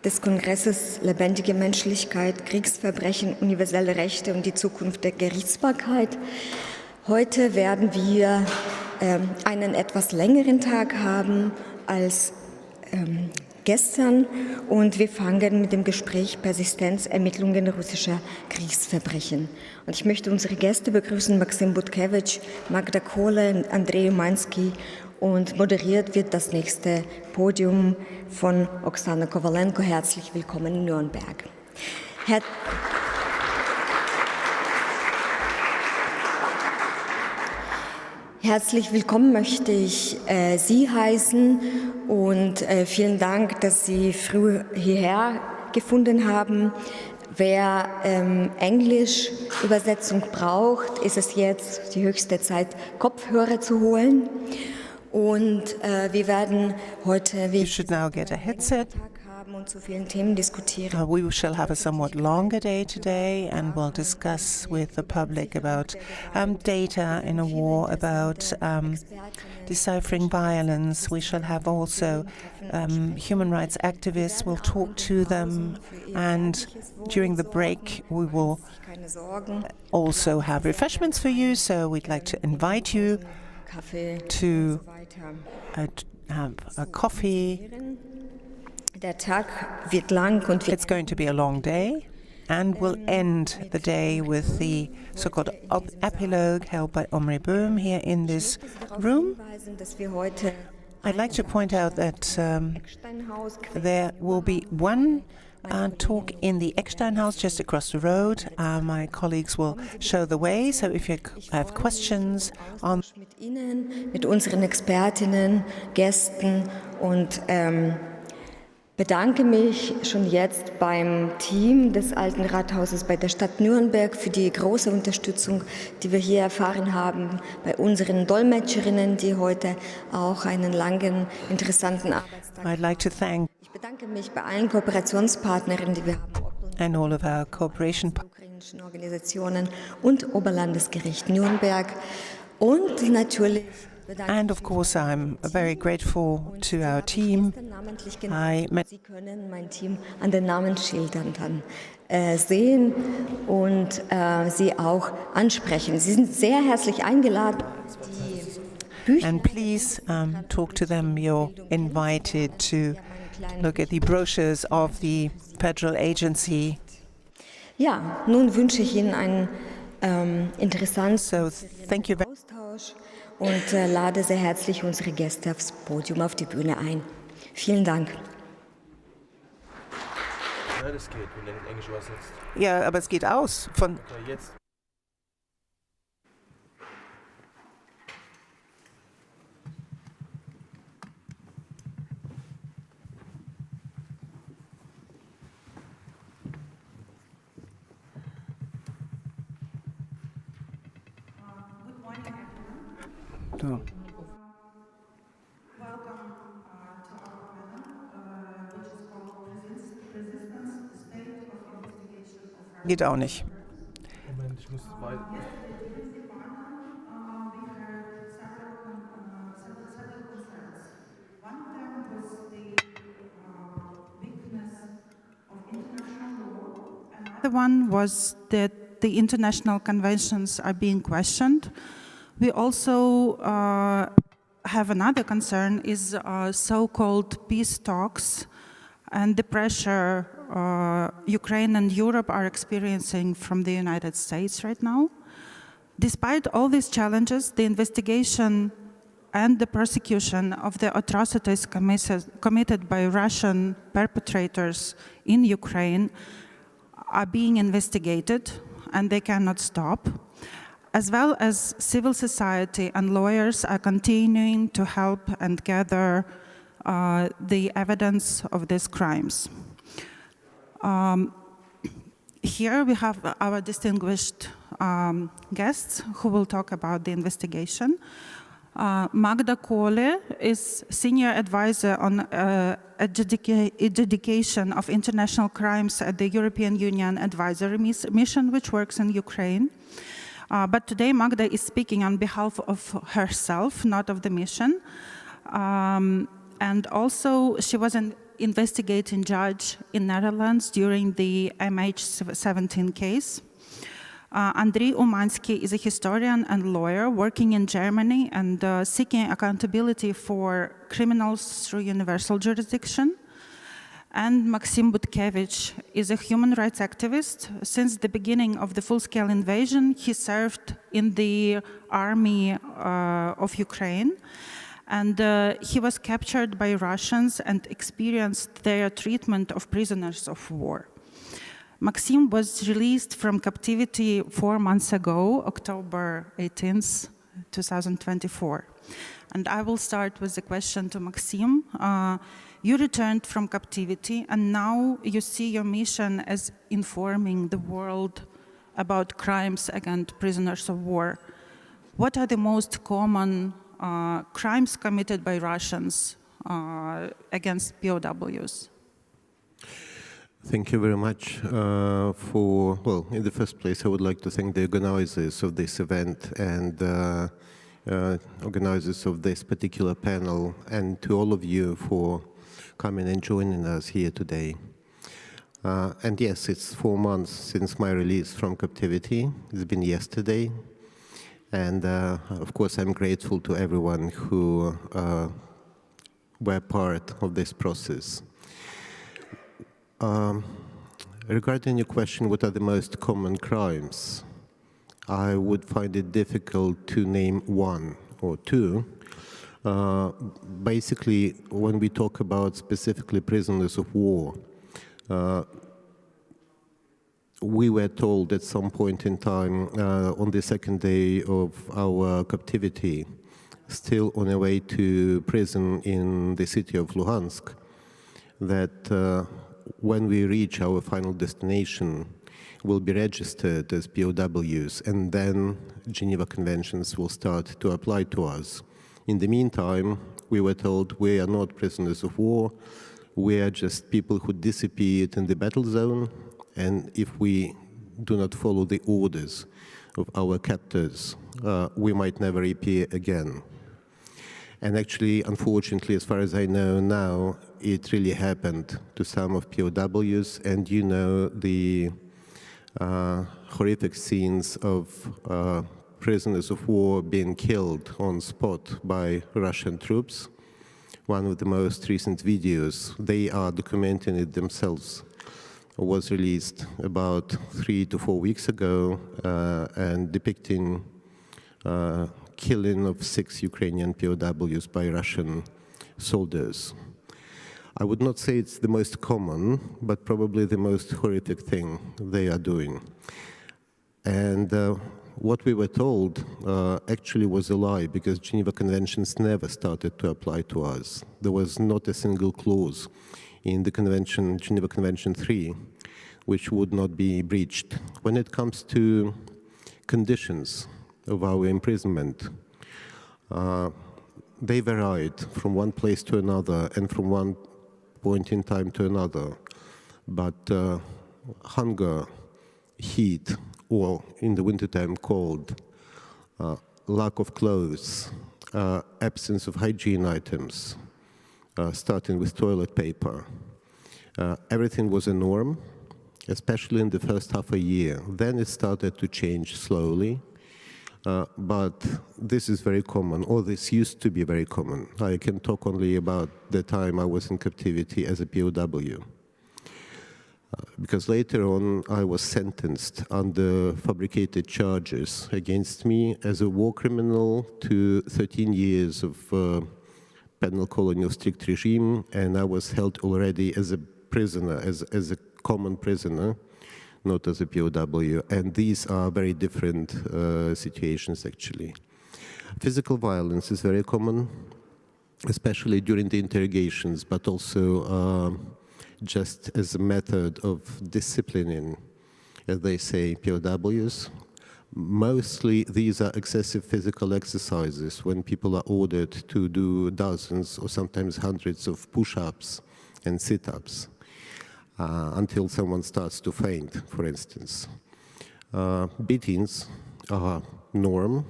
des Kongresses Lebendige Menschlichkeit, Kriegsverbrechen, universelle Rechte und die Zukunft der Gerichtsbarkeit. Heute werden wir einen etwas längeren Tag haben als gestern und wir fangen mit dem Gespräch Persistenz, Ermittlungen russischer Kriegsverbrechen. Und ich möchte unsere Gäste begrüßen, Maxim Butkewitsch, Magda Kohle, Andrzej Umański, und moderiert wird das nächste Podium von Oksana Kowalenko. Herzlich willkommen in Nürnberg. Herzlich willkommen möchte ich Sie heißen und vielen Dank, dass Sie früh hierher gefunden haben. Wer Englisch-Übersetzung braucht, ist es jetzt die höchste Zeit, Kopfhörer zu holen. Und wir werden heute You should now get a headset. und zu vielen Themen diskutieren. We shall have a somewhat longer day today, and we'll discuss with the public about data in a war, about deciphering violence. We shall have also human rights activists. We'll talk to them, and during the break we will also have refreshments for you. So we'd like to invite you to have a coffee. Der Tag wird lang und It's going to be a long day, and we'll end the day with the so-called epilogue held by Omri Böhm here in this room. I'd like to point out that there will be one talk in the Eckstein House just across the road. My colleagues will show the way, so if you have questions on mit unseren Expertinnen, Gästen und bedanke mich schon jetzt beim Team des Alten Rathauses bei der Stadt Nürnberg für die große Unterstützung, die wir hier erfahren haben, bei unseren Dolmetscherinnen, die heute auch einen langen, interessanten Arbeitstag I'd like to thank Ich bedanke mich bei allen Kooperationspartnern, die wir haben, and all of our cooperation ukrainischen Organisationen und Oberlandesgericht Nürnberg und natürlich And of course, I'm very grateful to our team. Sie können mein Team an den Namensschildern dann sehen und sie auch ansprechen. Sie sind sehr herzlich eingeladen. And please talk to them. You're invited to look at the brochures of the federal agency. Ja, nun wünsche ich Ihnen einen interessanten Thank you very Austausch und lade sehr herzlich unsere Gäste aufs Podium, auf die Bühne ein. Vielen Dank. Ja, das geht, wenn du in Englisch übersetzt. Ja, aber es geht aus. Von Okay, jetzt. so. Geht auch nicht. Moment, ich muss weiter. The one was that the international conventions are being questioned. We also have another concern is so-called peace talks and the pressure Ukraine and Europe are experiencing from the United States right now. Despite all these challenges, the investigation and the prosecution of the atrocities committed by Russian perpetrators in Ukraine are being investigated, and they cannot stop, as well as civil society and lawyers are continuing to help and gather the evidence of these crimes. Here we have our distinguished guests who will talk about the investigation. Magda Kohle is Senior Advisor on adjudication of international crimes at the European Union Advisory Mission, which works in Ukraine. But today Magda is speaking on behalf of herself, not of the mission. And also she was investigating judge in Netherlands during the MH17 case. Andriy Umansky is a historian and lawyer working in Germany and seeking accountability for criminals through universal jurisdiction. And Maxim Butkevich is a human rights activist. Since the beginning of the full-scale invasion, he served in the army of Ukraine. And he was captured by Russians and experienced their treatment of prisoners of war. Maxim was released from captivity 4 months ago, October 18th, 2024. And I will start with the question to Maxim. You returned from captivity, and now you see your mission as informing the world about crimes against prisoners of war. What are the most common crimes committed by Russians against POWs? Thank you very much well, in the first place, I would like to thank the organizers of this event and organizers of this particular panel, and to all of you for coming and joining us here today. And yes, it's 4 months since my release from captivity. It's been yesterday. And of course, I'm grateful to everyone who were part of this process. Regarding your question, what are the most common crimes? I would find it difficult to name one or two. Basically, when we talk about specifically prisoners of war, we were told at some point in time on the second day of our captivity, still on our way to prison in the city of Luhansk, that when we reach our final destination, we'll be registered as POWs, and then Geneva Conventions will start to apply to us. In the meantime, we were told we are not prisoners of war, we are just people who disappeared in the battle zone, and if we do not follow the orders of our captors, we might never appear again. And actually, unfortunately, as far as I know now, it really happened to some of POWs, and you know the horrific scenes of prisoners of war being killed on spot by Russian troops. One of the most recent videos, they are documenting it themselves, was released about 3 to 4 weeks ago and depicting killing of 6 Ukrainian POWs by Russian soldiers. I would not say it's the most common, but probably the most horrific thing they are doing. And what we were told actually was a lie, because Geneva Conventions never started to apply to us. There was not a single clause in the convention, Geneva Convention 3, which would not be breached. When it comes to conditions of our imprisonment, they varied from one place to another and from one point in time to another. But hunger, heat, or in the wintertime cold, lack of clothes, absence of hygiene items, starting with toilet paper. Everything was a norm, especially in the first half a year. Then it started to change slowly, but this is very common, or this used to be very common. I can talk only about the time I was in captivity as a POW. Because later on, I was sentenced under fabricated charges against me as a war criminal to 13 years of penal colony of strict regime, and I was held already as a prisoner, as a common prisoner, not as a POW, and these are very different situations, actually. Physical violence is very common, especially during the interrogations, but also just as a method of disciplining, as they say, POWs. Mostly these are excessive physical exercises when people are ordered to do dozens or sometimes hundreds of push-ups and sit-ups until someone starts to faint, for instance. Beatings are norm.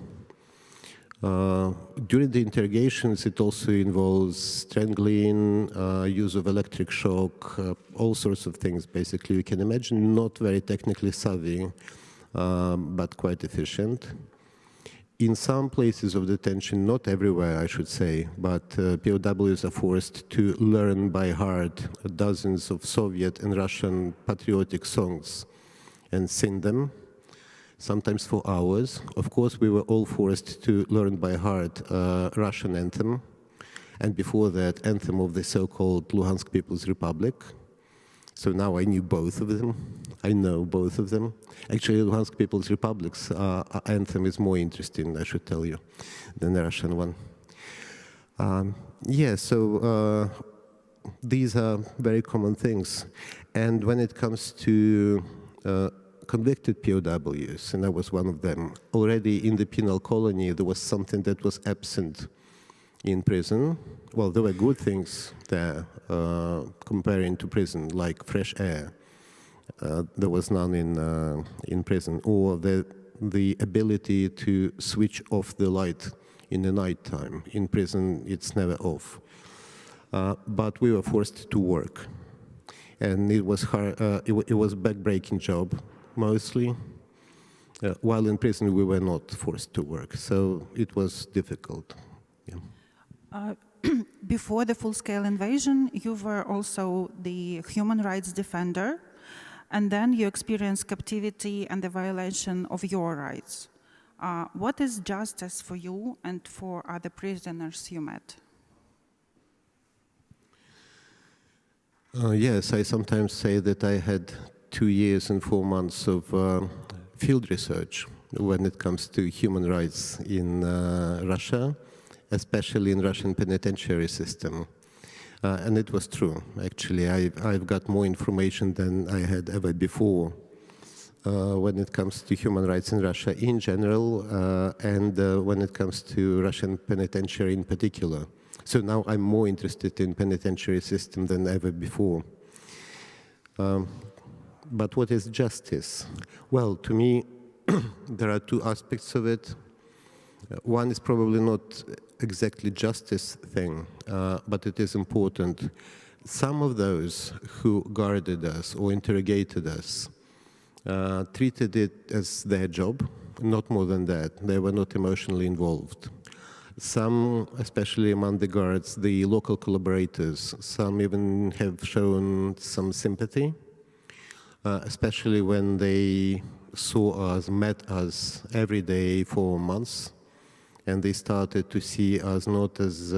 During the interrogations, it also involves strangling, use of electric shock, all sorts of things, basically. You can imagine not very technically savvy, but quite efficient. In some places of detention, not everywhere, I should say, but POWs are forced to learn by heart dozens of Soviet and Russian patriotic songs and sing them, sometimes for hours. Of course, we were all forced to learn by heart Russian anthem, and before that, anthem of the so-called Luhansk People's Republic. So now I knew both of them. I know both of them. Actually, Luhansk People's Republic's anthem is more interesting, I should tell you, than the Russian one. So these are very common things. And when it comes to convicted POWs, and I was one of them, already in the penal colony, there was something that was absent in prison. Well, there were good things there comparing to prison, like fresh air. There was none in prison, or the ability to switch off the light in the nighttime. In prison, it's never off. But we were forced to work, and it was hard. It was a back-breaking job, mostly. While in prison, we were not forced to work, so it was difficult. Yeah. Before the full-scale invasion, you were also the human rights defender, and then you experienced captivity and the violation of your rights. What is justice for you and for other prisoners you met? Yes, I sometimes say that I had 2 years and 4 months of field research when it comes to human rights in Russia, especially in Russian penitentiary system. And it was true, actually. I've got more information than I had ever before when it comes to human rights in Russia in general, and when it comes to Russian penitentiary in particular. So now I'm more interested in penitentiary system than ever before. But what is justice? Well, to me, there are 2 aspects of it. One is probably not exactly justice thing, but it is important. Some of those who guarded us or interrogated us treated it as their job, not more than that. They were not emotionally involved. Some, especially among the guards, the local collaborators, some even have shown some sympathy, especially when they saw us, met us every day for months. And they started to see us not as,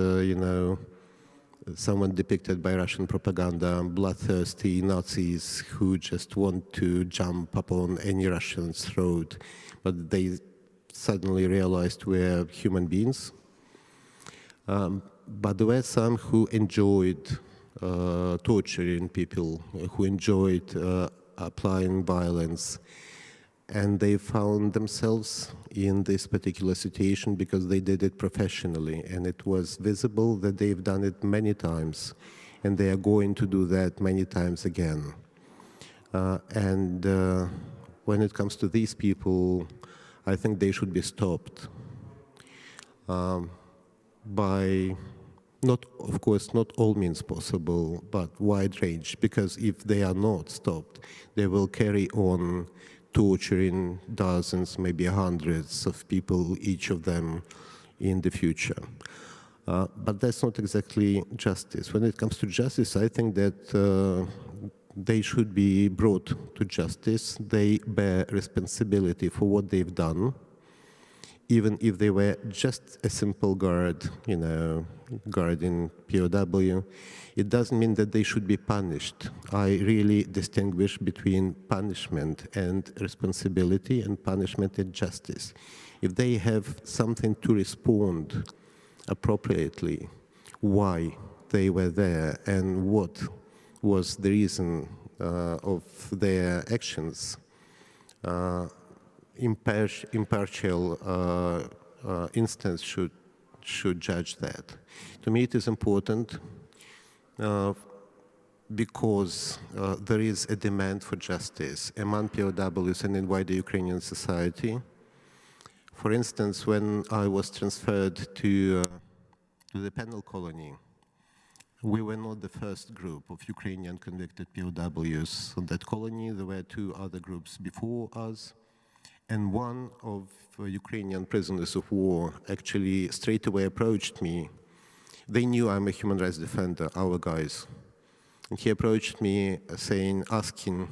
someone depicted by Russian propaganda, bloodthirsty Nazis who just want to jump upon any Russian's throat, but they suddenly realized we're human beings. But there were some who enjoyed torturing people, who enjoyed applying violence. And they found themselves in this particular situation because they did it professionally. And it was visible that they've done it many times. And they are going to do that many times again. When it comes to these people, I think they should be stopped by, of course, not all means possible, but wide range. Because if they are not stopped, they will carry on torturing dozens, maybe hundreds of people, each of them, in the future. But that's not exactly justice. When it comes to justice, I think that they should be brought to justice. They bear responsibility for what they've done, even if they were just a simple guard, guarding POW. It doesn't mean that they should be punished. I really distinguish between punishment and responsibility, and punishment and justice. If they have something to respond appropriately, why they were there and what was the reason of their actions, impartial instance should judge that. To me, it is important because there is a demand for justice among POWs and in wider Ukrainian society For instance, when I was transferred to the penal colony, we were not the first group of Ukrainian convicted POWs on that colony. There were 2 other groups before us. And one of Ukrainian prisoners of war actually straight away approached me. They knew I'm a human rights defender, our guys. And he approached me asking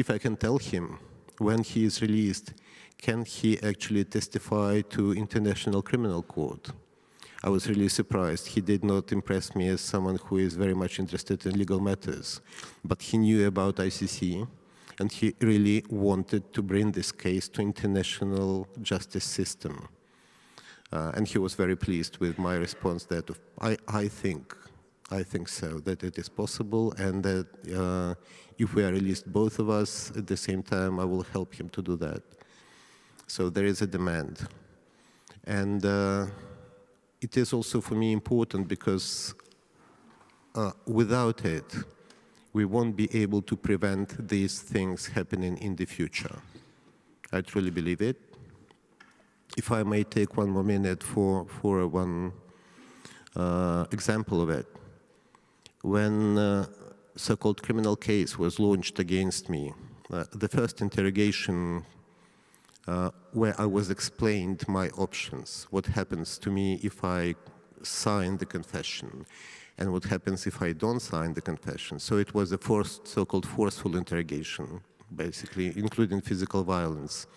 if I can tell him when he is released, can he actually testify to International Criminal Court? I was really surprised. He did not impress me as someone who is very much interested in legal matters, but he knew about ICC, and he really wanted to bring this case to international justice system. And he was very pleased with my response that I think so, that it is possible, and that if we are released, both of us, at the same time, I will help him to do that. So there is a demand. And it is also for me important because without it, we won't be able to prevent these things happening in the future. I truly believe it. If I may take 1 more minute for one example of it. When so-called criminal case was launched against me, the first interrogation where I was explained my options, what happens to me if I sign the confession, and what happens if I don't sign the confession. So it was a so-called forceful interrogation, basically, including physical violence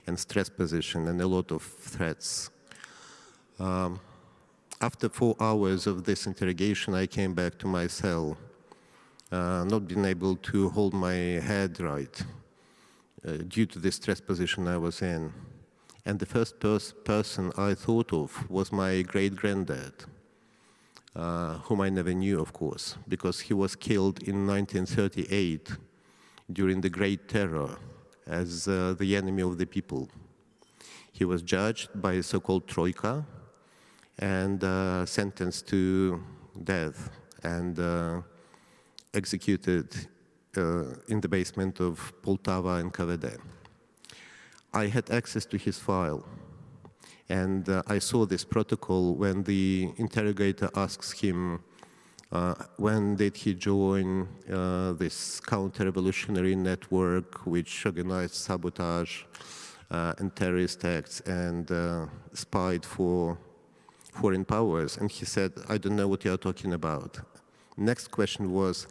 and stress position and a lot of threats. After 4 hours of this interrogation, I came back to my cell, not being able to hold my head right due to the stress position I was in. And the first person I thought of was my great-granddad, whom I never knew, of course, because he was killed in 1938 during the Great Terror as the enemy of the people. He was judged by a so-called Troika and sentenced to death and executed in the basement of Poltava and KVD. I had access to his file, and I saw this protocol when the interrogator asks him when did he join this counter-revolutionary network which organized sabotage and terrorist acts and spied for foreign powers. And he said, I don't know what you're talking about. Next question was,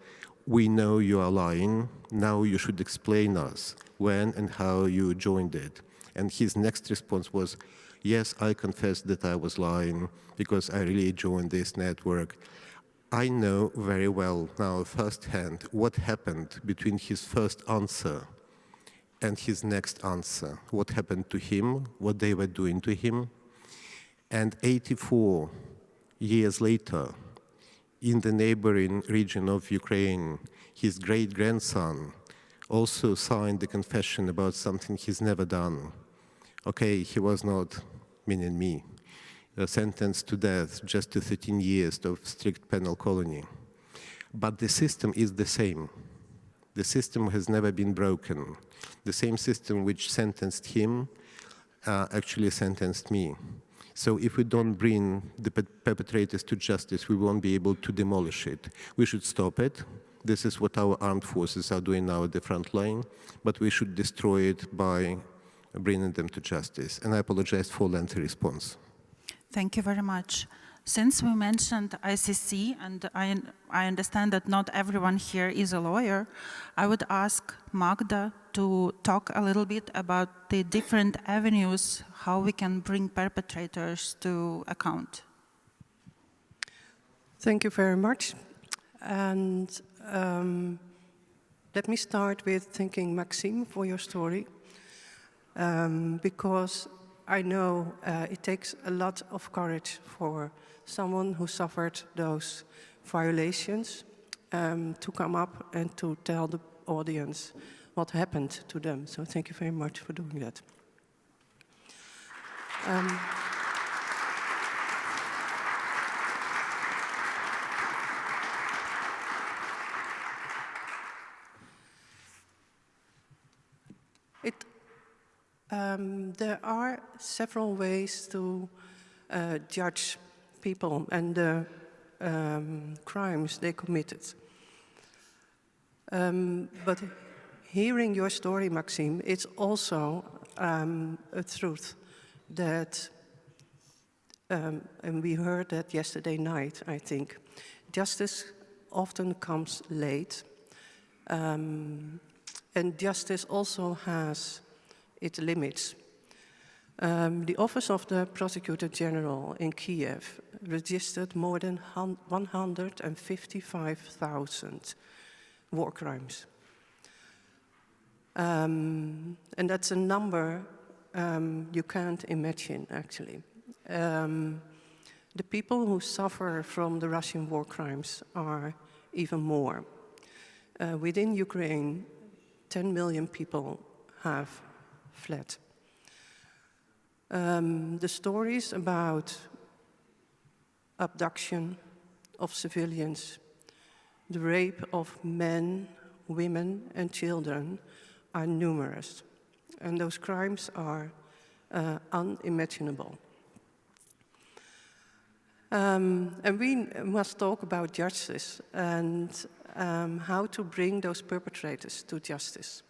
we know you are lying, now you should explain us when and how you joined it. And his next response was, yes, I confess that I was lying because I really joined this network. I know very well now firsthand what happened between his first answer and his next answer, what happened to him, what they were doing to him. And 84 years later, in the neighboring region of Ukraine, his great-grandson also signed the confession about something he's never done. Okay, he was not, meaning me, sentenced to death just to 13 years of strict penal colony. But the system is the same. The system has never been broken. The same system which sentenced him actually sentenced me. So if we don't bring the perpetrators to justice, we won't be able to demolish it. We should stop it. This is what our armed forces are doing now at the front line, but we should destroy it by bringing them to justice. And I apologize for lengthy response. Thank you very much. Since we mentioned ICC, and I understand that not everyone here is a lawyer, I would ask Magda to talk a little bit about the different avenues, how we can bring perpetrators to account. Thank you very much. And let me start with thanking Maxim for your story, because I know it takes a lot of courage for someone who suffered those violations to come up and to tell the audience what happened to them. So thank you very much for doing that. There are several ways to judge people and the crimes they committed. But hearing your story, Maxim, it's also a truth that, and we heard that yesterday night, I think, justice often comes late. And justice also has its limits. The Office of the Prosecutor General in Kiev registered more than 155,000 war crimes. And that's a number you can't imagine, actually. The people who suffer from the Russian war crimes are even more. Within Ukraine, 10 million people have fled. The stories about abduction of civilians, the rape of men, women, and children are numerous, and those crimes are unimaginable. And we must talk about justice and how to bring those perpetrators to justice.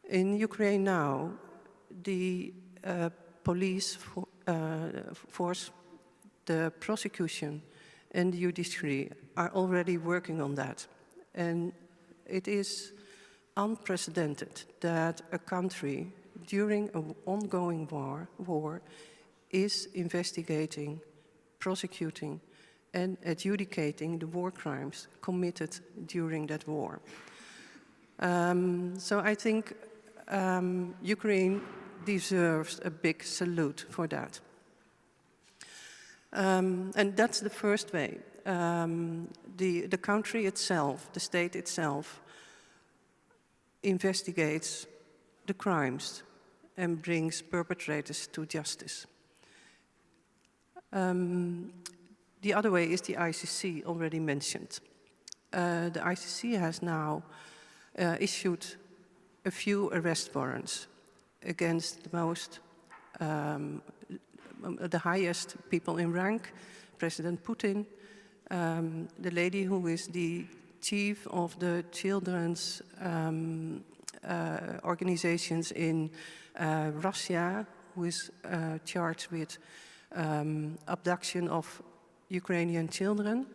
In Ukraine now, the police force, the prosecution, and the judiciary are already working on that. And it is unprecedented that a country during an ongoing war is investigating, prosecuting, and adjudicating the war crimes committed during that war. So I think Ukraine deserves a big salute for that. And that's the first way. The country itself, the state itself, investigates the crimes and brings perpetrators to justice. The other way is the ICC, already mentioned. The ICC has now issued a few arrest warrants against the most, the highest people in rank, President Putin, the lady who is the chief of the children's organizations in Russia, who is charged with abduction of Ukrainian children.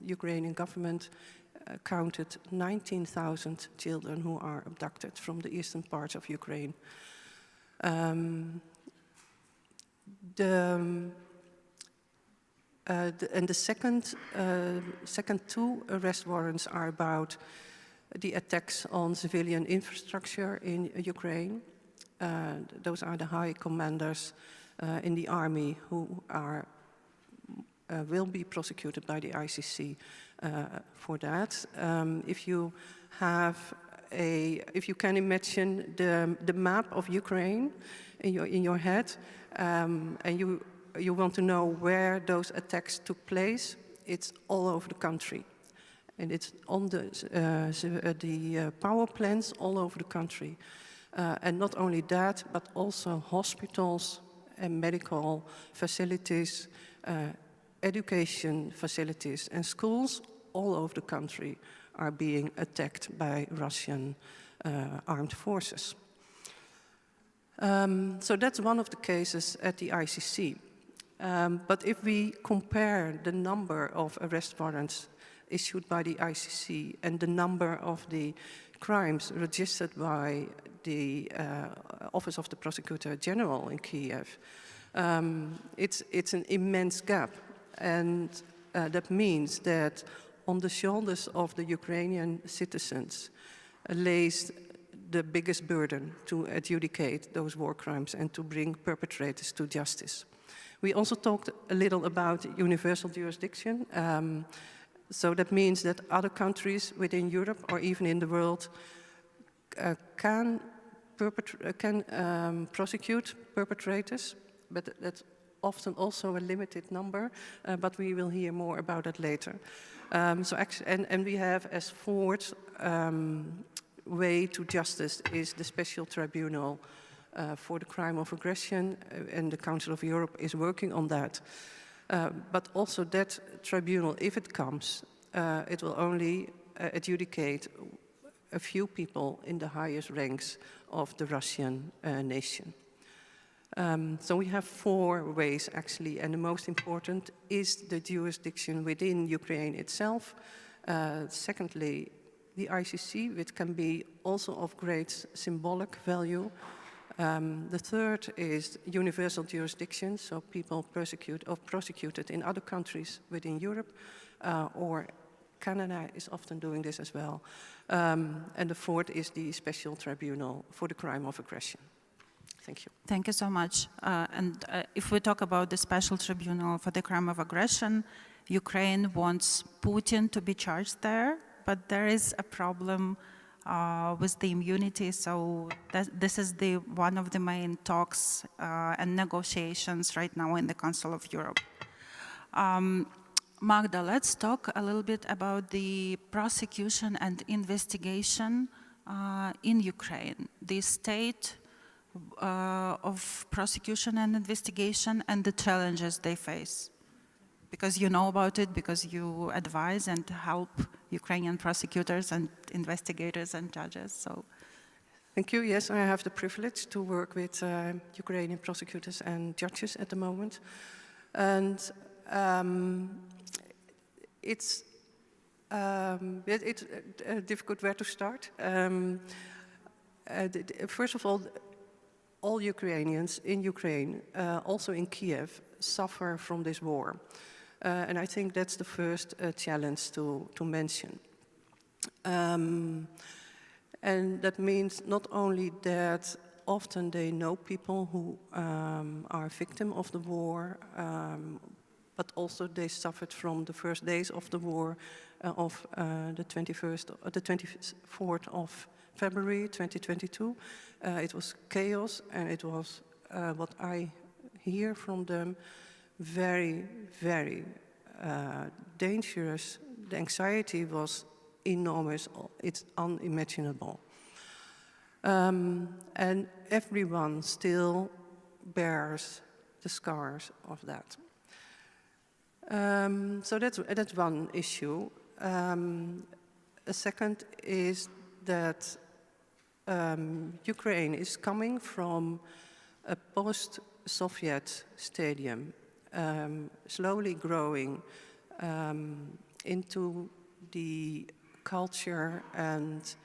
Ukrainian government counted 19,000 children who are abducted from the eastern parts of Ukraine. And the second two arrest warrants are about the attacks on civilian infrastructure in Ukraine. Those are the high commanders in the army who are will be prosecuted by the ICC for that. If you can imagine the map of Ukraine in your head, and you want to know where those attacks took place, it's all over the country. And it's on the power plants all over the country. And not only that, but also hospitals and medical facilities, education facilities, and schools all over the country are being attacked by Russian armed forces. So that's one of the cases at the ICC. But if we compare the number of arrest warrants issued by the ICC and the number of the crimes registered by the Office of the Prosecutor General in Kiev, it's an immense gap. And that means that on the shoulders of the Ukrainian citizens lays the biggest burden to adjudicate those war crimes and to bring perpetrators to justice. We also talked a little about universal jurisdiction. So that means that other countries within Europe or even in the world can prosecute perpetrators, but that's often also a limited number, but we will hear more about that later. And we have as forward way to justice is the special tribunal for the crime of aggression, and the Council of Europe is working on that. But also that tribunal, if it comes, it will only adjudicate a few people in the highest ranks of the Russian nation. So we have 4 ways actually, and the most important is the jurisdiction within Ukraine itself. Secondly, the ICC, which can be also of great symbolic value. The third is universal jurisdiction, so people prosecuted in other countries within Europe, or Canada is often doing this as well. And the fourth is the special tribunal for the crime of aggression. Thank you. Thank you so much. If we talk about the special tribunal for the crime of aggression, Ukraine wants Putin to be charged there, but there is a problem with the immunity. So this is one of the main talks and negotiations right now in the Council of Europe. Magda, let's talk a little bit about the prosecution and investigation in Ukraine, the state of prosecution and investigation and the challenges they face. Because you know about it, because you advise and help Ukrainian prosecutors and investigators and judges. So, thank you. Yes, I have the privilege to work with Ukrainian prosecutors and judges at the moment. And it's difficult where to start. First of all Ukrainians in Ukraine, also in Kiev, suffer from this war. And I think that's the first challenge to mention. And that means not only that often they know people who are victim of the war, but also they suffered from the first days of the war of the 24th of February 2022. It was chaos, and it was what I hear from them, very, very dangerous. The anxiety was enormous. It's unimaginable. And everyone still bears the scars of that. So that's one issue. A second is that Ukraine is coming from a post-Soviet stadium, slowly growing into the culture and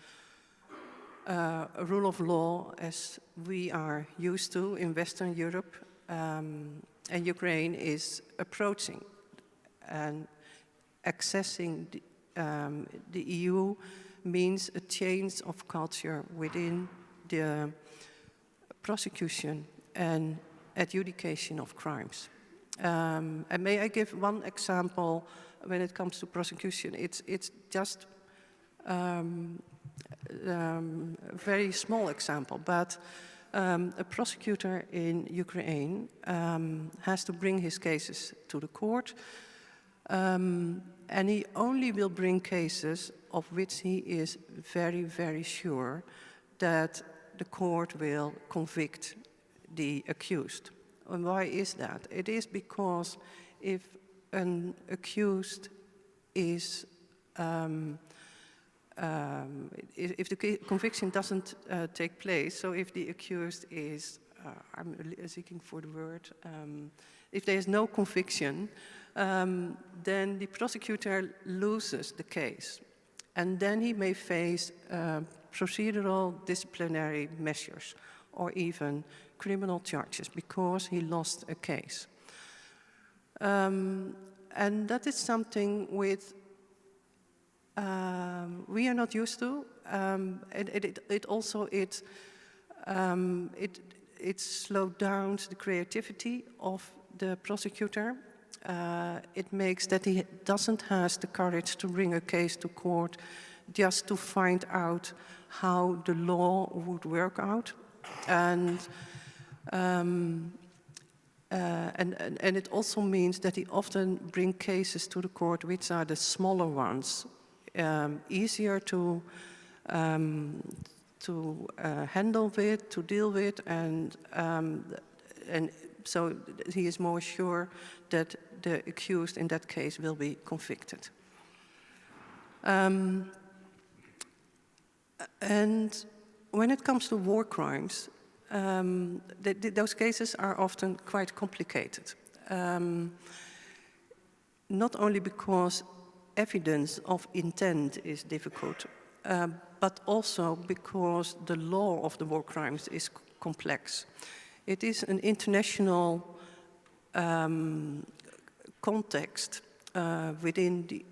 rule of law as we are used to in Western Europe, and Ukraine is approaching and accessing the EU means a change of culture within the prosecution and adjudication of crimes. And may I give one example when it comes to prosecution? It's just a very small example, but a prosecutor in Ukraine has to bring his cases to the court, and he only will bring cases of which he is very, very sure that the court will convict the accused. And why is that? It is because if an accused is, if the conviction doesn't take place, so if the accused is, I'm seeking for the word, if there is no conviction, then the prosecutor loses the case. And then he may face procedural disciplinary measures or even criminal charges because he lost a case. And that is something with we are not used to. It also slowed down the creativity of the prosecutor. It makes that he doesn't have the courage to bring a case to court just to find out how the law would work out. And it also means that he often brings cases to the court which are the smaller ones, easier to to handle with, to deal with, and so he is more sure that the accused in that case will be convicted. And when it comes to war crimes, those cases are often quite complicated. Not only because evidence of intent is difficult, but also because the law of the war crimes is complex. It is an international context within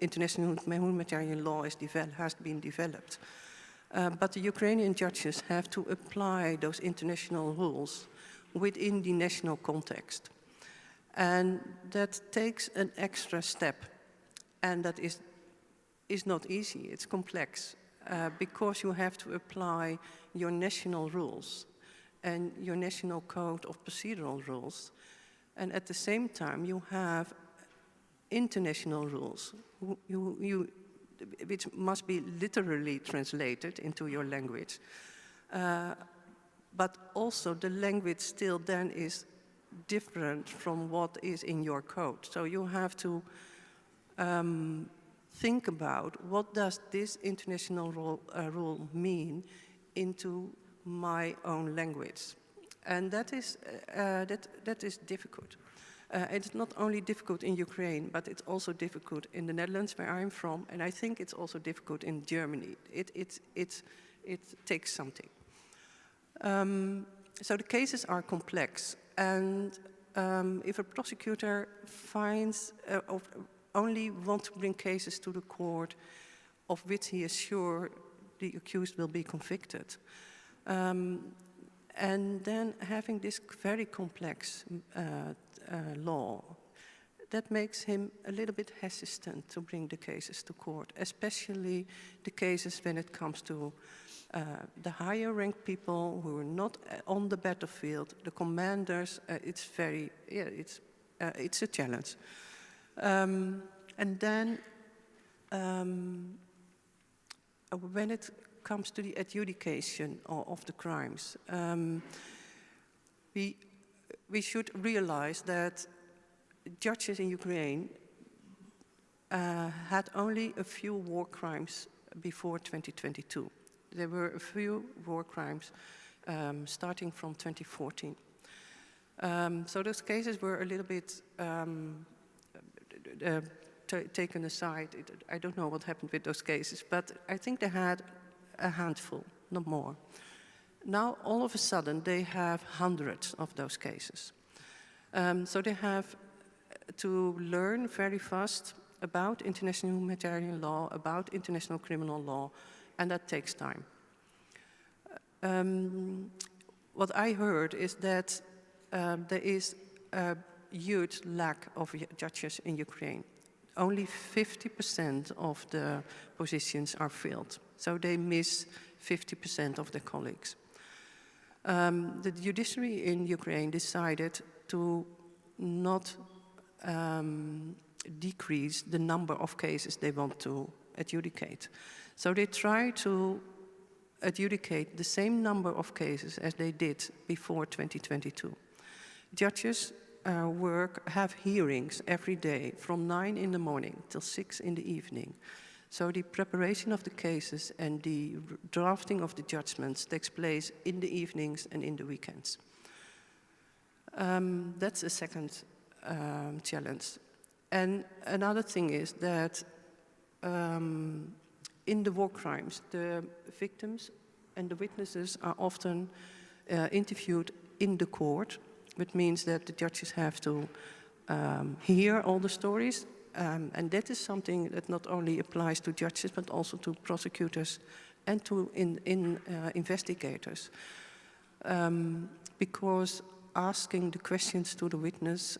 international humanitarian law has been developed. But the Ukrainian judges have to apply those international rules within the national context. And that takes an extra step. And that is not easy, it's complex, because you have to apply your national rules and your national code of procedural rules. And at the same time, you have international rules, which must be literally translated into your language. But also the language still then is different from what is in your code. So you have to think about what does this international rule mean into my own language. And that is difficult. It's not only difficult in Ukraine, but it's also difficult in the Netherlands, where I'm from, and I think it's also difficult in Germany. It takes something. So the cases are complex, and if a prosecutor finds only want to bring cases to the court of which he is sure the accused will be convicted, and then having this very complex law, that makes him a little bit hesitant to bring the cases to court, especially the cases when it comes to the higher ranked people who are not on the battlefield, the commanders. It's a challenge. And then when it comes to the adjudication of the crimes, we should realize that judges in Ukraine had only a few war crimes before 2022. There were a few war crimes starting from 2014. So those cases were a little bit taken aside. I don't know what happened with those cases, but I think they had a handful, not more. Now, all of a sudden, they have hundreds of those cases. So they have to learn very fast about international humanitarian law, about international criminal law, and that takes time. What I heard is that there is a huge lack of judges in Ukraine. Only 50% of the positions are filled, so they miss 50% of their colleagues. The judiciary in Ukraine decided to not decrease the number of cases they want to adjudicate. So they try to adjudicate the same number of cases as they did before 2022. Judges have hearings every day from 9 in the morning till 6 in the evening. So the preparation of the cases and the drafting of the judgments takes place in the evenings and in the weekends. That's a second challenge. And another thing is that in the war crimes, the victims and the witnesses are often interviewed in the court, which means that the judges have to hear all the stories. And that is something that not only applies to judges, but also to prosecutors and to investigators. Because asking the questions to the witness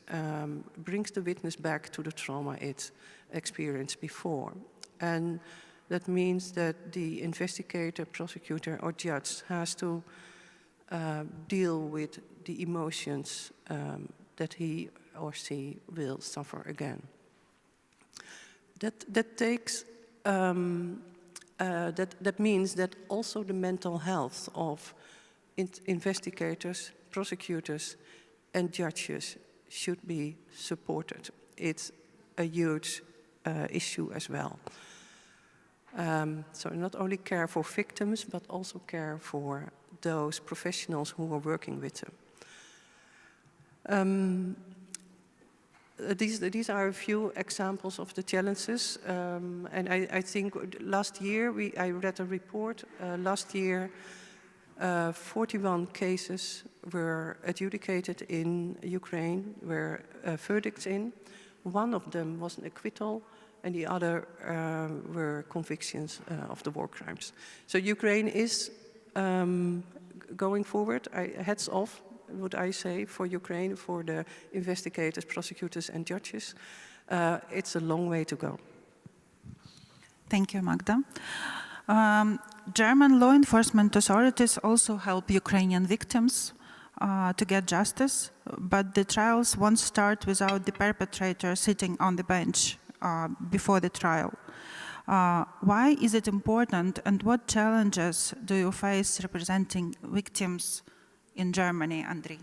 brings the witness back to the trauma it experienced before. And that means that the investigator, prosecutor, or judge has to deal with the emotions that he or she will suffer again. That takes that means that also the mental health of investigators, prosecutors, and judges should be supported. It's a huge issue as well. So not only care for victims, but also care for those professionals who are working with them. These are a few examples of the challenges, and I think last year I read a report. Last year, 41 cases were adjudicated in Ukraine, were verdicts in. One of them was an acquittal, and the other were convictions of the war crimes. So Ukraine is going forward. Hats off, would I say, for Ukraine, for the investigators, prosecutors, and judges. It's a long way to go. Thank you, Magda. German law enforcement authorities also help Ukrainian victims to get justice, but the trials won't start without the perpetrator sitting on the bench before the trial. Why is it important, and what challenges do you face representing victims in Germany, Andriy?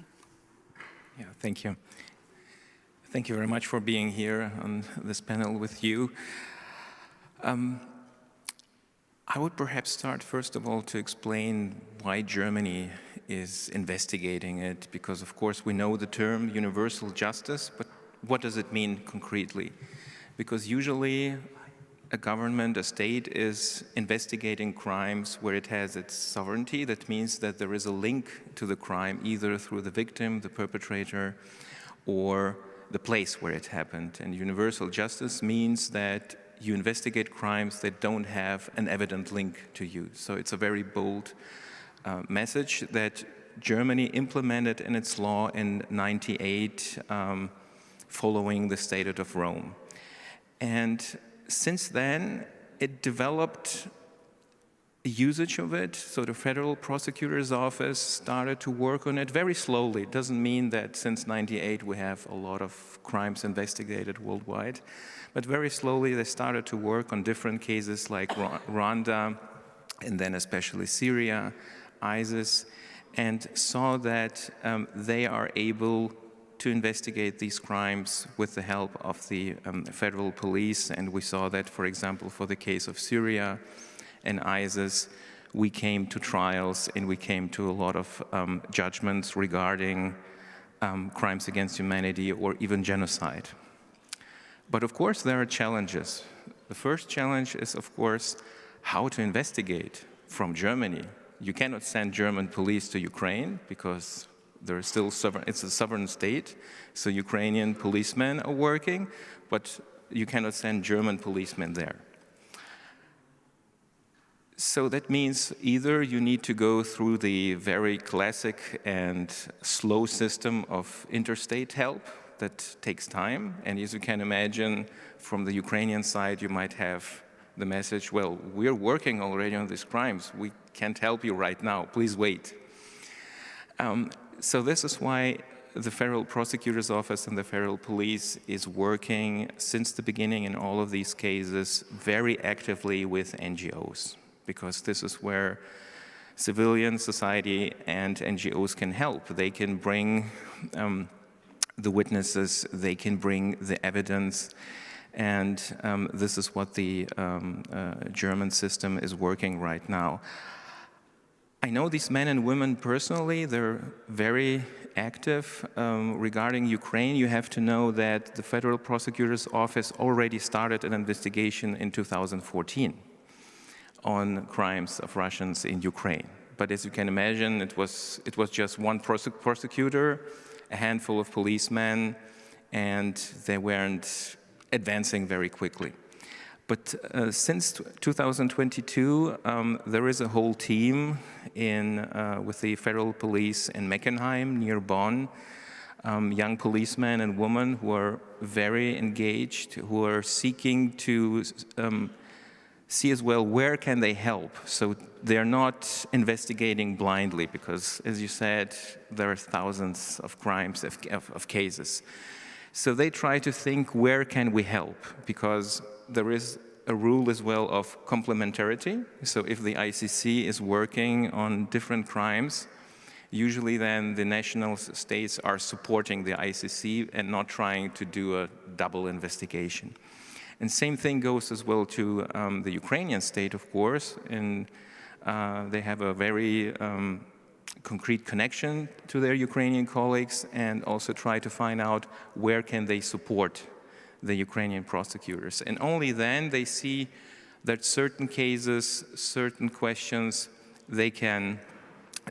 Yeah, thank you. Thank you very much for being here on this panel with you. I would perhaps start, first of all, to explain why Germany is investigating it, because, of course, we know the term universal justice, but what does it mean concretely? Because usually a government, a state, is investigating crimes where it has its sovereignty. That means that there is a link to the crime, either through the victim, the perpetrator, or the place where it happened. And universal justice means that you investigate crimes that don't have an evident link to you. So it's a very bold message that Germany implemented in its law in '98 following the Statute of Rome. And since then, it developed a usage of it. So the Federal Prosecutor's Office started to work on it very slowly. It doesn't mean that since '98 we have a lot of crimes investigated worldwide. But very slowly they started to work on different cases like Rwanda, and then especially Syria, ISIS, and saw that they are able to investigate these crimes with the help of the federal police. And we saw that, for example, for the case of Syria and ISIS, we came to trials and we came to a lot of judgments regarding crimes against humanity or even genocide. But of course, there are challenges. The first challenge is, of course, how to investigate from Germany. You cannot send German police to Ukraine because they're still sovereign. It's a sovereign state, so Ukrainian policemen are working, but you cannot send German policemen there. So that means either you need to go through the very classic and slow system of interstate help. That takes time, and as you can imagine, from the Ukrainian side, you might have the message, well, we're working already on these crimes. We can't help you right now. Please wait. So this is why the Federal Prosecutor's Office and the Federal Police is working since the beginning in all of these cases very actively with NGOs, because this is where civilian society and NGOs can help. They can bring the witnesses, they can bring the evidence, and this is what the German system is working right now. I know these men and women personally. They're very active. Regarding Ukraine, you have to know that the Federal Prosecutor's Office already started an investigation in 2014 on crimes of Russians in Ukraine. But as you can imagine, it was just one prosecutor, a handful of policemen, and they weren't advancing very quickly. But since 2022, there is a whole team with the federal police in Meckenheim near Bonn, young policemen and women who are very engaged, who are seeking to see as well where can they help. So they're not investigating blindly because, as you said, there are thousands of crimes, of cases. So they try to think, where can we help? Because there is a rule as well of complementarity. So if the ICC is working on different crimes, usually then the national states are supporting the ICC and not trying to do a double investigation. And same thing goes as well to the Ukrainian state, of course, and they have a very concrete connection to their Ukrainian colleagues and also try to find out where can they support the Ukrainian prosecutors. And only then they see that certain cases, certain questions, they can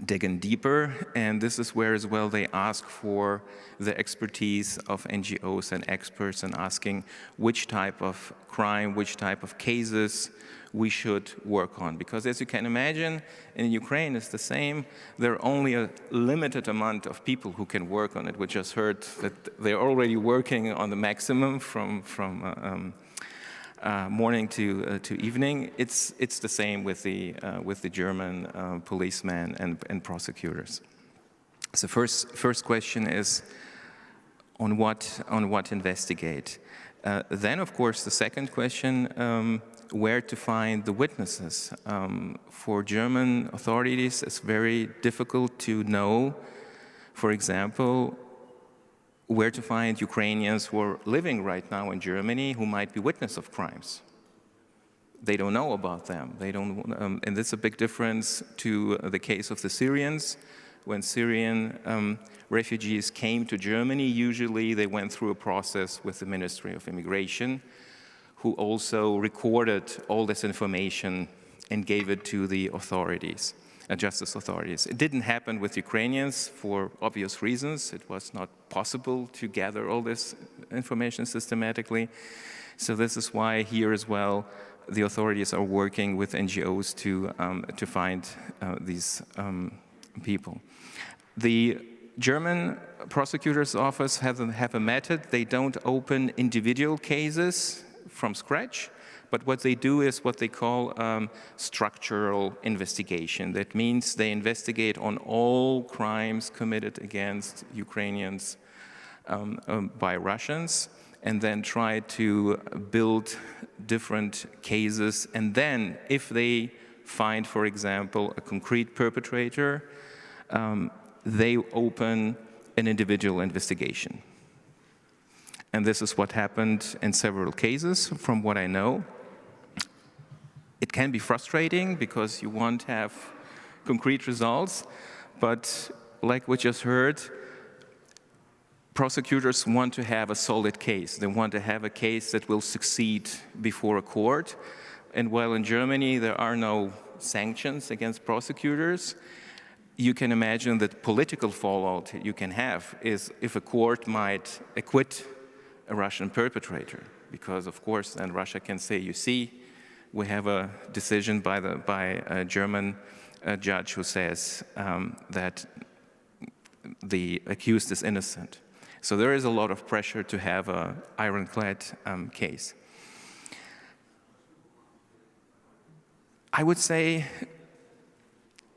dig in deeper, and this is where as well they ask for the expertise of NGOs and experts and asking which type of crime, which type of cases we should work on. Because as you can imagine, in Ukraine it's the same. There are only a limited amount of people who can work on it. We just heard that they're already working on the maximum from morning to evening. It's the same with the German policemen and prosecutors. So first question is on what investigate. Then of course the second question, where to find the witnesses. For German authorities, it's very difficult to know, for example, where to find Ukrainians who are living right now in Germany who might be witness of crimes. They don't know about them. They don't, and this is a big difference to the case of the Syrians. When Syrian refugees came to Germany, usually they went through a process with the Ministry of Immigration, who also recorded all this information and gave it to the authorities, justice authorities. It didn't happen with Ukrainians for obvious reasons. It was not possible to gather all this information systematically. So this is why here as well, the authorities are working with NGOs to find these people. The German prosecutor's office have a method. They don't open individual cases from scratch, but what they do is what they call structural investigation. That means they investigate on all crimes committed against Ukrainians by Russians, and then try to build different cases. And then if they find, for example, a concrete perpetrator, they open an individual investigation. And this is what happened in several cases, from what I know. It can be frustrating because you won't have concrete results, but like we just heard, prosecutors want to have a solid case. They want to have a case that will succeed before a court. And while in Germany there are no sanctions against prosecutors, you can imagine that political fallout you can have is if a court might acquit a Russian perpetrator, because of course then Russia can say, you see, we have a decision by a German judge who says that the accused is innocent. So there is a lot of pressure to have an ironclad case. I would say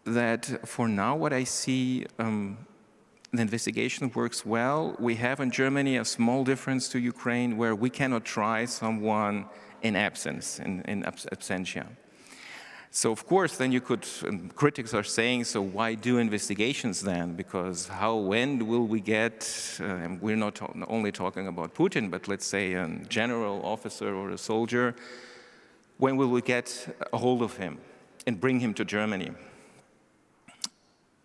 that for now what I see, the investigation works well. We have in Germany a small difference to Ukraine where we cannot try someone in absence, in absentia. So of course then you could, and critics are saying, so why do investigations then? Because when will we get, we're not only talking about Putin, but let's say a general officer or a soldier, when will we get a hold of him and bring him to Germany?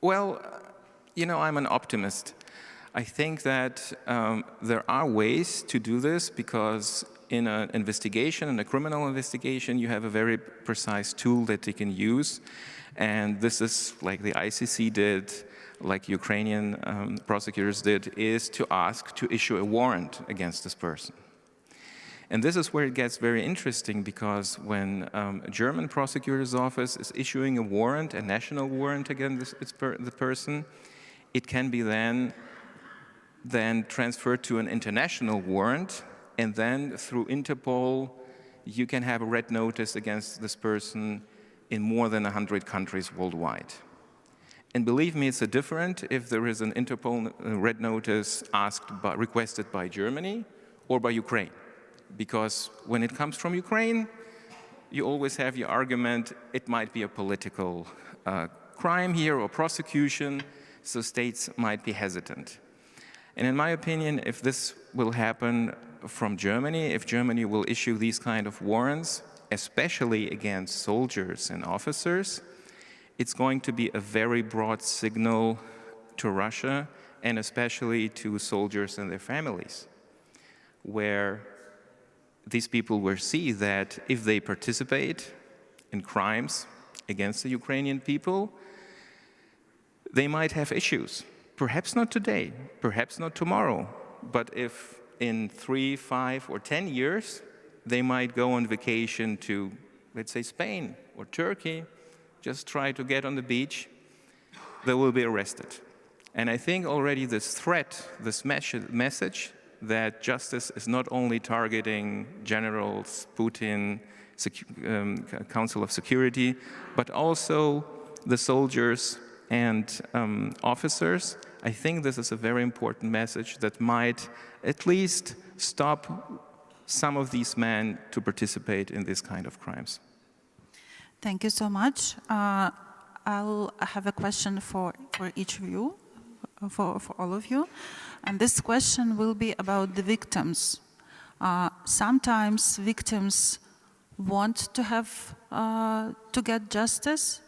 Well, you know, I'm an optimist. I think that there are ways to do this because in an investigation, in a criminal investigation, you have a very precise tool that you can use. And this is like the ICC did, like Ukrainian prosecutors did, is to ask to issue a warrant against this person. And this is where it gets very interesting because when a German prosecutor's office is issuing a warrant, a national warrant against the person, it can be then transferred to an international warrant, and then through Interpol, you can have a red notice against this person in more than 100 countries worldwide. And believe me, it's different if there is an Interpol red notice requested by Germany or by Ukraine. Because when it comes from Ukraine, you always have your argument, it might be a political crime here or prosecution, so states might be hesitant. And in my opinion, if this will happen from Germany, if Germany will issue these kind of warrants, especially against soldiers and officers, it's going to be a very broad signal to Russia and especially to soldiers and their families, where these people will see that if they participate in crimes against the Ukrainian people, they might have issues. Perhaps not today, perhaps not tomorrow, but if in 3, 5, or 10 years, they might go on vacation to, let's say, Spain or Turkey, just try to get on the beach, they will be arrested. And I think already this threat, this message that justice is not only targeting generals, Putin, Council of Security, but also the soldiers and officers, I think this is a very important message that might at least stop some of these men to participate in this kind of crimes. Thank you so much. I'll have a question for each of you, for all of you. And this question will be about the victims. Sometimes victims want to have to get justice,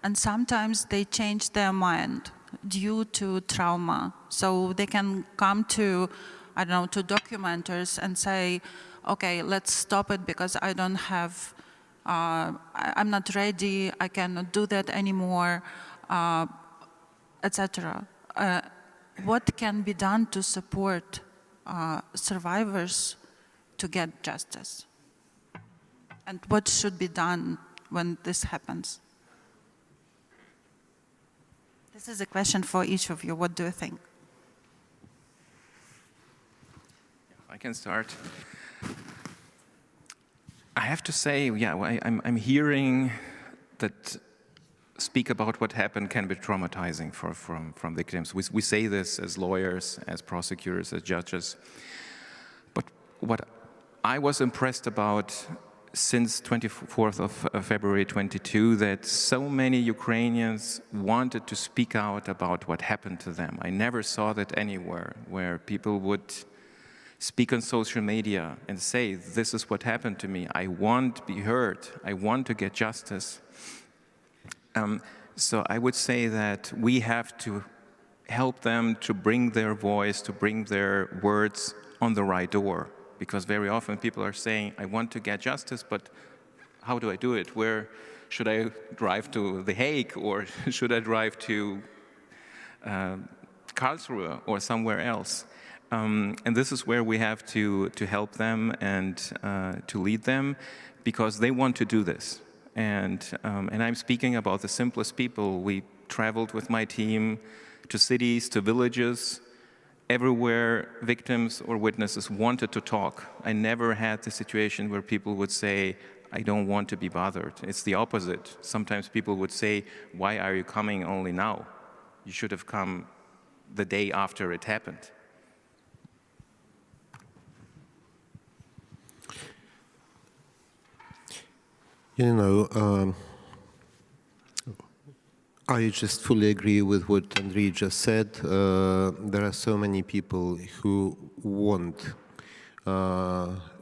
and sometimes they change their mind due to trauma. So they can come to, I don't know, to documenters and say, okay, let's stop it because I don't have, I'm not ready, I cannot do that anymore, etc. What can be done to support survivors to get justice? And what should be done when this happens? This is a question for each of you. What do you think? I can start. I have to say, yeah, I'm hearing that speak about what happened can be traumatizing from victims. We say this as lawyers, as prosecutors, as judges. But what I was impressed about since 24th of February 22, that so many Ukrainians wanted to speak out about what happened to them. I never saw that anywhere, where people would speak on social media and say, this is what happened to me, I want to be heard, I want to get justice. So I would say that we have to help them to bring their voice, to bring their words on the right door. Because very often people are saying, I want to get justice, but how do I do it? Where should I drive to The Hague, or should I drive to Karlsruhe or somewhere else? And this is where we have to help them and to lead them, because they want to do this. And I'm speaking about the simplest people. We traveled with my team to cities, to villages. Everywhere victims or witnesses wanted to talk. I never had the situation where people would say, I don't want to be bothered. It's the opposite. Sometimes people would say, why are you coming only now? You should have come the day after it happened. You know, I just fully agree with what Andrei just said. There are so many people who want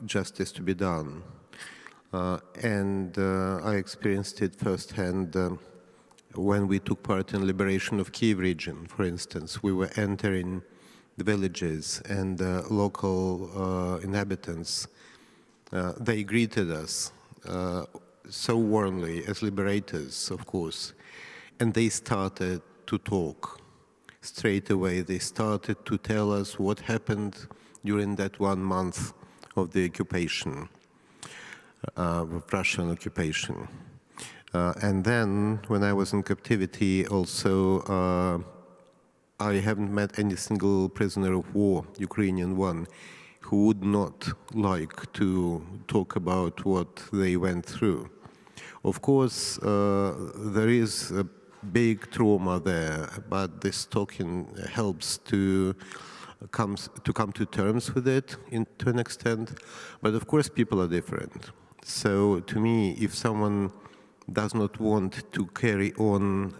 justice to be done. And I experienced it firsthand when we took part in liberation of Kiev region, for instance. We were entering the villages, and local inhabitants, they greeted us so warmly as liberators, of course. And they started to talk straight away. They started to tell us what happened during that 1 month of the occupation, of Russian occupation. And then, when I was in captivity, also, I haven't met any single prisoner of war, Ukrainian one, who would not like to talk about what they went through. Of course, there is a big trauma there, but this talking helps to come to terms with it to an extent. But of course, people are different. So to me, if someone does not want to carry on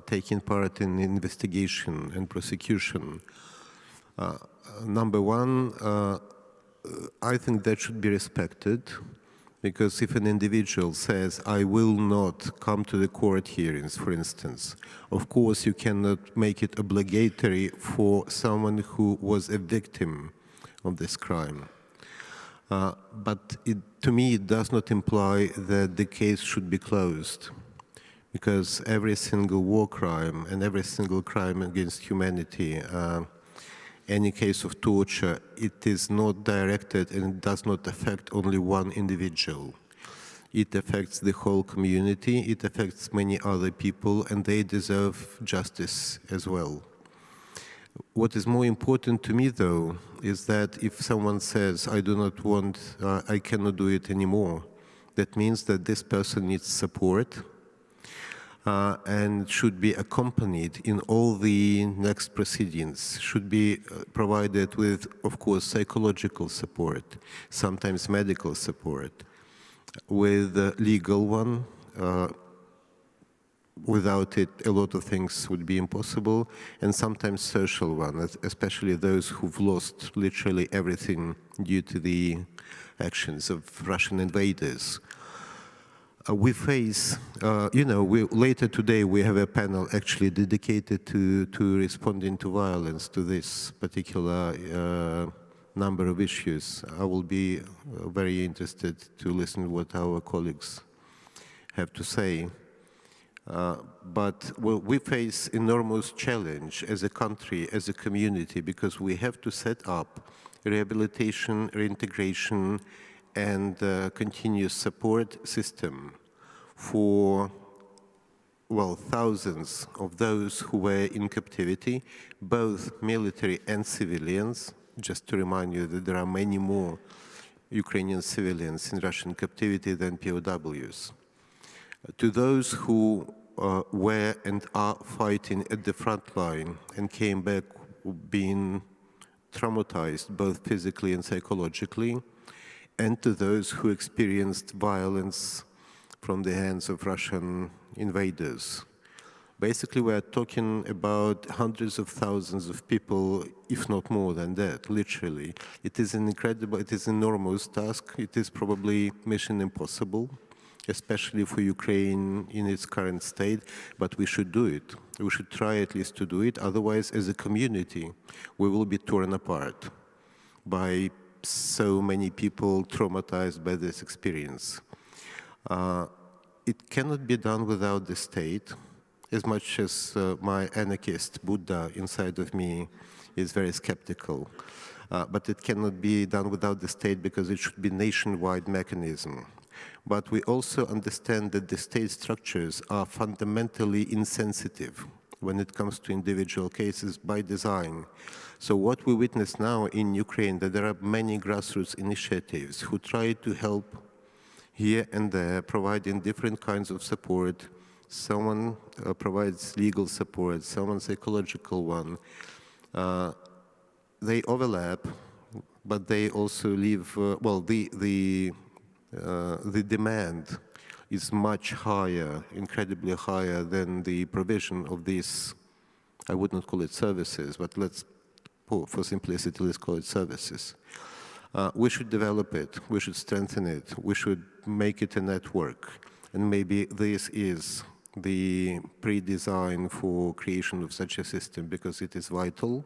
taking part in investigation and prosecution, number one, I think that should be respected, because if an individual says, I will not come to the court hearings, for instance, of course you cannot make it obligatory for someone who was a victim of this crime. But to me, it does not imply that the case should be closed, because every single war crime and every single crime against humanity, any case of torture, it is not directed and it does not affect only one individual. It affects the whole community, it affects many other people, and they deserve justice as well. What is more important to me, though, is that if someone says, I do not want, I cannot do it anymore, that means that this person needs support and should be accompanied in all the next proceedings, should be provided with, of course, psychological support, sometimes medical support, with legal one. Without it, a lot of things would be impossible, and sometimes social one, especially those who've lost literally everything due to the actions of Russian invaders. We face, later today we have a panel actually dedicated to responding to violence, to this particular number of issues. I will be very interested to listen to what our colleagues have to say. But we face enormous challenge as a country, as a community, because we have to set up rehabilitation, reintegration, and continuous support system for, well, thousands of those who were in captivity, both military and civilians. Just to remind you that there are many more Ukrainian civilians in Russian captivity than POWs. To those who were and are fighting at the front line and came back being traumatized both physically and psychologically, and to those who experienced violence from the hands of Russian invaders. Basically, we are talking about hundreds of thousands of people, if not more than that, literally. It is an incredible, it is an enormous task. It is probably mission impossible, especially for Ukraine in its current state, but we should do it. We should try at least to do it. Otherwise, as a community, we will be torn apart by so many people traumatized by this experience. It cannot be done without the state, as much as my anarchist Buddha inside of me is very skeptical. But it cannot be done without the state because it should be nationwide mechanism. But we also understand that the state structures are fundamentally insensitive when it comes to individual cases by design. So what we witness now in Ukraine, that there are many grassroots initiatives who try to help here and there, providing different kinds of support. Someone provides legal support, someone psychological one. They overlap, but they also leave, the demand is much higher, incredibly higher than the provision of these, I would not call it services, but for simplicity, let's call it services. We should develop it, we should strengthen it, we should make it a network. And maybe this is the pre-design for creation of such a system, because it is vital.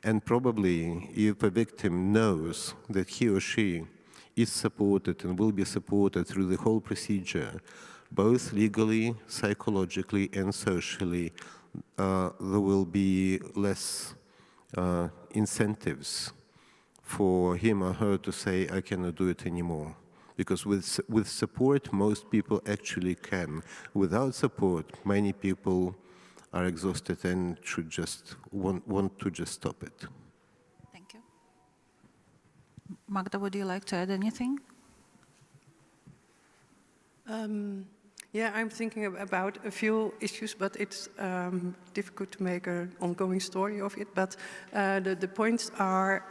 And probably if a victim knows that he or she is supported and will be supported through the whole procedure, both legally, psychologically, and socially, there will be less incentives for him or her to say, I cannot do it anymore. Because with support, most people actually can. Without support, many people are exhausted and should just want to just stop it. Thank you. Magda, would you like to add anything? Yeah, I'm thinking about a few issues, but it's difficult to make an ongoing story of it. But the points are,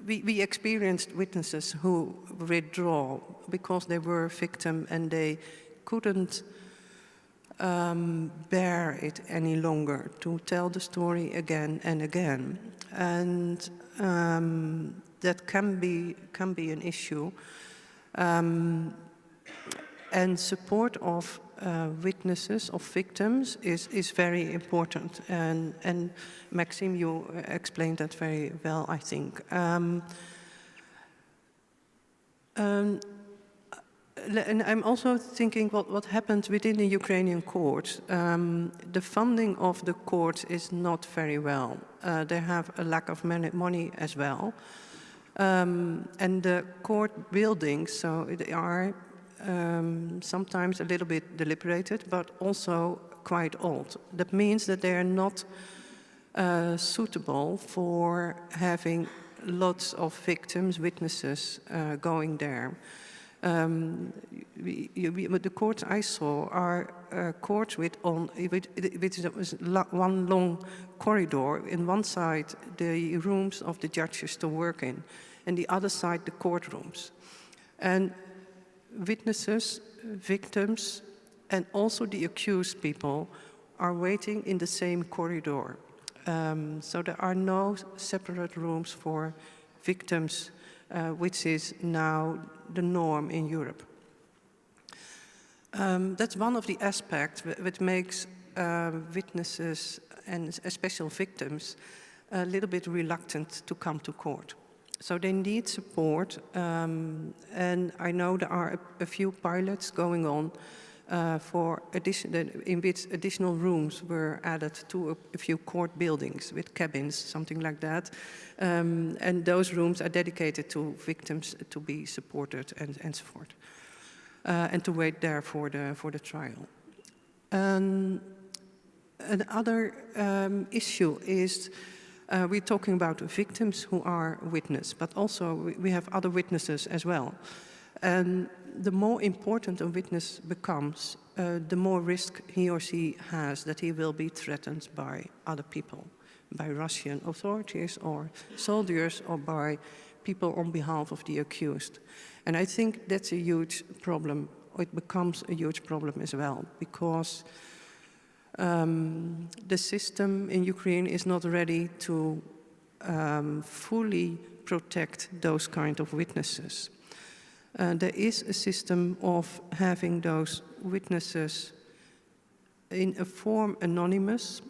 we experienced witnesses who withdraw because they were a victim and they couldn't bear it any longer to tell the story again and again. And that can be an issue. And support of witnesses, of victims, is very important. And Maxim, you explained that very well, I think. And I'm also thinking what happened within the Ukrainian court. The funding of the courts is not very well. They have a lack of money as well. And the court buildings, so they are sometimes a little bit deliberated, but also quite old. That means that they are not suitable for having lots of victims, witnesses going there. The courts I saw are courts with one long corridor. In one side, the rooms of the judges to work in, and the other side, the courtrooms. And witnesses, victims, and also the accused people are waiting in the same corridor. So there are no separate rooms for victims, which is now the norm in Europe. That's one of the aspects which makes witnesses and especially victims a little bit reluctant to come to court. So they need support, and I know there are a few pilots going on in which additional rooms were added to a few court buildings with cabins, something like that. And those rooms are dedicated to victims to be supported and so forth, and to wait there for the trial. Another issue is we're talking about victims who are witness, but also we have other witnesses as well. And the more important a witness becomes, the more risk he or she has that he will be threatened by other people, by Russian authorities or soldiers or by people on behalf of the accused. And I think that's a huge problem. It becomes a huge problem as well, because the system in Ukraine is not ready to fully protect those kind of witnesses. There is a system of having those witnesses in a form anonymous,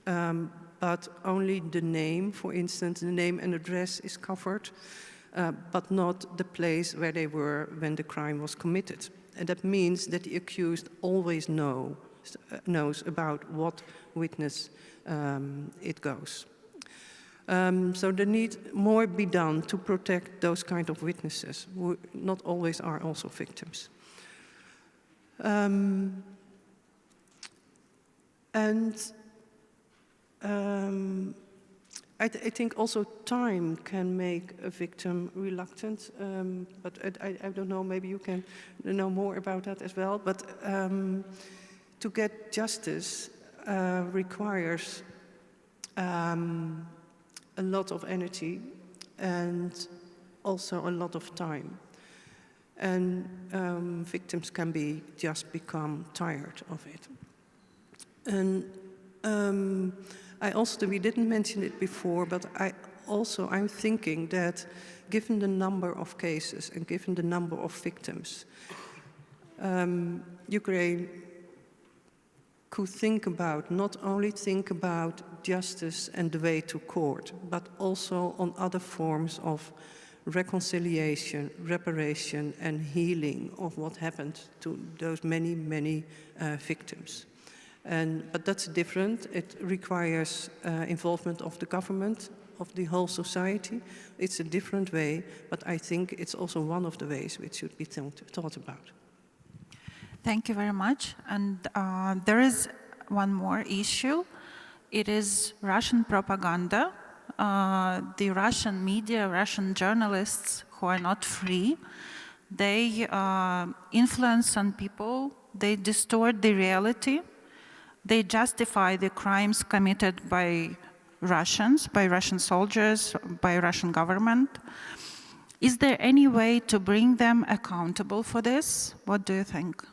but only the name, for instance, the name and address is covered, but not the place where they were when the crime was committed. And that means that the accused always knows about what witness it goes. So there needs more be done to protect those kind of witnesses, who not always are also victims. I think also time can make a victim reluctant, but I don't know, maybe you can know more about that as well. But to get justice requires a lot of energy and also a lot of time. And victims can become tired of it. And we didn't mention it before, but I'm thinking that given the number of cases and given the number of victims, Ukraine could not only think about justice and the way to court, but also on other forms of reconciliation, reparation, and healing of what happened to those many, many victims. But that's different. It requires involvement of the government, of the whole society. It's a different way, but I think it's also one of the ways which should be thought about. Thank you very much. And there is one more issue. It is Russian propaganda. The Russian media, Russian journalists who are not free, they influence on people, they distort the reality, they justify the crimes committed by Russians, by Russian soldiers, by Russian government. Is there any way to bring them accountable for this? What do you think?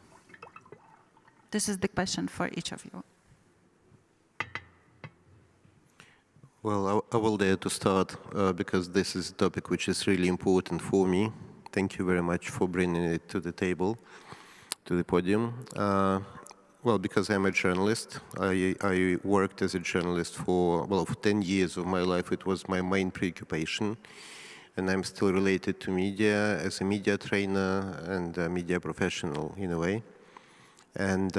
This is the question for each of you. Well, I will dare to start because this is a topic which is really important for me. Thank you very much for bringing it to the table, to the podium. Well, because I'm a journalist, I worked as a journalist for 10 years of my life. It was my main preoccupation. And I'm still related to media as a media trainer and a media professional in a way. And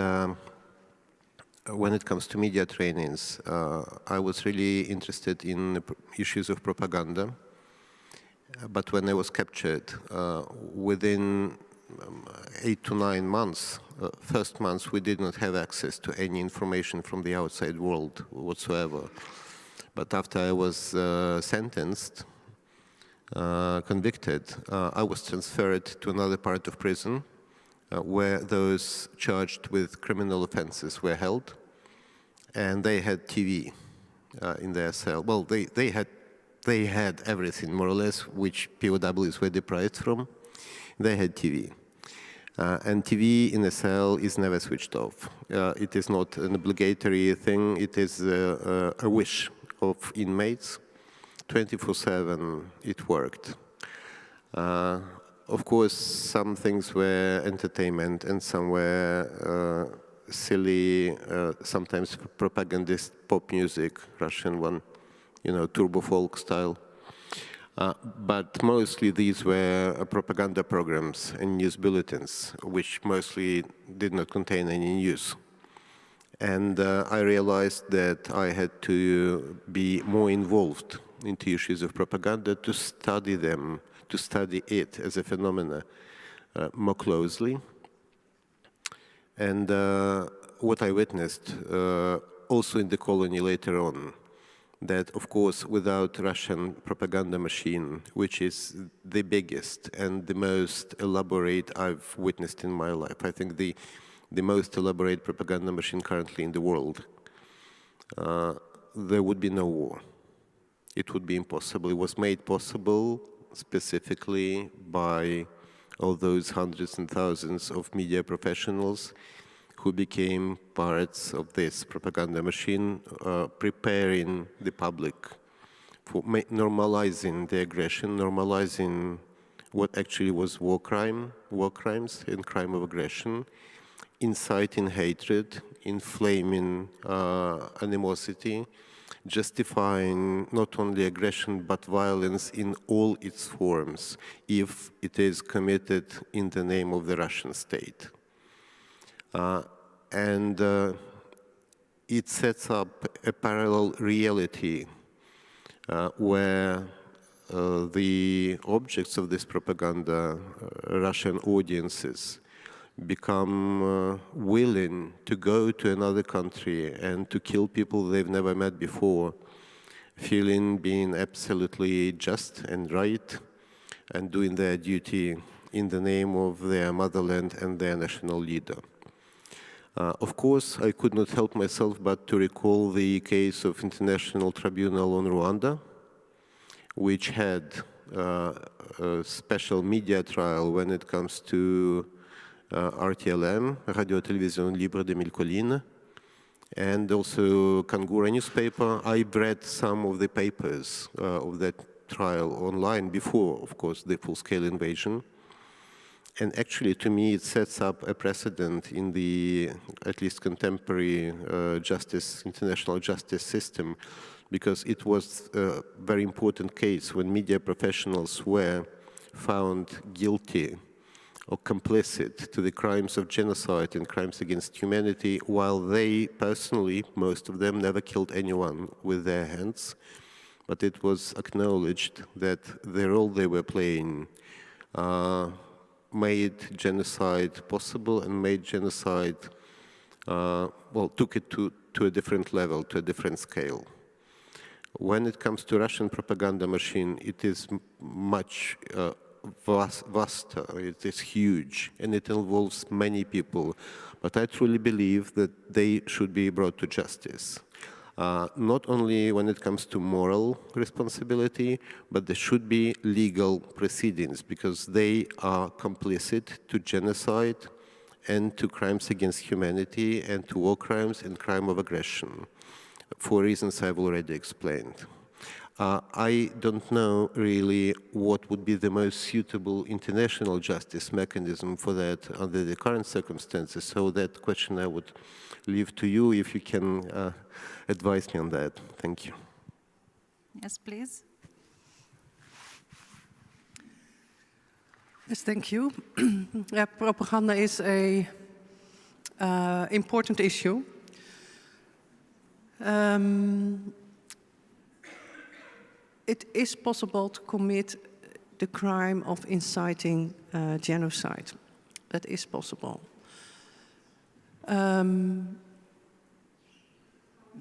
when it comes to media trainings, I was really interested in issues of propaganda. But when I was captured, within 8 to 9 months, first months, we did not have access to any information from the outside world whatsoever. But after I was sentenced, convicted, I was transferred to another part of prison where those charged with criminal offenses were held, and they had TV in their cell. Well, they had everything, more or less, which POWs were deprived from. They had TV. And TV in a cell is never switched off. It is not an obligatory thing. It is a wish of inmates. 24/7, it worked. Of course, some things were entertainment and some were silly, sometimes propagandist pop music, Russian one, turbo folk style. But mostly these were propaganda programs and news bulletins, which mostly did not contain any news. And I realized that I had to be more involved into issues of propaganda, to study them, to study it as a phenomena more closely. And what I witnessed also in the colony later on, that of course without Russian propaganda machine, which is the biggest and the most elaborate I've witnessed in my life, I think the most elaborate propaganda machine currently in the world, there would be no war. It would be impossible. It was made possible specifically by all those hundreds and thousands of media professionals who became parts of this propaganda machine, preparing the public for normalizing the aggression, normalizing what actually was war crimes and crime of aggression, inciting hatred, inflaming animosity, justifying not only aggression but violence in all its forms if it is committed in the name of the Russian state. And it sets up a parallel reality where the objects of this propaganda, Russian audiences, become willing to go to another country and to kill people they've never met before, feeling being absolutely just and right and doing their duty in the name of their motherland and their national leader. Of course, I could not help myself but to recall the case of International Tribunal on Rwanda, which had a special media trial when it comes to RTLM, Radio-Télévision Libre de Mille Collines, and also Kangura newspaper. I read some of the papers of that trial online before, of course, the full-scale invasion. And actually, to me, it sets up a precedent in the, at least contemporary international justice system, because it was a very important case when media professionals were found guilty or complicit to the crimes of genocide and crimes against humanity, while they personally, most of them, never killed anyone with their hands. But it was acknowledged that the role they were playing made genocide possible and made genocide, took it to a different level, to a different scale. When it comes to Russian propaganda machine, it is much vaster, it is huge, and it involves many people. But I truly believe that they should be brought to justice. not only when it comes to moral responsibility, but there should be legal proceedings, because they are complicit to genocide and to crimes against humanity and to war crimes and crime of aggression, for reasons I've already explained. I don't know really what would be the most suitable international justice mechanism for that under the current circumstances, so that question I would leave to you if you can advise me on that. Thank you. Yes, please. Yes, thank you. Yeah, propaganda is a important issue. It is possible to commit the crime of inciting genocide. That is possible.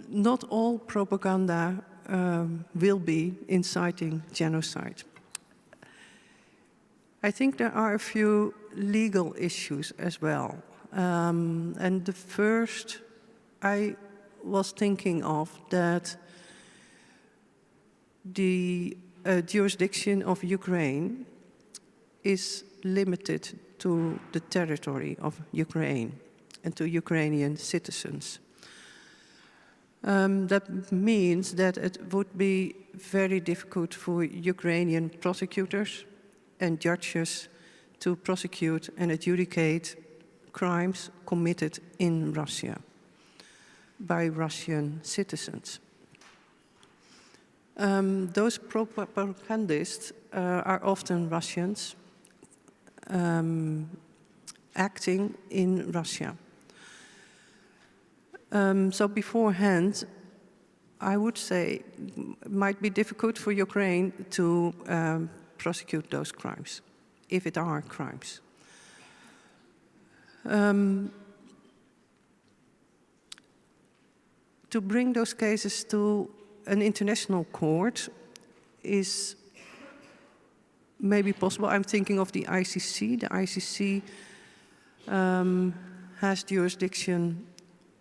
Not all propaganda will be inciting genocide. I think there are a few legal issues as well. And the first I was thinking of, that the jurisdiction of Ukraine is limited to the territory of Ukraine and to Ukrainian citizens. That means that it would be very difficult for Ukrainian prosecutors and judges to prosecute and adjudicate crimes committed in Russia by Russian citizens. Those propagandists are often Russians acting in Russia. So beforehand, I would say it might be difficult for Ukraine to prosecute those crimes, if it are crimes. To bring those cases to an international court is maybe possible. I'm thinking of the ICC. The ICC has jurisdiction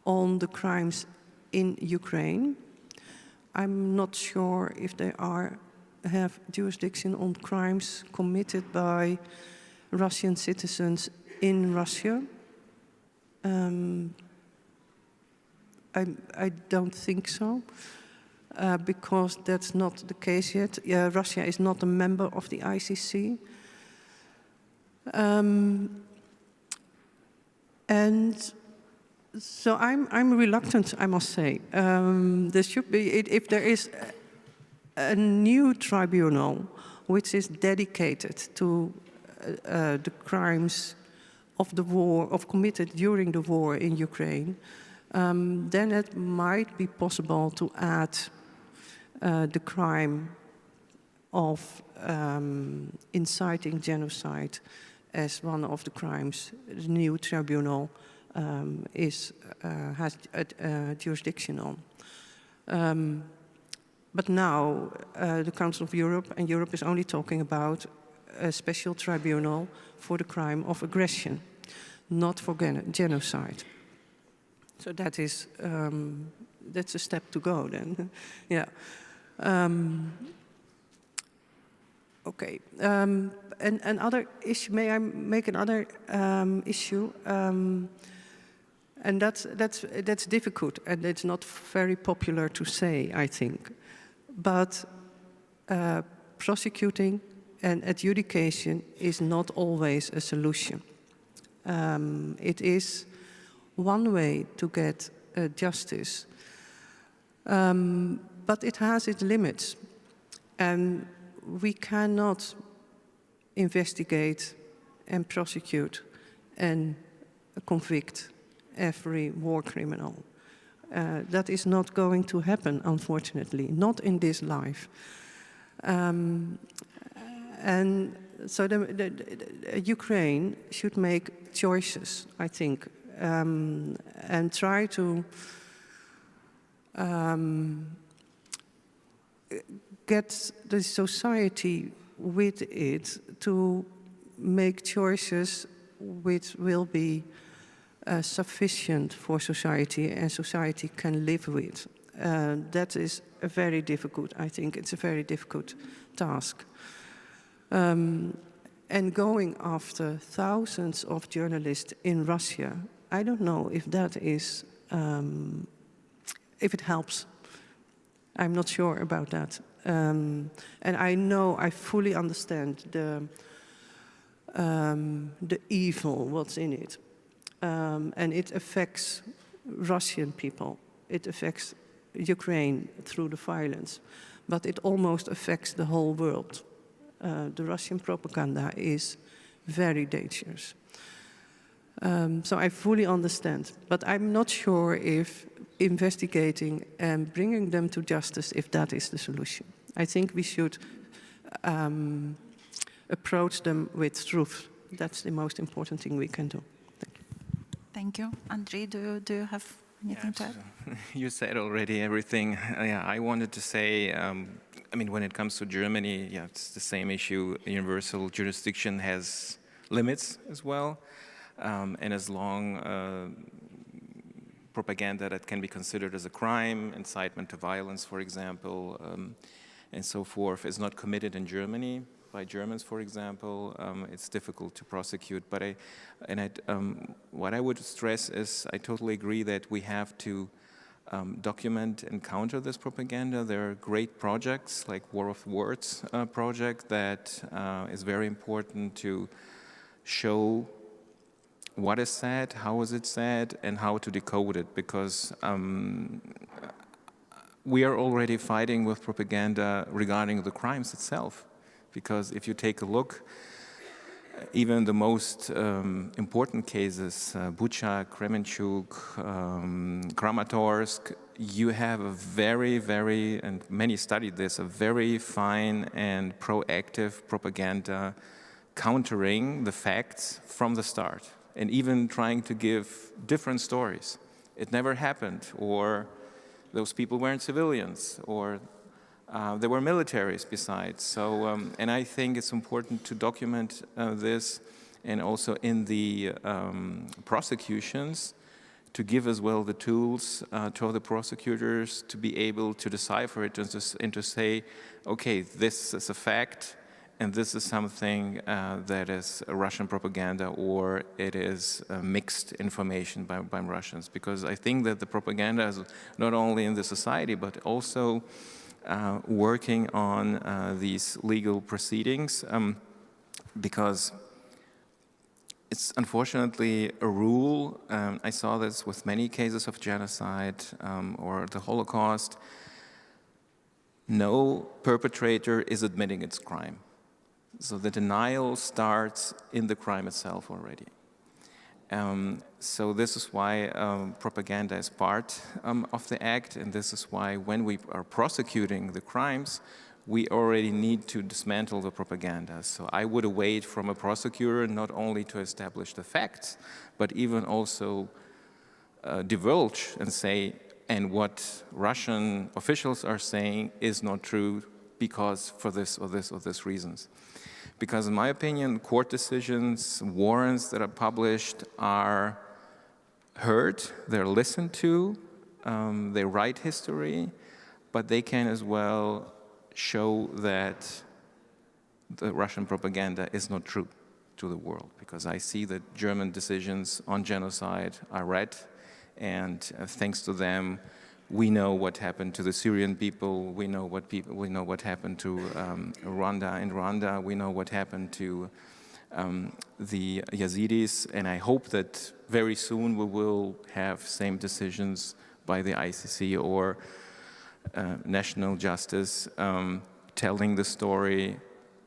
on the crimes in Ukraine. I'm not sure if they have jurisdiction on crimes committed by Russian citizens in Russia. I don't think so, because that's not the case yet. Russia is not a member of the ICC. And so I'm reluctant, I must say. There should be, if there is a new tribunal which is dedicated to the crimes of the war, committed during the war in Ukraine, then it might be possible to add the crime of inciting genocide as one of the crimes the new tribunal has jurisdiction on. But now the Council of Europe, and Europe is only talking about a special tribunal for the crime of aggression, not for genocide. So that is that's a step to go then. Yeah. Okay. And another issue. May I make another issue? And that's difficult, and it's not very popular to say, I think. But prosecuting and adjudication is not always a solution. It is one way to get justice, but it has its limits, and we cannot investigate and prosecute and convict every war criminal. That is not going to happen, unfortunately, not in this life. And so Ukraine should make choices, I think, and try to get the society with it to make choices which will be sufficient for society and society can live with. that is a very difficult, I think it's a very difficult task. And going after thousands of journalists in Russia, I don't know if that is, if it helps. I'm not sure about that. And I know, I fully understand the evil, what's in it. And it affects Russian people. It affects Ukraine through the violence. But it almost affects the whole world. The Russian propaganda is very dangerous. So I fully understand. But I'm not sure if investigating and bringing them to justice, if that is the solution. I think we should approach them with truth. That's the most important thing we can do. Thank you. Thank you. Andrei, do you have anything to add? You said already everything. Yeah, I wanted to say, I mean, when it comes to Germany, yeah, it's the same issue. Universal jurisdiction has limits as well. And as long propaganda that can be considered as a crime, incitement to violence, for example, and so forth, is not committed in Germany by Germans, for example, it's difficult to prosecute. But what I would stress is I totally agree that we have to document and counter this propaganda. There are great projects like War of Words project that is very important to show what is said, how is it said, and how to decode it, because we are already fighting with propaganda regarding the crimes itself. Because if you take a look, even the most important cases, Bucha, Kremenchuk, Kramatorsk, you have a very, and many studied this, a very fine and proactive propaganda countering the facts from the start, and even trying to give different stories. It never happened, or those people weren't civilians, or there were militaries besides. So, and I think it's important to document this, and also in the prosecutions, to give as well the tools to the prosecutors to be able to decipher it and to say, okay, this is a fact, and this is something that is Russian propaganda, or it is mixed information by Russians. Because I think that the propaganda is not only in the society, but also working on these legal proceedings, because it's unfortunately a rule. I saw this with many cases of genocide or the Holocaust. No perpetrator is admitting its crime. So the denial starts in the crime itself already. So this is why propaganda is part of the act, and this is why when we are prosecuting the crimes, we already need to dismantle the propaganda. So I would await from a prosecutor not only to establish the facts, but even also divulge and say, and what Russian officials are saying is not true because for this or this or this reasons. Because in my opinion, court decisions, warrants that are published are heard, they're listened to, they write history, but they can as well show that the Russian propaganda is not true to the world. Because I see that German decisions on genocide are read, and thanks to them, we know what happened to the Syrian people. We know what happened to Rwanda in Rwanda. We know what happened to the Yazidis, and I hope that very soon we will have same decisions by the ICC or national justice, telling the story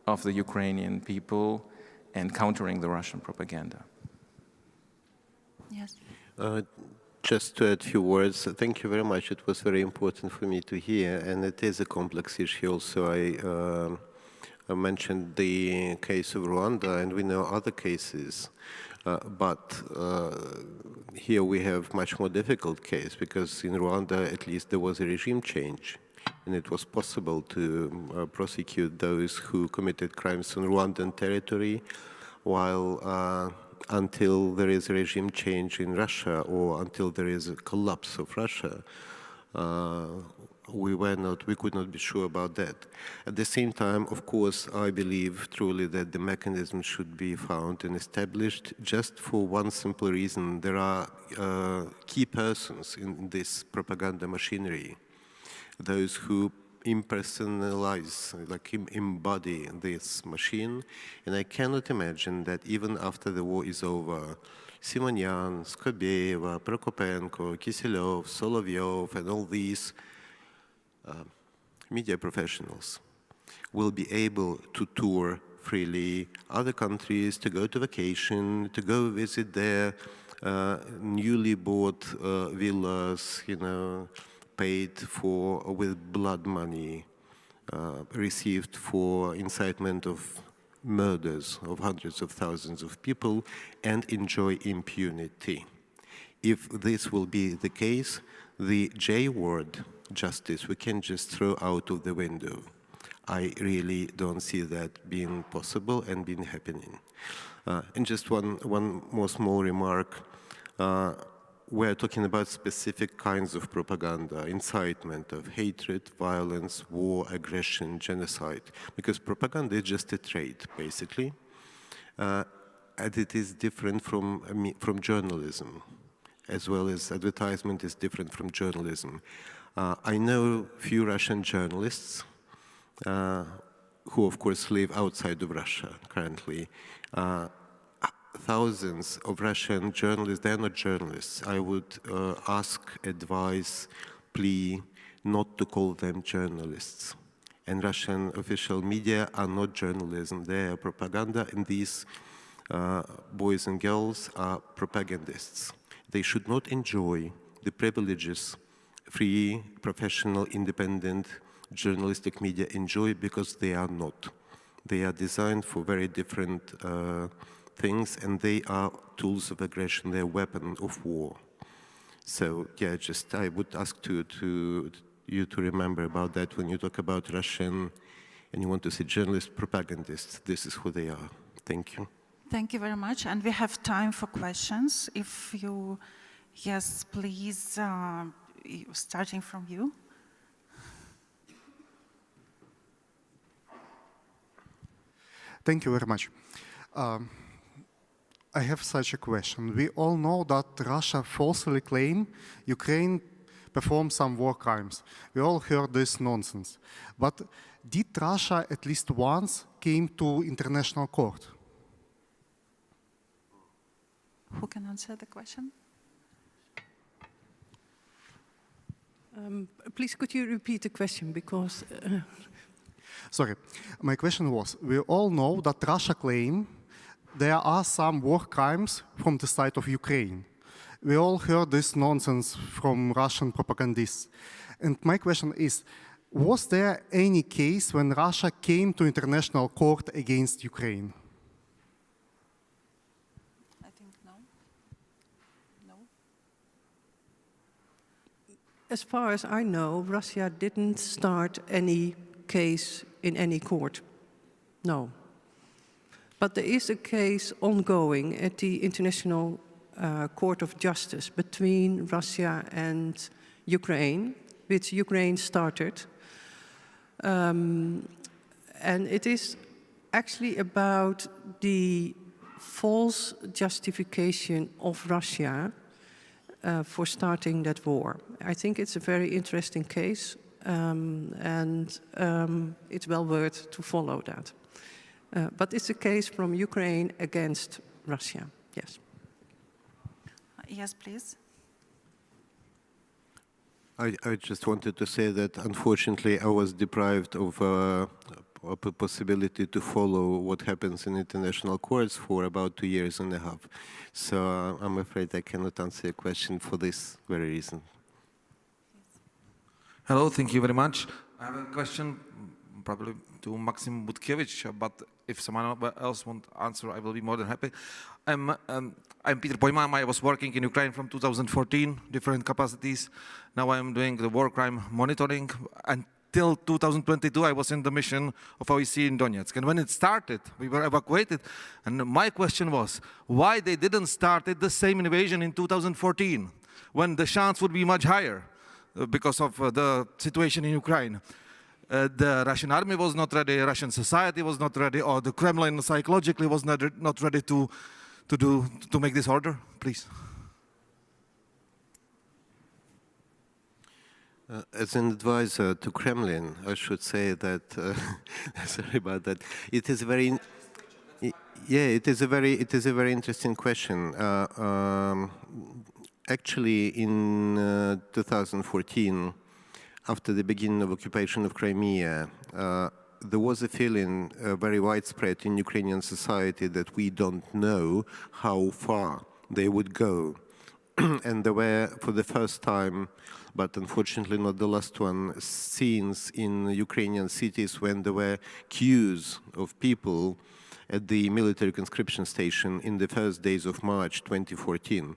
of the Ukrainian people and countering the Russian propaganda. Yes. Just to add a few words, thank you very much. It was very important for me to hear, and it is a complex issue. Also, I mentioned the case of Rwanda, and we know other cases. But here we have much more difficult case, because in Rwanda, at least, there was a regime change, and it was possible to prosecute those who committed crimes on Rwandan territory, while until there is a regime change in Russia, or until there is a collapse of Russia, we could not be sure about that. At the same time, of course, I believe truly that the mechanism should be found and established just for one simple reason. There are key persons in this propaganda machinery, those who impersonalize, like embody this machine, and I cannot imagine that even after the war is over, Simonyan, Skobeyeva, Prokopenko, Kiselov, Solovyov, and all these media professionals will be able to tour freely other countries, to go to vacation, to go visit their newly bought villas, paid for with blood money, received for incitement of murders of hundreds of thousands of people, and enjoy impunity. If this will be the case, the J word, justice, we can just throw out of the window. I really don't see that being possible and being happening. And just one more small remark. We're talking about specific kinds of propaganda, incitement of hatred, violence, war, aggression, genocide, because propaganda is just a trade, basically, and it is different from journalism, as well as advertisement is different from journalism. I know few Russian journalists who, of course, live outside of Russia currently. Thousands of Russian journalists, they're not journalists. I would ask, advise, plea not to call them journalists. And Russian official media are not journalism, they are propaganda, and these boys and girls are propagandists. They should not enjoy the privileges free, professional, independent journalistic media enjoy, because they are not. They are designed for very different things, and they are tools of aggression, they're weapons of war. So yeah, just I would ask you to remember about that when you talk about Russian and you want to say journalists, propagandists, this is who they are. Thank you. Thank you very much, and we have time for questions. If you, yes, please, starting from you. Thank you very much. I have such a question. We all know that Russia falsely claims Ukraine performed some war crimes. We all heard this nonsense. But did Russia at least once came to international court? Who can answer the question? Please, could you repeat the question, because... Sorry, my question was, we all know that Russia claims there are some war crimes from the side of Ukraine. We all heard this nonsense from Russian propagandists. And my question is, was there any case when Russia came to international court against Ukraine? I think no. No. As far as I know, Russia didn't start any case in any court. No. But there is a case ongoing at the International Court of Justice between Russia and Ukraine, which Ukraine started. And it is actually about the false justification of Russia for starting that war. I think it's a very interesting case, and it's well worth to follow that. But it's a case from Ukraine against Russia, yes. Yes, please. I just wanted to say that, unfortunately, I was deprived of a possibility to follow what happens in international courts for about 2.5 years. So I'm afraid I cannot answer your question for this very reason. Hello, thank you very much. I have a question probably to Maxim, but if someone else wants to answer, I will be more than happy. I'm Peter Pojman. I was working in Ukraine from 2014, different capacities. Now I'm doing the war crime monitoring. Until 2022, I was in the mission of OEC in Donetsk. And when it started, we were evacuated. And my question was, why they didn't start the same invasion in 2014, when the chance would be much higher? because of the situation in Ukraine. The Russian army was not ready, Russian society was not ready, or the Kremlin psychologically was not ready to make this order? Please. As an advisor to Kremlin, I should say that, sorry about that, it is very, it is a very interesting question. Actually, in 2014, after the beginning of occupation of Crimea, there was a feeling very widespread in Ukrainian society that we don't know how far they would go. And there were, for the first time, but unfortunately not the last one, scenes in Ukrainian cities when there were queues of people at the military conscription station in the first days of March 2014.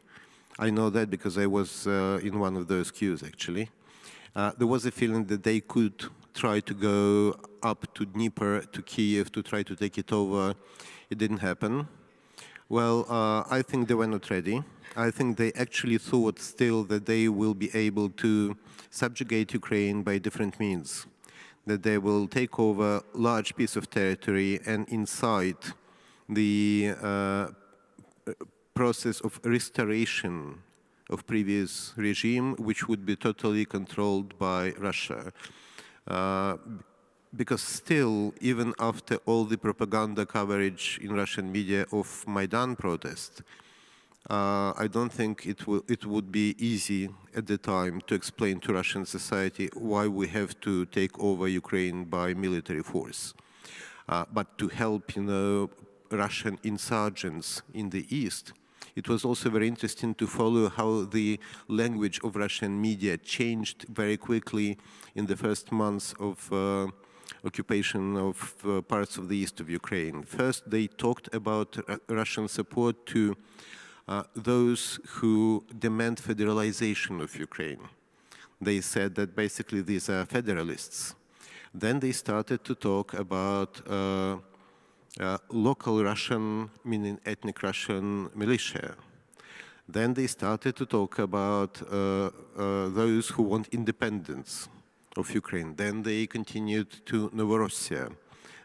I know that because I was in one of those queues, actually. There was a feeling that they could try to go up to Dnieper, to Kiev, to try to take it over. It didn't happen. Well, I think they were not ready. I think they actually thought still that they will be able to subjugate Ukraine by different means, that they will take over a large piece of territory and incite the process of restoration of previous regime, which would be totally controlled by Russia. Because still, even after all the propaganda coverage in Russian media of Maidan protest, I don't think it would be easy at the time to explain to Russian society why we have to take over Ukraine by military force. But to help, Russian insurgents in the east, it was also very interesting to follow how the language of Russian media changed very quickly in the first months of occupation of parts of the east of Ukraine. First, they talked about Russian support to those who demand federalization of Ukraine. They said that basically these are federalists. Then they started to talk about local Russian, meaning ethnic Russian militia. Then they started to talk about those who want independence of Ukraine. Then they continued to Novorossiya.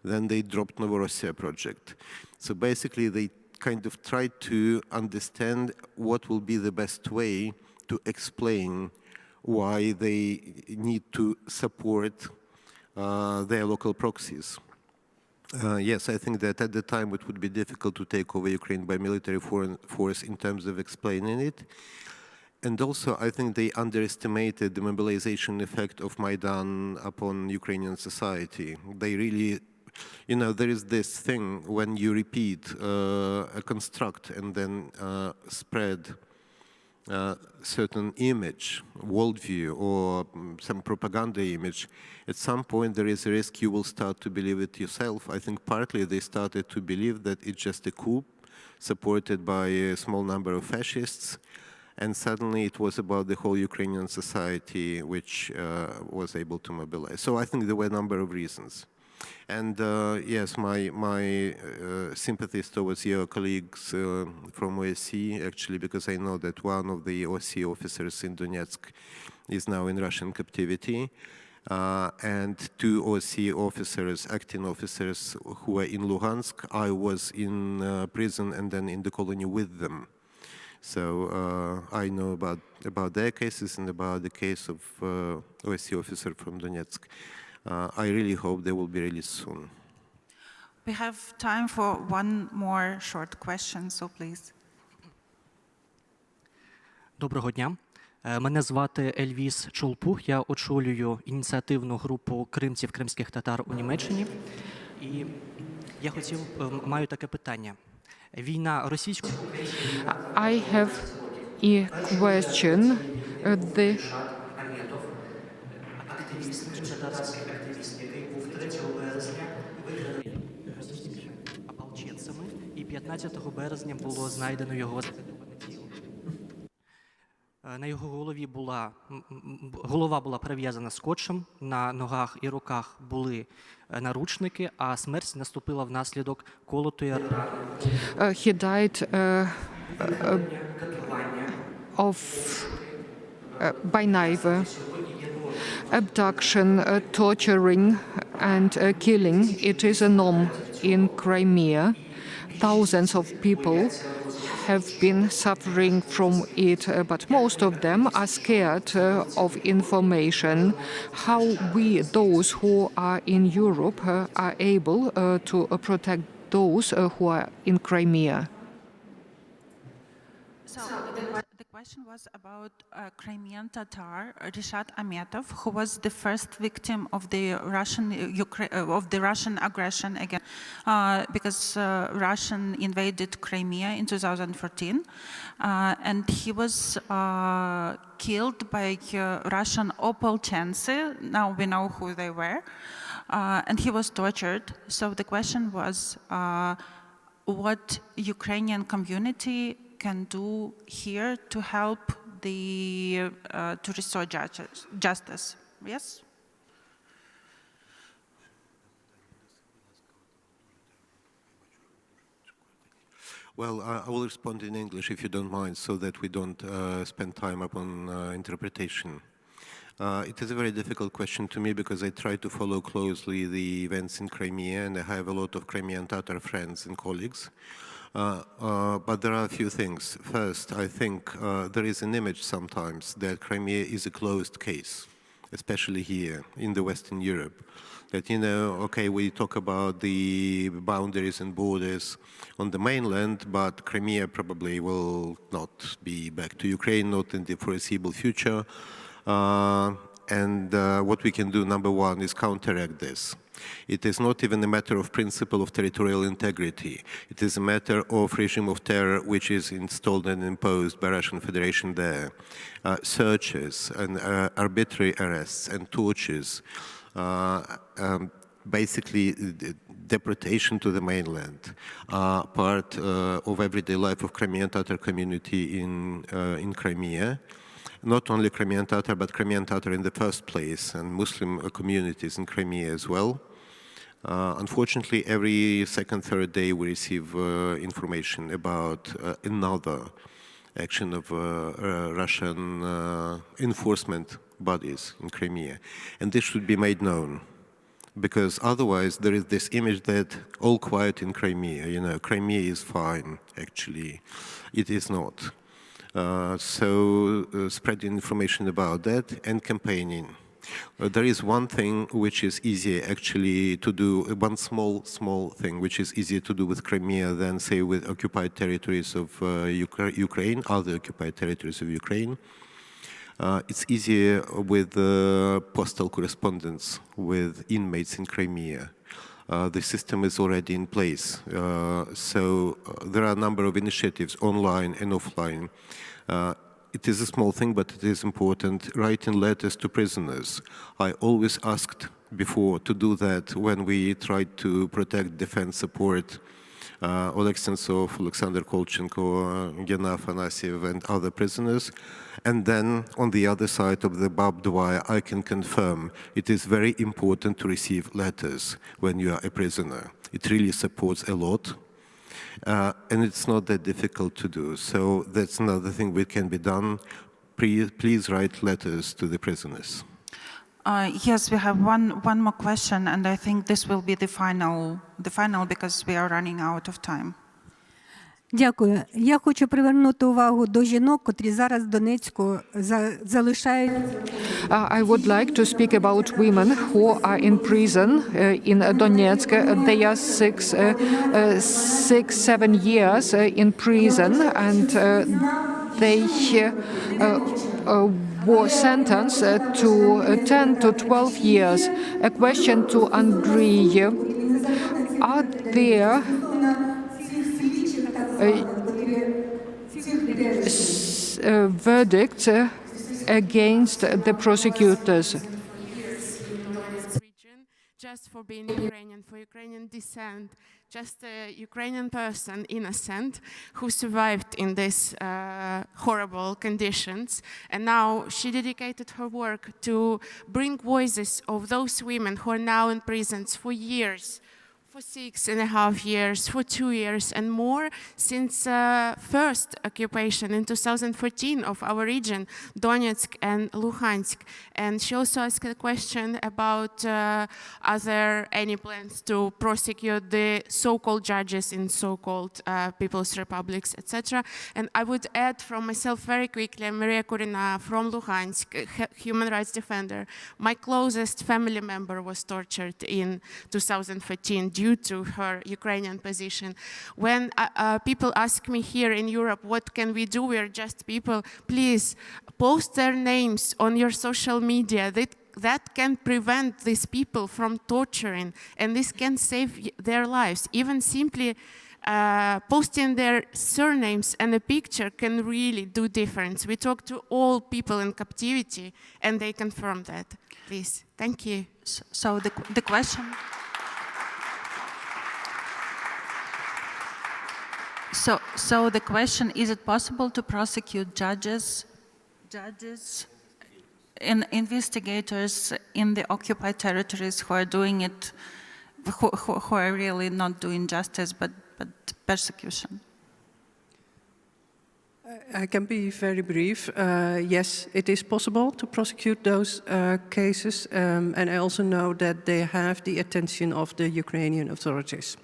Then they dropped Novorossiya project. So basically they kind of tried to understand what will be the best way to explain why they need to support their local proxies. Yes, I think that at the time it would be difficult to take over Ukraine by military force in terms of explaining it. And also, I think they underestimated the mobilization effect of Maidan upon Ukrainian society. They really, there is this thing when you repeat a construct and then spread certain image, worldview, or some propaganda image, at some point there is a risk you will start to believe it yourself. I think partly they started to believe that it's just a coup supported by a small number of fascists, and suddenly it was about the whole Ukrainian society which was able to mobilize. So I think there were a number of reasons. And yes, my sympathies towards your colleagues from OSCE, actually, because I know that one of the OSCE officers in Donetsk is now in Russian captivity, and two OSCE officers, acting officers, who were in Luhansk. I was in prison and then in the colony with them. So I know about their cases and about the case of OSCE officer from Donetsk. I really hope they will be released soon. We have time for one more short question, so please. Доброго дня. Мене звати Ельвіс Чулпух. Я очолюю ініціативну групу кримців, кримських татар у Німеччині. І я маю таке питання. Війна російською... I have a question. Ополченцями, і 15 березня було знайдено його. На його голові голова була прив'язана скотчем, на ногах і руках були наручники, а смерть наступила внаслідок колотої рани. He died by knife. abduction, torturing, and killing. It is a norm in Crimea. Thousands of people have been suffering from it, but most of them are scared of information. How we, those who are in Europe, are able to protect those who are in Crimea. So the question was about Crimean Tatar Rishat Ametov, who was the first victim of the Russian aggression again, because Russian invaded Crimea in 2014, and he was killed by Russian opolchenцы. Now we know who they were, and he was tortured. So the question was, what Ukrainian community can do here to help to restore justice. Yes? Well, I will respond in English if you don't mind, so that we don't spend time upon interpretation. It is a very difficult question to me because I try to follow closely the events in Crimea, and I have a lot of Crimean Tatar friends and colleagues. But there are a few things. First, I think there is an image sometimes that Crimea is a closed case, especially here in the Western Europe. That, okay, we talk about the boundaries and borders on the mainland, but Crimea probably will not be back to Ukraine, not in the foreseeable future. And what we can do, number one, is counteract this. It is not even a matter of principle of territorial integrity. It is a matter of regime of terror which is installed and imposed by Russian Federation there. Searches and arbitrary arrests and tortures, basically deportation to the mainland, part of everyday life of Crimean Tatar community in Crimea. Not only Crimean Tatar, but Crimean Tatar in the first place, and Muslim communities in Crimea as well. Unfortunately, every second, third day we receive information about another action of Russian enforcement bodies in Crimea. And this should be made known, because otherwise there is this image that all quiet in Crimea, Crimea is fine, actually. It is not. So spreading information about that and campaigning. There is one thing which is easier actually to do, one small thing which is easier to do with Crimea than, say, with occupied territories of Ukraine, other occupied territories of Ukraine. It's easier with postal correspondence with inmates in Crimea. The system is already in place. So there are a number of initiatives online and offline. It is a small thing, but it is important. Writing letters to prisoners. I always asked before to do that when we tried to protect, defend, support Oleg Sentsov, Alexander Kolchenko, Gena Afanasyev, and other prisoners. And then on the other side of the barbed wire, I can confirm it is very important to receive letters when you are a prisoner. It really supports a lot. And it's not that difficult to do. So that's another thing that can be done. Please write letters to the prisoners. Yes, we have one more question, and I think this will be the final because we are running out of time. Дякую. Я хочу привернути увагу до жінок, котрі зараз в Донецьку залишають. I would like to speak about women who are in prison in Donetsk. They are 7 years in prison, and they were sentenced to 10 to 12 years. A question to Andrei. Are there verdicts against the prosecutors? Just for being Ukrainian, for Ukrainian descent, just a Ukrainian person, innocent, who survived in these horrible conditions. And now she dedicated her work to bring voices of those women who are now in prisons for years for 6.5 years, for 2 years and more, since first occupation in 2014 of our region, Donetsk and Luhansk. And she also asked a question about are there any plans to prosecute the so-called judges in so-called People's Republics, etc. And I would add from myself very quickly, Maria Kurina from Luhansk, human rights defender. My closest family member was tortured in 2014 due to her Ukrainian position. When people ask me here in Europe, what can we do? We're just people. Please post their names on your social media. That can prevent these people from torturing, and this can save their lives. Even simply posting their surnames and a picture can really do difference. We talk to all people in captivity, and they confirm that. Please, thank you. So the question. So the question: is it possible to prosecute judges, and investigators in the occupied territories who are doing it, who are really not doing justice but persecution? I can be very brief. Yes, it is possible to prosecute those cases, and I also know that they have the attention of the Ukrainian authorities.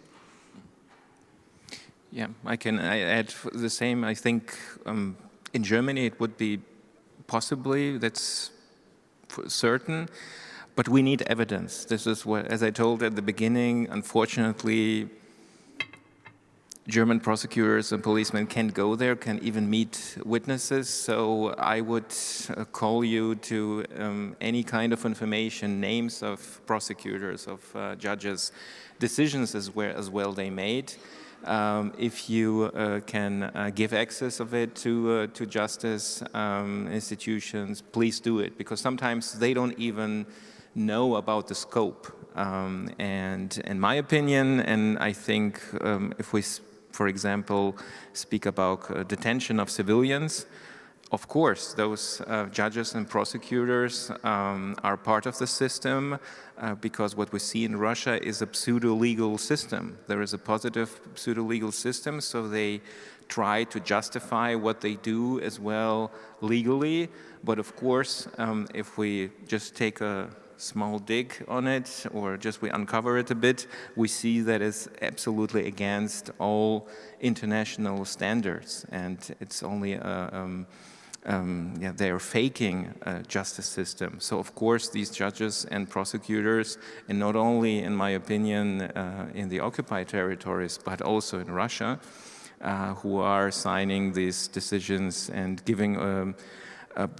Yeah, I can add the same. I think in Germany it would be possibly, that's for certain, but we need evidence. This is what, as I told at the beginning, unfortunately, German prosecutors and policemen can't go there, can't even meet witnesses. So I would call you to any kind of information, names of prosecutors, of judges, decisions as well they made. If you can give access of it to justice institutions, please do it, because sometimes they don't even know about the scope. And in my opinion, and I think if we, for example, speak about detention of civilians, of course, those judges and prosecutors are part of the system because what we see in Russia is a pseudo-legal system. There is a positive pseudo-legal system, so they try to justify what they do as well legally. But of course, if we just take a small dig on it, or just we uncover it a bit, we see that it's absolutely against all international standards, and it's only they are faking a justice system. So of course these judges and prosecutors, and not only in my opinion in the occupied territories, but also in Russia, who are signing these decisions and giving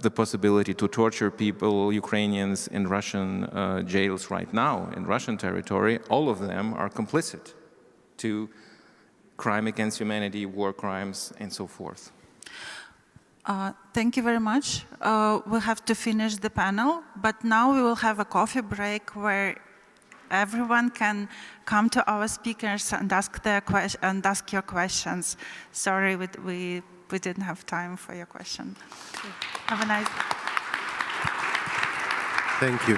the possibility to torture people, Ukrainians, in Russian jails right now, in Russian territory, all of them are complicit to crime against humanity, war crimes, and so forth. Thank you very much. We have to finish the panel, but now we will have a coffee break where everyone can come to our speakers and ask your questions. Sorry, we didn't have time for your question. Have a nice. Thank you.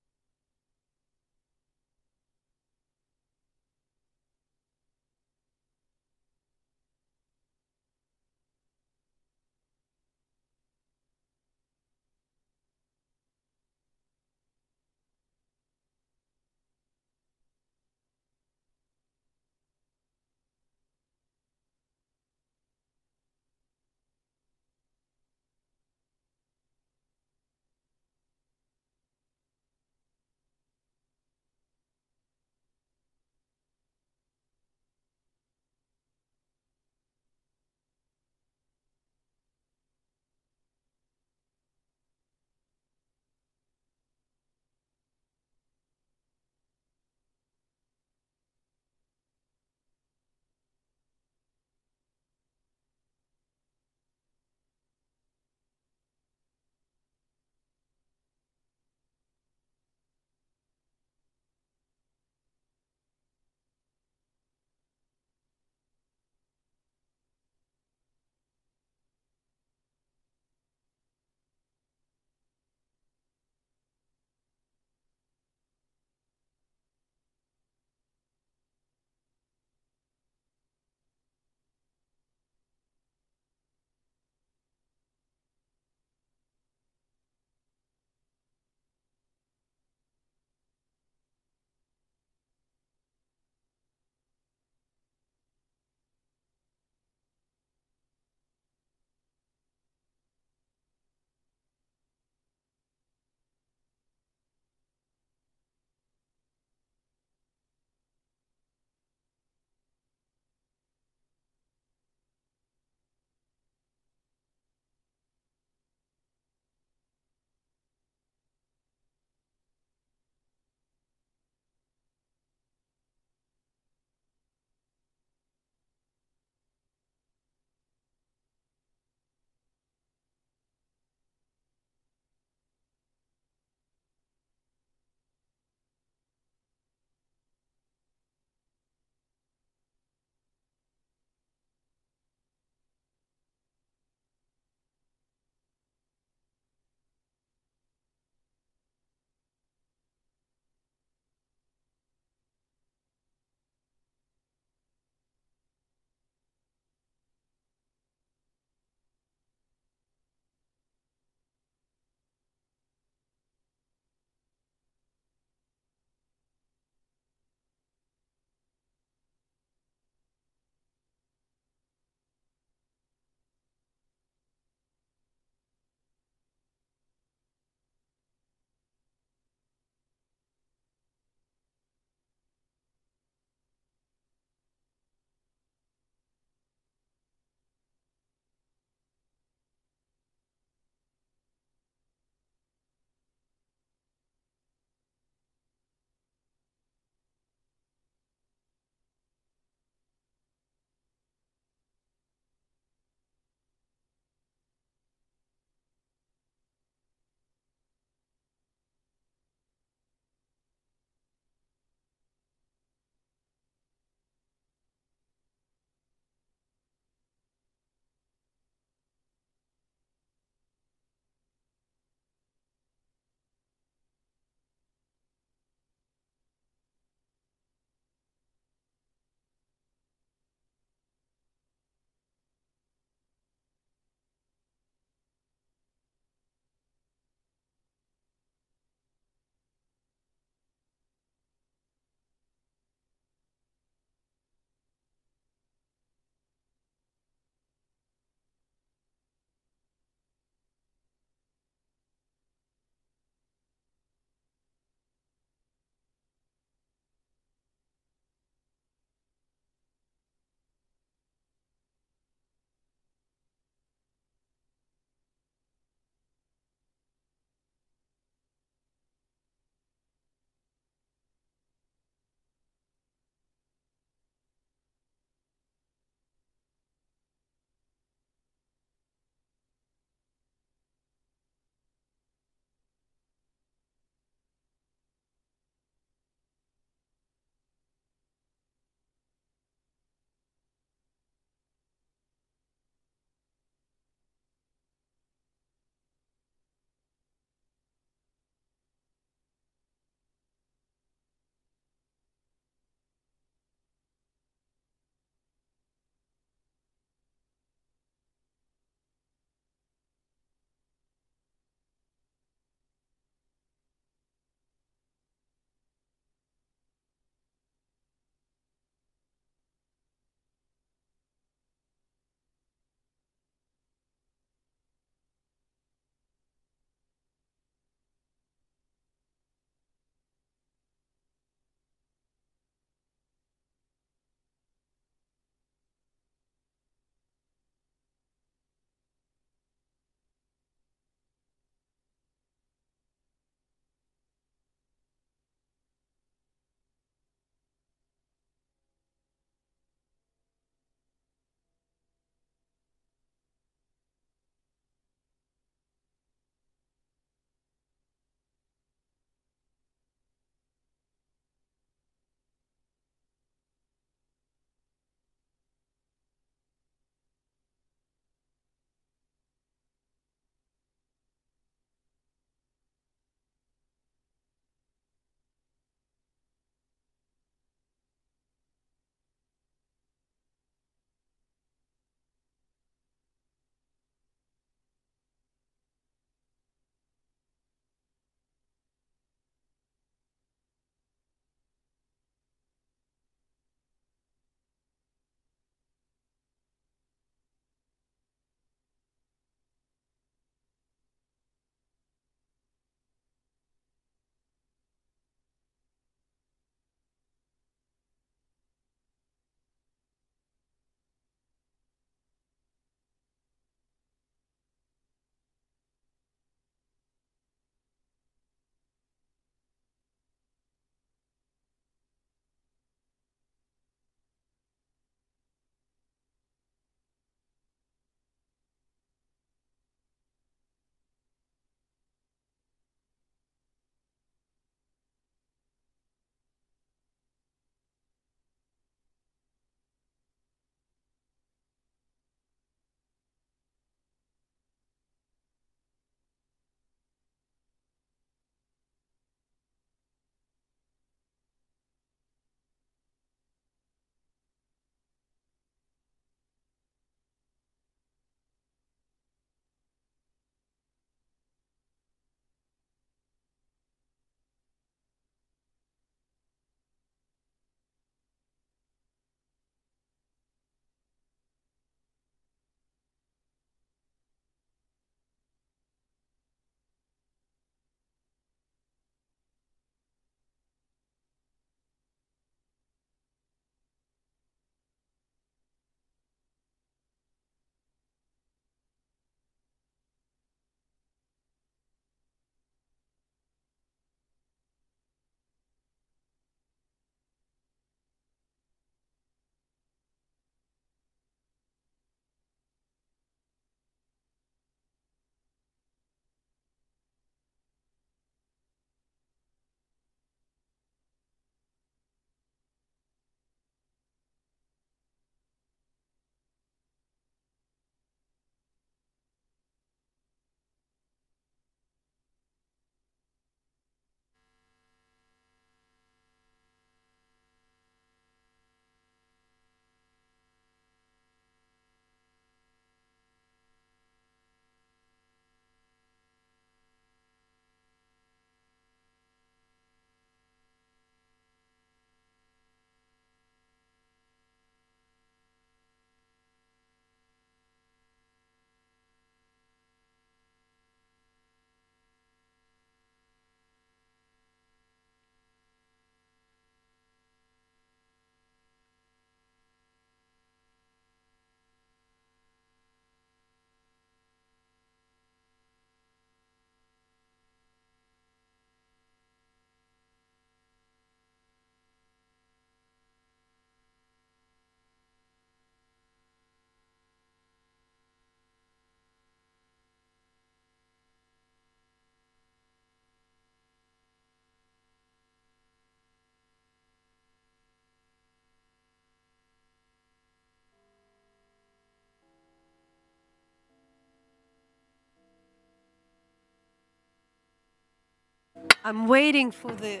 I'm waiting for the...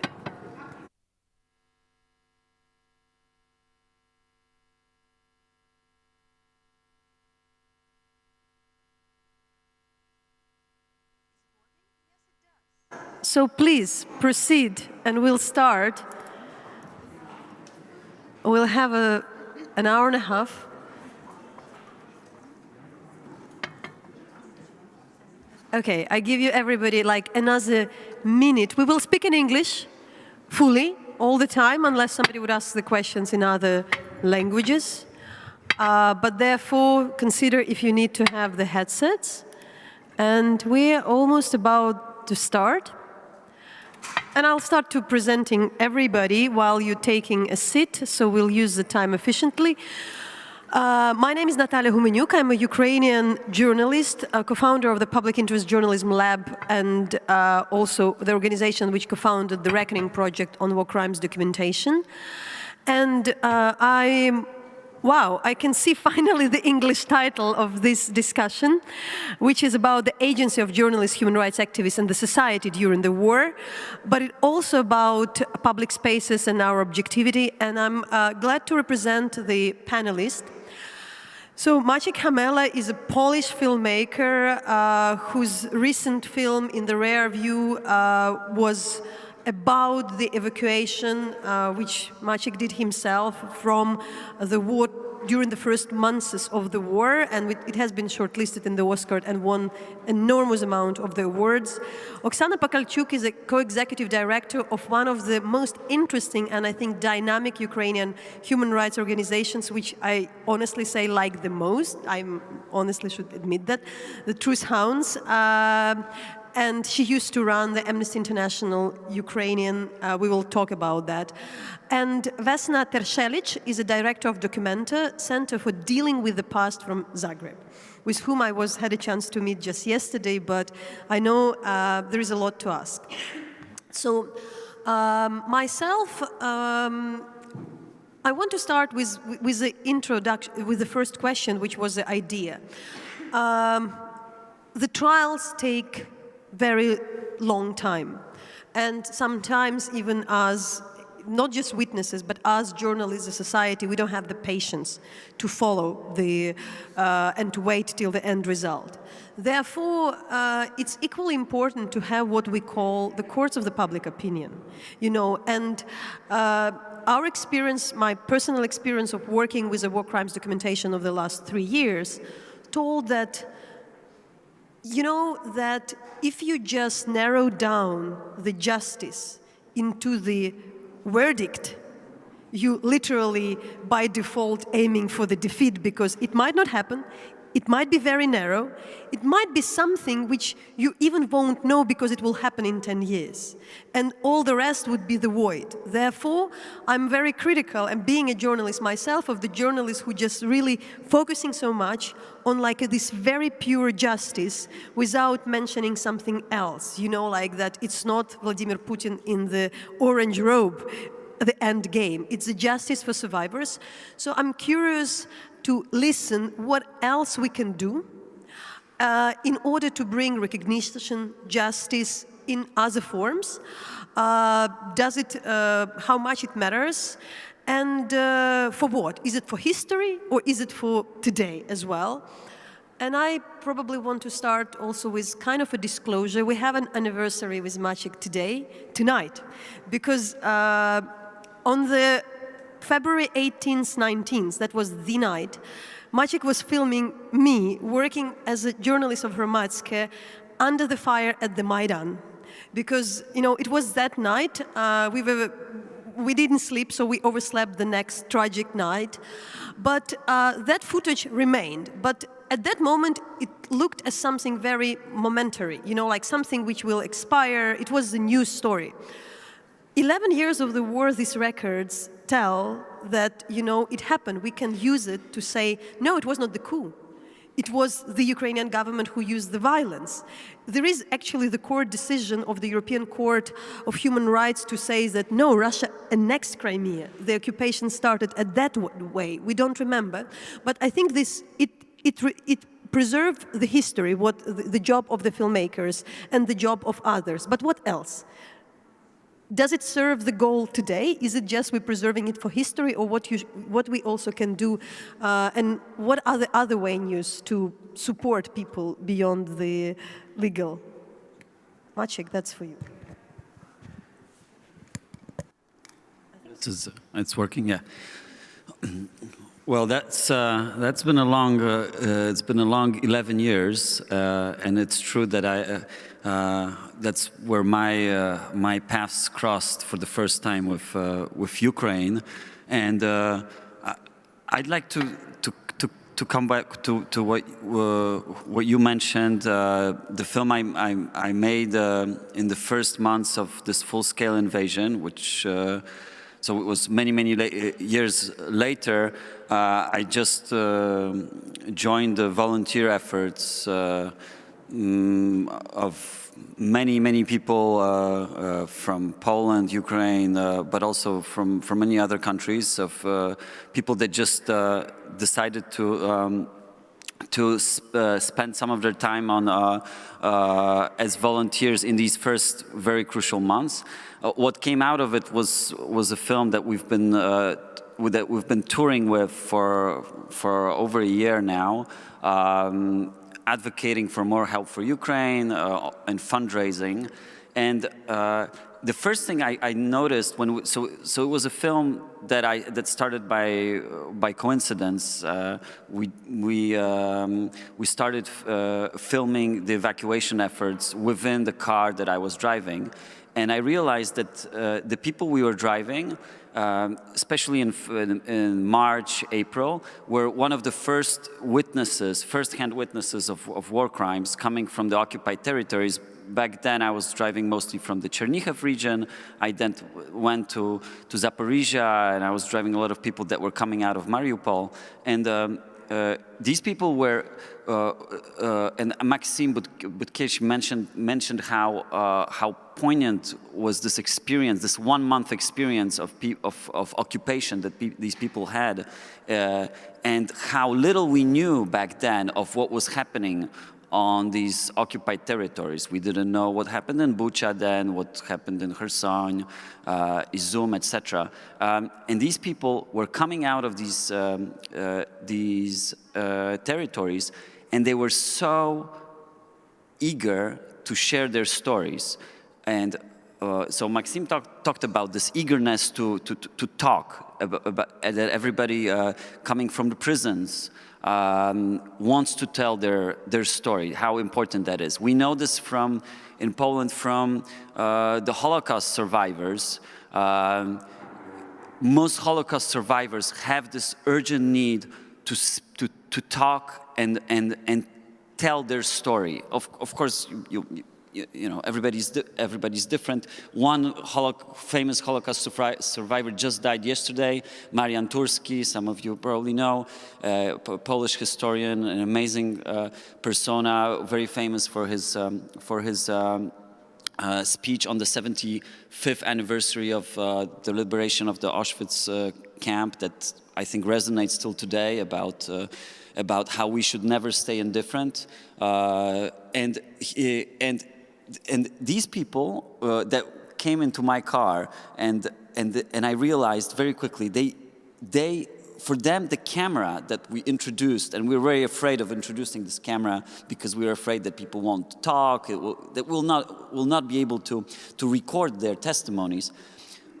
So please proceed, and we'll start. We'll have an hour and a half. Okay, I give you everybody like another minute. We will speak in English fully all the time, unless somebody would ask the questions in other languages. But therefore, consider if you need to have the headsets. And we're almost about to start. And I'll start to presenting everybody while you're taking a seat, so we'll use the time efficiently. My name is Natalia Humenyuk. I'm a Ukrainian journalist, co-founder of the Public Interest Journalism Lab, and also the organization which co-founded the Reckoning Project on War Crimes Documentation. And wow, I can see finally the English title of this discussion, which is about the agency of journalists, human rights activists, and the society during the war, but it's also about public spaces and our objectivity, and I'm glad to represent the panelists. So Maciek Hamela is a Polish filmmaker whose recent film, In the Rear View, was about the evacuation, which Maciek did himself from the war during the first months of the war, and it has been shortlisted in the Oscar and won an enormous amount of the awards. Oksana Pakalchuk is a co-executive director of one of the most interesting and I think dynamic Ukrainian human rights organizations, which I honestly say like the most. I honestly should admit that, the Truth Hounds. And she used to run the Amnesty International Ukrainian, we will talk about that. And Vesna Tershelic is a director of Documenta, Center for Dealing with the Past from Zagreb, with whom I had a chance to meet just yesterday, but I know there is a lot to ask. So myself, I want to start with the introduction, with the first question, which was the idea. The trials take very long time, and sometimes even as not just witnesses, but as journalists, as society, we don't have the patience to follow and to wait till the end result. Therefore, it's equally important to have what we call the courts of the public opinion, and our experience, my personal experience of working with the war crimes documentation of the last 3 years, told that that if you just narrow down the justice into the verdict, you literally, by default, aiming for the defeat, because it might not happen, it might be very narrow, it might be something which you even won't know because it will happen in 10 years. And all the rest would be the void. Therefore, I'm very critical, and being a journalist myself, of the journalists who just really focusing so much on this very pure justice without mentioning something else, like that it's not Vladimir Putin in the orange robe, the end game. It's the justice for survivors. So I'm curious to listen what else we can do in order to bring recognition, justice in other forms. How much it matters, and for what? Is it for history, or is it for today as well? And I probably want to start also with kind of a disclosure. We have an anniversary with Maciek tonight, because on the February 18th, 19th, that was the night, Maciek was filming me working as a journalist of Hromadske under the fire at the Maidan. Because, it was that night, we didn't sleep, so we overslept the next tragic night. But that footage remained. But at that moment, it looked as something very momentary, like something which will expire. It was a news story. 11 years of the war, these records tell that, it happened. We can use it to say, no, it was not the coup. It was the Ukrainian government who used the violence. There is actually the court decision of the European Court of Human Rights to say that, no, Russia annexed Crimea. The occupation started at that way. We don't remember. But I think it preserved the history, the job of the filmmakers and the job of others. But what else? Does it serve the goal today? Is it just we're preserving it for history, or what we also can do, and what are the other venues to support people beyond the legal? Maciek, that's for you. It's working, yeah. Well, that's been a long it's been a long 11 years, and it's true that that's where my paths crossed for the first time with Ukraine, and I'd like to come back to what you mentioned, the film I made in the first months of this full-scale invasion, which so it was many years later. I just joined the volunteer efforts of many people from Poland, Ukraine, but also from many other countries, of people that just decided to spend some of their time on as volunteers in these first very crucial months. What came out of it was a film that we've been touring with for over a year now, advocating for more help for Ukraine and fundraising. And the first thing I noticed so it was a film that started by coincidence. We started filming the evacuation efforts within the car that I was driving, and I realized that the people we were driving, especially in March, April, were one of the first-hand witnesses of war crimes coming from the occupied territories. Back then, I was driving mostly from the Chernihiv region. I then went to Zaporizhia, and I was driving a lot of people that were coming out of Mariupol. And these people were, and Maxim Budkiewicz mentioned how poignant was this experience, this 1 month experience of occupation that these people had, and how little we knew back then of what was happening on these occupied territories. We didn't know what happened in Bucha then, what happened in Kherson, Izum, etc. And these people were coming out of these territories, and they were so eager to share their stories. And so Maxim talked about this eagerness to talk about that everybody coming from the prisons wants to tell their story, how important that is. We know this in Poland from the Holocaust survivors. Most Holocaust survivors have this urgent need to talk and tell their story. Of course, you know, everybody's different. One famous Holocaust survivor just died yesterday, Marian Turski. Some of you probably know, Polish historian, an amazing persona, very famous for his speech on the 75th anniversary of the liberation of the Auschwitz camp, that I think resonates still today about how we should never stay indifferent. And these people that came into my car, and I realized very quickly, for them, the camera that we introduced, and we were very afraid of introducing this camera because we were afraid that people won't talk, that will not be able to record their testimonies.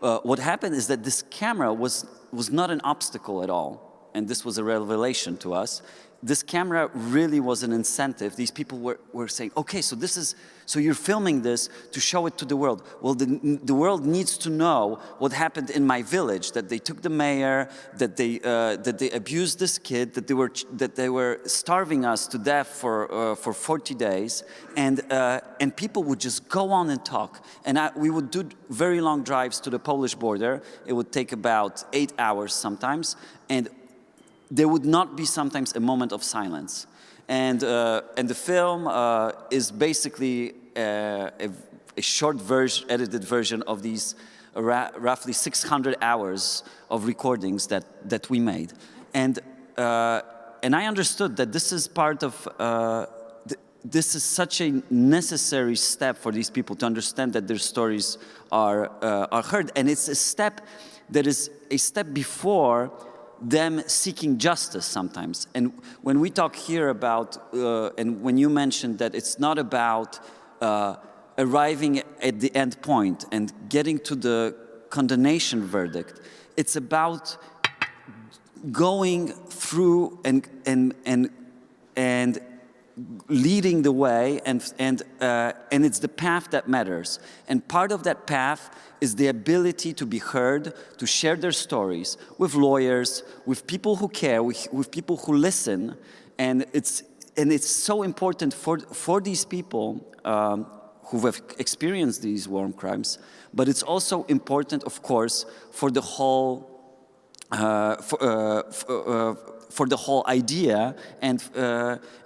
What happened is that this camera was not an obstacle at all, and this was a revelation to us. This camera really was an incentive. These people were saying, okay, so you're filming this to show it to the world. Well, the world needs to know what happened in my village, that they took the mayor, that they abused this kid, that they were starving us to death for 40 days, and people would just go on and talk. And we would do very long drives to the Polish border. It would take about 8 hours sometimes, and there would not be sometimes a moment of silence. And the film is basically a short edited version of these roughly 600 hours of recordings that we made. And I understood that this is part of this is such a necessary step for these people to understand that their stories are heard. And it's a step that is a step before them seeking justice sometimes. And when we talk here about, and when you mentioned that it's not about arriving at the end point and getting to the condemnation verdict, it's about going through and leading the way, and it's the path that matters. And part of that path is the ability to be heard, to share their stories with lawyers, with people who care, with people who listen. And it's so important for these people who have experienced these war crimes, but it's also important, of course, for the whole for the whole idea, and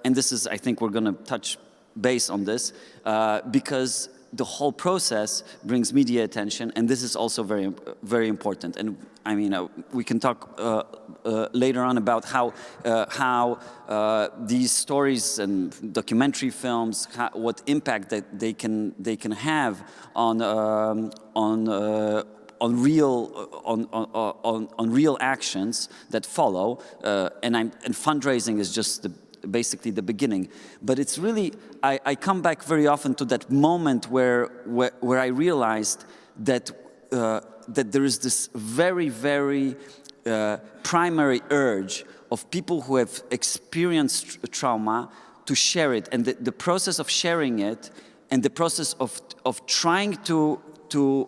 this is, I think we're going to touch base on this, because the whole process brings media attention, and this is also very, very important. And I mean, we can talk later on about how these stories and documentary films, what impact that they can have on real actions that follow, and fundraising is just basically the beginning. But it's really, I come back very often to that moment where I realized that there is this very, very primary urge of people who have experienced trauma to share it, and the process of sharing it, and the process of trying to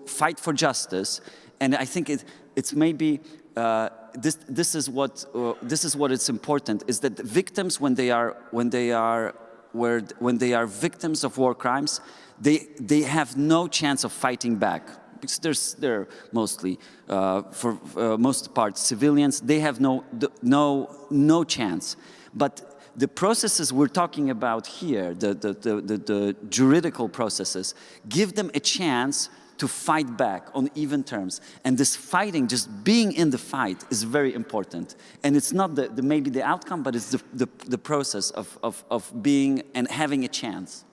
fight for justice. And I think it's maybe this is what it's important, is that the victims, when they are victims of war crimes, they have no chance of fighting back, because they're mostly for most part civilians. They have no chance. But the processes we're talking about here, the juridical processes, give them a chance to fight back on even terms. And this fighting, just being in the fight, is very important. And it's not maybe the outcome, but it's the process of being and having a chance.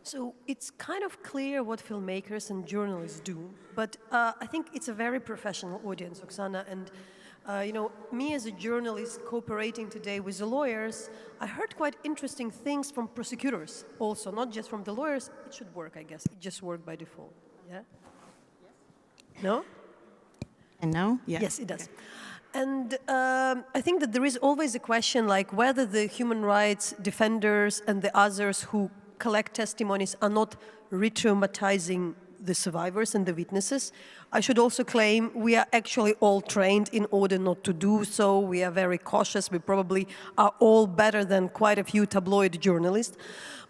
So it's kind of clear what filmmakers and journalists do, but I think it's a very professional audience, Oksana, and you know, me as a journalist cooperating today with the lawyers, I heard quite interesting things from prosecutors also, not just from the lawyers. It should work, I guess. It just worked by default. Yeah? No? And now? Yeah. Yes, it does. And I think that there is always a question like whether the human rights defenders and the others who collect testimonies are not re-traumatizing the survivors and the witnesses. I should also claim we are actually all trained in order not to do so. We are very cautious. We probably are all better than quite a few tabloid journalists.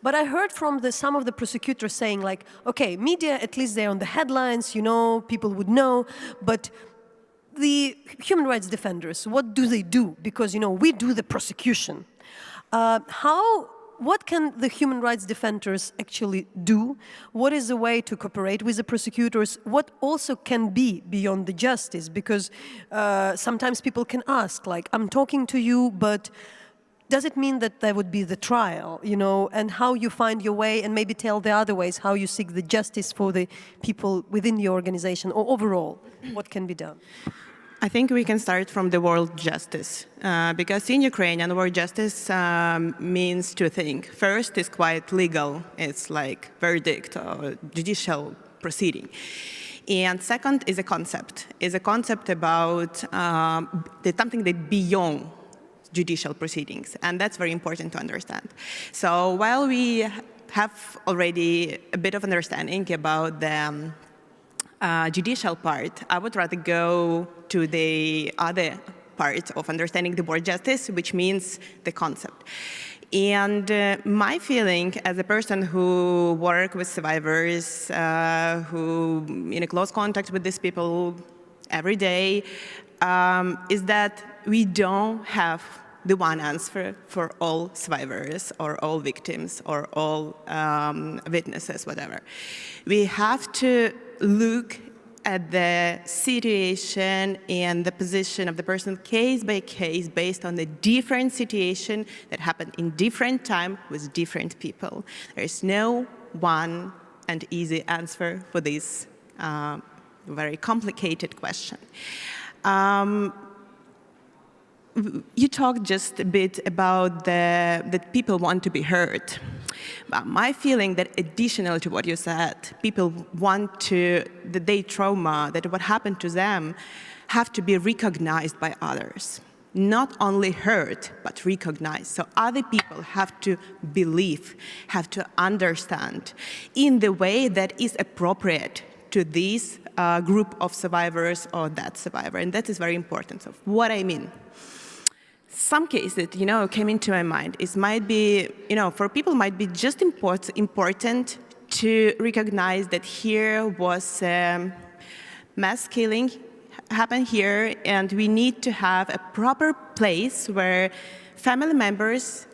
But I heard from some of the prosecutors saying like, okay, media, at least they're on the headlines, you know, people would know, but the human rights defenders, what do they do? Because, you know, we do the prosecution. What can the human rights defenders actually do? What is the way to cooperate with the prosecutors? What also can be beyond the justice? Because sometimes people can ask, like, I'm talking to you, but does it mean that there would be the trial, you know, and how you find your way, and maybe tell the other ways how you seek the justice for the people within your organization, or overall, what can be done? I think we can start from the word justice, because in Ukrainian, word justice means two things. First, it's quite legal. It's like verdict or judicial proceeding. And second is a concept. It's a concept about something that beyond judicial proceedings, and that's very important to understand. So while we have already a bit of understanding about the judicial part, I would rather go to the other part of understanding the word justice, which means the concept. And my feeling as a person who works with survivors, who in a close contact with these people every day, is that we don't have the one answer for all survivors or all victims or all witnesses, whatever. We have to look at the situation and the position of the person case by case based on the different situation that happened in different time with different people. There is no one and easy answer for this very complicated question. You talked just a bit about that people want to be heard. But my feeling that additional to what you said, people want to, that their trauma, that what happened to them, have to be recognized by others. Not only heard, but recognized. So other people have to believe, have to understand in the way that is appropriate to this group of survivors or that survivor. And that is very important. So what I mean. Some cases that, came into my mind is might be, for people might be just important to recognize that here was mass killing happened here, and we need to have a proper place where family members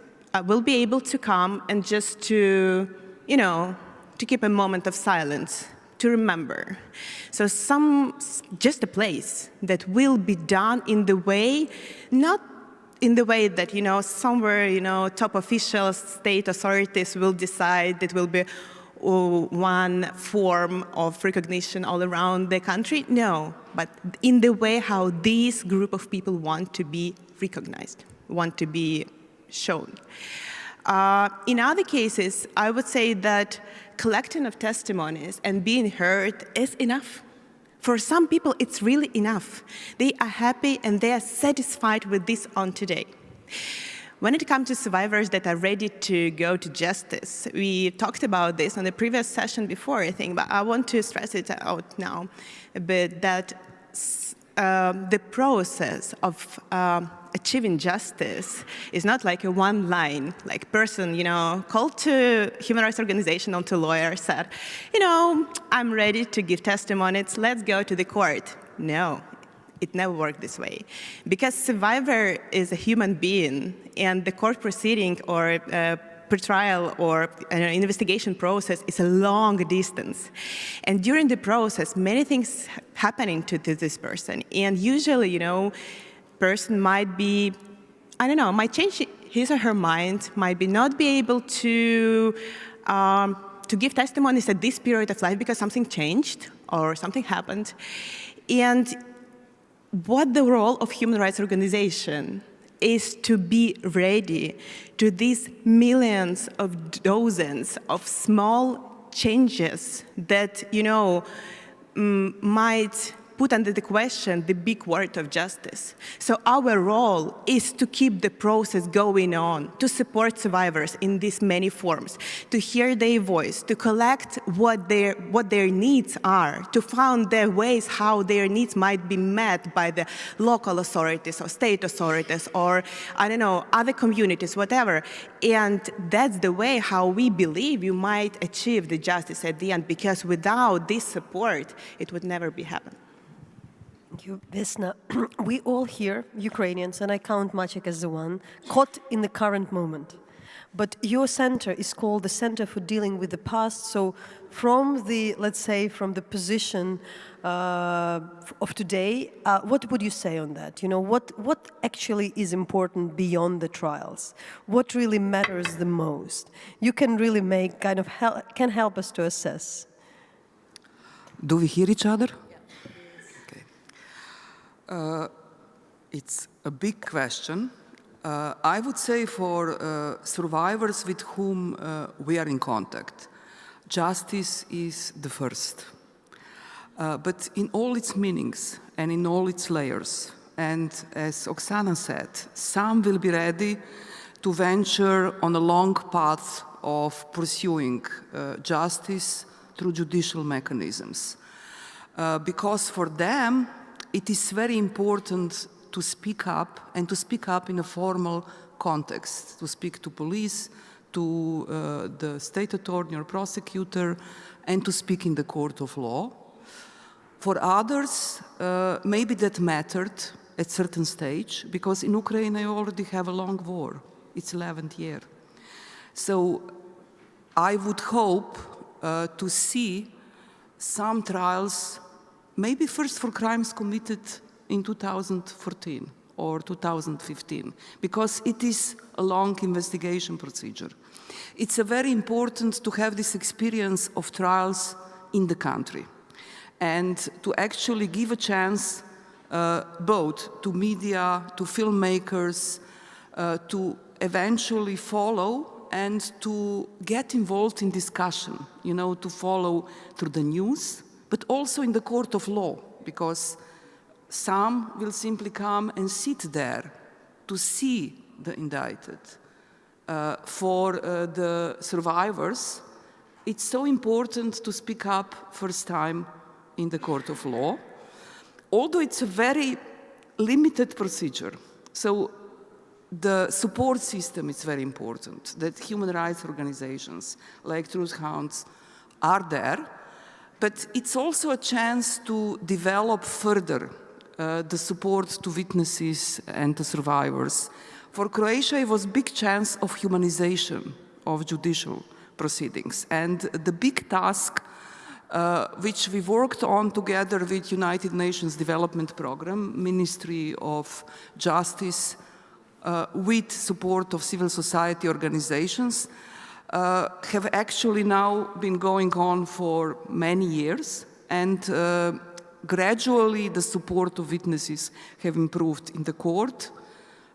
will be able to come and just to keep a moment of silence, to remember. So just a place that will be done in the way, not in the way that, somewhere, top officials, state authorities will decide that will be one form of recognition all around the country. No, but in the way how this group of people want to be recognized, want to be shown. In other cases, I would say that collecting of testimonies and being heard is enough. For some people, it's really enough. They are happy and they are satisfied with this on today. When it comes to survivors that are ready to go to justice, we talked about this on the previous session before, I think, but I want to stress it out now a bit, that the process of achieving justice is not like a one line, like person, called to human rights organization or to lawyer said, I'm ready to give testimonies, let's go to the court. No, it never worked this way. Because survivor is a human being, and the court proceeding or pre-trial or an investigation process is a long distance. And during the process, many things happening to this person. And usually, person might be, might change his or her mind, might be not be able to give testimonies at this period of life because something changed or something happened. And what the role of human rights organization is to be ready to these millions of dozens of small changes that, might put under the question the big word of justice. So our role is to keep the process going on, to support survivors in these many forms, to hear their voice, to collect what their needs are, to find their ways how their needs might be met by the local authorities or state authorities or, other communities, whatever. And that's the way how we believe you might achieve the justice at the end, because without this support, it would never be happen. Thank you, Vesna. We all here, Ukrainians, and I count Maciek as the one, caught in the current moment. But your center is called the Center for Dealing with the Past. So from the, let's say, from the position of today, what would you say on that? What actually is important beyond the trials? What really matters the most? You can really make can help us to assess. Do we hear each other? It's a big question. I would say for survivors with whom we are in contact, justice is the first. But in all its meanings and in all its layers, and as Oksana said, some will be ready to venture on a long path of pursuing justice through judicial mechanisms. Because for them, it is very important to speak up, and to speak up in a formal context, to speak to police, to the state attorney or prosecutor, and to speak in the court of law. For others, maybe that mattered at a certain stage, because in Ukraine I already have a long war. It's 11th year. So I would hope to see some trials maybe first for crimes committed in 2014 or 2015, because it is a long investigation procedure. It's very important to have this experience of trials in the country and to actually give a chance both to media, to filmmakers, to eventually follow and to get involved in discussion, you know, to follow through the news, but also in the court of law, because some will simply come and sit there to see the indicted. For the survivors, it's so important to speak up first time in the court of law, although it's a very limited procedure. So the support system is very important, that human rights organizations like Truth Hounds are there, but it's also a chance to develop further the support to witnesses and to survivors. For Croatia, it was a big chance of humanization of judicial proceedings. And the big task which we worked on together with United Nations Development Program, Ministry of Justice, with support of civil society organizations, have actually now been going on for many years, and gradually the support of witnesses have improved in the court.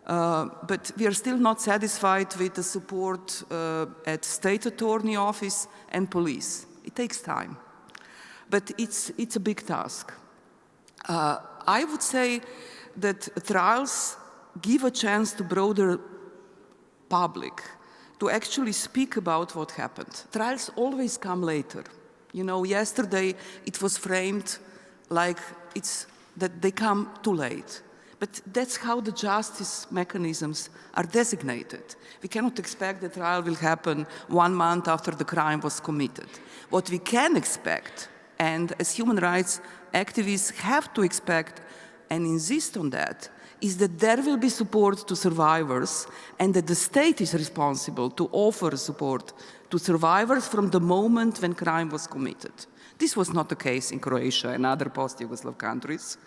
But we are still not satisfied with the support at State Attorney Office and police. It takes time, but it's a big task. I would say that trials give a chance to broader public to actually speak about what happened. Trials always come later. You know, yesterday it was framed like that they come too late. But that's how the justice mechanisms are designated. We cannot expect the trial will happen 1 month after the crime was committed. What we can expect, and as human rights activists have to expect and insist on that, is that there will be support to survivors and that the state is responsible to offer support to survivors from the moment when crime was committed. This was not the case in Croatia and other post-Yugoslav countries.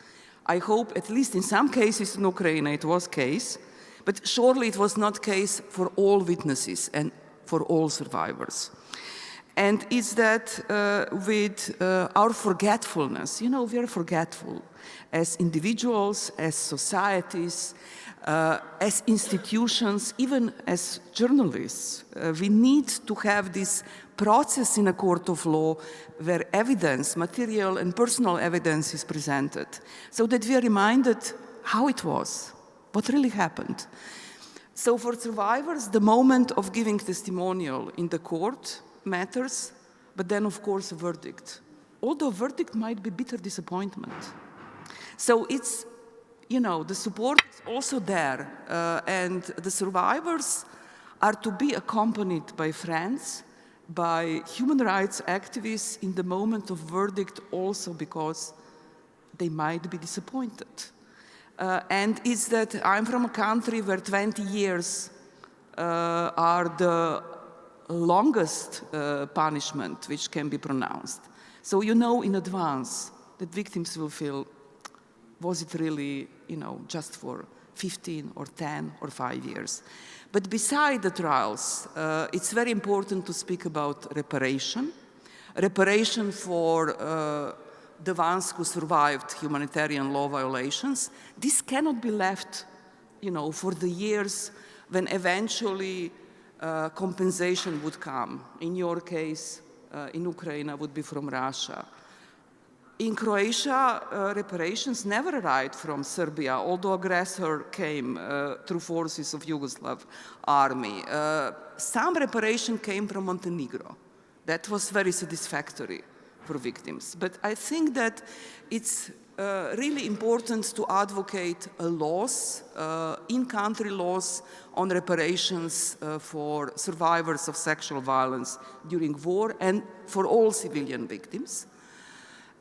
I hope at least in some cases in Ukraine it was case, but surely it was not case for all witnesses and for all survivors. And it's that with our forgetfulness, you know, we are forgetful as individuals, as societies, as institutions, even as journalists. We need to have this process in a court of law where evidence, material and personal evidence is presented, so that we are reminded how it was, what really happened. So for survivors, the moment of giving testimonial in the court matters, but then of course a verdict. Although a verdict might be bitter disappointment. So it's, you know, the support is also there, and the survivors are to be accompanied by friends, by human rights activists in the moment of verdict also because they might be disappointed. And it's that I'm from a country where 20 years are the longest punishment which can be pronounced. So you know in advance that victims will feel, was it really, you know, just for 15 or 10 or 5 years? But beside the trials, it's very important to speak about reparation. Reparation for the ones who survived humanitarian law violations. This cannot be left, you know, for the years when eventually compensation would come. In your case, in Ukraine, would be from Russia. In Croatia, reparations never arrived from Serbia, although aggressor came through forces of Yugoslav army. Some reparation came from Montenegro. That was very satisfactory for victims. But I think that it's really important to advocate laws, in-country laws on reparations for survivors of sexual violence during war and for all civilian victims.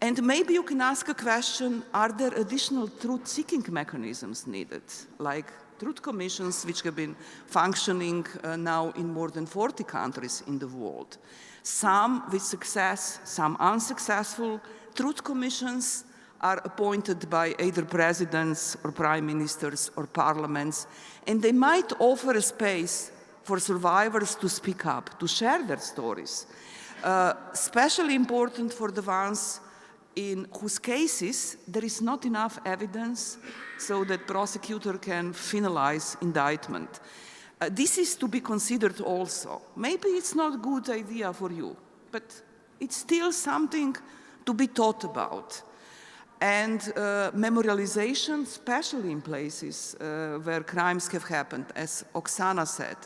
And maybe you can ask a question, are there additional truth-seeking mechanisms needed, like truth commissions, which have been functioning now in more than 40 countries in the world? Some with success, some unsuccessful. Truth commissions are appointed by either presidents or prime ministers or parliaments, and they might offer a space for survivors to speak up, to share their stories. Especially important for the ones in whose cases there is not enough evidence so that prosecutor can finalize indictment. This is to be considered also. Maybe it's not a good idea for you, but it's still something to be thought about. And memorialization, especially in places where crimes have happened, as Oksana said,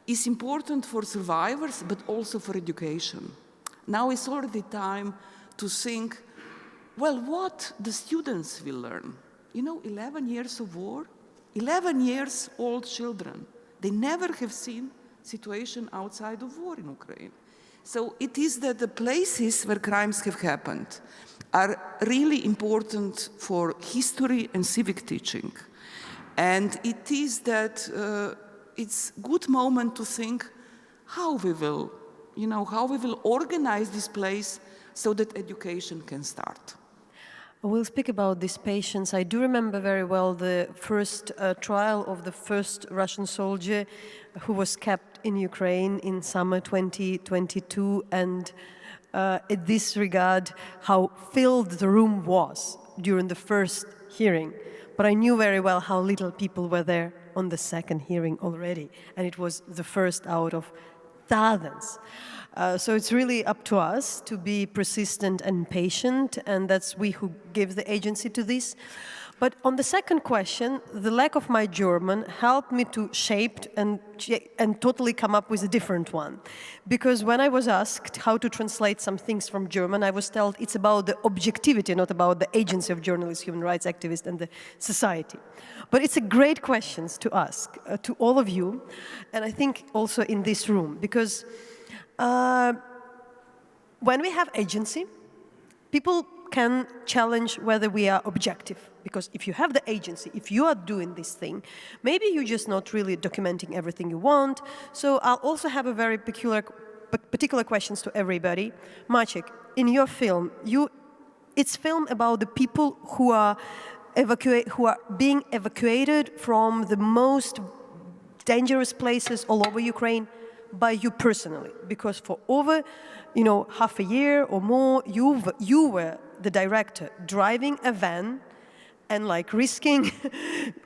is important for survivors, but also for education. Now is already time to think, well, what the students will learn. 11 years of war, 11 years old children. They never have seen situation outside of war in Ukraine. So it is that the places where crimes have happened are really important for history and civic teaching. And it is that it's a good moment to think how we will organize this place so that education can start. We'll speak about these patients. I do remember very well the first trial of the first Russian soldier who was kept in Ukraine in summer 2022, and in this regard, how filled the room was during the first hearing. But I knew very well how little people were there on the second hearing already, and it was the first out of thousands. So it's really up to us to be persistent and patient, and that's we who give the agency to this. But on the second question, the lack of my German helped me to shape and totally come up with a different one. Because when I was asked how to translate some things from German, I was told it's about the objectivity, not about the agency of journalists, human rights activists, and the society. But it's a great question to ask to all of you, and I think also in this room, because when we have agency, people can challenge whether we are objective. Because if you have the agency, if you are doing this thing, maybe you're just not really documenting everything you want. So I'll also have a very particular questions to everybody. Maciek, in your film, it's film about the people who are being evacuated from the most dangerous places all over Ukraine by you personally, because for over, half a year or more, you were the director driving a van and risking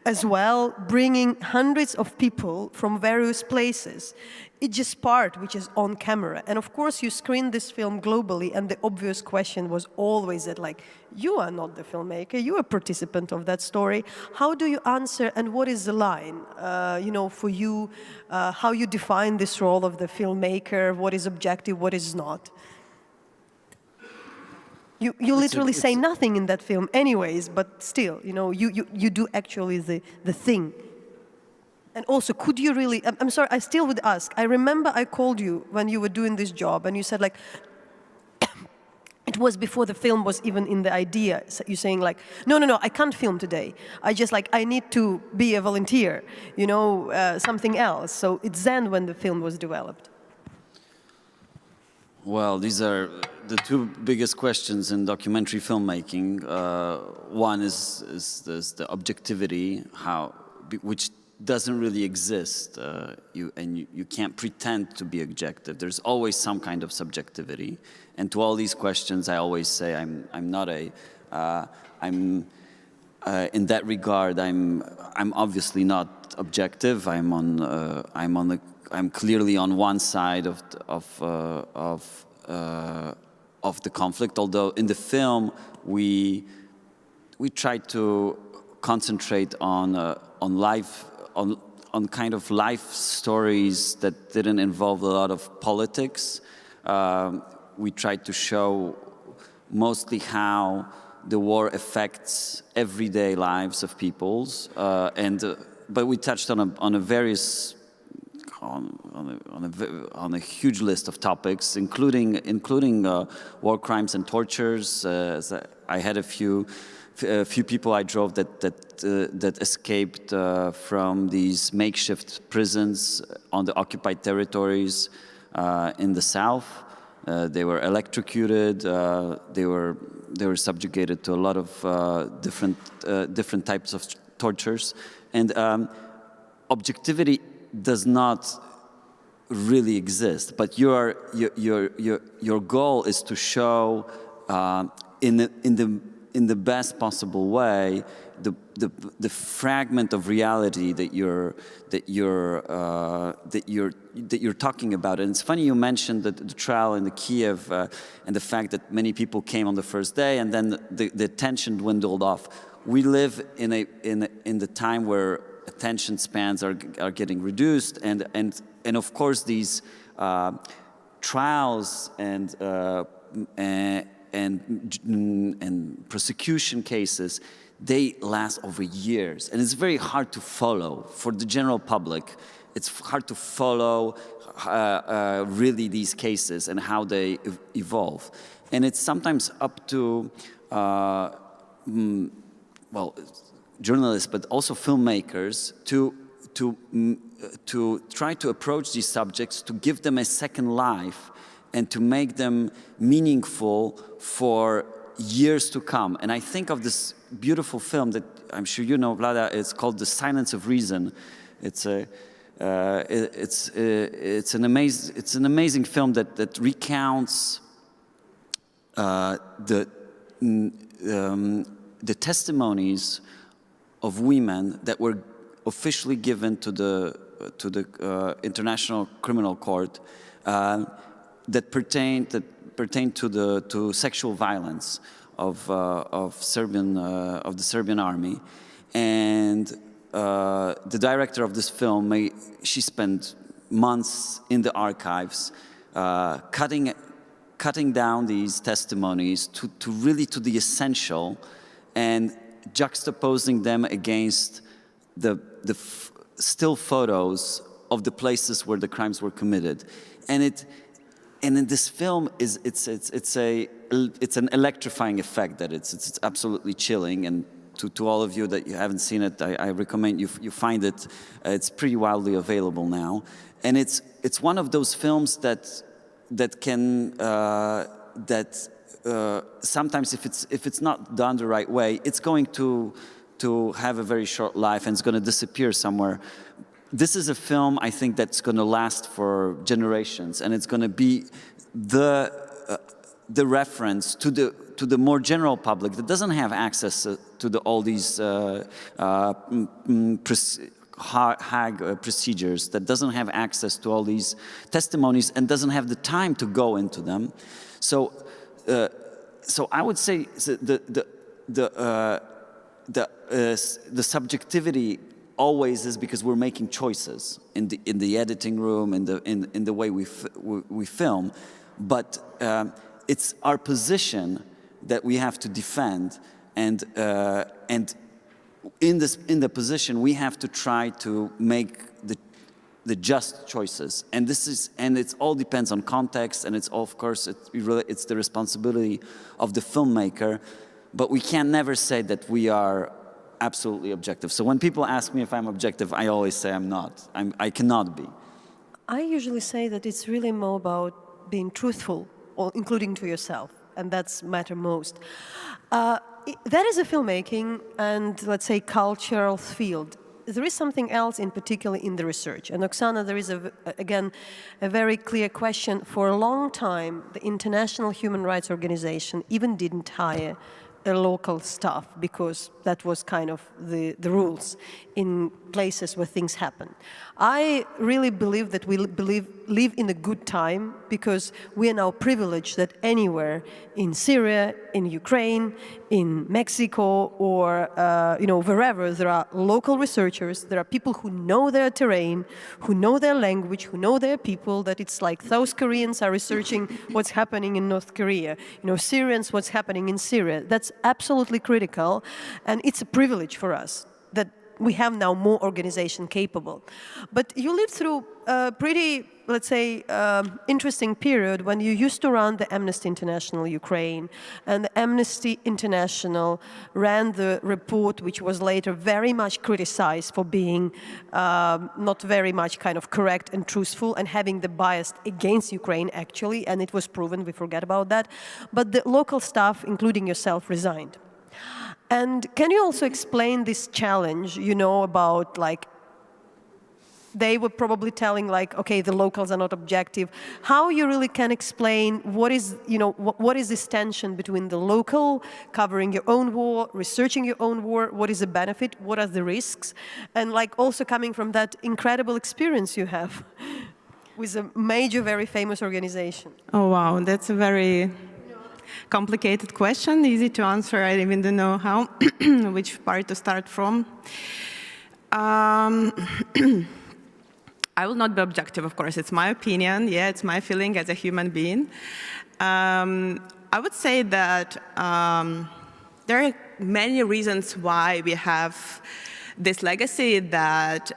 as well, bringing hundreds of people from various places. It's just part which is on camera. And of course, you screened this film globally, and the obvious question was always that, you are not the filmmaker, you are a participant of that story. How do you answer, and what is the line, for you, how you define this role of the filmmaker, what is objective, what is not? You literally say nothing in that film anyways, but still, you do actually the thing. And also, could you really, I'm sorry, I still would ask, I remember I called you when you were doing this job, and you said it was before the film was even in the idea. So you're saying no, I can't film today. I just I need to be a volunteer, something else. So it's then when the film was developed. Well, these are the two biggest questions in documentary filmmaking. One is the objectivity, which doesn't really exist. You can't pretend to be objective. There's always some kind of subjectivity. And to all these questions, I always say I'm not in that regard, I'm obviously not objective. I'm clearly on one side of the conflict. Although in the film we try to concentrate on kind of life stories that didn't involve a lot of politics. We tried to show mostly how the war affects everyday lives of peoples, but we touched on a huge list of topics, including war crimes and tortures. I had a few people I drove that escaped from these makeshift prisons on the occupied territories in the south. They were electrocuted. They were subjugated to a lot of different types of tortures. And objectivity does not really exist, but your goal is to show in the best possible way the fragment of reality that you're talking about. And it's funny you mentioned the trial in the Kiev and the fact that many people came on the first day and then the attention dwindled off. We live in the time where attention spans are getting reduced, and of course these trials and prosecution cases, they last over years, and it's very hard to follow for the general public. It's hard to follow really these cases and how they evolve, and it's sometimes up to well, journalists, but also filmmakers to try to approach these subjects, to give them a second life, and to make them meaningful for years to come. And I think of this beautiful film that I'm sure you know, Vlada. It's called The Silence of Reason. It's an amazing film that recounts the testimonies of women that were officially given to the International Criminal Court that pertain to sexual violence of the Serbian army, and the director of this film, she spent months in the archives cutting down these testimonies to really the essential, and juxtaposing them against the still photos of the places where the crimes were committed. And in this film it's an electrifying effect that it's absolutely chilling. And to all of you that you haven't seen it, I recommend you find it. It's pretty widely available now, and it's one of those films that sometimes if it's not done the right way, it's going to have a very short life and it's going to disappear somewhere. This is a film, I think, that's going to last for generations, and it's going to be the reference to the more general public that doesn't have access to all these Hague procedures, that doesn't have access to all these testimonies and doesn't have the time to go into them. So I would say the subjectivity always is because we're making choices in the editing room, in the way we film, but it's our position that we have to defend, and in the position we have to try to make the just choices, and it all depends on context, and it's the responsibility of the filmmaker, but we can never say that we are absolutely objective. So when people ask me if I'm objective, I always say I'm not. I cannot be. I usually say that it's really more about being truthful, or including to yourself, and that's matter most. That is a filmmaking and, let's say, cultural field. There is something else in particular in the research. And Oksana, there is, again, a very clear question. For a long time, the International Human Rights Organization even didn't hire a local staff, because that was kind of the rules in places where things happen. I really believe that we live in a good time, because we are now privileged that anywhere in Syria, in Ukraine, in Mexico, or wherever there are local researchers, there are people who know their terrain, who know their language, who know their people, that it's like South Koreans are researching what's happening in North Korea, Syrians what's happening in Syria. That's absolutely critical, and it's a privilege for us that we have now more organization capable. But you lived through pretty let's say, interesting period when you used to run the Amnesty International Ukraine, and the Amnesty International ran the report, which was later very much criticized for being not very much kind of correct and truthful and having the bias against Ukraine, actually, and it was proven, we forget about that. But the local staff, including yourself, resigned. And can you also explain this challenge, you know, about like, they were probably telling like, okay, the locals are not objective. How you really can explain what is, you know, what is this tension between the local, covering your own war, researching your own war, what is the benefit, what are the risks, and like also coming from that incredible experience you have with a major, very famous organization. Oh, wow, that's a very complicated question, easy to answer. I even don't know how, which part to start from. I will not be objective, of course. It's my opinion. Yeah, it's my feeling as a human being. I would say that there are many reasons why we have this legacy that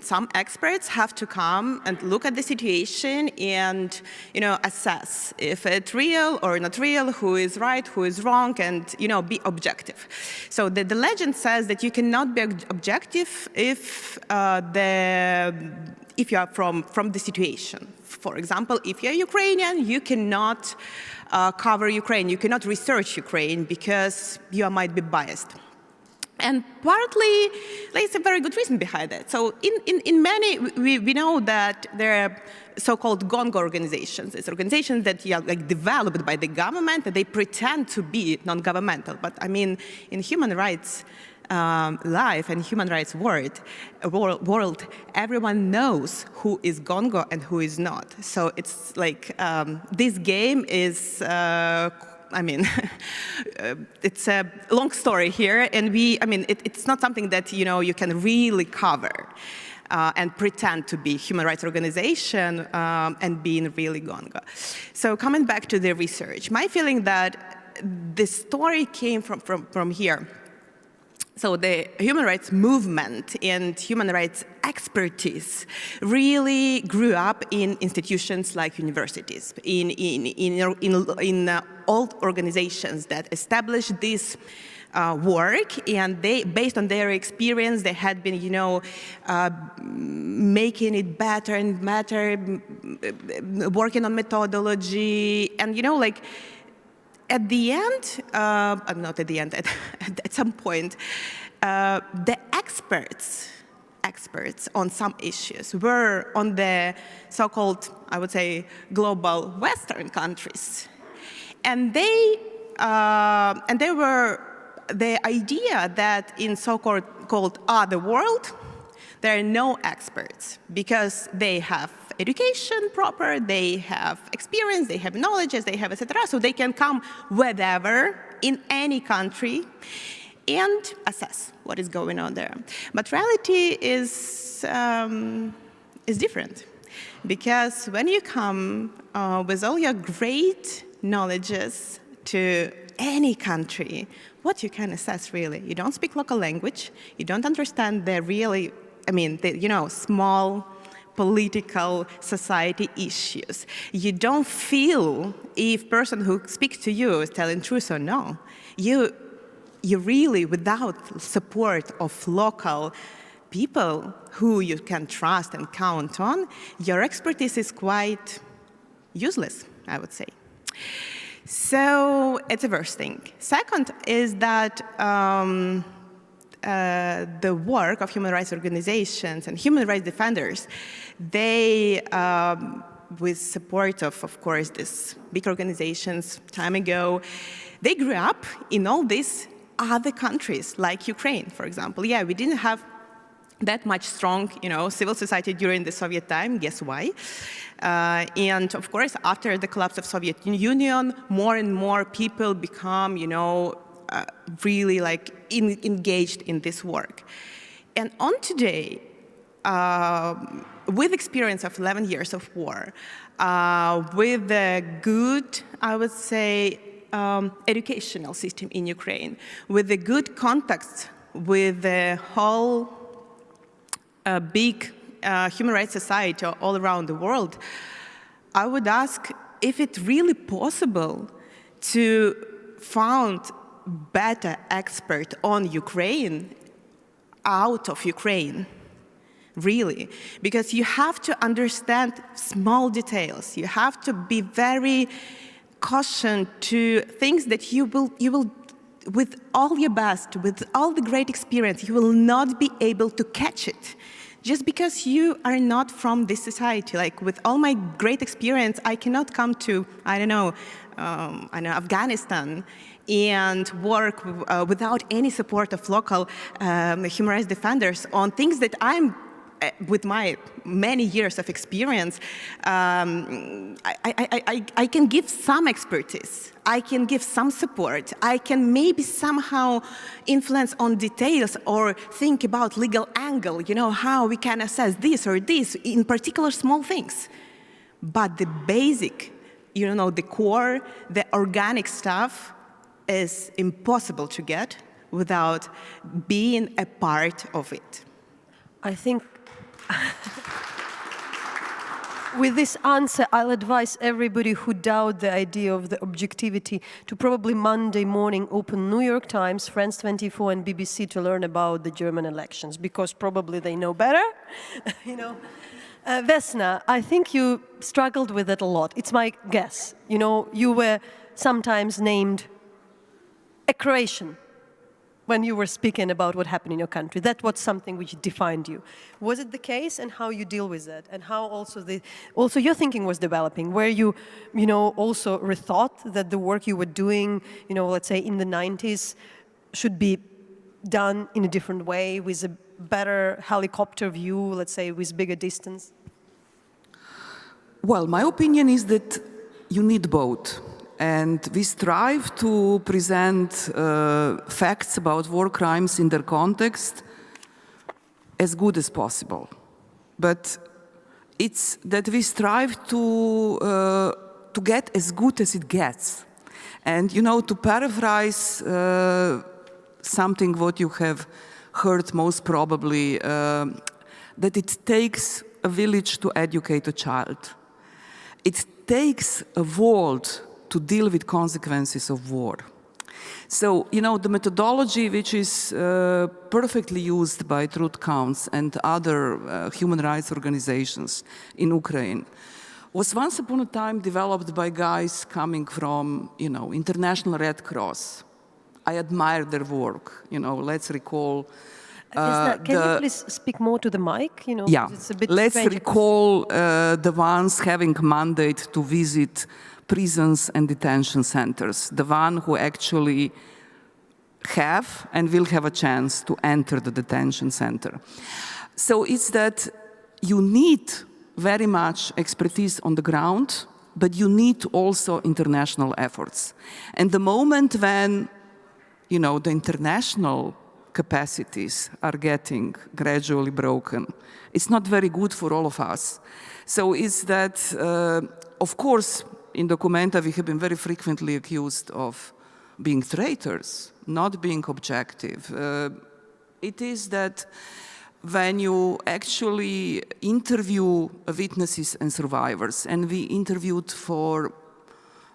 some experts have to come and look at the situation and, you know, assess if it's real or not real, who is right, who is wrong, and, you know, be objective. So the legend says that you cannot be objective if you are from the situation. For example, if you're Ukrainian, you cannot cover Ukraine, you cannot research Ukraine because you might be biased. And partly, there's a very good reason behind that. So in many, we know that there are so-called Gongo organizations. It's organizations that are like developed by the government, that they pretend to be non-governmental. But I mean, in human rights life and human rights world, everyone knows who is Gongo and who is not. So it's like this game is I mean, it's a long story here, and it's not something that, you know, you can really cover and pretend to be human rights organization and being really Gongo. So coming back to the research, my feeling that the story came from here. So the human rights movement and human rights expertise really grew up in institutions like universities, in old organizations that established this work, and they, based on their experience, they had been, you know, making it better and better, working on methodology, and, you know, like, at the end, not at the end, at some point, the experts on some issues were on the so-called, I would say, global Western countries. And they were the idea that in so-called other world, there are no experts because they have education proper, they have experience, they have knowledge, they have etc. So they can come wherever in any country and assess what is going on there. But reality is different, because when you come with all your great knowledges to any country, what you can assess really? You don't speak local language, you don't understand the really, you know, small political society issues. You don't feel if person who speaks to you is telling truth or no. You really, without support of local people who you can trust and count on, your expertise is quite useless, I would say. So it's a first thing. Second is that the work of human rights organizations and human rights defenders, they, with support of course, these big organizations time ago, they grew up in all these other countries, like Ukraine, for example. Yeah, we didn't have that much strong, you know, civil society during the Soviet time. Guess why? And of course, after the collapse of Soviet Union, more and more people become, you know, really like engaged in this work. And on today, with experience of 11 years of war, with the good, I would say, educational system in Ukraine, with the good contacts with the whole big human rights society all around the world, I would ask if it's really possible to find better expert on Ukraine out of Ukraine, really, because you have to understand small details. You have to be very cautious to things that you will, with all your best, with all the great experience, you will not be able to catch it. Just because you are not from this society. Like with all my great experience, I cannot come to, I don't know, Afghanistan and work without any support of local human rights defenders on things that I'm, with my many years of experience, I can give some expertise. I can give some support. I can maybe somehow influence on details or think about legal angle, you know, how we can assess this or this in particular small things. But the basic, you know, the core, the organic stuff is impossible to get without being a part of it. I think with this answer, I'll advise everybody who doubt the idea of the objectivity to probably Monday morning open New York Times, France 24, and BBC to learn about the German elections, because probably they know better, you know. Vesna, I think you struggled with it a lot. It's my guess. You know, you were sometimes named a Croatian when you were speaking about what happened in your country. That was something which defined you. Was it the case, and how you deal with that, and how also your thinking was developing? Where you know, also rethought that the work you were doing, you know, let's say in the 90s, should be done in a different way with a better helicopter view, let's say, with bigger distance? Well, my opinion is that you need both. And we strive to present facts about war crimes in their context as good as possible. But it's that we strive to get as good as it gets. And, you know, to paraphrase something what you have heard most probably, that it takes a village to educate a child. It takes a world to deal with consequences of war. So, you know, the methodology which is perfectly used by Truth Counts and other human rights organizations in Ukraine was once upon a time developed by guys coming from, you know, International Red Cross. I admire their work. You know, let's recall can you please speak more to the mic? You know, yeah. It's a bit let's strange. recall the ones having mandate to visit prisons and detention centers, the one who actually have and will have a chance to enter the detention center. So it's that you need very much expertise on the ground, but you need also international efforts. And the moment when, you know, the international capacities are getting gradually broken, it's not very good for all of us. So it's that, of course, in Documenta we have been very frequently accused of being traitors, not being objective. It is that when you actually interview witnesses and survivors, and we interviewed for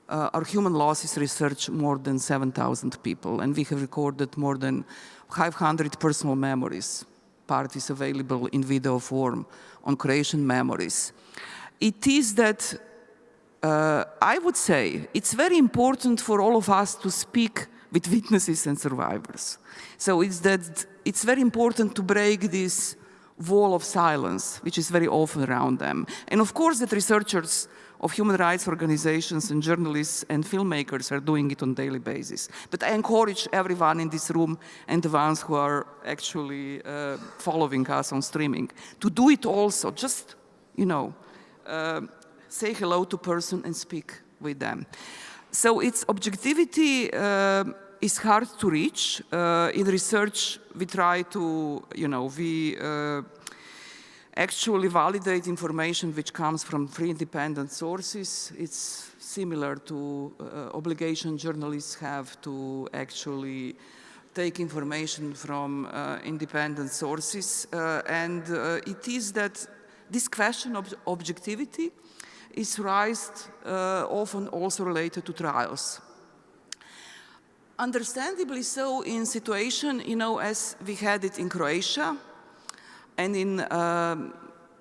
our human losses research more than 7,000 people, and we have recorded more than 500 personal memories. Part is available in video form on Croatian memories. It is that I would say it's very important for all of us to speak with witnesses and survivors. So it's very important to break this wall of silence, which is very often around them. And of course that researchers of human rights organizations and journalists and filmmakers are doing it on a daily basis. But I encourage everyone in this room and the ones who are actually following us on streaming to do it also. Just, you know, say hello to person and speak with them. So its objectivity is hard to reach. In research, we try to, you know, we actually validate information which comes from free independent sources. It's similar to obligation journalists have to actually take information from independent sources. And it is that this question of objectivity is raised often also related to trials. Understandably so in situation, as we had it in Croatia and in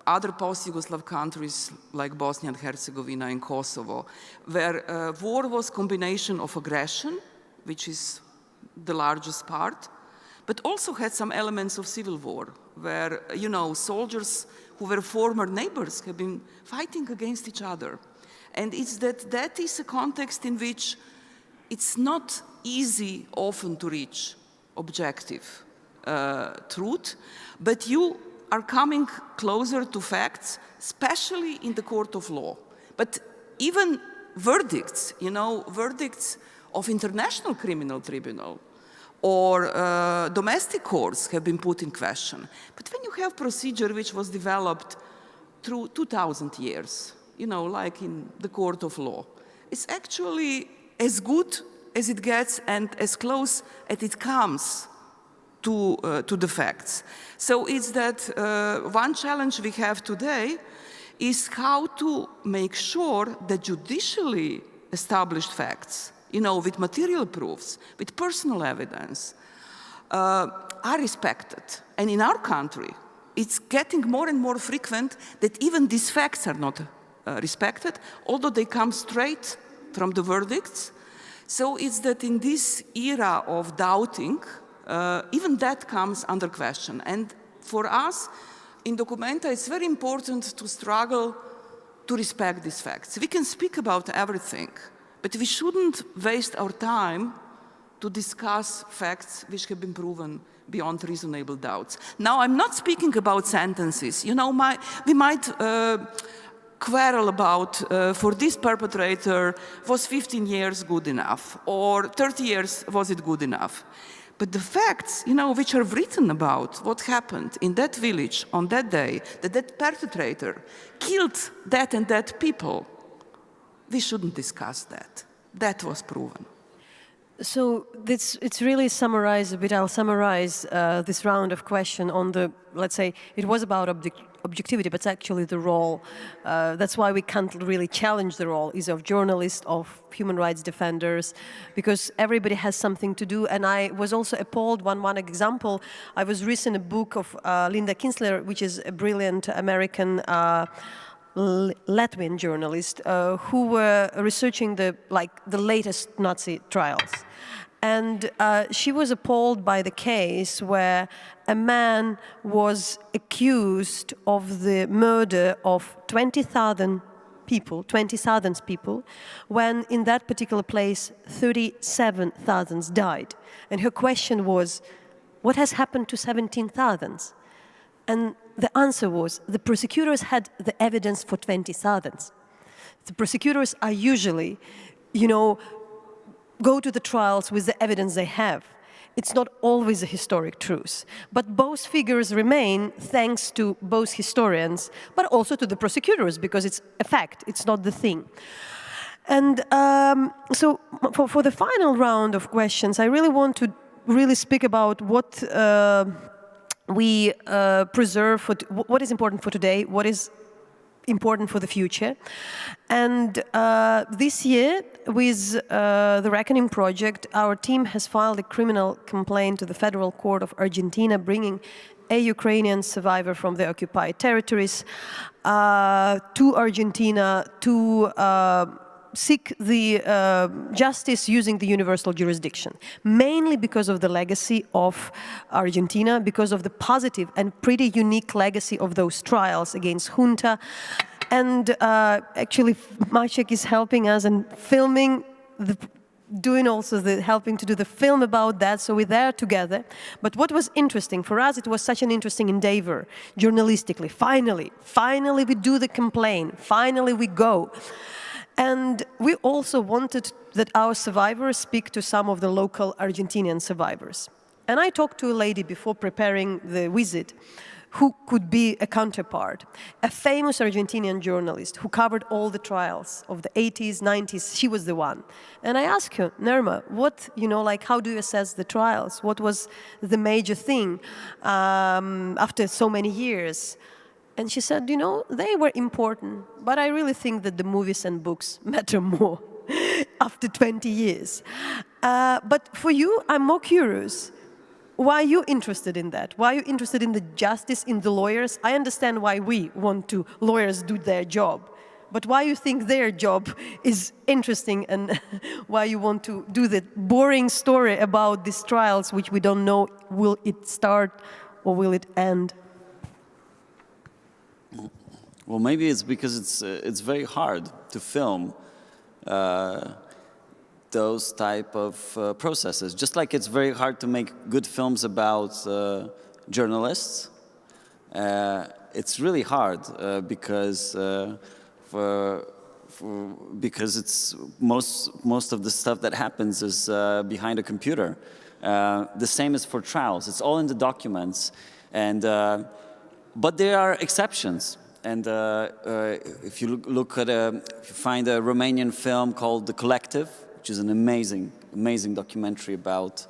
other post-Yugoslav countries like Bosnia and Herzegovina and Kosovo, where war was combination of aggression, which is the largest part, but also had some elements of civil war, where, soldiers who were former neighbors have been fighting against each other. And it's that is a context in which it's not easy often to reach objective truth, but you are coming closer to facts, especially in the court of law. But even verdicts, verdicts of International Criminal Tribunal or domestic courts have been put in question. But when you have procedure which was developed through 2,000 years, like in the court of law, it's actually as good as it gets and as close as it comes to the facts. So it's that one challenge we have today is how to make sure that judicially established facts, with material proofs, with personal evidence, are respected. And in our country, it's getting more and more frequent that even these facts are not respected, although they come straight from the verdicts. So it's that in this era of doubting, even that comes under question. And for us, in Documenta, it's very important to struggle to respect these facts. We can speak about everything, but we shouldn't waste our time to discuss facts which have been proven beyond reasonable doubts. Now, I'm not speaking about sentences. We might quarrel about, for this perpetrator, was 15 years good enough? Or 30 years, was it good enough? But the facts, which are written about what happened in that village on that day, that perpetrator killed that and that people, we shouldn't discuss that. That was proven. So it's really summarized a bit. I'll summarize this round of question on the, let's say, it was about objectivity, but it's actually the role. That's why we can't really challenge the role is of journalists, of human rights defenders, because everybody has something to do. And I was also appalled, one example, I was reading a book of Linda Kinsler, which is a brilliant American Latvian journalist who were researching the latest Nazi trials. And she was appalled by the case where a man was accused of the murder of 20,000 people, when in that particular place 37,000 died. And her question was, what has happened to 17,000? And the answer was, the prosecutors had the evidence for 20,000. The prosecutors are usually, go to the trials with the evidence they have. It's not always a historic truth. But both figures remain thanks to both historians, but also to the prosecutors, because it's a fact, it's not the thing. And so for the final round of questions, I really want to speak about what we preserve, what is important for today, what is important for the future. And this year, with the Reckoning Project, our team has filed a criminal complaint to the Federal Court of Argentina, bringing a Ukrainian survivor from the occupied territories to Argentina to seek the justice using the universal jurisdiction, mainly because of the legacy of Argentina, because of the positive and pretty unique legacy of those trials against junta. And actually, Maciek is helping us and filming, helping to do the film about that, so we're there together. But what was interesting for us, it was such an interesting endeavor, journalistically. Finally we do the complaint, finally we go. And we also wanted that our survivors speak to some of the local Argentinian survivors. And I talked to a lady before preparing the visit who could be a counterpart, a famous Argentinian journalist who covered all the trials of the 80s, 90s. She was the one. And I asked her, Nirma, how do you assess the trials? What was the major thing after so many years? And she said, you know, they were important, but I really think that the movies and books matter more after 20 years. But for you, I'm more curious. Why are you interested in that? Why are you interested in the justice, in the lawyers? I understand why we want to lawyers do their job, but why you think their job is interesting and why you want to do the boring story about these trials which we don't know, will it start or will it end? Well, maybe it's because it's very hard to film those type of processes. Just like it's very hard to make good films about journalists, it's really hard because it's most of the stuff that happens is behind a computer. The same is for trials. It's all in the documents, and but there are exceptions. And if you look at if you find a Romanian film called The Collective, which is an amazing documentary about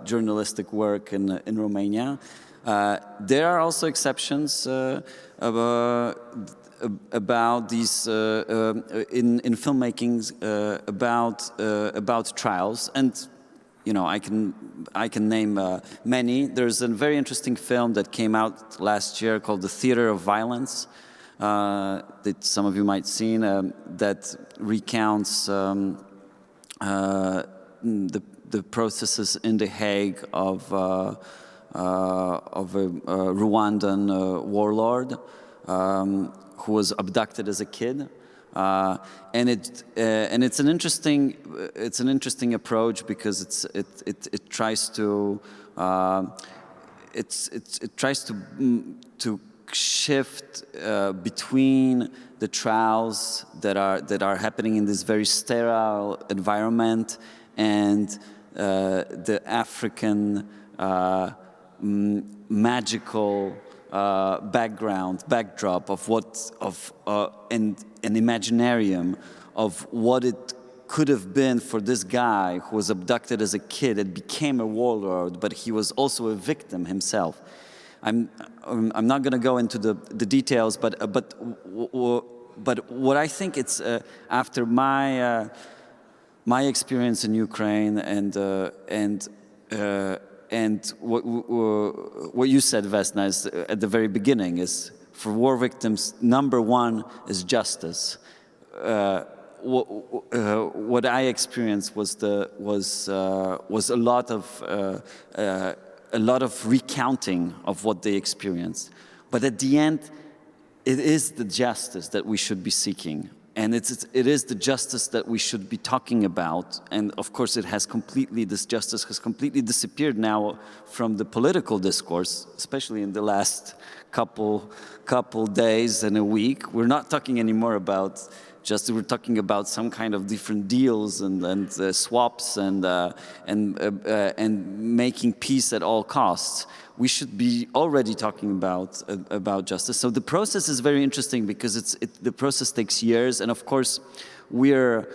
journalistic work in Romania. There are also exceptions about these in filmmaking about trials, and you know I can name many. There's a very interesting film that came out last year called The Theater of Violence. That some of you might have seen, that recounts the processes in The Hague of a Rwandan warlord who was abducted as a kid, and it's an interesting approach because it tries to shift between the trials that are happening in this very sterile environment and the African magical backdrop of an imaginarium of what it could have been for this guy who was abducted as a kid and became a warlord, but he was also a victim himself. I'm not going to go into the details, but what I think it's after my experience in Ukraine and what you said, Vesna, is at the very beginning is for war victims. Number one is justice. What I experienced was a lot of recounting of what they experienced. But at the end, it is the justice that we should be seeking. And it is the justice that we should be talking about. And of course, this justice has completely disappeared now from the political discourse, especially in the last couple days and a week. We're not talking anymore about justice. We're talking about some kind of different deals and swaps and making peace at all costs. We should be already talking about justice. So the process is very interesting because the process takes years, and of course we're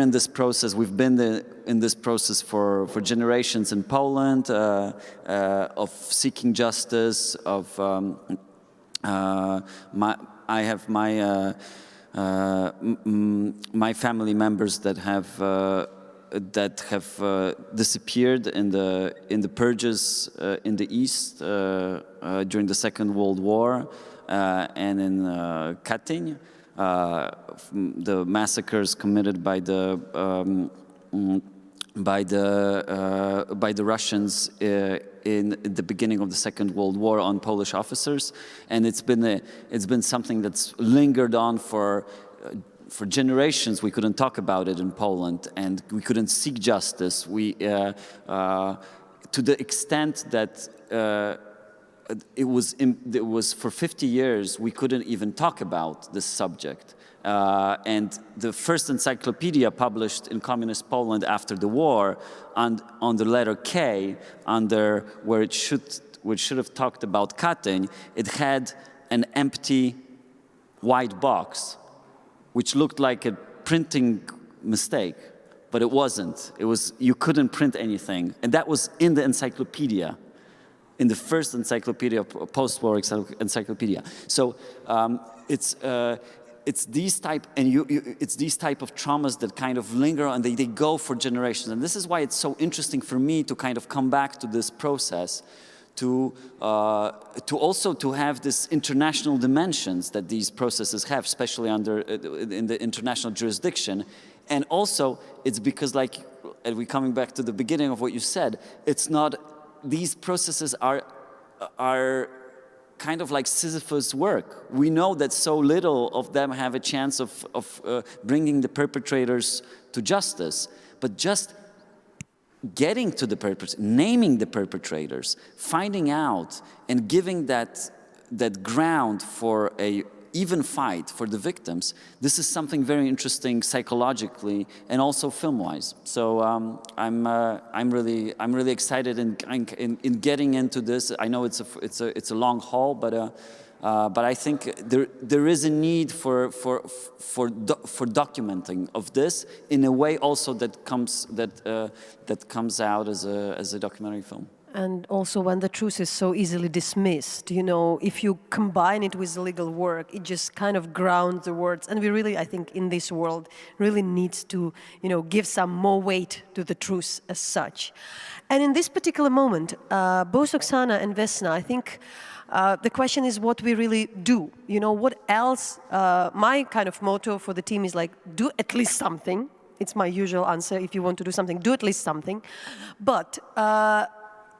in this process. We've been in this process for generations in Poland of seeking justice. I have my family members that have disappeared in the purges in the East during the Second World War and in Katyn, the massacres committed by the Russians in the beginning of the Second World War on Polish officers, and it's been something that's lingered on for generations. We couldn't talk about it in Poland, and we couldn't seek justice. To the extent that it was for 50 years we couldn't even talk about this subject. And the first encyclopedia published in communist Poland after the war, on the letter K, where it should have talked about Katyn, it had an empty white box, which looked like a printing mistake, but it wasn't. You couldn't print anything, and that was in the encyclopedia. in the first encyclopedia, post-war encyclopedia. So it's these type of traumas that kind of linger and they go for generations. And this is why it's so interesting for me to kind of come back to this process, to also to have this international dimensions that these processes have, especially in the international jurisdiction. And also, it's because, like, and we're coming back to the beginning of what you said, it's not, these processes are kind of like Sisyphus work. We know that so little of them have a chance of bringing the perpetrators to justice, but just getting to the perpetrators, naming the perpetrators, finding out and giving that ground for a even fight for the victims, this is something very interesting psychologically and also film-wise. So I'm really excited in getting into this. I know it's a long haul, but I think there is a need for documenting of this in a way also that comes out as a documentary film. And also when the truth is so easily dismissed, you know, if you combine it with the legal work, it just kind of grounds the words. And we really, I think, in this world, really needs to, you know, give some more weight to the truth as such. And in this particular moment, both Oksana and Vesna, I think the question is what we really do. You know, what else? My kind of motto for the team is like, do at least something. It's my usual answer. If you want to do something, do at least something. But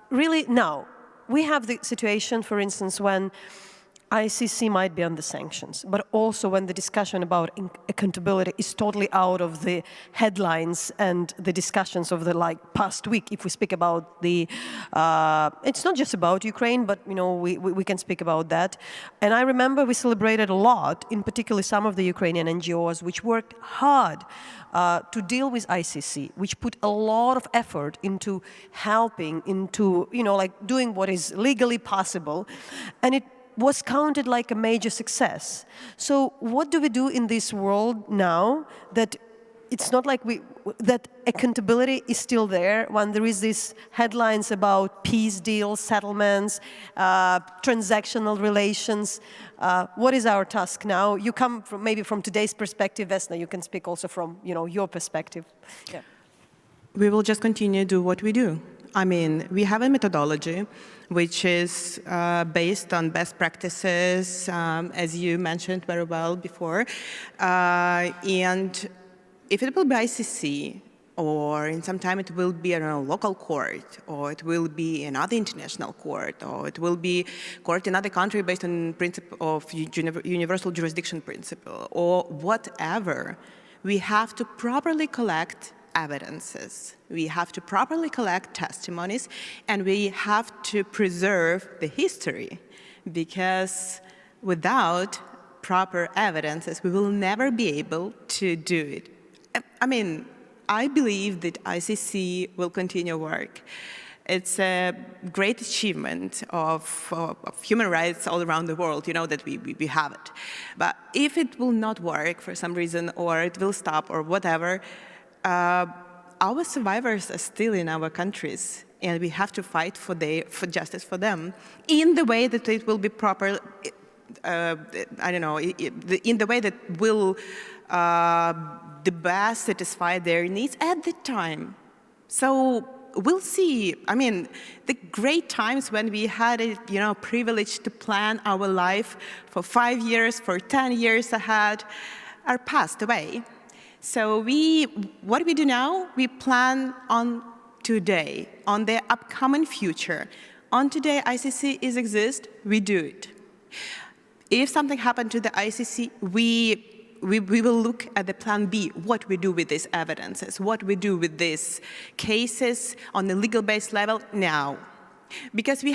really, now, we have the situation, for instance, when ICC might be under sanctions, but also when the discussion about accountability is totally out of the headlines and the discussions of the past week. If we speak about the, it's not just about Ukraine, but you know we can speak about that. And I remember we celebrated a lot, in particular some of the Ukrainian NGOs, which worked hard to deal with ICC, which put a lot of effort into helping, into doing what is legally possible, and it was counted like a major success. So what do we do in this world now that it's not like that accountability is still there when there is these headlines about peace deals, settlements, transactional relations? What is our task now? You come from maybe from today's perspective, Vesna, you can speak also from your perspective. Yeah. We will just continue to do what we do. I mean, we have a methodology which is based on best practices, as you mentioned very well before. And if it will be ICC, or in some time it will be a local court, or it will be another international court, or it will be court in another country based on principle of universal jurisdiction principle, or whatever, we have to properly collect evidences. We have to properly collect testimonies, and we have to preserve the history, because without proper evidences, we will never be able to do it. I mean, I believe that ICC will continue work. It's a great achievement of human rights all around the world, that we have it. But if it will not work for some reason, or it will stop, or whatever, our survivors are still in our countries, and we have to fight for justice for them in the way that it will be proper. I don't know, in the way that will the best satisfy their needs at the time. So we'll see. I mean, the great times when we had a privilege to plan our life for 5 years, for 10 years ahead, are passed away. So what we do now, we plan on today, on the upcoming future. On today, ICC exists, we do it. If something happened to the ICC, we will look at the plan B, what we do with these evidences, what we do with these cases on the legal-based level now. Because we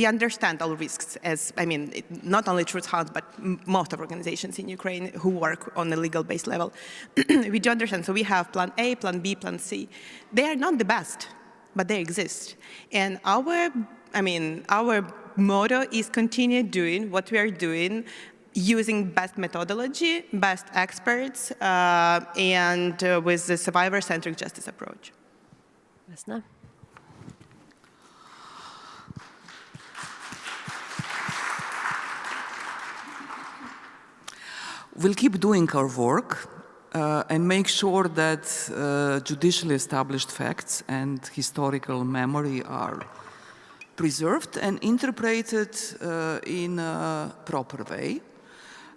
understand all risks, not only Truth Hound, but most of organizations in Ukraine who work on a legal-based level. We do understand, so we have plan A, plan B, plan C. They are not the best, but they exist. And our motto is continue doing what we are doing, using best methodology, best experts, and with the survivor-centric justice approach. Vesna? We'll keep doing our work and make sure that judicially established facts and historical memory are preserved and interpreted in a proper way.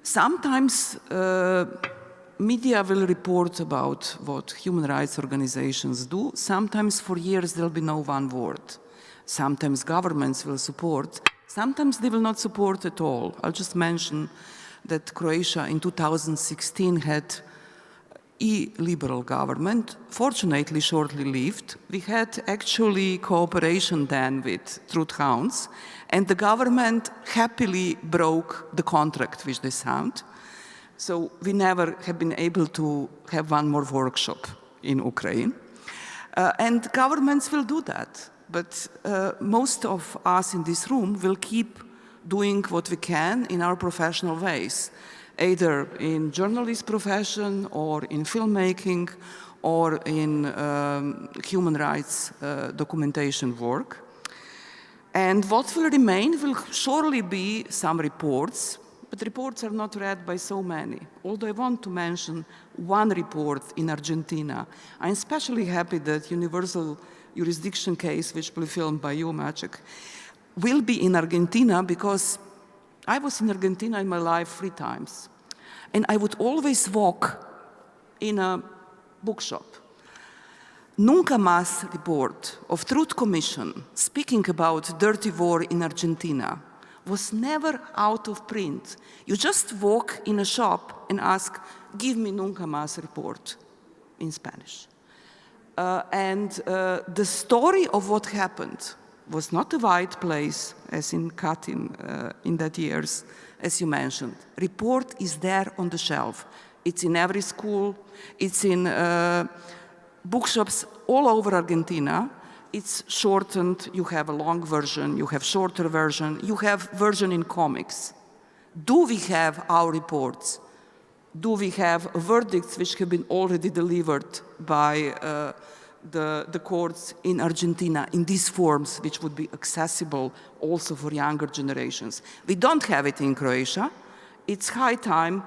Sometimes media will report about what human rights organizations do. Sometimes for years there'll be no one word. Sometimes governments will support. Sometimes they will not support at all. I'll just mention that Croatia in 2016 had a liberal government, fortunately shortly lived. We had actually cooperation then with truth hounds, and the government happily broke the contract which they signed. So we never have been able to have one more workshop in Ukraine. And governments will do that. But most of us in this room will keep doing what we can in our professional ways, either in journalist profession or in filmmaking or in human rights documentation work. And what will remain will surely be some reports, but reports are not read by so many. Although I want to mention one report in Argentina. I'm especially happy that universal jurisdiction case, which will be filmed by you, Maciek, will be in Argentina, because I was in Argentina in my life 3 times. And I would always walk in a bookshop. Nunca Más report of Truth Commission speaking about dirty war in Argentina was never out of print. You just walk in a shop and ask, give me Nunca Más report in Spanish. The story of what happened was not a white place, as in Katyn in that years, as you mentioned. Report is there on the shelf. It's in every school. It's in bookshops all over Argentina. It's shortened. You have a long version. You have shorter version. You have version in comics. Do we have our reports? Do we have verdicts which have been already delivered by the courts in Argentina in these forms, which would be accessible also for younger generations? We don't have it in Croatia. It's high time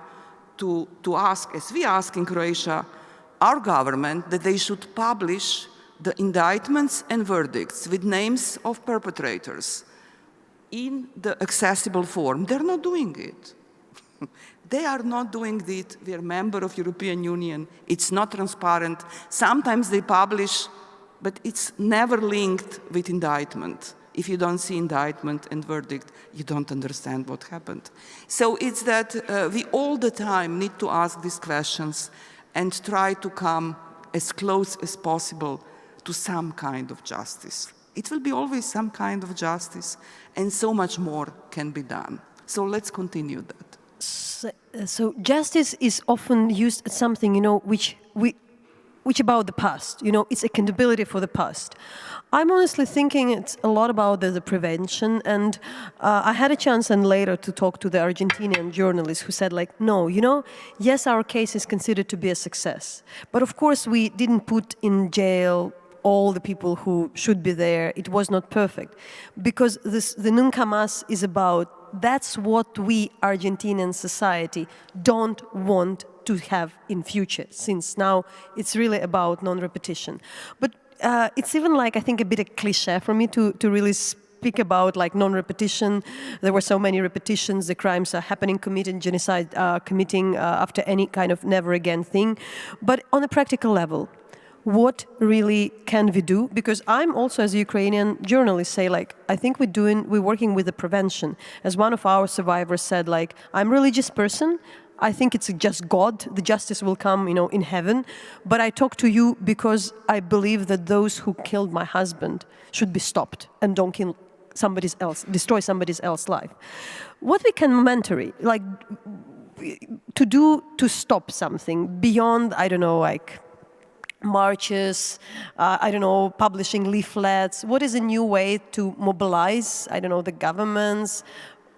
to ask, as we ask in Croatia, our government that they should publish the indictments and verdicts with names of perpetrators in the accessible form. They're not doing it. They are not doing it. We are a member of European Union. It's not transparent. Sometimes they publish, but it's never linked with indictment. If you don't see indictment and verdict, you don't understand what happened. So it's that we all the time need to ask these questions and try to come as close as possible to some kind of justice. It will be always some kind of justice, and so much more can be done. So let's continue that. So justice is often used as something, which about the past. It's accountability for the past. I'm honestly thinking it's a lot about the prevention, and I had a chance and later to talk to the Argentinian journalist who said, no, yes, our case is considered to be a success, but of course we didn't put in jail all the people who should be there. It was not perfect, because the Nunca Más is about, that's what we Argentinian society don't want to have in future, since now it's really about non-repetition. But it's even I think a bit of cliche for me to really speak about non-repetition. There were so many repetitions, the crimes are happening, committing genocide, committing after any kind of never again thing. But on a practical level, what really can we do? Because I'm also, as a Ukrainian journalist, say I think we're working with the prevention. As one of our survivors said, I'm a religious person. I think it's just God. The justice will come, in heaven. But I talk to you because I believe that those who killed my husband should be stopped and don't kill somebody else, destroy somebody else's life. What we can momentary, to do to stop something beyond, I don't know, marches, publishing leaflets. What is a new way to mobilize, the governments,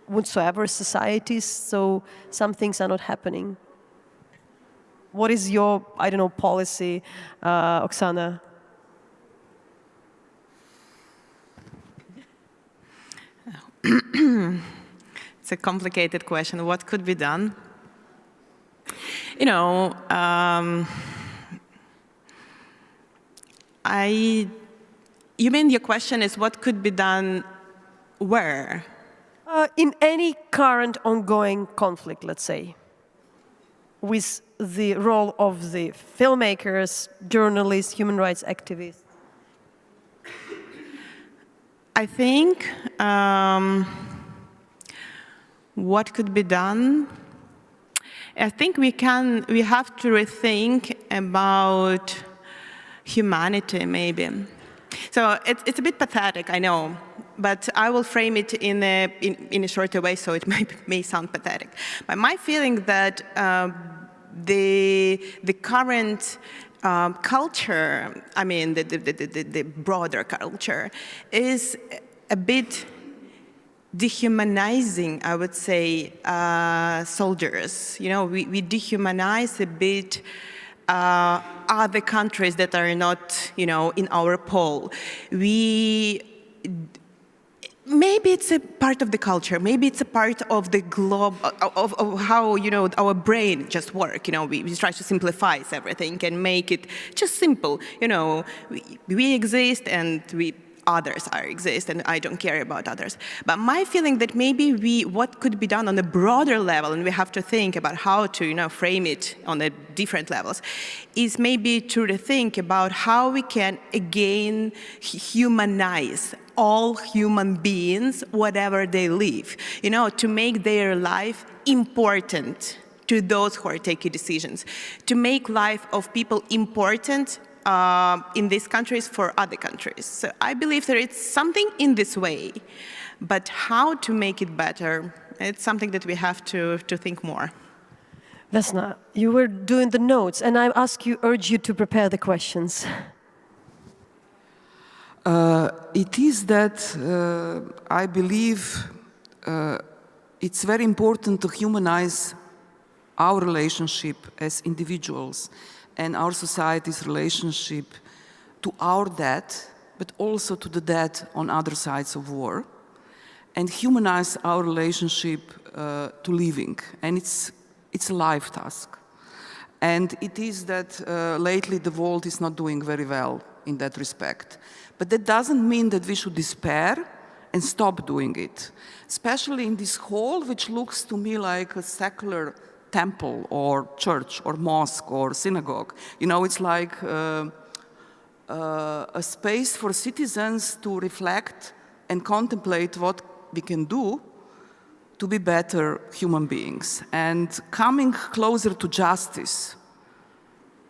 whatsoever societies, so some things are not happening? What is your, policy, Oksana? It's a complicated question. What could be done? you know, you mean your question is what could be done where? In any current ongoing conflict, let's say, with the role of the filmmakers, journalists, human rights activists? I think what could be done? I think we have to rethink about humanity, maybe. So it's a bit pathetic, I know, but I will frame it in a shorter way, so it may sound pathetic. But my feeling that the current culture, I mean the broader culture, is a bit dehumanizing, I would say, soldiers. You know, we dehumanize a bit other countries that are not, you know, in our poll. Maybe it's a part of the culture. Maybe it's a part of the globe, of how, you know, our brain just work. You know, we try to simplify everything and make it just simple. You know, we exist and others exist, and I don't care about others. But my feeling that maybe what could be done on a broader level, and we have to think about how to, you know, frame it on the different levels, is maybe to rethink about how we can again humanize all human beings, whatever they live, you know, to make their life important to those who are taking decisions, to make life of people important in these countries for other countries. So I believe there is something in this way, but how to make it better, it's something that we have to think more. Vesna, you were doing the notes, and I urge you to prepare the questions. It is that I believe it's very important to humanize our relationship as individuals and our society's relationship to our dead, but also to the dead on other sides of war, and humanize our relationship to living. And it's a life task. And it is that lately the world is not doing very well in that respect. But that doesn't mean that we should despair and stop doing it, especially in this hall, which looks to me like a secular temple or church or mosque or synagogue. You know, it's like a space for citizens to reflect and contemplate what we can do to be better human beings and coming closer to justice,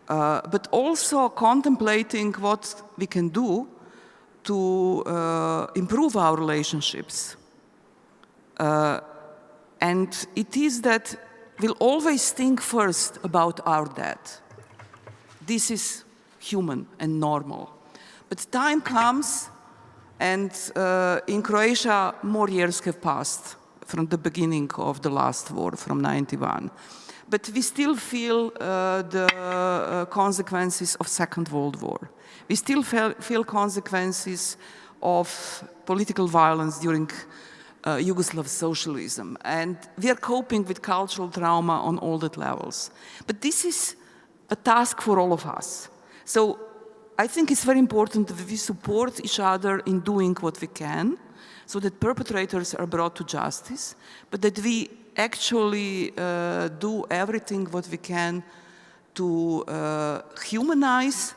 but also contemplating what we can do to improve our relationships. And it is that we'll always think first about our dead. This is human and normal. But time comes, and in Croatia, more years have passed from the beginning of the last war, from '91. But we still feel the consequences of Second World War. We still feel consequences of political violence during Yugoslav socialism. And we are coping with cultural trauma on all that levels. But this is a task for all of us. So I think it's very important that we support each other in doing what we can so that perpetrators are brought to justice, but that we actually do everything what we can to humanize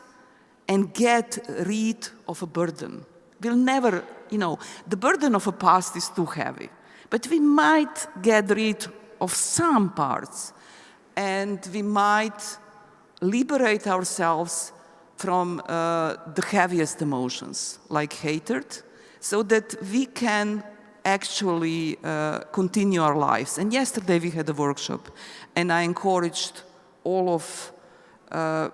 and get rid of a burden. We'll never, you know, the burden of a past is too heavy, but we might get rid of some parts, and we might liberate ourselves from the heaviest emotions, like hatred, so that we can actually continue our lives. And yesterday we had a workshop, and I encouraged all of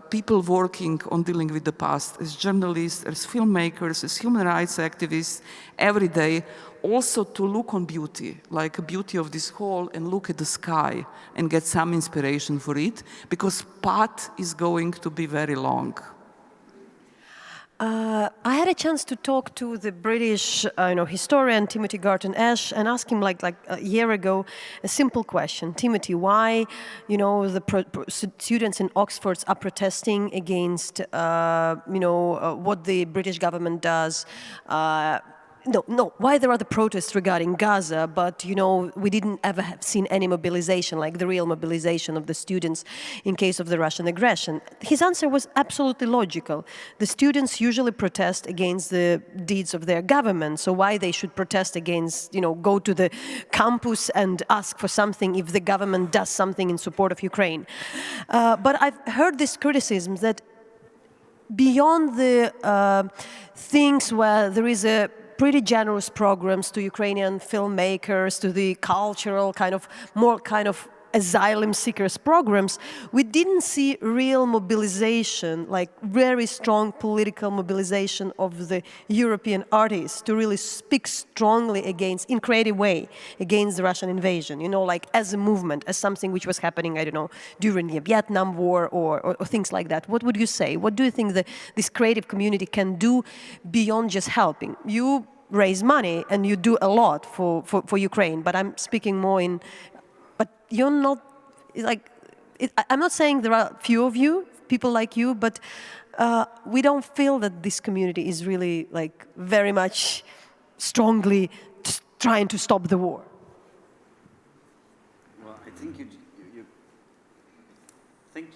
people working on dealing with the past, as journalists, as filmmakers, as human rights activists, every day, also to look on beauty, like the beauty of this hall, and look at the sky and get some inspiration for it, because path is going to be very long. I had a chance to talk to the British historian Timothy Garton Ash and ask him like a year ago a simple question. Timothy, why the students in Oxford are protesting against what the British government does? Why there are the protests regarding Gaza, but we didn't ever have seen any mobilization, like the real mobilization of the students in case of the Russian aggression. His answer was absolutely logical. The students usually protest against the deeds of their government, so why they should protest against, go to the campus and ask for something if the government does something in support of Ukraine. But I've heard this criticism that beyond the things where there is a pretty generous programs to Ukrainian filmmakers, to the cultural more asylum seekers programs, we didn't see real mobilization, like very strong political mobilization of the European artists to really speak strongly against, in creative way, against the Russian invasion, like as a movement, as something which was happening, I don't know, during the Vietnam War or things like that. What would you say? What do you think this creative community can do beyond just helping? You raise money and you do a lot for Ukraine, but I'm speaking more in, but you're not, I'm not saying there are few of you, people like you, but we don't feel that this community is really very much strongly trying to stop the war. Well, I think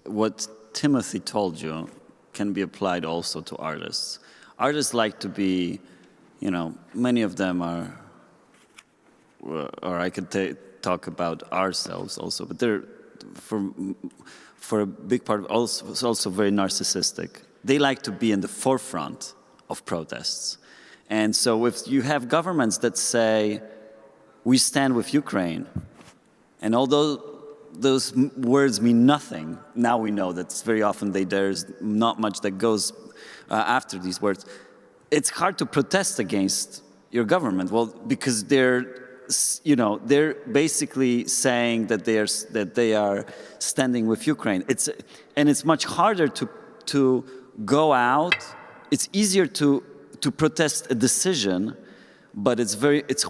what Timothy told you can be applied also to artists. Artists like to be, many of them are, or I could talk about ourselves also, but they're, for a big part, also very narcissistic. They like to be in the forefront of protests. And so if you have governments that say, we stand with Ukraine, and although those words mean nothing, now we know that very often there's not much that goes after these words, it's hard to protest against your government. Well, because they're basically saying that they are standing with Ukraine. It's much harder to go out. It's easier to protest a decision, but it's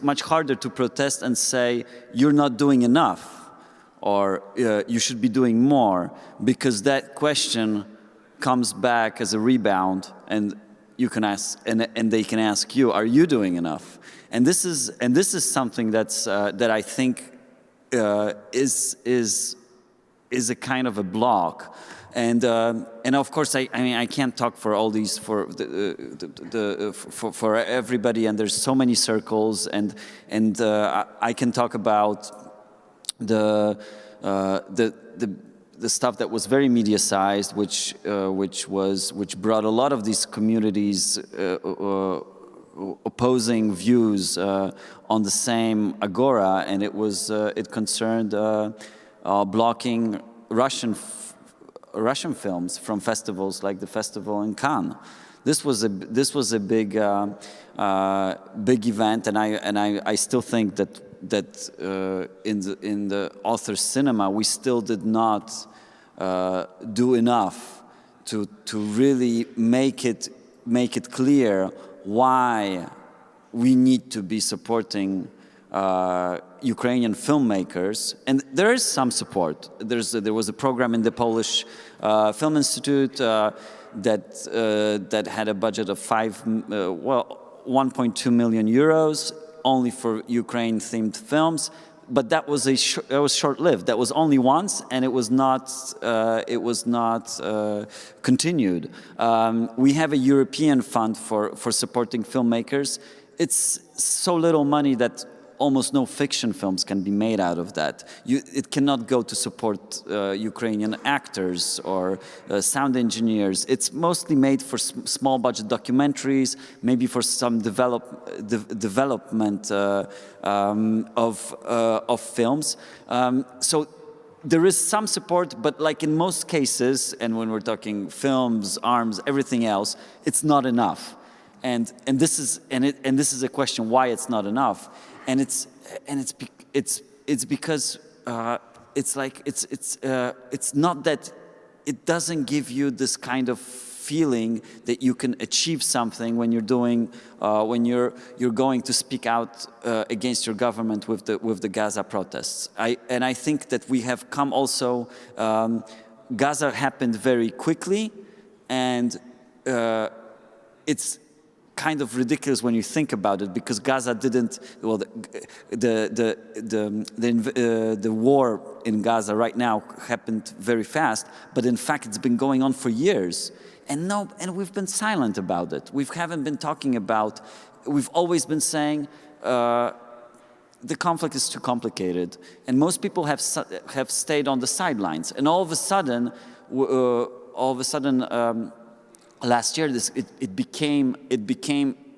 much harder to protest and say you're not doing enough, or you should be doing more, because that question comes back as a rebound, and you can ask, and they can ask you, are you doing enough? And this is something that I think is a kind of a block. And of course, I can't talk for all these for everybody, and there's so many circles, and I can talk about the stuff that was very media-sized, which brought a lot of these communities opposing views on the same agora, and it concerned blocking Russian films from festivals like the festival in Cannes. This was a big event, and I still think that in the author's cinema we still did not do enough to really make it clear why we need to be supporting Ukrainian filmmakers, and there is some support. There was a program in the Polish Film Institute that had a budget of 1.2 million euros only for Ukraine-themed films, but that was short-lived. That was only once, and it was not continued. We have a European fund for supporting filmmakers. It's so little money that almost no fiction films can be made out of that. It cannot go to support Ukrainian actors or sound engineers. It's mostly made for small budget documentaries, maybe for some development of films. So there is some support, but like in most cases, and when we're talking films, arms, everything else, it's not enough. And this is a question why it's not enough. And it's because it's not that it doesn't give you this kind of feeling that you can achieve something when you're doing, when you're going to speak out against your government with the Gaza protests. And I think that we have come also, Gaza happened very quickly, and it's kind of ridiculous when you think about it, because Gaza didn't, well, the war in Gaza right now happened very fast, but in fact it's been going on for years, and we've been silent about it. We haven't been talking about, we've always been saying the conflict is too complicated, and most people have stayed on the sidelines, and all of a sudden, last year, it became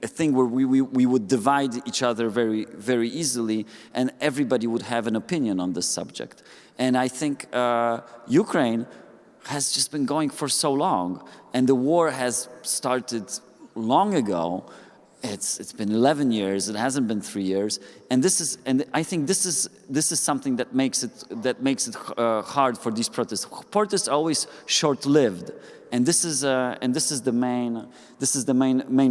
a thing where we would divide each other very, very easily, and everybody would have an opinion on this subject. And I think Ukraine has just been going for so long, and the war has started long ago. It's been 11 years. It hasn't been 3 years, and I think this is something that makes it hard for these protests. Protests are always short-lived. And this is the main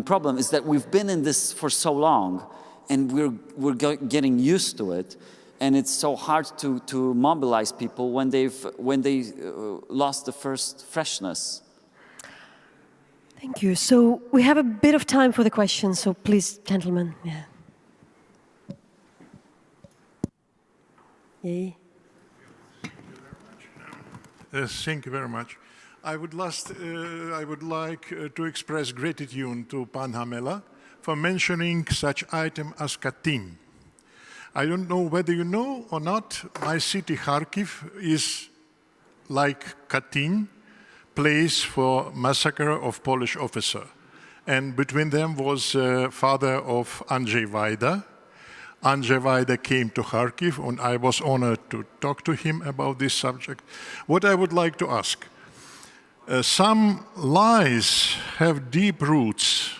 problem, is that we've been in this for so long, and we're getting used to it, and it's so hard to mobilize people when they lost the first freshness. Thank you. So we have a bit of time for the questions. So please, gentlemen. Yeah. Yay. Thank you very much. I would like to express gratitude to Pan Hamela for mentioning such item as Katyn. I don't know whether you know or not, my city Kharkiv is like Katyn, place for massacre of Polish officer. And between them was father of Andrzej Wajda. Andrzej Wajda came to Kharkiv, and I was honored to talk to him about this subject. What I would like to ask, some lies have deep roots.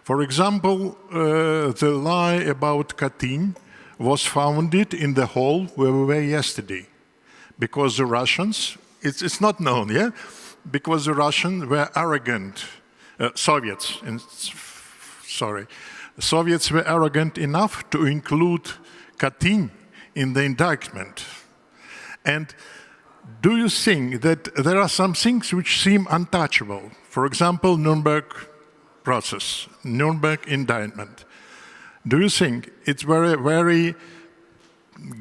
For example, the lie about Katyn was founded in the hall where we were yesterday, because the Russians, it's not known, yeah? Because the Russians were arrogant, Soviets were arrogant enough to include Katyn in the indictment. And do you think that there are some things which seem untouchable? For example, Nuremberg process, Nuremberg indictment. Do you think it's very, very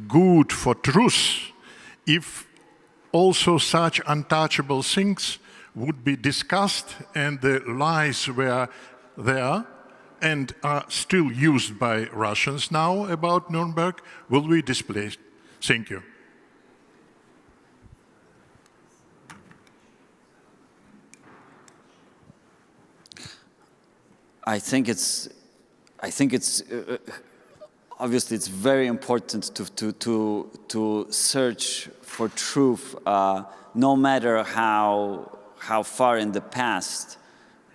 good for truth if also such untouchable things would be discussed and the lies were there and are still used by Russians now about Nuremberg will be displayed? Thank you. I think it's obviously it's very important to search for truth, no matter how far in the past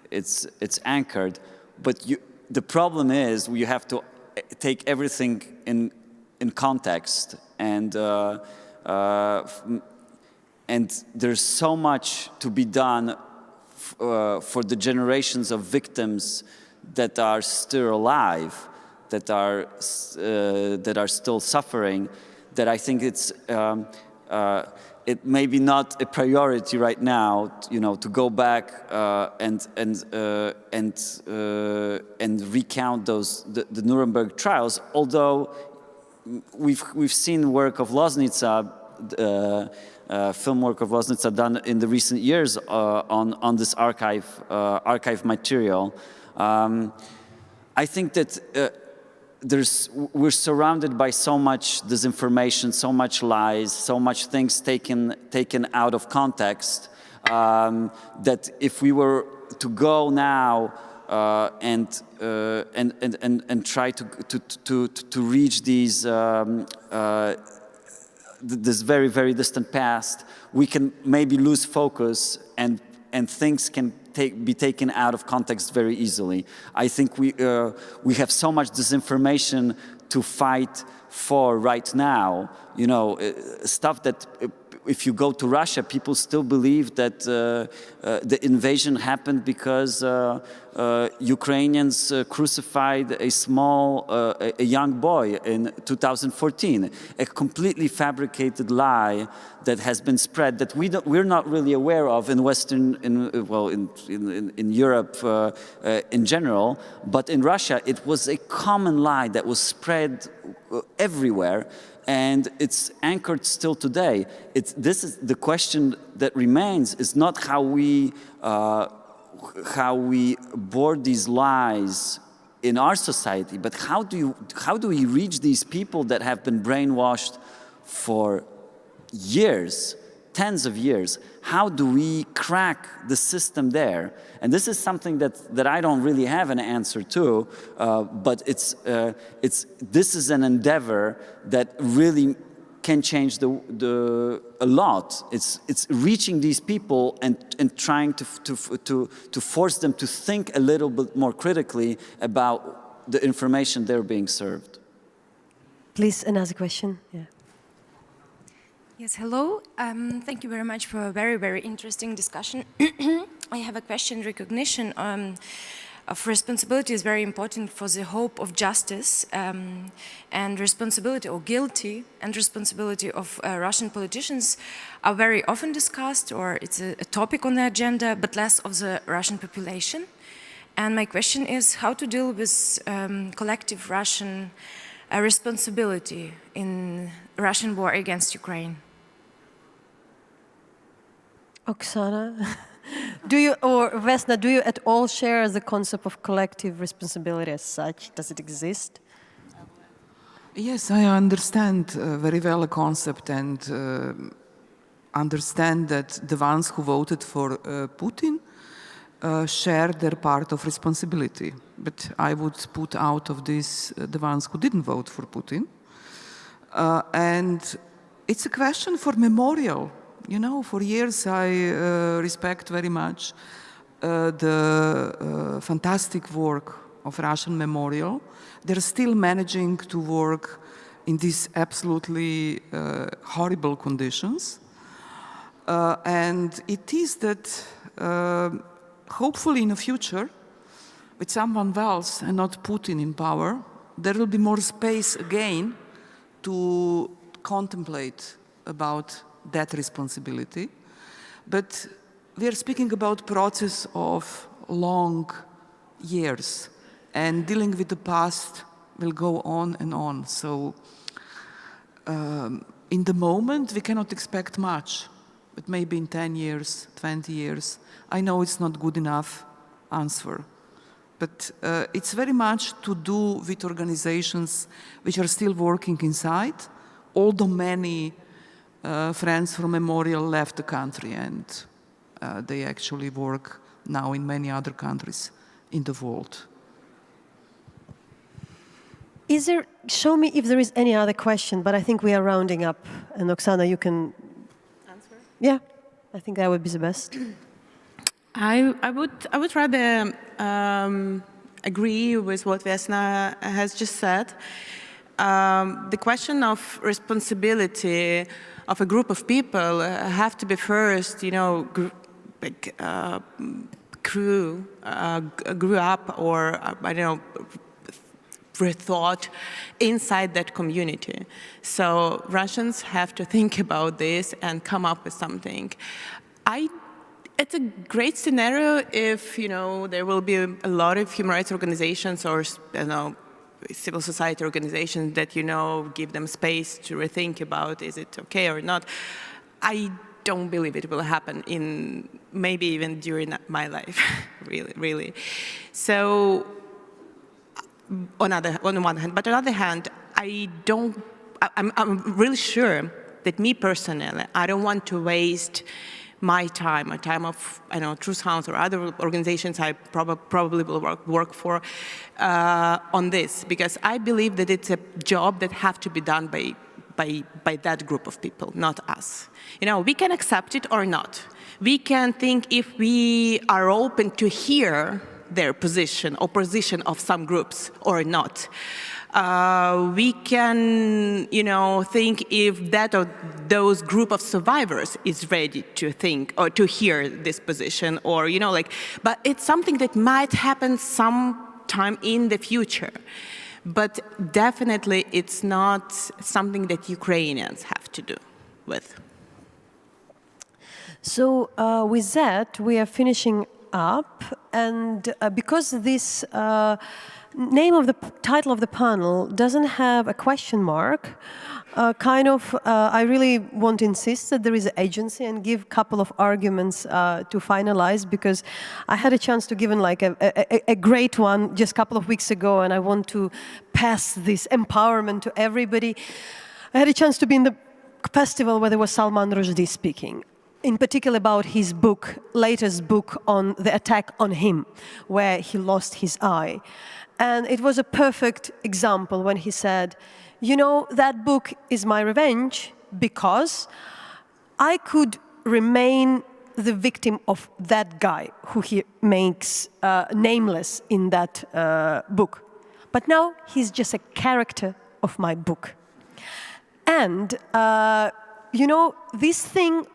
it's anchored. But the problem is you have to take everything in context, and there's so much to be done for the generations of victims that are still alive, that are still suffering, that I think it may be not a priority right now, to go back and recount the Nuremberg trials. Although we've seen work of Loznitsa, film work of Loznitsa done in the recent years on this archive material. I think that we're surrounded by so much disinformation, so much lies, so much things taken out of context, that if we were to go now and try to reach these this very, very distant past, we can maybe lose focus, and things can be taken out of context very easily. I think we have so much disinformation to fight for right now, stuff that if you go to Russia, people still believe that the invasion happened because Ukrainians crucified a young boy in 2014. A completely fabricated lie that has been spread that we're not really aware of in in Europe in general, but in Russia it was a common lie that was spread everywhere. And it's anchored still today. This is the question that remains: is not how we board these lies in our society, but how do we reach these people that have been brainwashed for years, tens of years? How do we crack the system there? And this is something that I don't really have an answer to, but this is an endeavor that really can change a lot. It's reaching these people and trying to force them to think a little bit more critically about the information they're being served. Please, another question. Yeah. Yes, hello. Thank you very much for a very, very interesting discussion. I have a question. Recognition of responsibility is very important for the hope of justice, and responsibility or guilty and responsibility of Russian politicians are very often discussed, or it's a topic on the agenda, but less of the Russian population. And my question is how to deal with collective Russian responsibility in Russian war against Ukraine. Oksana, or Vesna, do you at all share the concept of collective responsibility as such? Does it exist? Yes, I understand very well the concept and understand that the ones who voted for Putin share their part of responsibility. But I would put out of this the ones who didn't vote for Putin. And it's a question for memorial. You know, for years I respect very much the fantastic work of Russian Memorial. They're still managing to work in these absolutely horrible conditions. And it is that hopefully in the future, with someone else and not Putin in power, there will be more space again to contemplate about that responsibility. But we are speaking about process of long years, and dealing with the past will go on and on. So in the moment, we cannot expect much, but maybe in 10 years, 20 years, I know it's not good enough answer. But it's very much to do with organizations which are still working inside, although many friends from Memorial left the country, and they actually work now in many other countries in the world. Show me if there is any other question, but I think we are rounding up. And Oksana, you can answer? Yeah, I think that would be the best. I would rather agree with what Vesna has just said. The question of responsibility of a group of people have to be first, grew up, or I don't know, rethought inside that community. So Russians have to think about this and come up with something. It's a great scenario if, there will be a lot of human rights organizations or, civil society organizations that, give them space to rethink about is it okay or not. I don't believe it will happen maybe even during my life, really. So, on one hand, but on the other hand, I'm really sure that me personally, I don't want to waste my time, a time of, Truth House or other organizations I probably will work for on this, because I believe that it's a job that has to be done by that group of people, not us. We can accept it or not. We can think if we are open to hear their position or position of some groups or not. we can, think if that or those group of survivors is ready to think or to hear this position, or but it's something that might happen sometime in the future. But definitely, it's not something that Ukrainians have to do with. So with that, we are finishing up, and because this title of the panel doesn't have a question mark, I really want to insist that there is agency and give a couple of arguments to finalize, because I had a chance to give a great one just a couple of weeks ago, and I want to pass this empowerment to everybody. I had a chance to be in the festival where there was Salman Rushdie speaking, in particular about his latest book on the attack on him, where he lost his eye. And it was a perfect example when he said, that book is my revenge because I could remain the victim of that guy who he makes nameless in that book. But now he's just a character of my book. And, this thing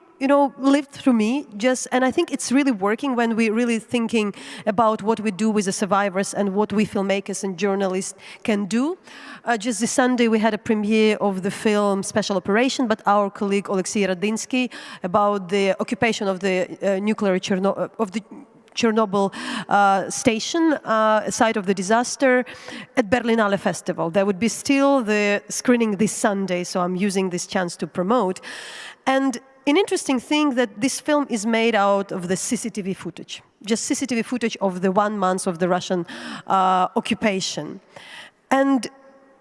lived through me and I think it's really working when we're really thinking about what we do with the survivors and what we filmmakers and journalists can do. Just this Sunday we had a premiere of the film Special Operation, but our colleague Alexei Radinsky about the occupation of the Chernobyl station, site of the disaster, at Berlinale Festival. There would be still the screening this Sunday, so I'm using this chance to promote. And an interesting thing that this film is made out of the CCTV footage, just CCTV footage of the 1 month of the Russian occupation. And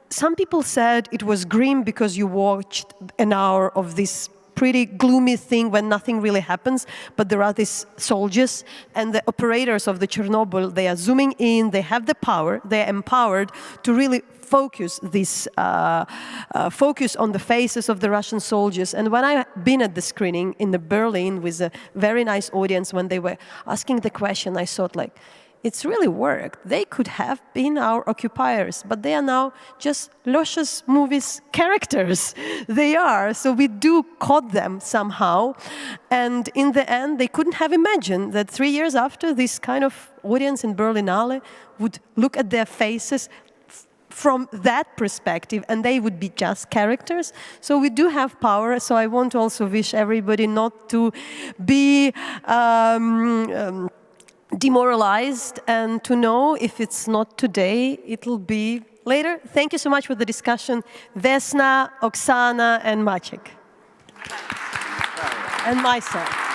some people said it was grim because you watched an hour of this pretty gloomy thing when nothing really happens, but there are these soldiers and the operators of the Chernobyl, they are zooming in, they have the power, they are empowered to really focus focus on the faces of the Russian soldiers. And when I've been at the screening in the Berlin with a very nice audience, when they were asking the question, I thought it's really worked. They could have been our occupiers, but they are now just Losha's movies characters. They are, so we do caught them somehow. And in the end, they couldn't have imagined that 3 years after, this kind of audience in Berlinale would look at their faces from that perspective, and they would be just characters. So we do have power, so I want to also wish everybody not to be demoralized, and to know if it's not today, it'll be later. Thank you so much for the discussion, Vesna, Oksana, and Maciek, and myself.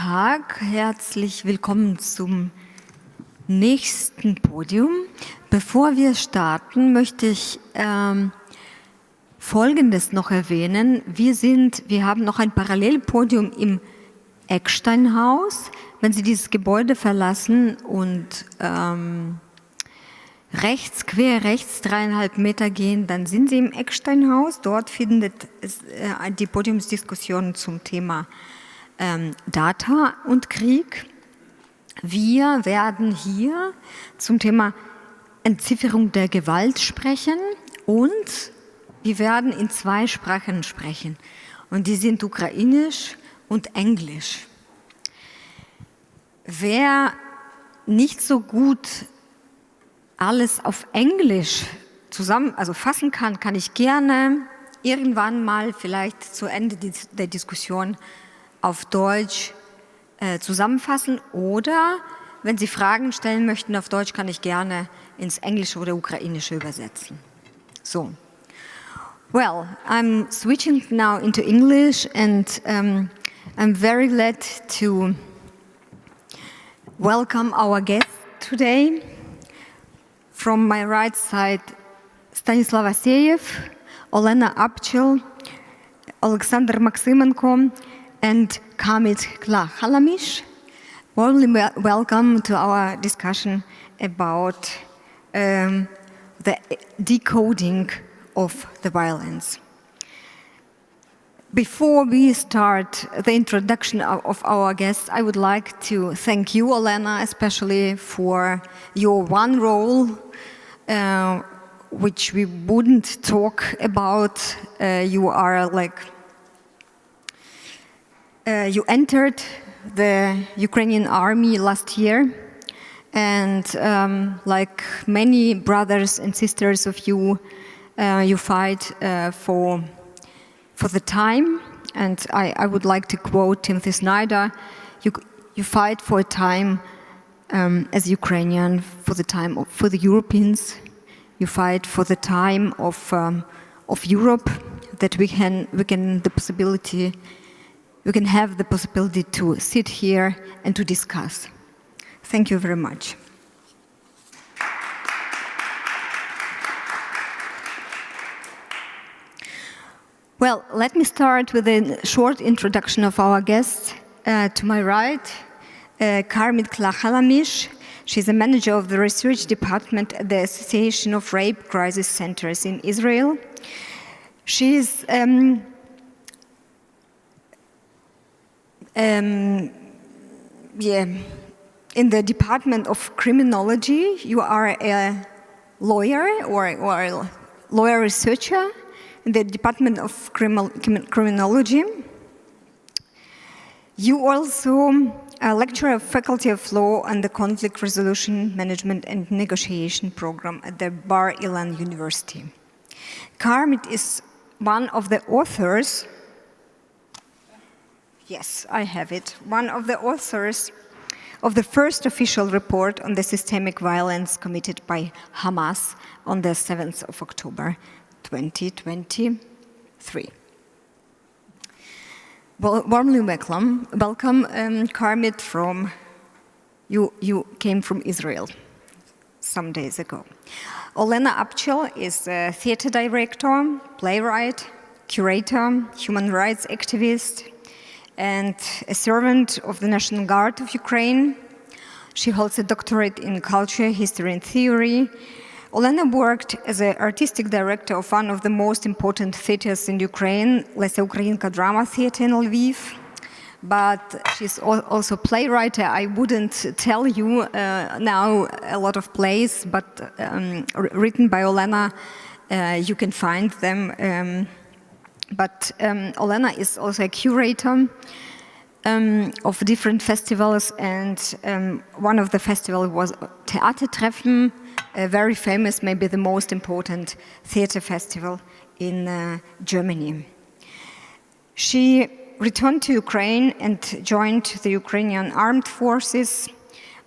Tag, herzlich willkommen zum nächsten Podium. Bevor wir starten, möchte ich Folgendes noch erwähnen. Wir haben noch ein Parallelpodium im Ecksteinhaus. Wenn Sie dieses Gebäude verlassen und quer rechts 3,5 Meter gehen, dann sind Sie im Ecksteinhaus. Dort findet die Podiumsdiskussion zum Thema Data und Krieg. Wir werden hier zum Thema Entzifferung der Gewalt sprechen und wir werden in 2 Sprachen sprechen. Und die sind Ukrainisch und Englisch. Wer nicht so gut alles auf Englisch fassen kann, kann ich gerne irgendwann mal vielleicht zu Ende der Diskussion auf Deutsch zusammenfassen. Oder wenn Sie Fragen stellen möchten auf Deutsch, kann ich gerne ins Englische oder Ukrainische übersetzen. So. Well, I'm switching now into English and I'm very glad to welcome our guest today. From my right side, Stanislav Aseyev, Olena Apchel, Alexander Maximenko, and Kamit Klachalamish. Warmly welcome to our discussion about the decoding of the violence. Before we start the introduction of our guests, I would like to thank you, Olena, especially for your one role, which we wouldn't talk about. You entered the Ukrainian army last year, and like many brothers and sisters of you, you fight for the time, and I would like to quote Timothy Snyder, you fight for a time as Ukrainian, for the Europeans, you fight for the time of Europe, that we can have the possibility to sit here and to discuss. Thank you very much. Well, let me start with a short introduction of our guests. To my right, Karmit Klachalamish. She's a manager of the research department at the Association of Rape Crisis Centers in Israel. She is in the Department of Criminology. You are a lawyer or a lawyer researcher in the Department of Criminology. You also a lecturer of Faculty of Law and the Conflict Resolution Management and Negotiation Program at the Bar Ilan University. Karmit is one of the authors, yes, I have it, one of the authors of the first official report on the systemic violence committed by Hamas on the 7th of October 2023. Well, warmly welcome, Karmit. You came from Israel some days ago. Olena Apchel is a theater director, playwright, curator, human rights activist, and a servant of the National Guard of Ukraine. She holds a doctorate in culture, history, and theory. Olena worked as an artistic director of one of the most important theaters in Ukraine, Lesa Ukrainka Drama Theater in Lviv. But she's also a playwright. I wouldn't tell you now a lot of plays, but written by Olena, you can find them. But Olena is also a curator of different festivals, and one of the festivals was Theatertreffen, a very famous, maybe the most important theater festival in Germany. She returned to Ukraine and joined the Ukrainian armed forces,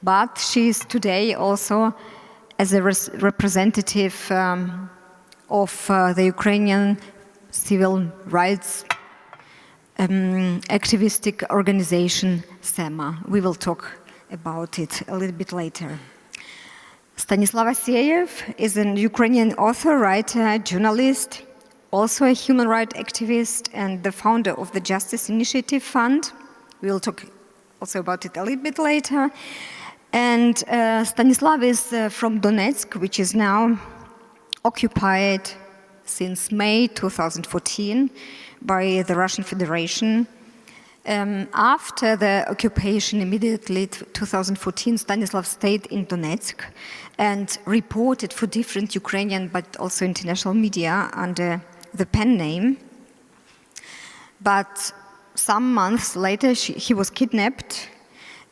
but she is today also as a representative of the Ukrainian civil rights activistic organization SEMA. We will talk about it a little bit later. Stanislav Aseyev is an Ukrainian author, writer, journalist, also a human rights activist and the founder of the Justice Initiative Fund. We will talk also about it a little bit later. And Stanislav is from Donetsk, which is now occupied since May 2014 by the Russian Federation. After the occupation, immediately 2014, Stanislav stayed in Donetsk and reported for different Ukrainian but also international media under the pen name. But some months later, he was kidnapped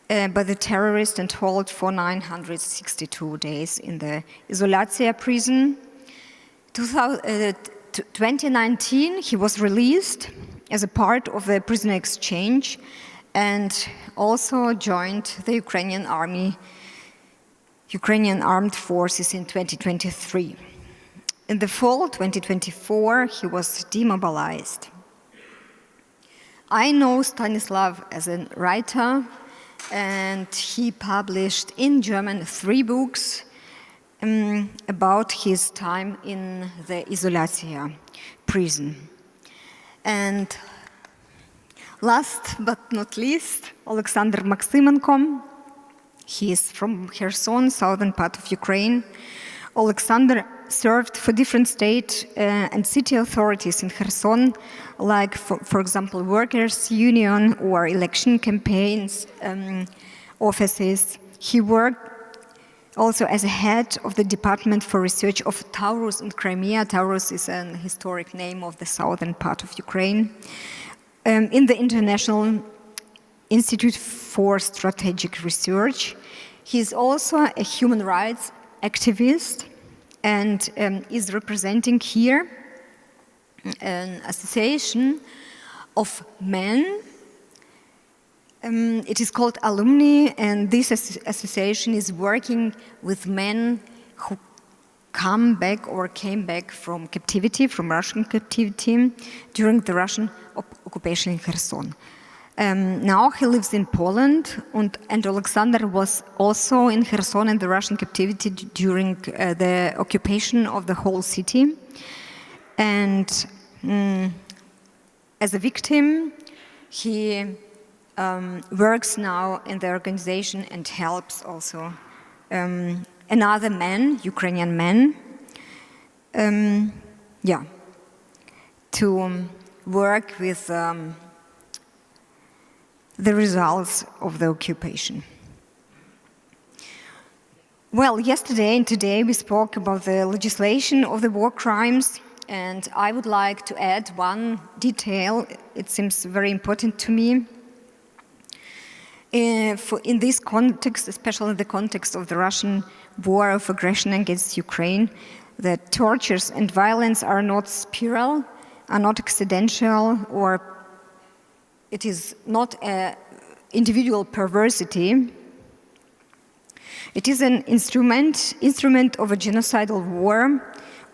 by the terrorists and held for 962 days in the Izolatia prison. 2019, he was released as a part of the prisoner exchange and also joined the Ukrainian armed forces in 2023. In the fall 2024, he was demobilized. I know Stanislav as a writer, and he published in German 3 books about his time in the Izolatia prison. And last but not least, Alexander Maximenko. He is from Kherson, southern part of Ukraine. Alexander served for different state and city authorities in Kherson, like, for example, workers' union or election campaigns offices. He worked also as a head of the Department for Research of Taurus and Crimea. Taurus is an historic name of the southern part of Ukraine. In the International Institute for Strategic Research. He is also a human rights activist and is representing here an association of men. It is called Alumni, and this association is working with men who came back from captivity, from Russian captivity, during the Russian occupation in Kherson. Now he lives in Poland, and Alexander was also in Kherson in the Russian captivity during the occupation of the whole city. And as a victim, he works now in the organization and helps also another man, Ukrainian man, to work with the results of the occupation. Well, yesterday and today we spoke about the legislation of the war crimes, and I would like to add one detail. It seems very important to me. In this context, especially in the context of the Russian war of aggression against Ukraine, that tortures and violence are not spiral, are not accidental, or it is not an individual perversity. It is an instrument of a genocidal war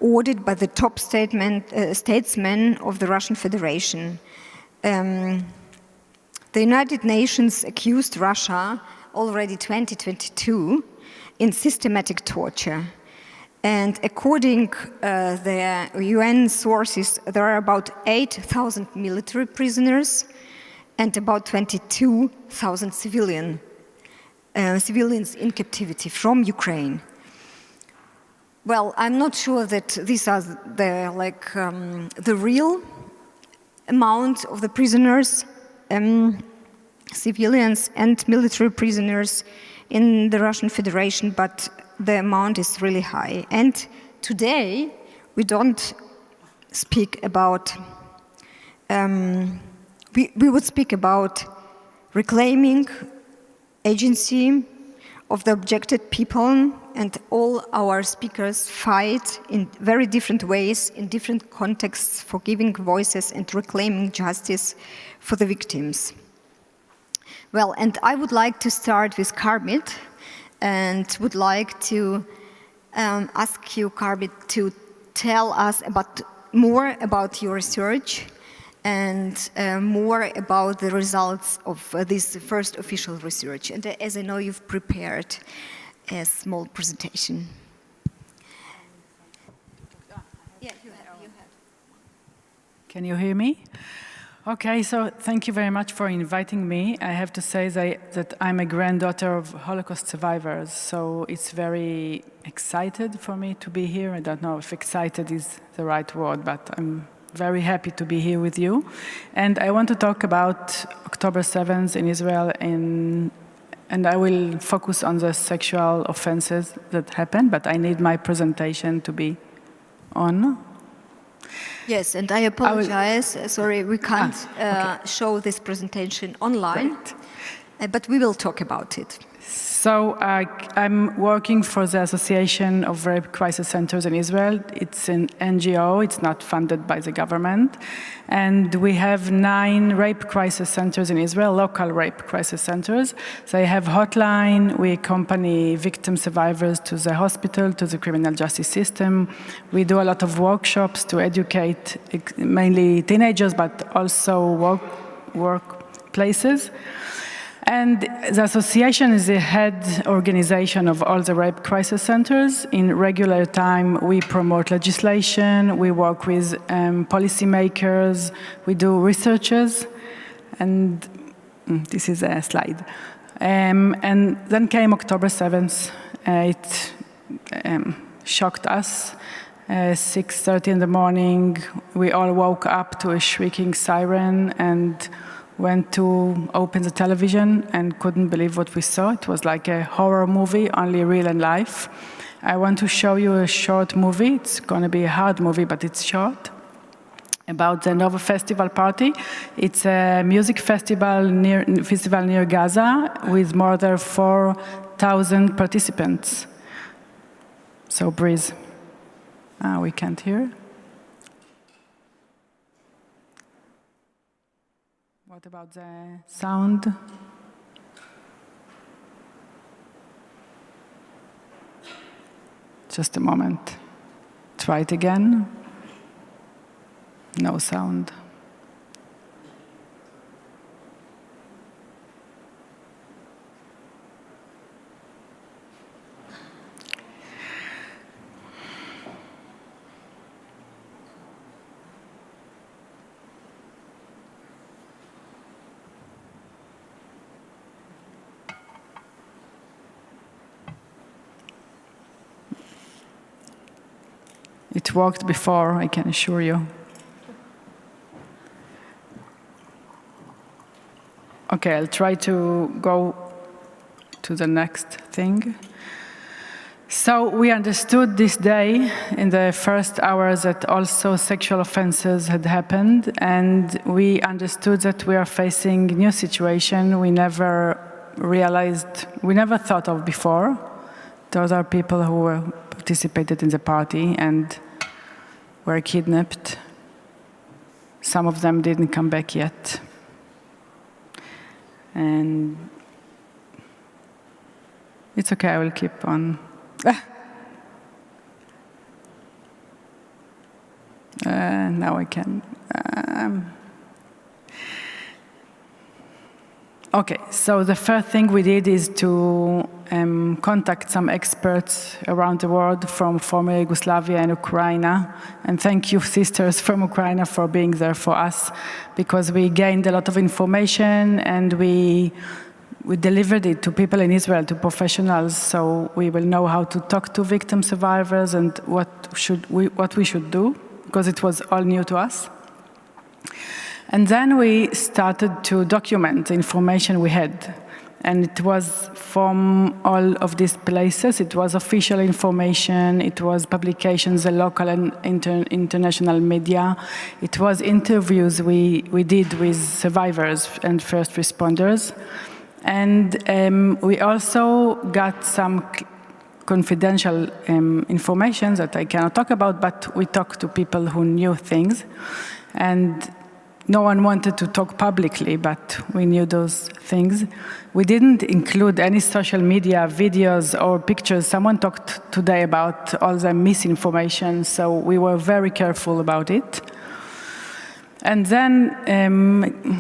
ordered by the top statesmen of the Russian Federation. The United Nations accused Russia already 2022 in systematic torture. And according to the UN sources, there are about 8,000 military prisoners and about 22,000 civilians in captivity from Ukraine. Well, I'm not sure that these are the real amount of the prisoners, civilians and military prisoners in the Russian Federation, but the amount is really high. And today, we don't speak about, we would speak about reclaiming agency of the objected people, and all our speakers fight in very different ways, in different contexts, for giving voices and reclaiming justice for the victims. Well, and I would like to start with Karbit, and would like to ask you, Karbit, to tell us more about your research and more about the results of this first official research. And as I know, you've prepared a small presentation. Yeah, you have. Can you hear me? Okay, so thank you very much for inviting me. I have to say that I'm a granddaughter of Holocaust survivors, so it's very excited for me to be here. I don't know if excited is the right word, but I'm very happy to be here with you. And I want to talk about October 7th in Israel, and I will focus on the sexual offenses that happened, but I need my presentation to be on. Yes, and I apologize. Sorry, we can't show this presentation online, but we will talk about it. So I'm working for the Association of Rape Crisis Centers in Israel. It's an NGO. It's not funded by the government. And we have 9 rape crisis centers in Israel, local rape crisis centers. They have hotline. We accompany victim survivors to the hospital, to the criminal justice system. We do a lot of workshops to educate mainly teenagers, but also workplaces. And the association is the head organization of all the rape crisis centers. In regular time, we promote legislation, we work with policymakers, we do researches, and this is a slide. And then came October 7th. It shocked us. 6:30 in the morning, we all woke up to a shrieking siren and went to open the television and couldn't believe what we saw. It was like a horror movie, only real in life. I want to show you a short movie. It's going to be a hard movie, but it's short, about the Nova Festival party. It's a music festival near Gaza with more than 4,000 participants. So breathe. We can't hear. What about the sound? Just a moment. Try it again. No sound. It worked before, I can assure you. Okay, I'll try to go to the next thing. So we understood this day in the first hours that also sexual offenses had happened, and we understood that we are facing a new situation we never realized, we never thought of before. Those are people who participated in the party and were kidnapped. Some of them didn't come back yet. And it's okay, I will keep on. Now I can. Okay, so the first thing we did is to contact some experts around the world from former Yugoslavia and Ukraine. And thank you, sisters from Ukraine, for being there for us, because we gained a lot of information and we delivered it to people in Israel, to professionals, so we will know how to talk to victim survivors and what we should do, because it was all new to us. And then we started to document the information we had. And it was from all of these places. It was official information. It was publications, the local and international media. It was interviews we did with survivors and first responders. And we also got some confidential information that I cannot talk about, but we talked to people who knew things. And no one wanted to talk publicly, but we knew those things. We didn't include any social media videos or pictures. Someone talked today about all the misinformation, so we were very careful about it. And then,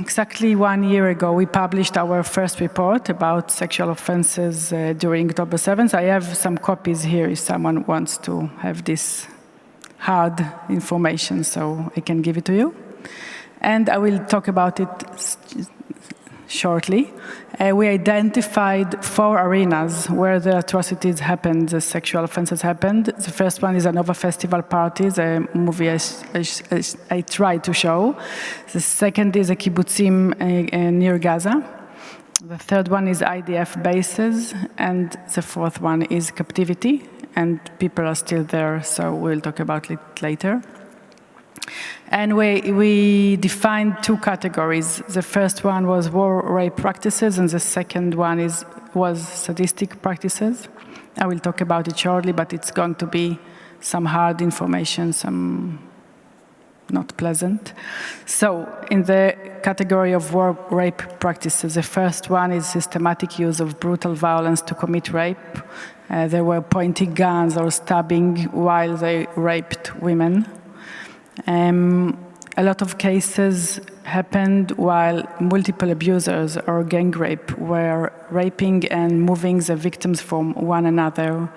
exactly 1 year ago, we published our first report about sexual offenses during October 7th. I have some copies here if someone wants to have this hard information, so I can give it to you. And I will talk about it shortly. We identified 4 arenas where the atrocities happened, the sexual offenses happened. The first one is a Nova Festival party, the movie I tried to show. The second is a kibbutzim near Gaza. The third one is IDF bases, and the fourth one is captivity, and people are still there, so we'll talk about it later. And we defined 2 categories. The first one was war rape practices, and the second one was sadistic practices. I will talk about it shortly, but it's going to be some hard information, some not pleasant. So, in the category of war rape practices, the first one is systematic use of brutal violence to commit rape. They were pointing guns or stabbing while they raped women. A lot of cases happened while multiple abusers or gang rape were raping and moving the victims from one another.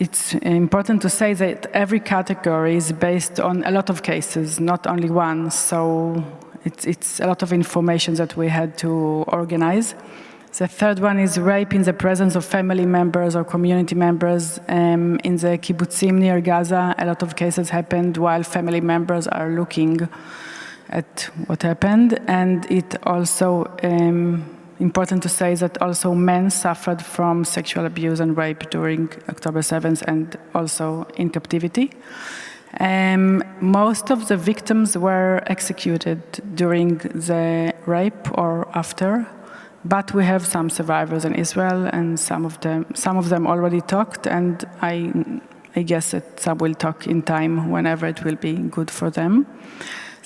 It's important to say that every category is based on a lot of cases, not only one, so it's a lot of information that we had to organize. The third one is rape in the presence of family members or community members. In the kibbutzim near Gaza, a lot of cases happened while family members are looking at what happened. And it also, important to say that also men suffered from sexual abuse and rape during October 7th and also in captivity. Most of the victims were executed during the rape or after. But we have some survivors in Israel, and some of them already talked, and I guess that some will talk in time whenever it will be good for them.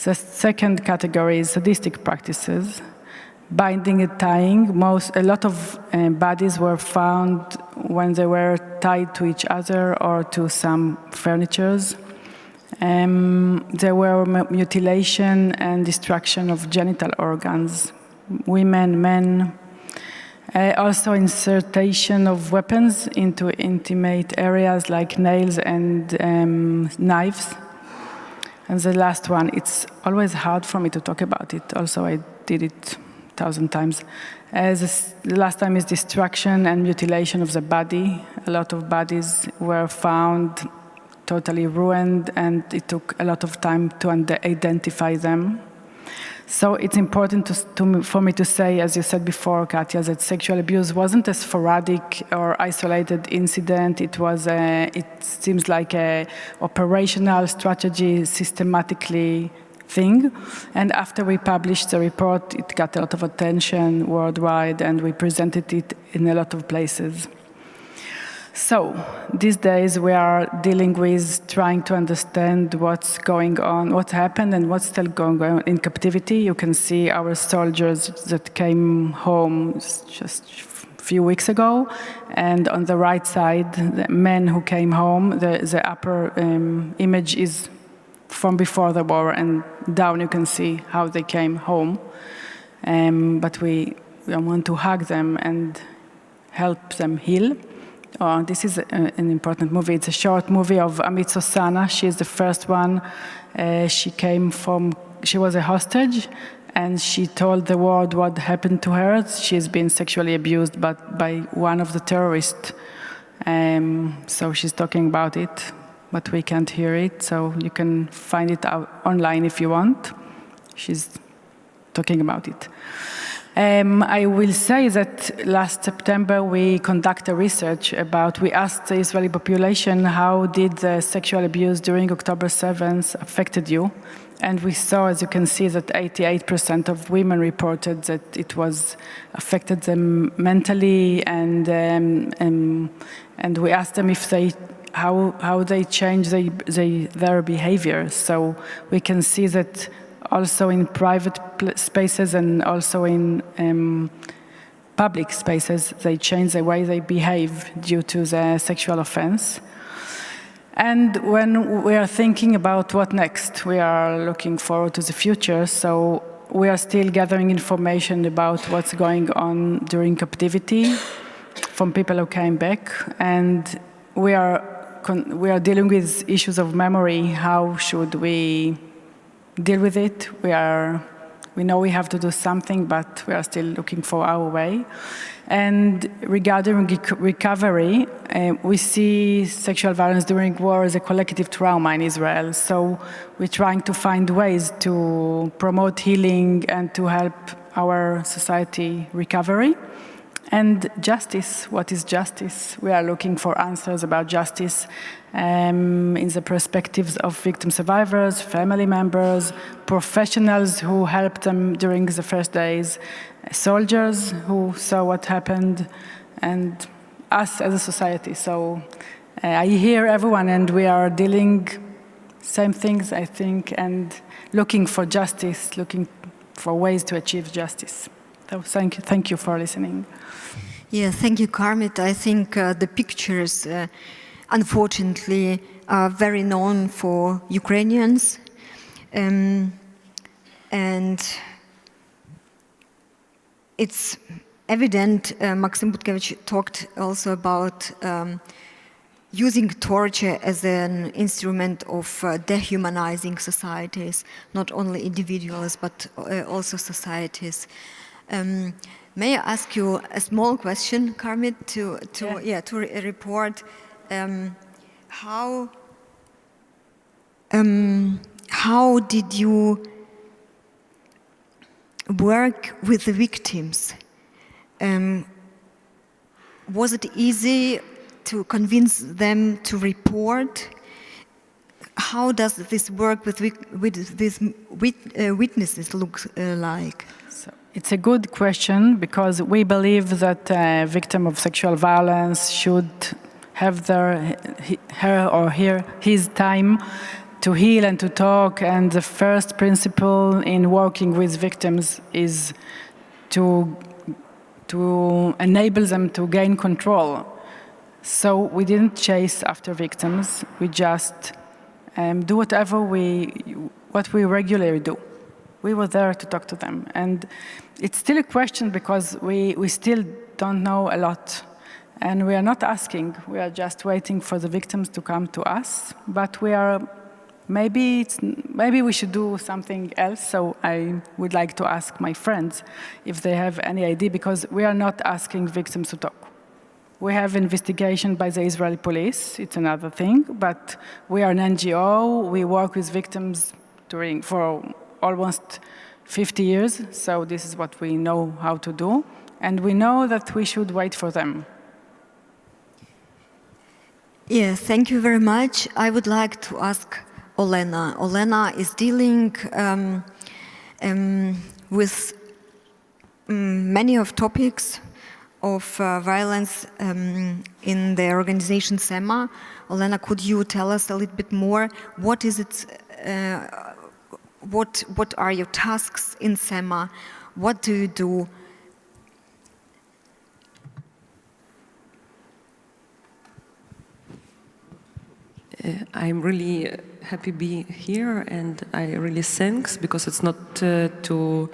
The second category is sadistic practices, binding and tying. A lot of bodies were found when they were tied to each other or to some furnitures. There were mutilation and destruction of genital organs. Women, men, also insertion of weapons into intimate areas like nails and knives. And the last one, it's always hard for me to talk about it. Also, I did it 1,000 times. The last time is destruction and mutilation of the body. A lot of bodies were found totally ruined, and it took a lot of time to identify them. So it's important for me to say, as you said before, Katya, that sexual abuse wasn't a sporadic or isolated incident. It seems like a operational strategy, systematically thing. And after we published the report, it got a lot of attention worldwide, and we presented it in a lot of places. So, these days we are dealing with trying to understand what's going on, what happened and what's still going on in captivity. You can see our soldiers that came home just a few weeks ago, and on the right side, the men who came home. The upper image is from before the war, and down you can see how they came home. But we want to hug them and help them heal. This is an important movie. It's a short movie of Amit Sosana. She is the first one. She was a hostage, and she told the world what happened to her. She's been sexually abused by one of the terrorists. So she's talking about it, but we can't hear it. So you can find it out online if you want. She's talking about it. I will say that last September we conducted research we asked the Israeli population how did the sexual abuse during October 7th affected you. And we saw, as you can see, that 88% of women reported that it was affected them mentally, and we asked them if how they changed their behavior. So we can see that also in private spaces and also in public spaces, they change the way they behave due to the sexual offense. And when we are thinking about what next, we are looking forward to the future, so we are still gathering information about what's going on during captivity from people who came back, and we are dealing with issues of memory. How should we deal with it? We know we have to do something, but we are still looking for our way. And regarding recovery, we see sexual violence during war as a collective trauma in Israel. So we're trying to find ways to promote healing and to help our society recovery. And justice, what is justice? We are looking for answers about justice in the perspectives of victim survivors, family members, professionals who helped them during the first days, soldiers who saw what happened, and us as a society. So I hear everyone, and we are dealing same things, I think, and looking for justice, looking for ways to achieve justice. So thank you for listening. Yeah, thank you, Karmit. I think the pictures, unfortunately, are very known for Ukrainians. And it's evident, Maxim talked also about using torture as an instrument of dehumanizing societies, not only individuals, but also societies. May I ask you a small question, Karmit, to report how did you work with the victims? Was it easy to convince them to report? How does this work with these witnesses look like? It's a good question, because we believe that a victim of sexual violence should have his time to heal and to talk. And the first principle in working with victims is to enable them to gain control. So we didn't chase after victims. We just do what we regularly do. We were there to talk to them. And it's still a question, because we still don't know a lot. And we are not asking. We are just waiting for the victims to come to us. But maybe we should do something else. So I would like to ask my friends if they have any idea, because we are not asking victims to talk. We have investigation by the Israeli police. It's another thing. But we are an NGO. We work with victims for almost 50 years, so this is what we know how to do, and we know that we should wait for them. Yeah, thank you very much. I would like to ask Olena. Olena is dealing with many of topics of violence in the organization SEMA. Olena, could you tell us a little bit more? What is it? What are your tasks in SEMA? What do you do? I'm really happy to be here, and I really thanks, because it's not too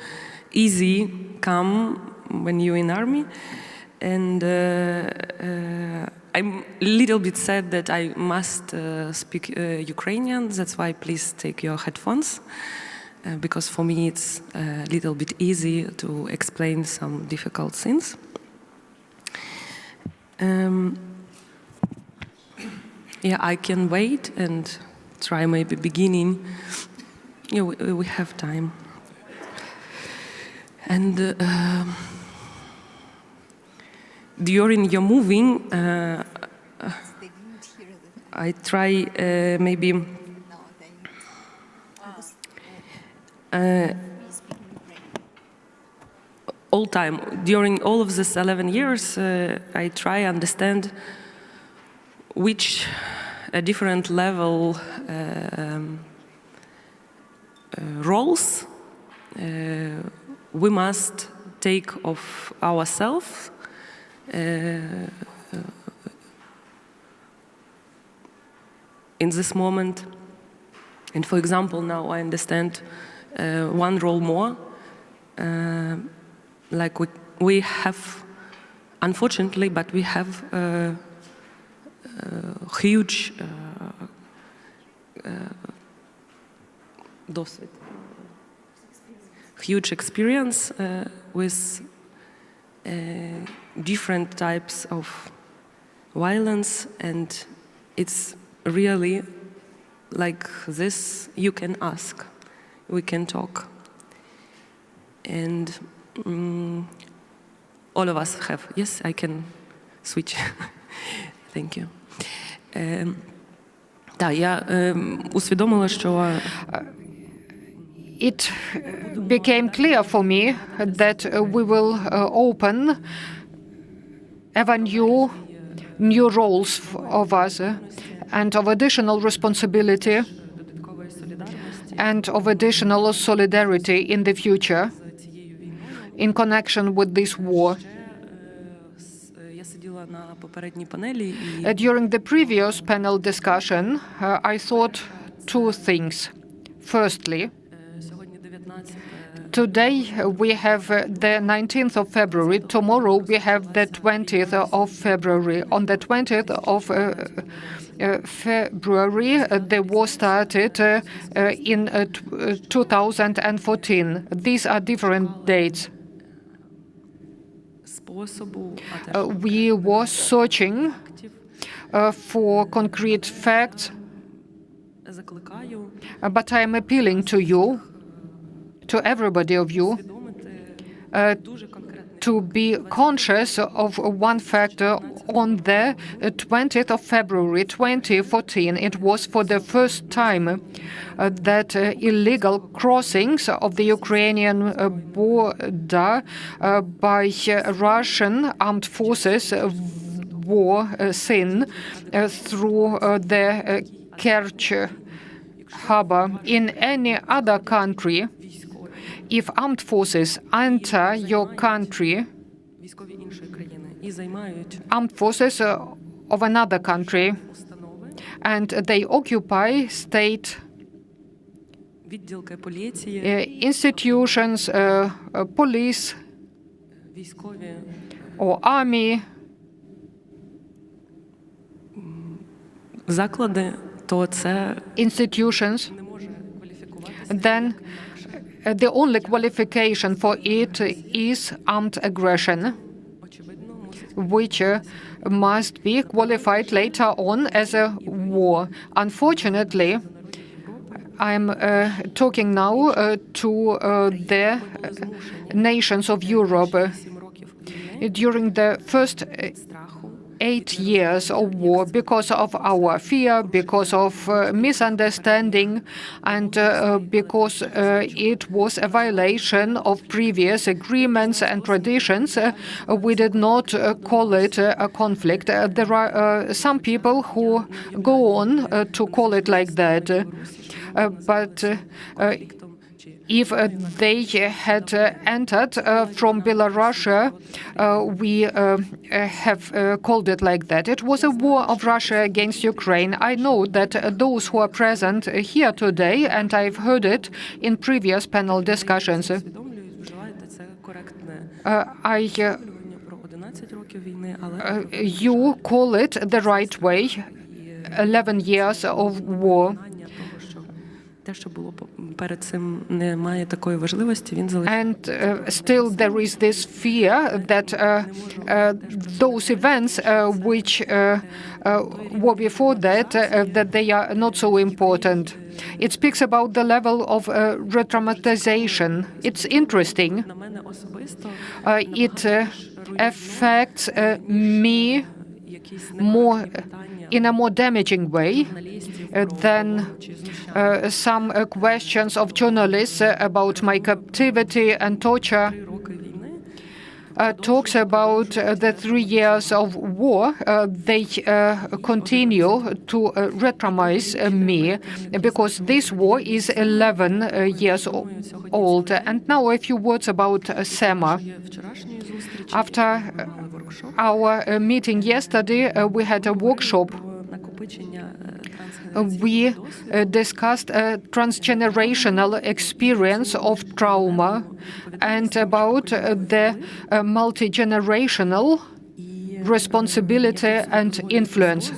easy come when you're in army. And I'm a little bit sad that I must speak Ukrainian. That's why please take your headphones, because for me it's a little bit easy to explain some difficult things. Yeah, I can wait and try maybe beginning. Yeah, we have time. And during your moving, I try maybe all time, during all of this 11 years, I try understand which different level roles we must take of ourselves in this moment. And for example, now I understand one role more, like we have, unfortunately, but we have huge huge experience with different types of violence, and it's really like this. You can ask, we can talk, and all of us have. Yes, I can switch. Thank you. Так, я усвідомила, що It became clear for me that we will open ever new roles of us and of additional responsibility and of additional solidarity in the future in connection with this war. During the previous panel discussion, I thought two things. Firstly, today we have the 19th of February. Tomorrow we have the 20th of February. On the 20th of February, the war started in 2014. These are different dates. We were searching for concrete facts, but I am appealing to you, to everybody of you, to be conscious of one factor. On the 20th of February 2014, it was for the first time that illegal crossings of the Ukrainian border by Russian armed forces were seen through the Kerch harbor. In any other country, if armed forces enter your country, armed forces of another country, and they occupy state institutions, police or army, institutions, then the only qualification for it is armed aggression, which must be qualified later on as a war. Unfortunately, I'm talking now to the nations of Europe. During the first 8 years of war, because of our fear, because of misunderstanding, and because it was a violation of previous agreements and traditions, we did not call it a conflict. There are some people who go on to call it like that. But if they had entered from Belarus, we have called it like that. It was a war of Russia against Ukraine. I know that those who are present here today, and I've heard it in previous panel discussions, you call it the right way, 11 years of war. And still there is this fear that those events which were before that, that they are not so important. It speaks about the level of re-traumatization. It's interesting. It affects me in a more damaging way than some questions of journalists about my captivity and torture. Talks about the 3 years of war. They continue to re-traumatize me because this war is 11 years old. And now a few words about SEMA. After our meeting yesterday, we had a workshop we discussed a transgenerational experience of trauma and about the multi-generational responsibility and influence.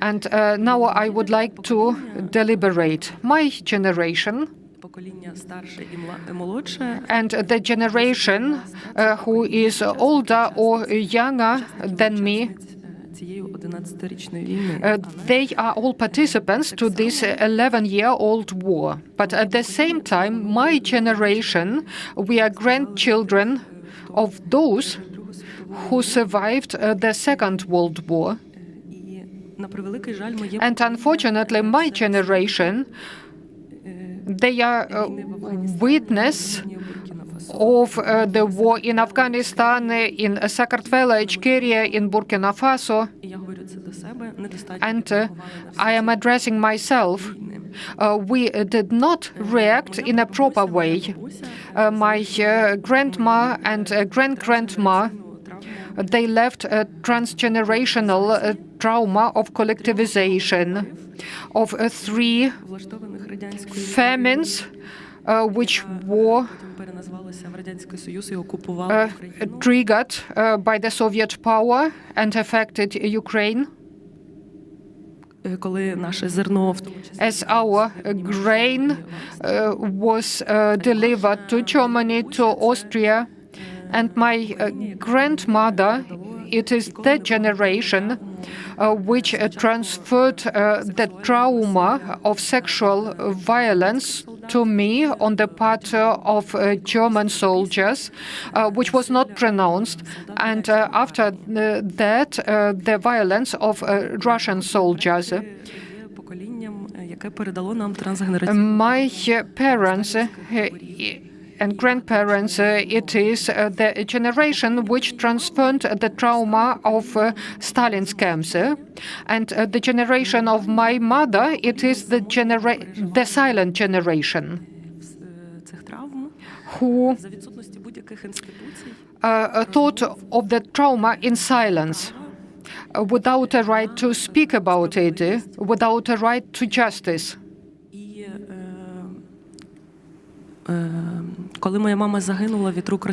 And now I would like to deliberate. My generation and the generation who is older or younger than me, they are all participants to this 11-year-old war. But at the same time, my generation, we are grandchildren of those who survived the Second World War. And unfortunately, my generation, they are witness of the war in Afghanistan, in Sakartvelo, Ichkeria, in Burkina Faso. And I am addressing myself. We did not react in a proper way. My grandma and great-grandma, they left a transgenerational trauma of collectivization, of 3 famines which were triggered by the Soviet power and affected Ukraine. As our grain was delivered to Germany, to Austria, and my grandmother, it is that generation which transferred the trauma of sexual violence to me on the part of German soldiers, which was not pronounced, and after that, the violence of Russian soldiers. My parents and grandparents, it is the generation which transferred the trauma of Stalin's camps. And the generation of my mother, it is the silent generation, who thought of the trauma in silence, without a right to speak about it, without a right to justice.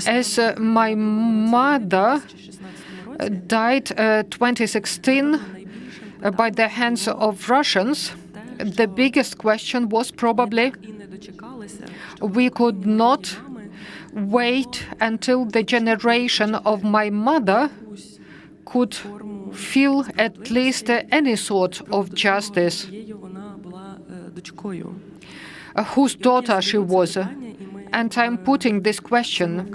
As my mother died 2016 by the hands of Russians, the biggest question was probably we could not wait until the generation of my mother could feel at least any sort of justice. Whose daughter she was. And I'm putting this question.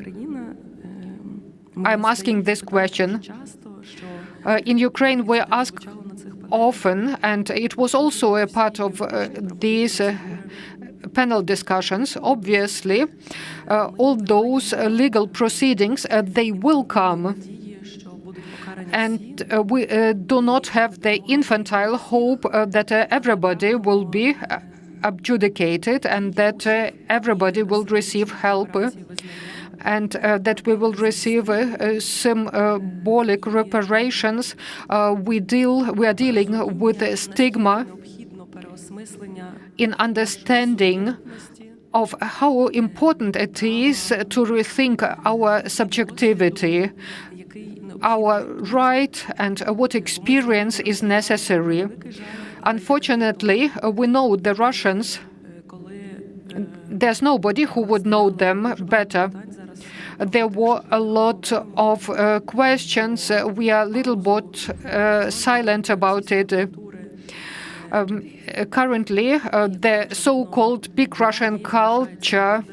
I'm asking this question. In Ukraine, we ask often, and it was also a part of these panel discussions, obviously, all those legal proceedings, they will come. And we do not have the infantile hope that everybody will be adjudicated and that everybody will receive help and that we will receive symbolic reparations. We are dealing with a stigma in understanding of how important it is to rethink our subjectivity, our right, and what experience is necessary. Unfortunately, we know the Russians. There's nobody who would know them better. There were a lot of questions. We are a little bit silent about it. Currently, the so-called big Russian culture,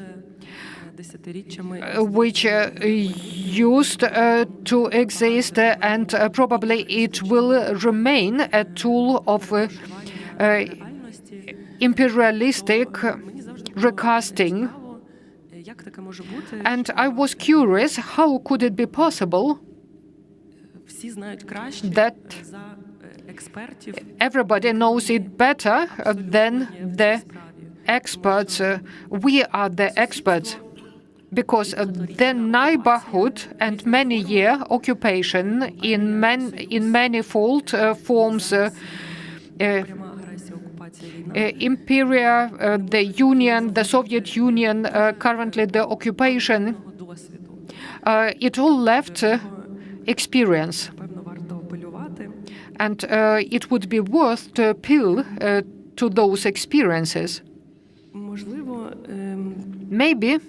which used to exist, and probably it will remain a tool of imperialistic recasting. And I was curious, how could it be possible that everybody knows it better than the experts? We are the experts. Because the neighborhood and many-year occupation in manifold forms Imperia, the Union, the Soviet Union, currently the occupation, it all left experience. And it would be worth to appeal to those experiences. Maybe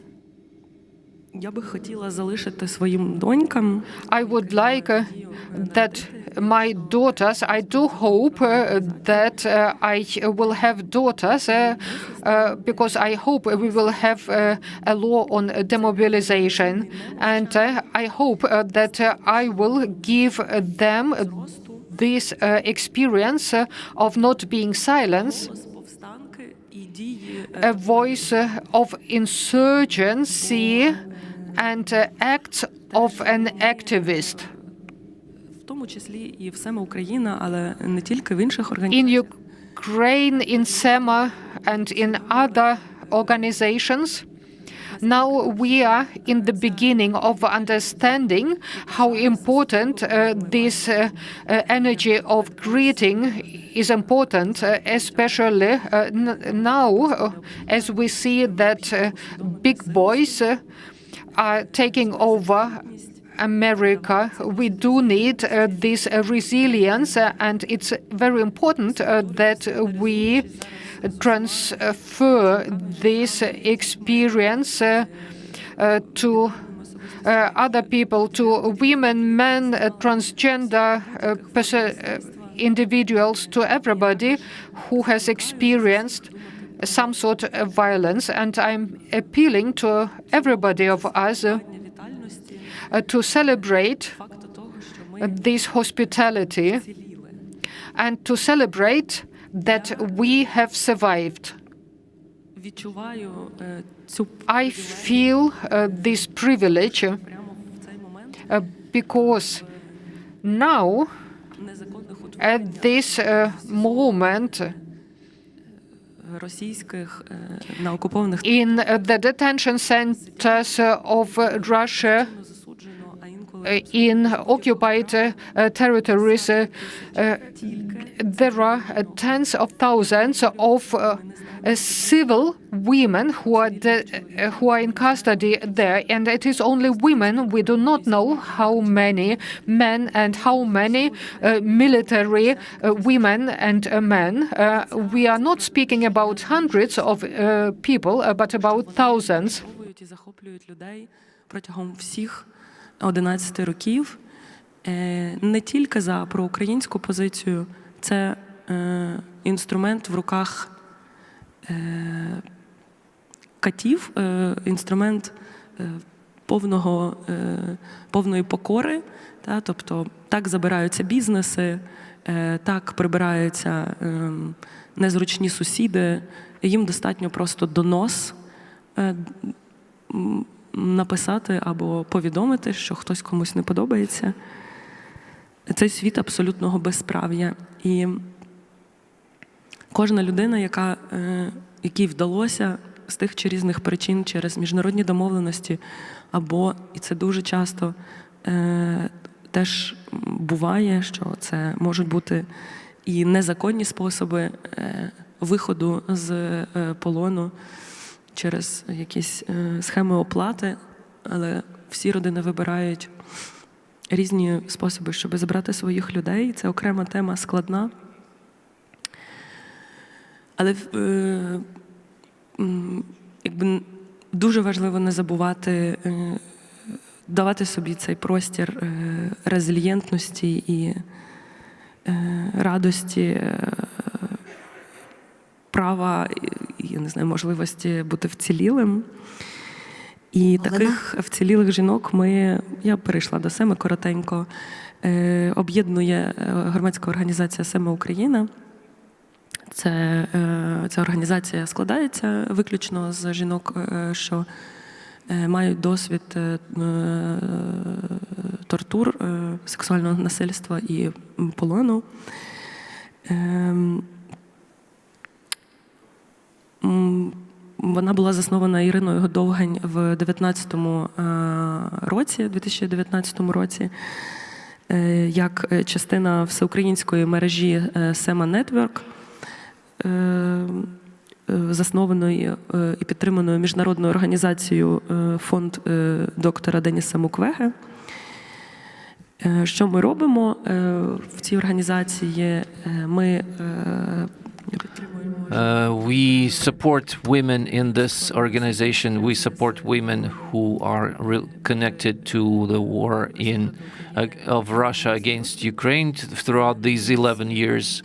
I would like that my daughters, I do hope that I will have daughters, because I hope we will have a law on demobilization, and I hope that I will give them this experience of not being silenced, a voice of insurgency and acts of an activist. In Ukraine, in SEMA, and in other organizations, now we are in the beginning of understanding how important this energy of greeting is important, especially now as we see that big boys are taking over America. We do need this resilience, and it's very important that we transfer this experience to other people, to women, men, transgender individuals, to everybody who has experienced some sort of violence. And I'm appealing to everybody of us to celebrate this hospitality and to celebrate that we have survived. I feel this privilege because now, at this moment, in the detention centers of Russia, in occupied territories, there are tens of thousands of civil women who are in custody there, and it is only women. We do not know how many men and how many military women and men. We are not speaking about hundreds of people, but about thousands. 11 років, не тільки за проукраїнську позицію, це інструмент в руках катів, інструмент повної покори, тобто так забираються бізнеси, так прибираються незручні сусіди, їм достатньо просто донос написати або повідомити, що хтось комусь не подобається. Цей світ абсолютного безправ'я. І кожна людина, якій вдалося з тих чи різних причин, через міжнародні домовленості, або, і це дуже часто теж буває, що це можуть бути і незаконні способи виходу з полону, через якісь схеми оплати, але всі родини вибирають різні способи, щоб забрати своїх людей. Це окрема тема, складна. Але якби дуже важливо не забувати, давати собі цей простір резильєнтності і радості, права, я не знаю, можливості бути вцілілим. І таких вцілілих жінок я перейшла до СЕМи коротенько, об'єднує громадська організація «СЕМа Україна». Ця організація складається виключно з жінок, що мають досвід тортур, сексуального насильства і полону. Вона була заснована Іриною Довгань в 2019 році, як частина всеукраїнської мережі SEMA Network. заснованою і підтриманою міжнародною організацією фонд доктора Деніса Муквеге. Що ми робимо в цій організації? Ми We support women in this organization. We support women who are connected to the war of Russia against Ukraine throughout these 11 years.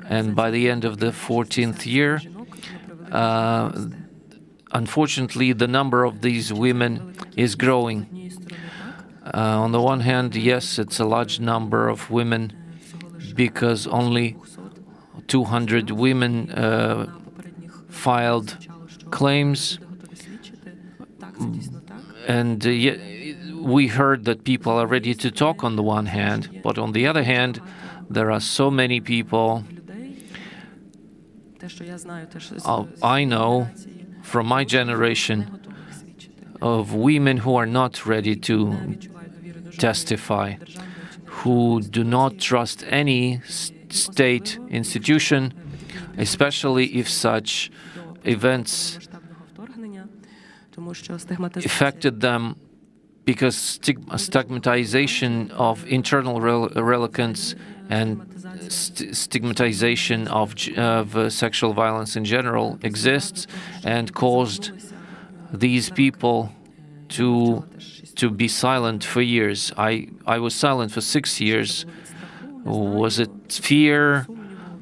And by the end of the 14th year, unfortunately, the number of these women is growing. On the one hand, yes, it's a large number of women because only 200 women filed claims. And we heard that people are ready to talk on the one hand, but on the other hand, there are so many people I know from my generation of women who are not ready to testify, who do not trust any state institution, especially if such events affected them, because stigmatization of internal relevance and stigmatization of sexual violence in general exists and caused these people to be silent for years. I was silent for 6 years. Was it fear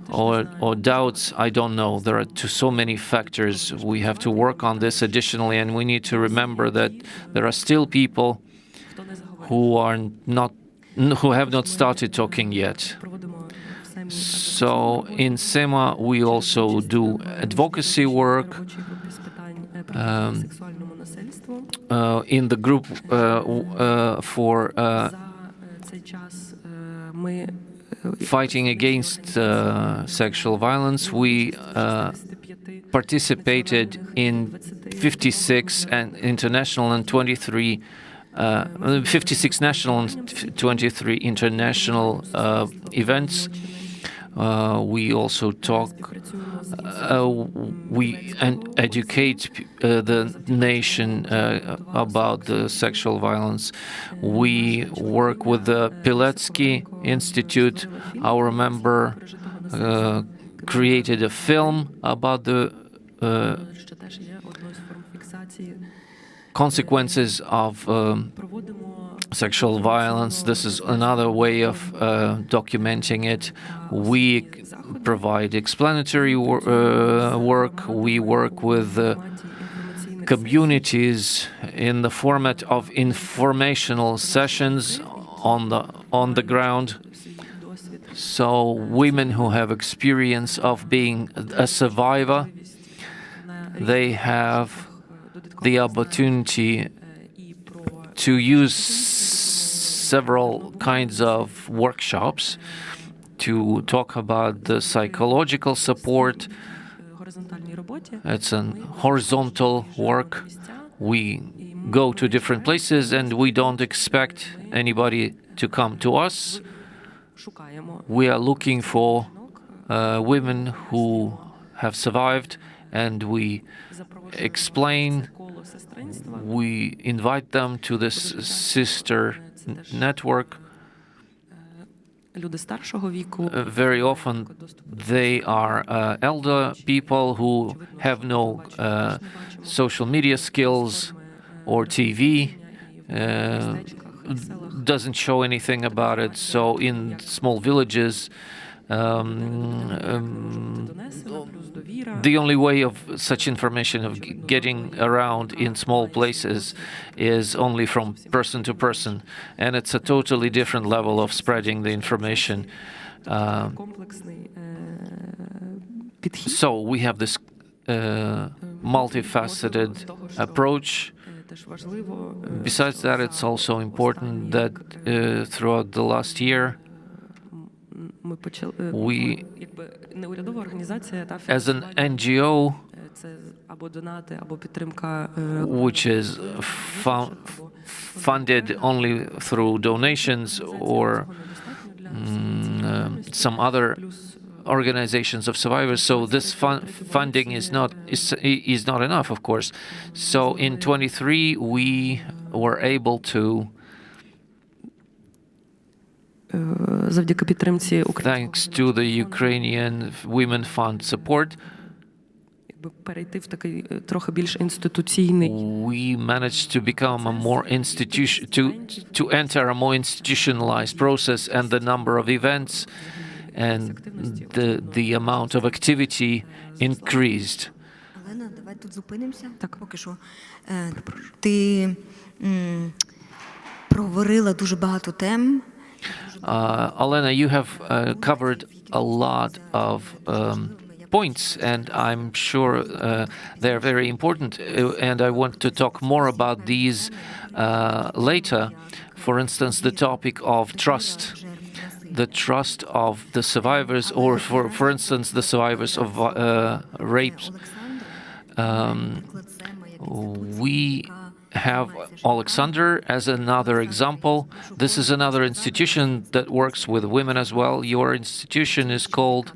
or doubts? I don't know. There are so many factors. We have to work on this additionally, and we need to remember that there are still people who have not started talking yet. So in SEMA, we also do advocacy work. In the group for fighting against sexual violence, we participated in 56 international and 56 national and 23 international events. We also talk, we educate the nation about the sexual violence. We work with the Pilecki Institute. Our member created a film about the consequences of sexual violence. This is another way of documenting it. We provide explanatory work. We work with communities in the format of informational sessions on the ground. So women who have experience of being a survivor, they have the opportunity to use several kinds of workshops to talk about the psychological support. It's a horizontal work. We go to different places and we don't expect anybody to come to us. We are looking for women who have survived, and we explain, we invite them to this sister network. Very often they are elder people who have no social media skills, or TV doesn't show anything about it. So in small villages, the only way of such information of getting around in small places is only from person to person, and it's a totally different level of spreading the information. So we have this multifaceted approach. Besides that, it's also important that throughout the last year, we, as an NGO, which is funded only through donations or some other organizations of survivors. So this funding is not enough, of course. So in 23 we were able to, thanks to the Ukrainian Women Fund support, we managed to become a more to enter a more institutionalized process, and the number of events and the amount of activity increased. Олена, давай тут зупинимося. Поки що. Ти проговорила дуже багато тем. Alena, you have covered a lot of points, and I'm sure they're very important, and I want to talk more about these later. For instance, the topic of trust, the trust of the survivors, or for instance, the survivors of rapes. We have Alexander as another example. This is another institution that works with women as well. Your institution is called,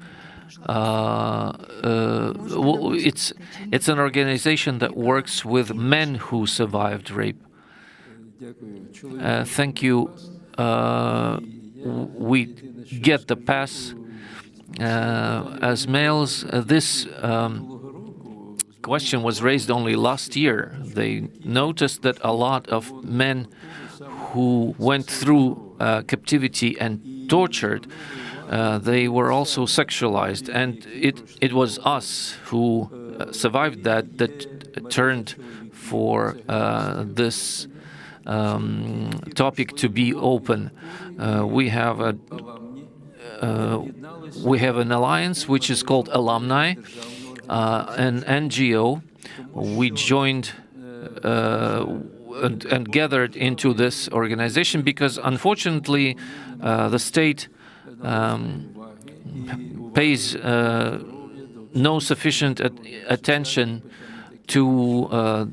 it's an organization that works with men who survived rape. Thank you. We get the pass as males. This question was raised only last year. They noticed that a lot of men who went through captivity and tortured, they were also sexualized, and it was us who survived that turned for this topic to be open. We have an alliance which is called Alumni, an NGO. We joined and gathered into this organization because, unfortunately, the state pays no sufficient attention to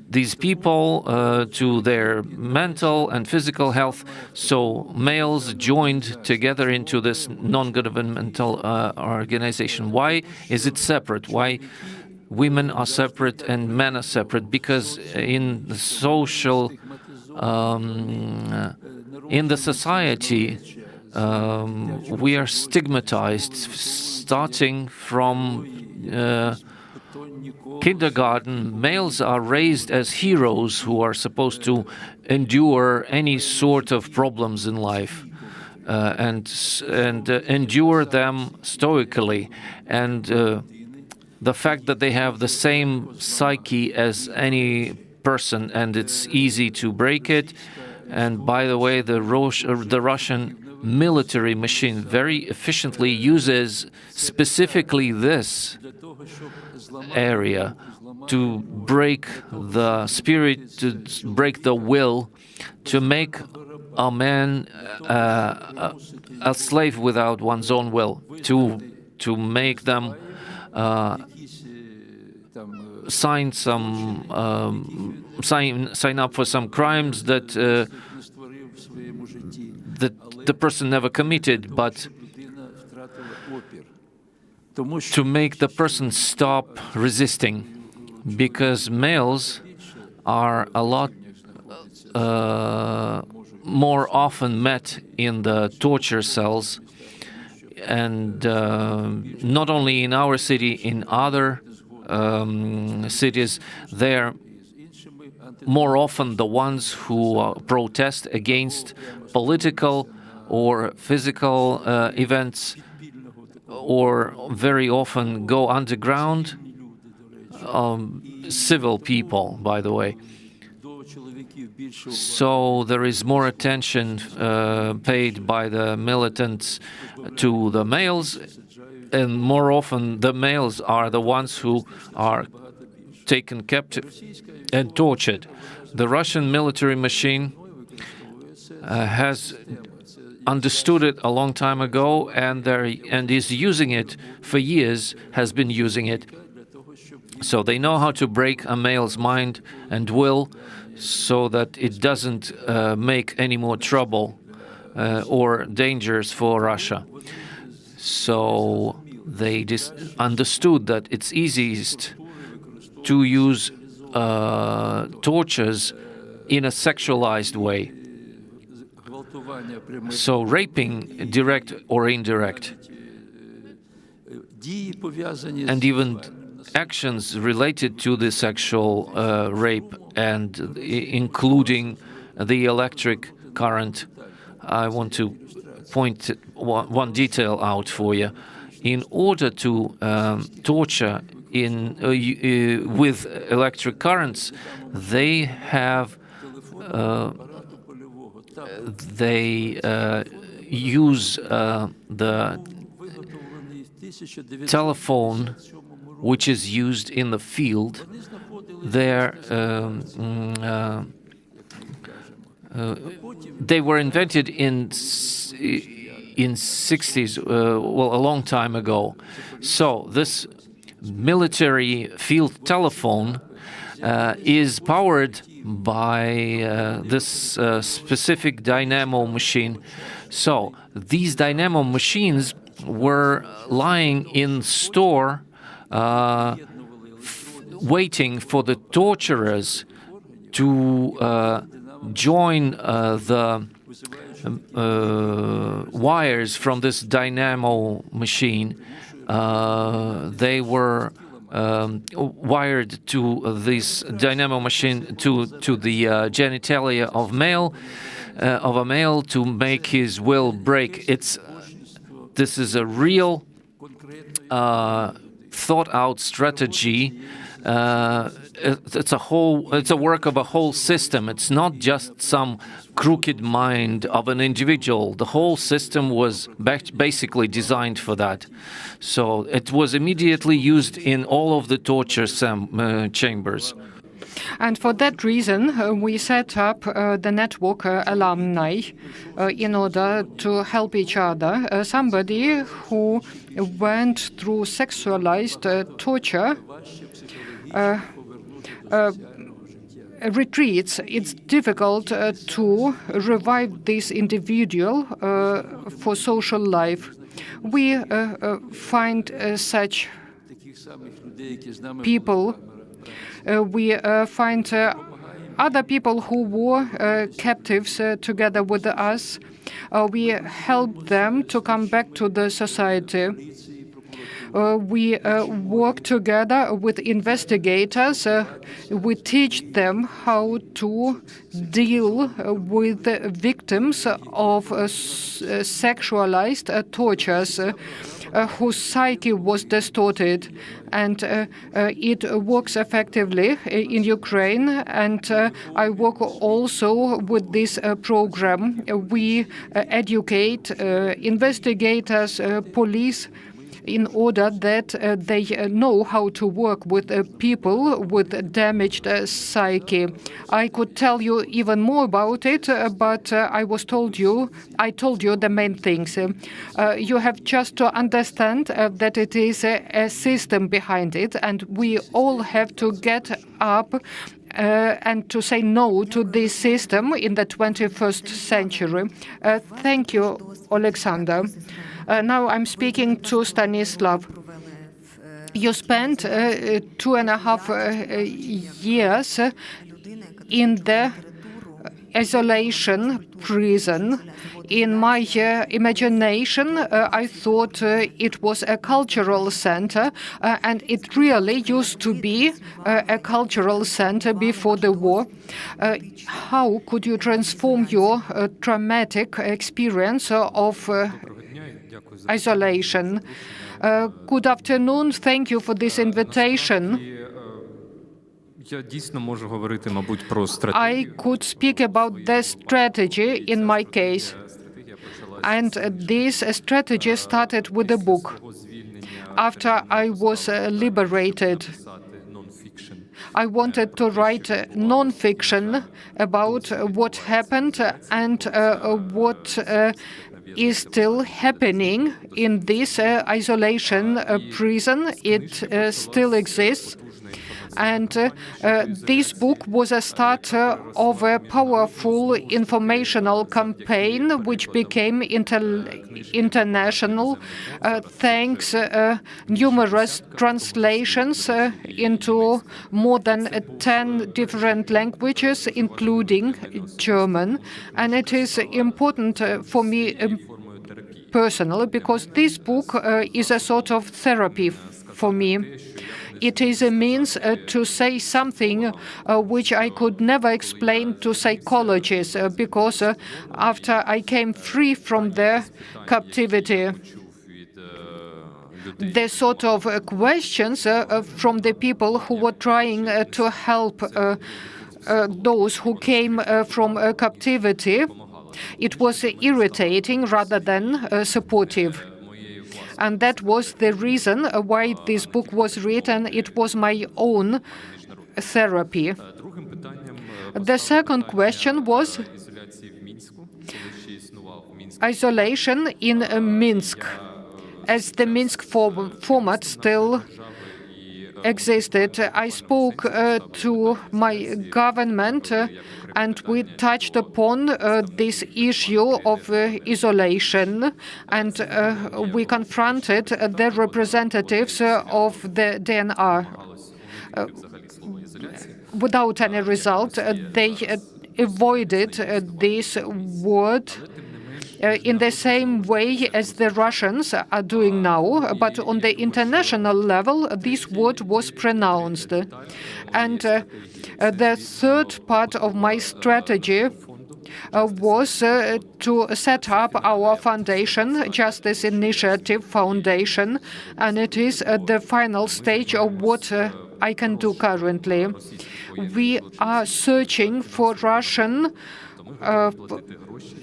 these people, to their mental and physical health. So males joined together into this non-governmental organization. Why is it separate? Why women are separate and men are separate? Because in the social, in the society, we are stigmatized, starting from kindergarten. Males are raised as heroes who are supposed to endure any sort of problems in life and endure them stoically. And the fact that they have the same psyche as any person, and it's easy to break it. And by the way, the Russian military machine very efficiently uses specifically this area to break the spirit, to break the will, to make a man a slave without one's own will, to make them sign up for some crimes that the person never committed, but to make the person stop resisting, because males are a lot more often met in the torture cells, and not only in our city, in other cities, they're more often the ones who protest against political or physical events, or very often go underground. Civil people, by the way. So there is more attention paid by the militants to the males, and more often the males are the ones who are taken captive and tortured. The Russian military machine has understood it a long time ago, and is using it for years, has been using it. So they know how to break a male's mind and will, so that it doesn't make any more trouble or dangers for Russia. So they understood that it's easiest to use tortures in a sexualized way. So raping, direct or indirect, and even actions related to the sexual rape, and including the electric current. I want to point one detail out for you. In order to torture with electric currents, they use the telephone which is used in the field. They were invented in 60s, well, a long time ago. So this military field telephone is powered by this specific dynamo machine. So these dynamo machines were lying in store, waiting for the torturers to join the wires from this dynamo machine. They were wired to this dynamo machine to the genitalia of a male to make his will break. This is a real thought-out strategy. It's a work of a whole system. It's not just some crooked mind of an individual. The whole system was basically designed for that. So it was immediately used in all of the torture chambers. And for that reason, we set up the network alumni in order to help each other. Somebody who went through sexualized torture retreats. It's difficult to revive this individual for social life. We find such people. We find other people who were captives together with us. We help them to come back to the society. We work together with investigators. We teach them how to deal with the victims of sexualized tortures, whose psyche was distorted. And it works effectively in Ukraine. And I work also with this program. We educate investigators, police, in order that they know how to work with people with damaged psyche. I could tell you even more about it, but I told you the main things. You have just to understand that it is a system behind it, and we all have to get up and to say no to this system in the 21st century. Thank you, Alexander. Now I'm speaking to Stanislav. You spent 2.5 years in the isolation prison. In my imagination, I thought it was a cultural center, and it really used to be a cultural center before the war. How could you transform your traumatic experience of isolation? Good afternoon. Thank you for this invitation. I could speak about the strategy in my case. And this strategy started with a book. After I was liberated, I wanted to write non-fiction about what happened and what is still happening in this isolation prison. It still exists. And this book was a start of a powerful informational campaign which became international thanks numerous translations into more than 10 different languages, including German. And it is important for me personally because this book is a sort of therapy for me. It is a means to say something which I could never explain to psychologists because after I came free from their captivity, the sort of questions from the people who were trying to help those who came from captivity, it was irritating rather than supportive. And that was the reason why this book was written. It was my own therapy. The second question was isolation in Minsk, as the Minsk format still existed. I spoke to my government and we touched upon this issue of isolation, and we confronted the representatives of the DNR. Without any result, they avoided this word in the same way as the Russians are doing now, but on the international level, this word was pronounced. And the third part of my strategy was to set up our foundation, Justice Initiative Foundation, and it is the final stage of what I can do currently. We are searching for Russian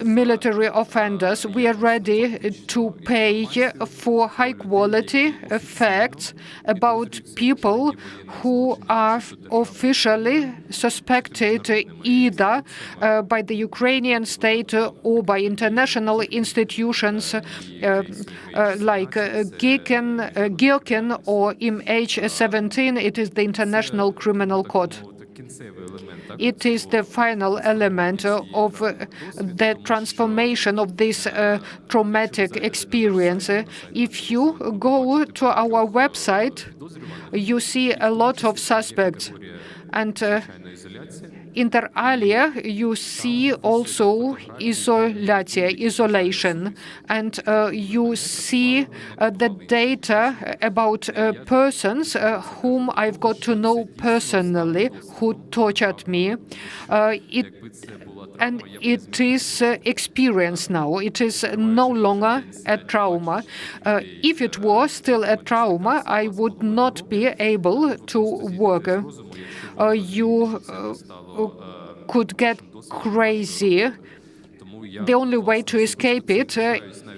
military offenders. We are ready to pay for high-quality facts about people who are officially suspected either by the Ukrainian state or by international institutions like Gilkin or MH17. It is the International Criminal Court. It is the final element of the transformation of this traumatic experience. If you go to our website, you see a lot of suspects. And inter alia, you see also isolation, and you see the data about persons whom I've got to know personally, who tortured me. And it is experience now. It is no longer a trauma. If it was still a trauma, I would not be able to work. You could get crazy. The only way to escape it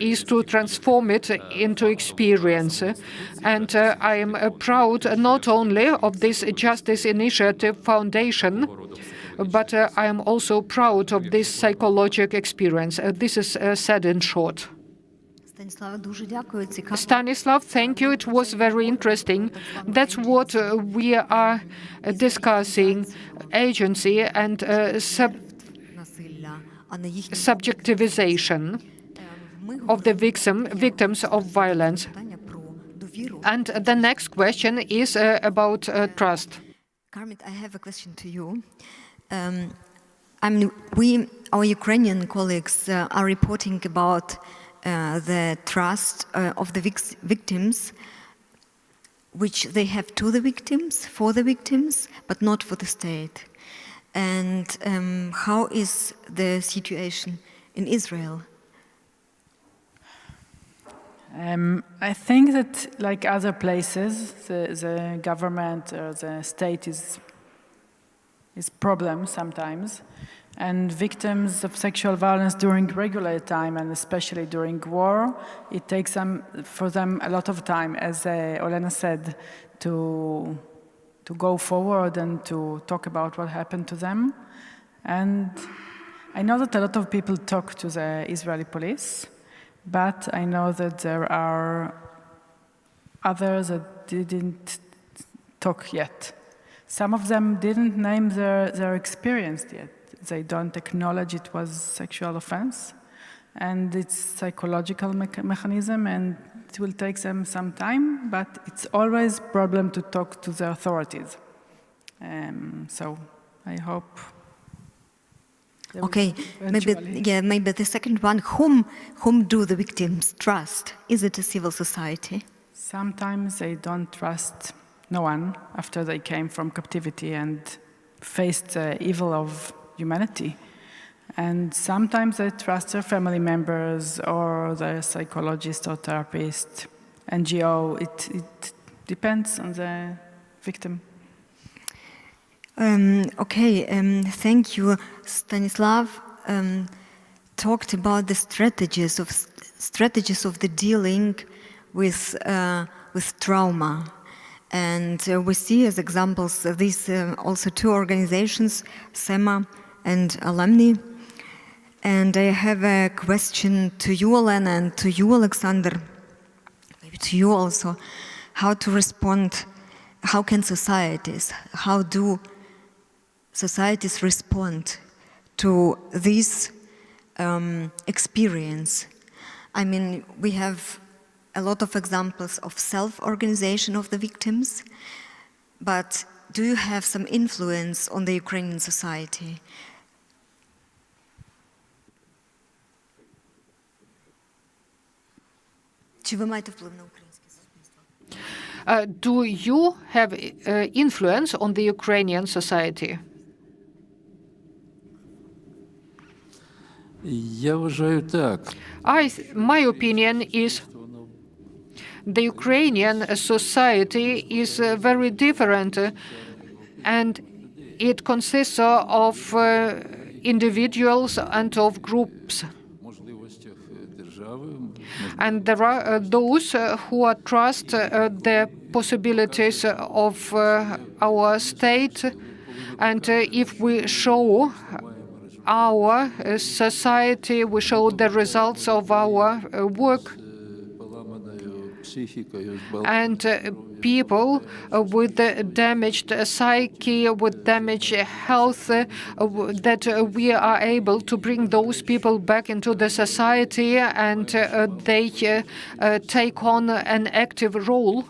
is to transform it into experience. And I am proud not only of this Justice Initiative Foundation, but I am also proud of this psychological experience. This is said in short. Stanislav, thank you. It was very interesting. That's what we are discussing, agency and subjectivization of the victims of violence. And the next question is about trust. Carmen, I have a question to you. Our Ukrainian colleagues are reporting about the trust of the victims, which they have to the victims, for the victims, but not for the state. And how is the situation in Israel? I think that, like other places, the government or the state is problem sometimes. And victims of sexual violence during regular time, and especially during war, it takes for them a lot of time, as Olena said, to go forward and to talk about what happened to them. And I know that a lot of people talk to the Israeli police, but I know that there are others that didn't talk yet. Some of them didn't name their experience yet. They don't acknowledge it was sexual offense, and it's psychological mechanism, and it will take them some time, but it's always a problem to talk to the authorities. So I hope. Okay, maybe the second one. Whom do the victims trust? Is it a civil society? Sometimes they don't trust no one after they came from captivity and faced the evil of humanity. And sometimes they trust their family members or their psychologist or therapist, NGO. It depends on the victim. Thank you. Stanislav talked about the strategies of the dealing with trauma, and we see as examples these also two organizations, SEMA and Alumni. And I have a question to you, Elena, and to you, Alexander, maybe to you also, how to respond. How can how do societies respond to this experience? I mean, we have a lot of examples of self-organization of the victims, but do you have some influence on the Ukrainian society? Чи ви маєте вплив на українське суспільство? Do you have influence on the Ukrainian society? Я вважаю так. My opinion is the Ukrainian society is very different, and it consists of individuals and of groups. And there are those who trust the possibilities of our state, and if we show our society, we show the results of our work. And people with damaged psyche, with damaged health, that we are able to bring those people back into the society, and they take on an active role.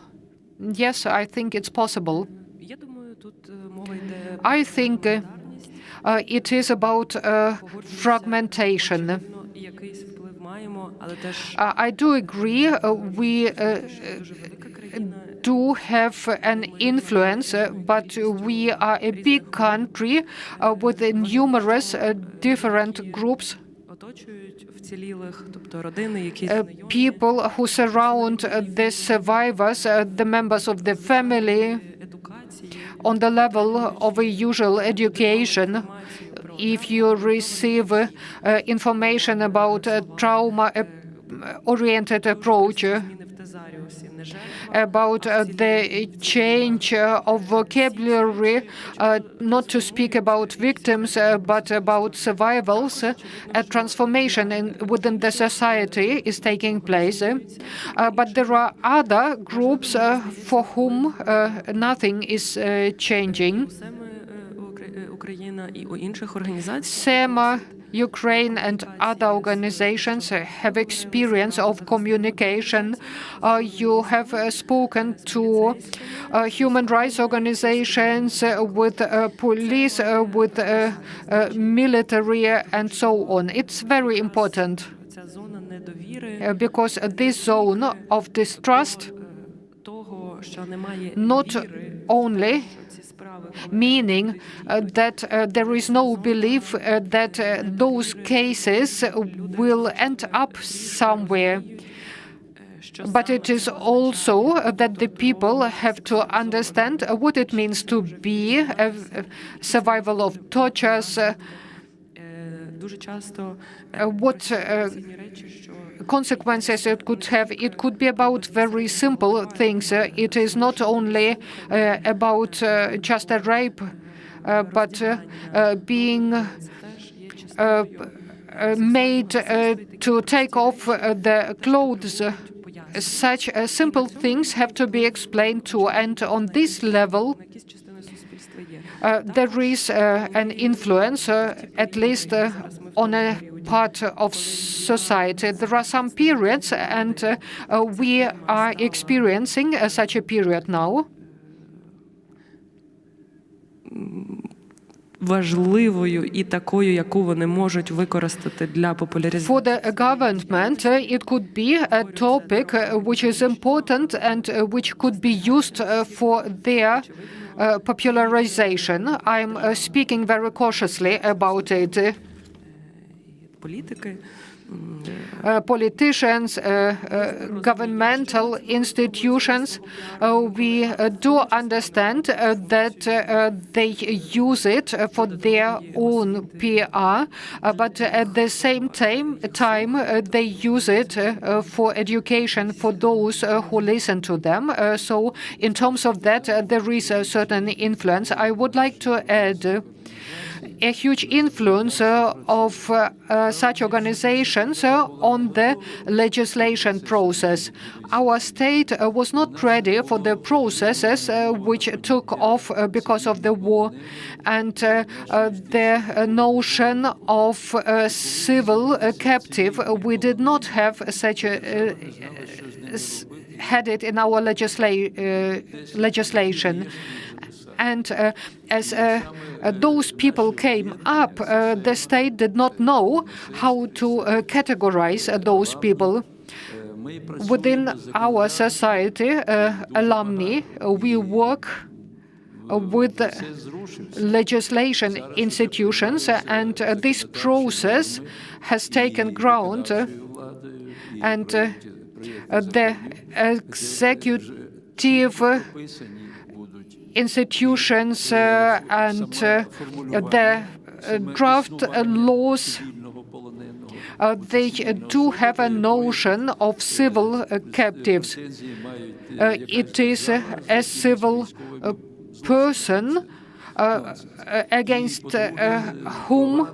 Yes, I think it's possible. I think it is about fragmentation. I do agree we do have an influence, but we are a big country with numerous different groups. People who surround the survivors, the members of the family, on the level of a usual education. If you receive information about a trauma-oriented approach, about the change of vocabulary, not to speak about victims, but about survivals, a transformation within the society is taking place. But there are other groups for whom nothing is changing. SEMA, Ukraine and other organizations have experience of communication. You have spoken to human rights organizations, with police, with military and so on. It's very important because this zone of distrust not only meaning that there is no belief that those cases will end up somewhere. But it is also that the people have to understand what it means to be a survival of tortures, what consequences it could have. It could be about very simple things. It is not only about just a rape, but being made to take off the clothes. Such simple things have to be explained to, and on this level, there is an influence, at least on a part of society. There are some periods, and we are experiencing such a period now. Важливою і такою, яку вони можуть використати для популяризації. For the government, it could be a topic which is important and which could be used for their popularization. I'm speaking very cautiously about it. Політики. Politicians, governmental institutions, we do understand that they use it for their own PR, but at the same time they use it for education for those who listen to them. So in terms of that, there is a certain influence. I would like to add a huge influence of such organizations on the legislation process. Our state was not ready for the processes which took off because of the war, and the notion of civil captive, we did not have such a had it in our legislation. And as those people came up, the state did not know how to categorize those people. Within our society, alumni, we work with legislation institutions, and this process has taken ground, and the executive institutions and the draft laws, they do have a notion of civil captives. It is a civil person against whom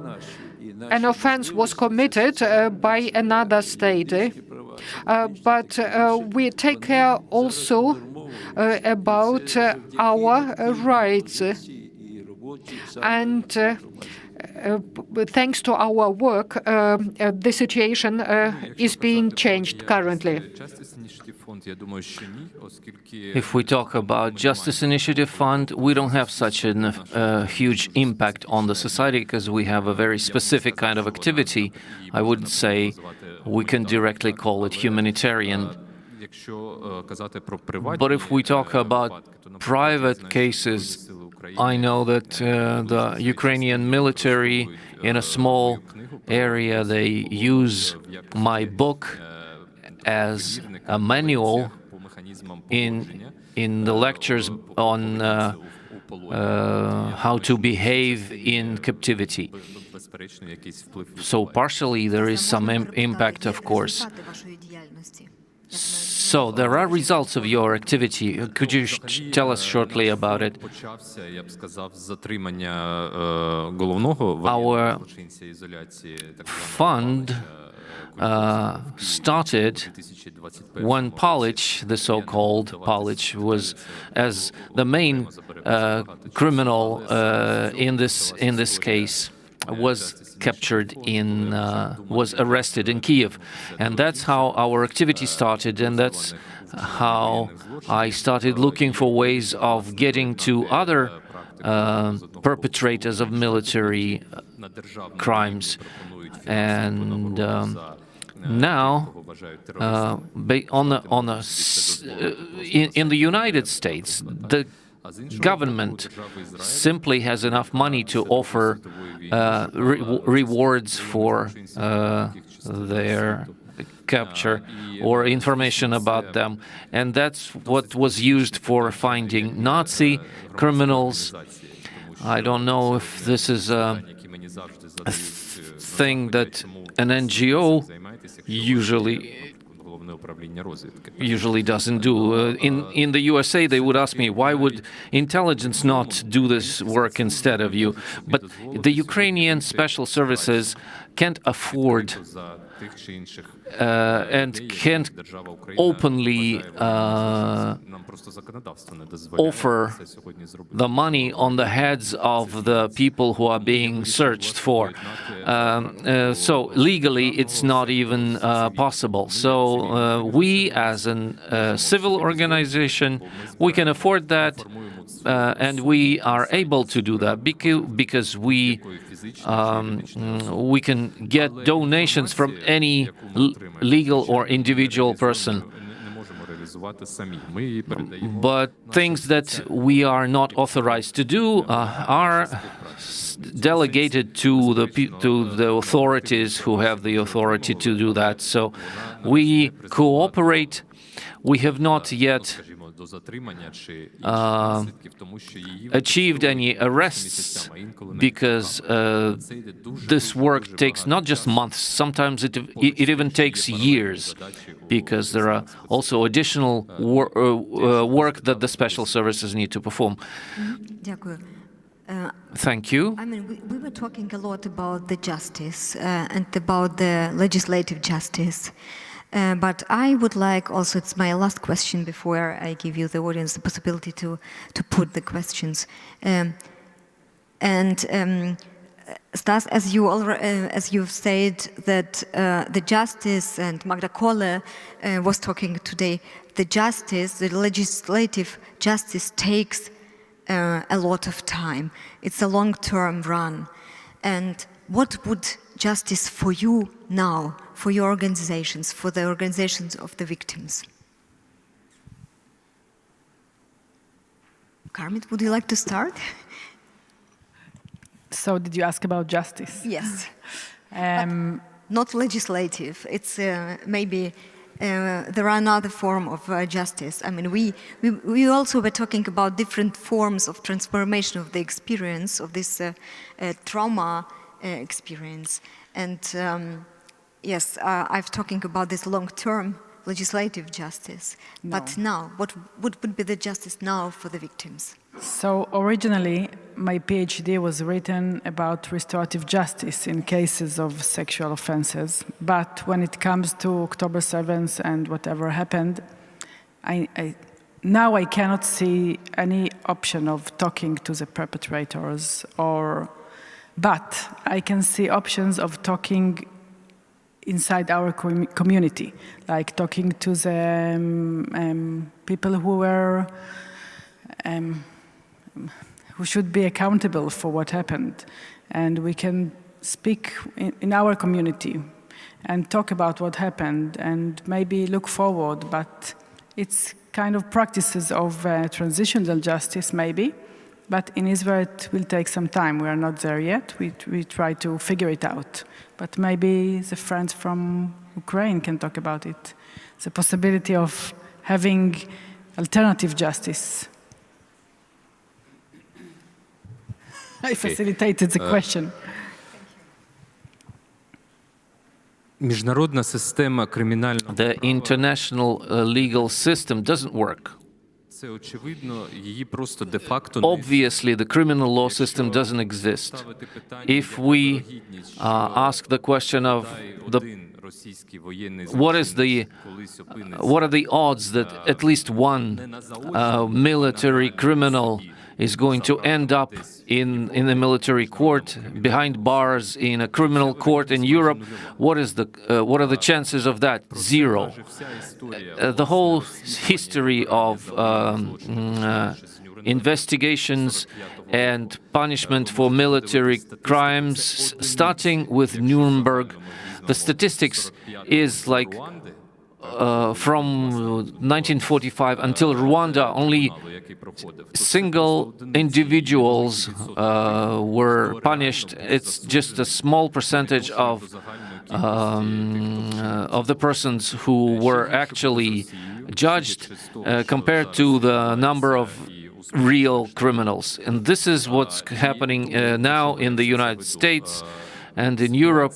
an offense was committed by another state. But we take care also about our rights. And thanks to our work, the situation is being changed currently. If we talk about Justice Initiative Fund, we don't have such a huge impact on the society because we have a very specific kind of activity. I wouldn't say we can directly call it humanitarian. But if we talk about private cases, I know that the Ukrainian military in a small area, they use my book as a manual in the lectures on how to behave in captivity. So partially there is some impact, of course. So there are results of your activity. Could you tell us shortly about it? Our fund started when Polish, the so-called Polish, was as the main criminal in this case, was captured was arrested in Kiev. And that's how our activity started, and that's how I started looking for ways of getting to other perpetrators of military crimes. And now, in the United States, the government simply has enough money to offer rewards for their capture or information about them. And that's what was used for finding Nazi criminals. I don't know if this is a thing that an NGO usually doesn't do. In the USA, they would ask me, why would intelligence not do this work instead of you? But the Ukrainian special services can't afford and can't openly offer the money on the heads of the people who are being searched for. So legally, it's not even possible. So we, as a civil organization, we can afford that, and we are able to do that because we can get donations from any legal or individual person. But things that we are not authorized to do are delegated to the authorities who have the authority to do that. So we cooperate. We have not yet achieved any arrests because this work takes not just months, sometimes it even takes years, because there are also additional work that the special services need to perform. Thank you. I mean, we were talking a lot about the justice and about the legislative justice. But I would like also, it's my last question before I give you the audience the possibility to put the questions. Stas, as you've said that the justice, and Magda Kolle was talking today, the justice, the legislative justice takes a lot of time. It's a long-term run. And what would justice for you now, for your organizations, for the organizations of the victims? Carmen, would you like to start? So did you ask about justice? Yes. Not legislative. It's maybe there are another form of justice. I mean, we also were talking about different forms of transformation of the experience of this trauma experience. And yes, I've talking about this long-term legislative justice. No. But now, what would be the justice now for the victims? So originally, my PhD was written about restorative justice in cases of sexual offenses. But when it comes to October 7th and whatever happened, now I cannot see any option of talking to the perpetrators, but I can see options of talking inside our community, like talking to the people who were who should be accountable for what happened, and we can speak in our community and talk about what happened and maybe look forward. But it's kind of practices of transitional justice, maybe. But in Israel, it will take some time. We are not there yet. We try to figure it out. But maybe the friends from Ukraine can talk about it. The possibility of having alternative justice. I facilitated the question. The international legal system doesn't work. Obviously, the criminal law system doesn't exist. If we ask the question of what are the odds that at least one military criminal is going to end up in a military court, behind bars, in a criminal court in Europe, what are the chances of that? Zero. The whole history of investigations and punishment for military crimes, starting with Nuremberg, the statistics is like from 1945 until Rwanda, only single individuals were punished. It's just a small percentage of the persons who were actually judged compared to the number of real criminals. And this is what's happening now in the United States and in Europe.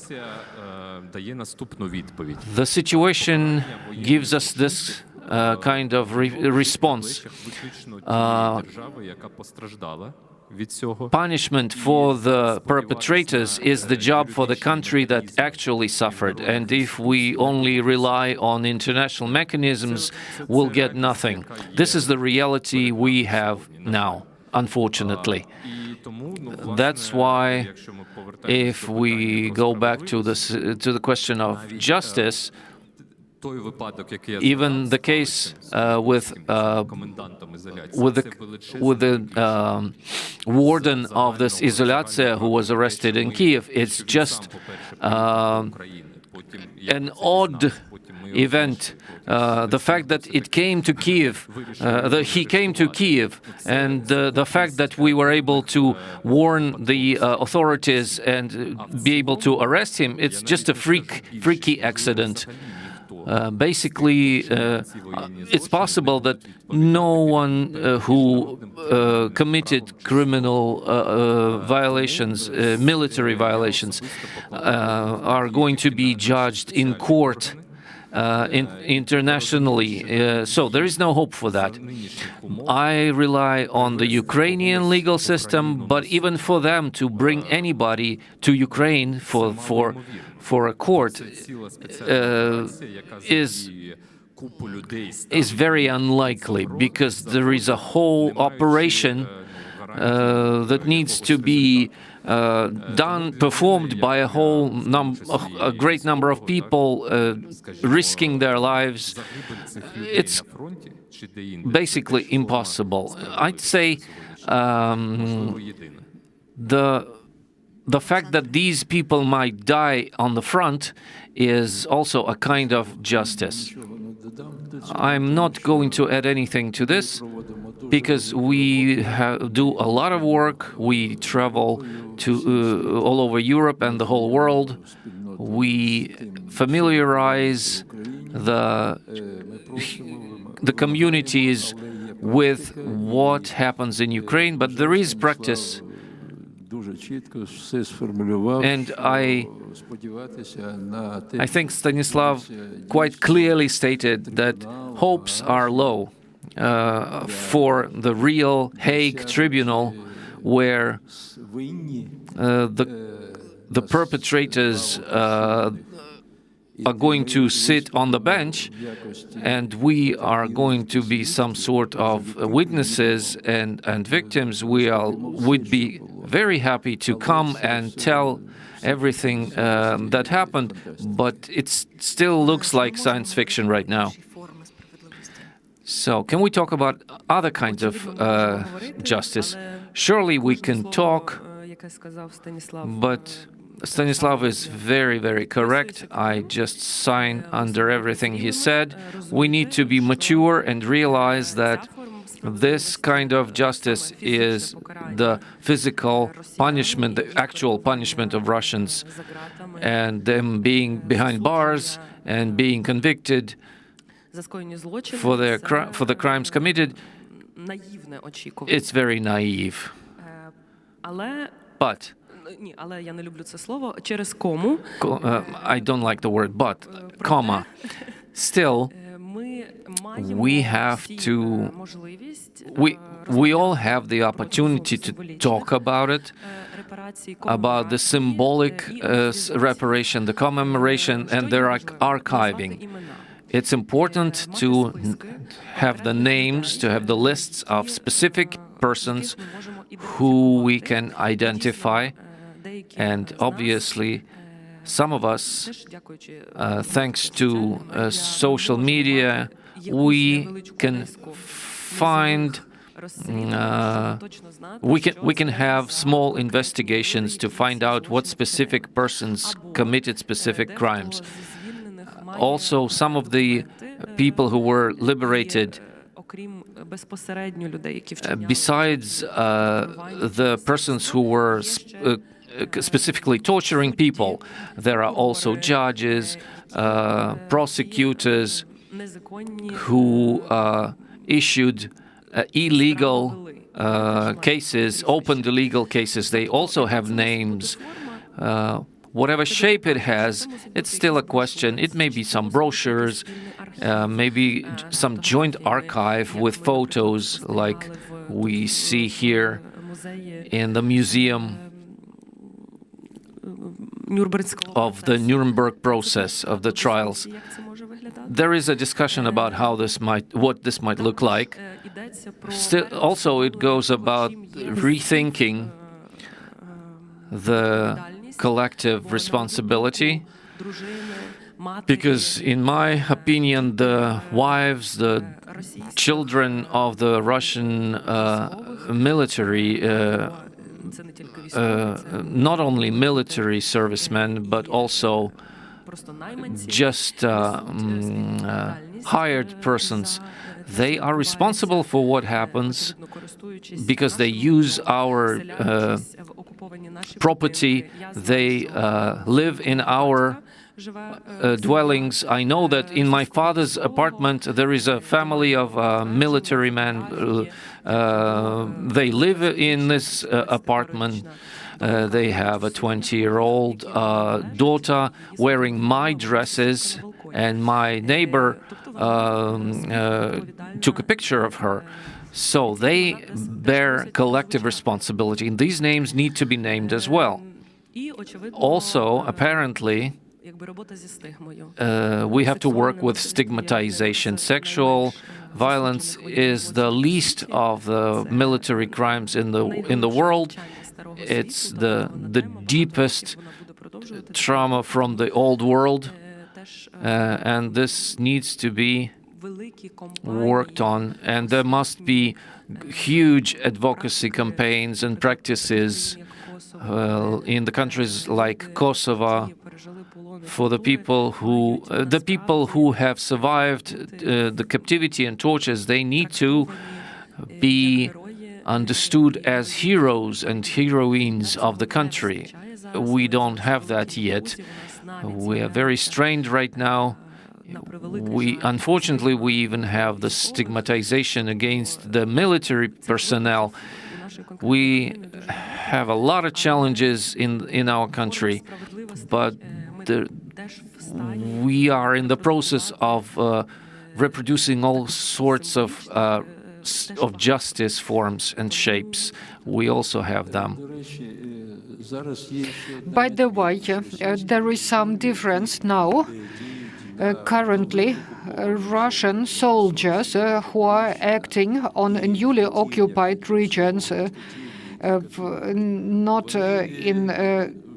The situation gives us this kind of response. punishment for the perpetrators is the job for the country that actually suffered. And if we only rely on international mechanisms, we'll get nothing. This is the reality we have now, unfortunately. That's why, if we go back to the question of justice, even the case with the warden of this izolacja who was arrested in Kiev, it's just an odd event. The fact that it came to Kiev, he came to Kiev, and the fact that we were able to warn the authorities and be able to arrest him, it's just a freaky accident. Basically, it's possible that no one who committed criminal violations, military violations, are going to be judged in court internationally. So there is no hope for that. I rely on the Ukrainian legal system, but even for them to bring anybody to Ukraine for a court is very unlikely, because there is a whole operation that needs to be performed by a great number of people, risking their lives. It's basically impossible. I'd say the fact that these people might die on the front is also a kind of justice. I'm not going to add anything to this, because we do a lot of work. We travel to all over Europe and the whole world. We familiarize the communities with what happens in Ukraine, but there is practice. And I think Stanislav quite clearly stated that hopes are low for the real Hague Tribunal, where the perpetrators are going to sit on the bench, and we are going to be some sort of witnesses and victims. Would be very happy to come and tell everything that happened, but it still looks like science fiction right now. So, can we talk about other kinds of justice? Surely we can talk, but Stanislav is very, very correct. I just sign under everything he said. We need to be mature and realize that this kind of justice is the physical punishment, the actual punishment of Russians, and them being behind bars and being convicted for the crimes committed. It's very naive. But I don't like the word but, comma. Still, we have to, we all have the opportunity to talk about it, about the symbolic reparation, the commemoration, and their archiving. It's important to have the names, to have the lists of specific persons who we can identify. And obviously, some of us, thanks to social media, we can find, we can have small investigations to find out what specific persons committed specific crimes. Also, some of the people who were liberated, besides the persons who were specifically torturing people, there are also judges, prosecutors who issued illegal cases, opened illegal cases. They also have names. Whatever shape it has, it's still a question. It may be some brochures, maybe some joint archive with photos like we see here in the museum of the Nuremberg process of the trials. There is a discussion about what this might look like. Still, also, it goes about rethinking the collective responsibility, because in my opinion, the wives, the children of the Russian military, not only military servicemen, but also just hired persons, they are responsible for what happens because they use our property, they live in our dwellings. I know that in my father's apartment there is a family of military men. They live in this apartment. They have a 20-year-old daughter wearing my dresses, and my neighbor took a picture of her. So they bear collective responsibility, and these names need to be named as well. Also, apparently, we have to work with stigmatization. Sexual violence is the least of the military crimes in the world. It's the deepest trauma from the old world, and this needs to be worked on. And there must be huge advocacy campaigns and practices in the countries like Kosovo for the people who have survived the captivity and tortures. They need to be understood as heroes and heroines of the country. We don't have that yet. We are very strained right now. Unfortunately, we even have the stigmatization against the military personnel. We have a lot of challenges in our country, but we are in the process of reproducing all sorts of justice forms and shapes. We also have them. By the way, there is some difference now. Currently, Russian soldiers who are acting on newly occupied regions, not in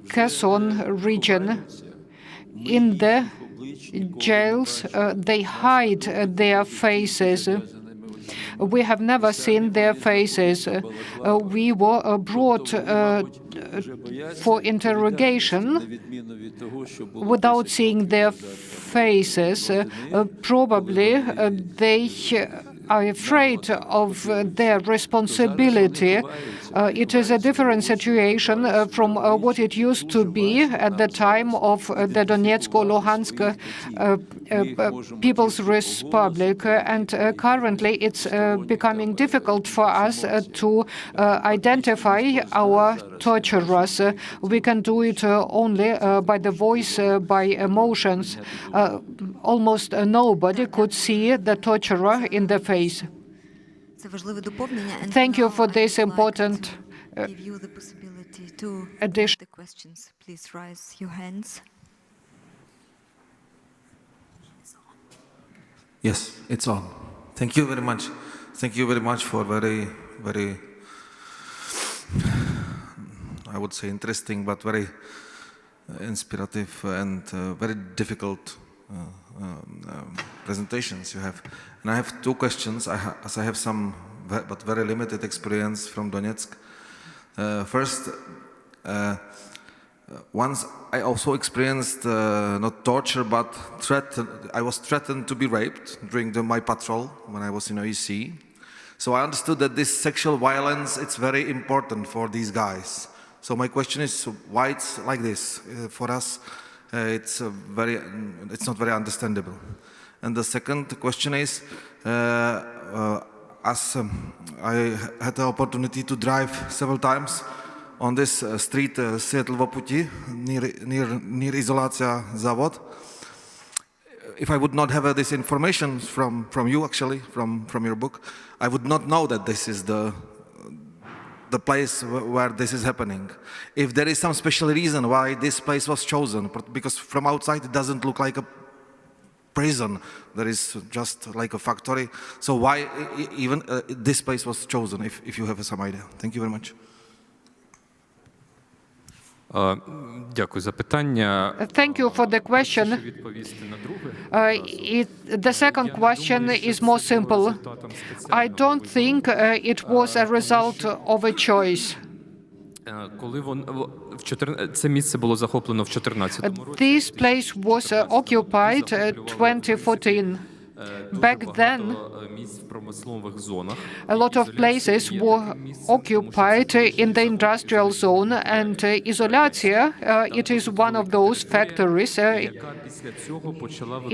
Kherson region, in the jails, they hide their faces. We have never seen their faces. We were brought for interrogation without seeing their faces. Probably they are afraid of their responsibility. It is a different situation from what it used to be at the time of the Donetsk-Luhansk People's Republic. And currently it's becoming difficult for us to identify our torturers. We can do it only by the voice, by emotions. Almost nobody could see the torturer in the face. Thank you for this important addition. Questions, please raise your hands. Yes, it's on. Thank you very much. Thank you very much for very, very, I would say interesting, but very inspirative and very difficult presentations you have. And I have two questions, as I have some but very limited experience from Donetsk. First, once I also experienced not torture but I was threatened to be raped during my patrol when I was in OEC. So I understood that this sexual violence, it's very important for these guys. So my question is, why it's like this? For us, it's not very understandable. And the second question is, as I had the opportunity to drive several times on this street, Světlovo Puti, near Izolacia Zavod. If I would not have this information from you, actually, from your book, I would not know that this is the the place where this is happening. If there is some special reason why this place was chosen, because from outside it doesn't look like a prison, there is just like a factory. So why even this place was chosen, if you have some idea? Thank you very much. Дякую за питання. Thank you for the question. The second question is more simple. I don't think it was a result of a choice. Коли це місце було захоплено в 14-му році. This place was occupied 2014. Back then, a lot of places were occupied in the industrial zone, and Izolatia, it is one of those factories.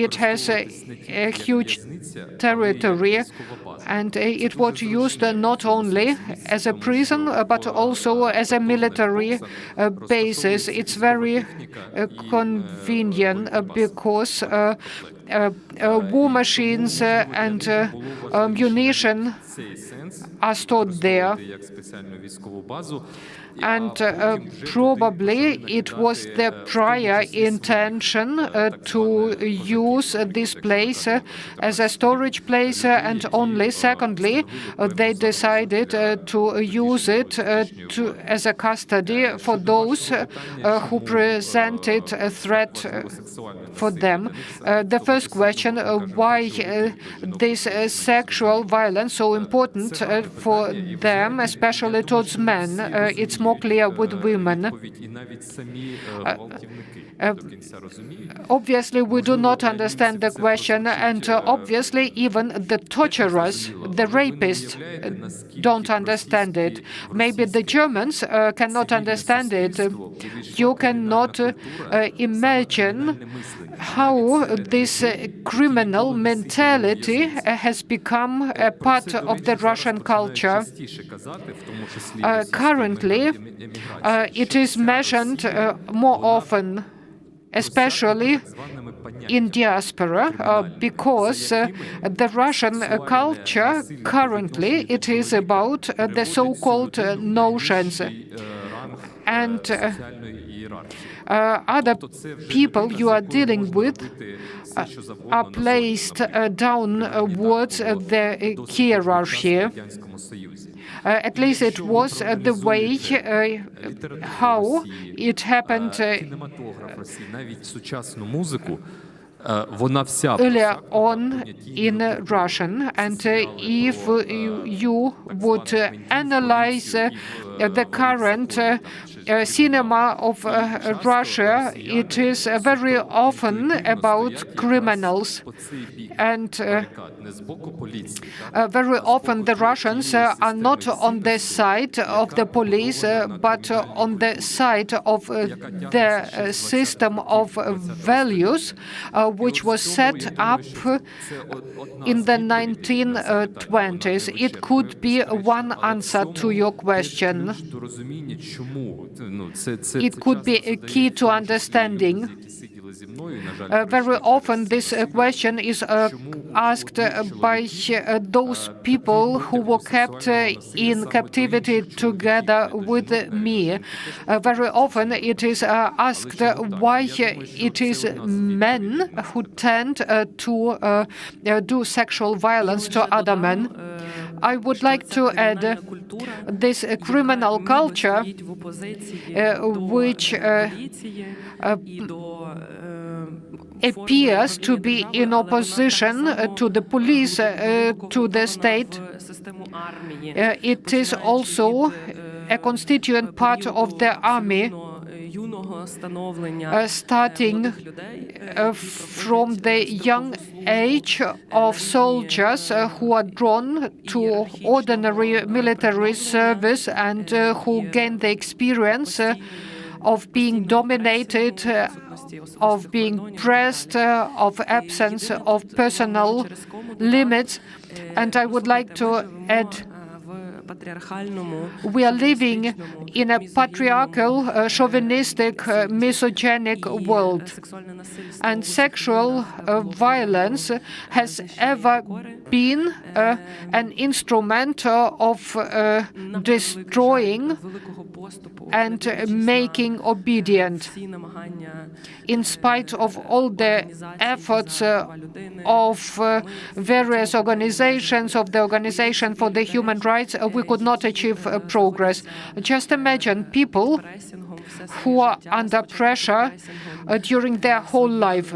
It has a huge territory, and it was used not only as a prison, but also as a military basis. It's very convenient because war machines and munition are stored there. And probably it was the prior intention to use this place as a storage place, and only secondly they decided to use it as a custody for those who presented a threat for them. The first question, why this sexual violence so important for them, especially towards men? It's more clear with women. Obviously, we do not understand the question, and obviously even the torturers, the rapists, don't understand it. Maybe the Germans cannot understand it. You cannot imagine how this criminal mentality has become a part of the Russian culture. Currently, it is mentioned more often, especially in diaspora, because the Russian culture currently, it is about the so-called notions. And other people you are dealing with are placed downwards the hierarchy. At least it was the way how it happened earlier on in Russian. And if you would analyze the current cinema of Russia, it is very often about criminals. And very often the Russians are not on the side of the police, but on the side of the system of values which was set up in the 1920s. It could be one answer to your question. It could be a key to understanding. Very often this question is asked by those people who were kept in captivity together with me. Very often it is asked why it is men who tend to do sexual violence to other men. I would like to add this criminal culture which appears to be in opposition to the police, to the state. It is also a constituent part of the army, starting from the young age of soldiers who are drawn to ordinary military service and who gain the experience of being dominated, of being pressed, of absence of personal limits. And I would like to add We are living in a patriarchal, chauvinistic, misogynic world. And sexual violence has ever been an instrument of destroying and making obedient. In spite of all the efforts of various organizations, of the Organization for the Human Rights, we could not achieve progress. Just imagine people who are under pressure during their whole life.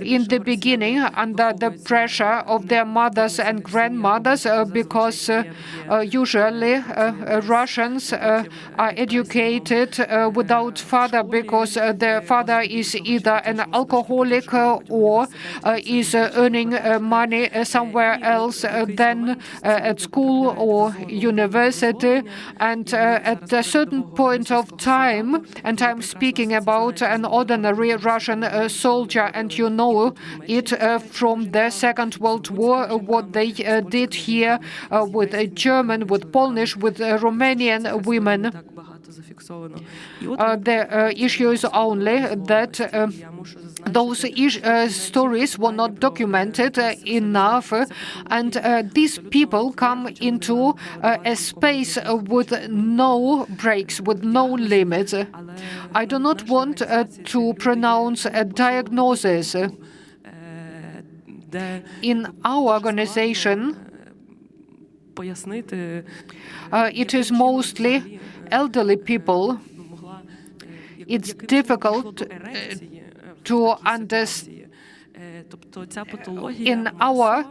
In the beginning, under the pressure of their mothers and grandmothers, because usually Russians are educated without father, because the father is either an alcoholic or is earning money somewhere else than at school or university. And at a certain point of time, and I'm speaking about an ordinary Russian soldier, and you know it from the Second World War, what they did here with German, with Polish, with Romanian women. The issue is only that those stories were not documented enough, and these people come into a space with no breaks, with no limits. I do not want to pronounce a diagnosis. In our organization, it is mostly elderly people. It's difficult to understand. In our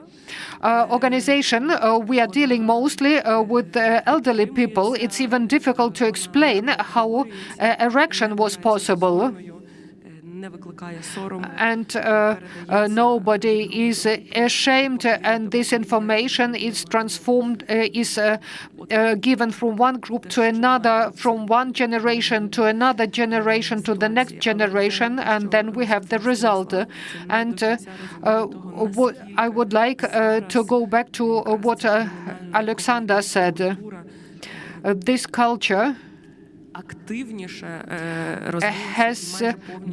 organization, we are dealing mostly with elderly people. It's even difficult to explain how erection was possible. And nobody is ashamed, and this information is transformed, is given from one group to another, from one generation to another generation to the next generation, and then we have the result. And I would like to go back to what Alexander said. This culture has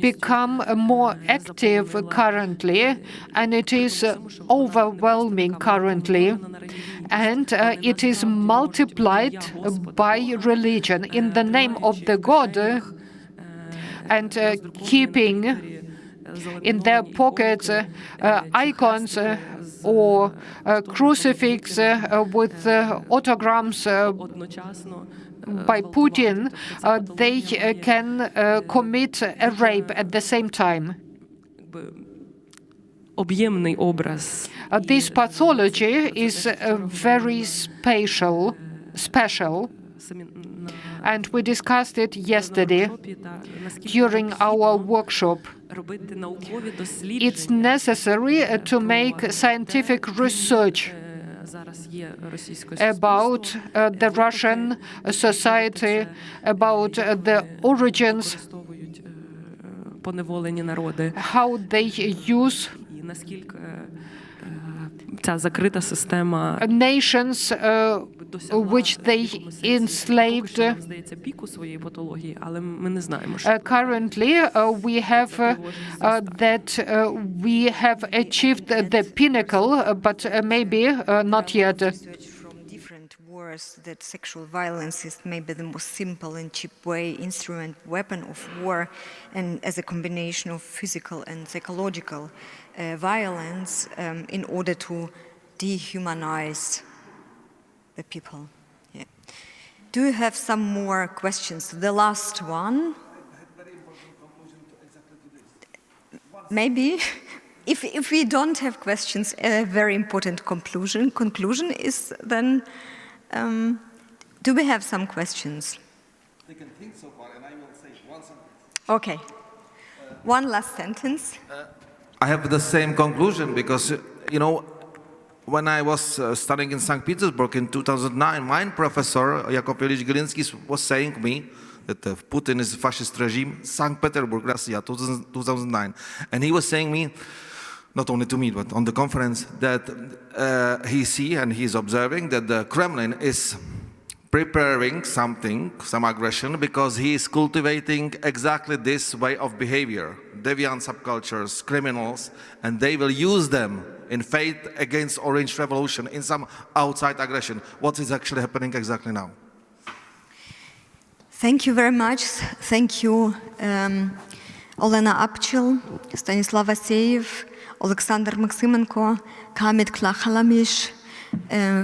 become more active currently, and it is overwhelming currently, and it is multiplied by religion in the name of the God, and keeping in their pockets icons or crucifix with autograms by Putin, they can commit a rape at the same time. This pathology is very special, and we discussed it yesterday during our workshop. It's necessary to make scientific research about the Russian society, about the origins, how they use nations which they enslaved. Currently, we have that we have achieved the pinnacle, but maybe not yet. From different wars, that sexual violence is maybe the most simple and cheap weapon of war, and as a combination of physical and psychological violence in order to dehumanize the people. Yeah. Do you have some more questions? The last one. Maybe. If we don't have questions, a very important conclusion is then, do we have some questions? They can think so far, and I will say one sentence. Okay. One last sentence. I have the same conclusion because, you know, when I was studying in St. Petersburg in 2009, my professor, Yakovlevich Galinsky, was saying to me that Putin is a fascist regime, St. Petersburg, Russia, 2009. And he was saying me, not only to me, but on the conference, that he see and he's observing that the Kremlin is preparing something, some aggression, because he is cultivating exactly this way of behavior, deviant subcultures, criminals, and they will use them in fight against Orange Revolution in some outside aggression. What is actually happening exactly now? Thank you very much. Thank you, Olena Apchil, Stanislav Aseyev, Alexander Maximenko, Kamit Klachalamish,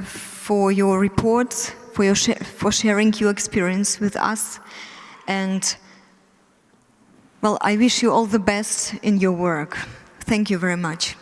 for your reports, for sharing your experience with us. And, well, I wish you all the best in your work. Thank you very much.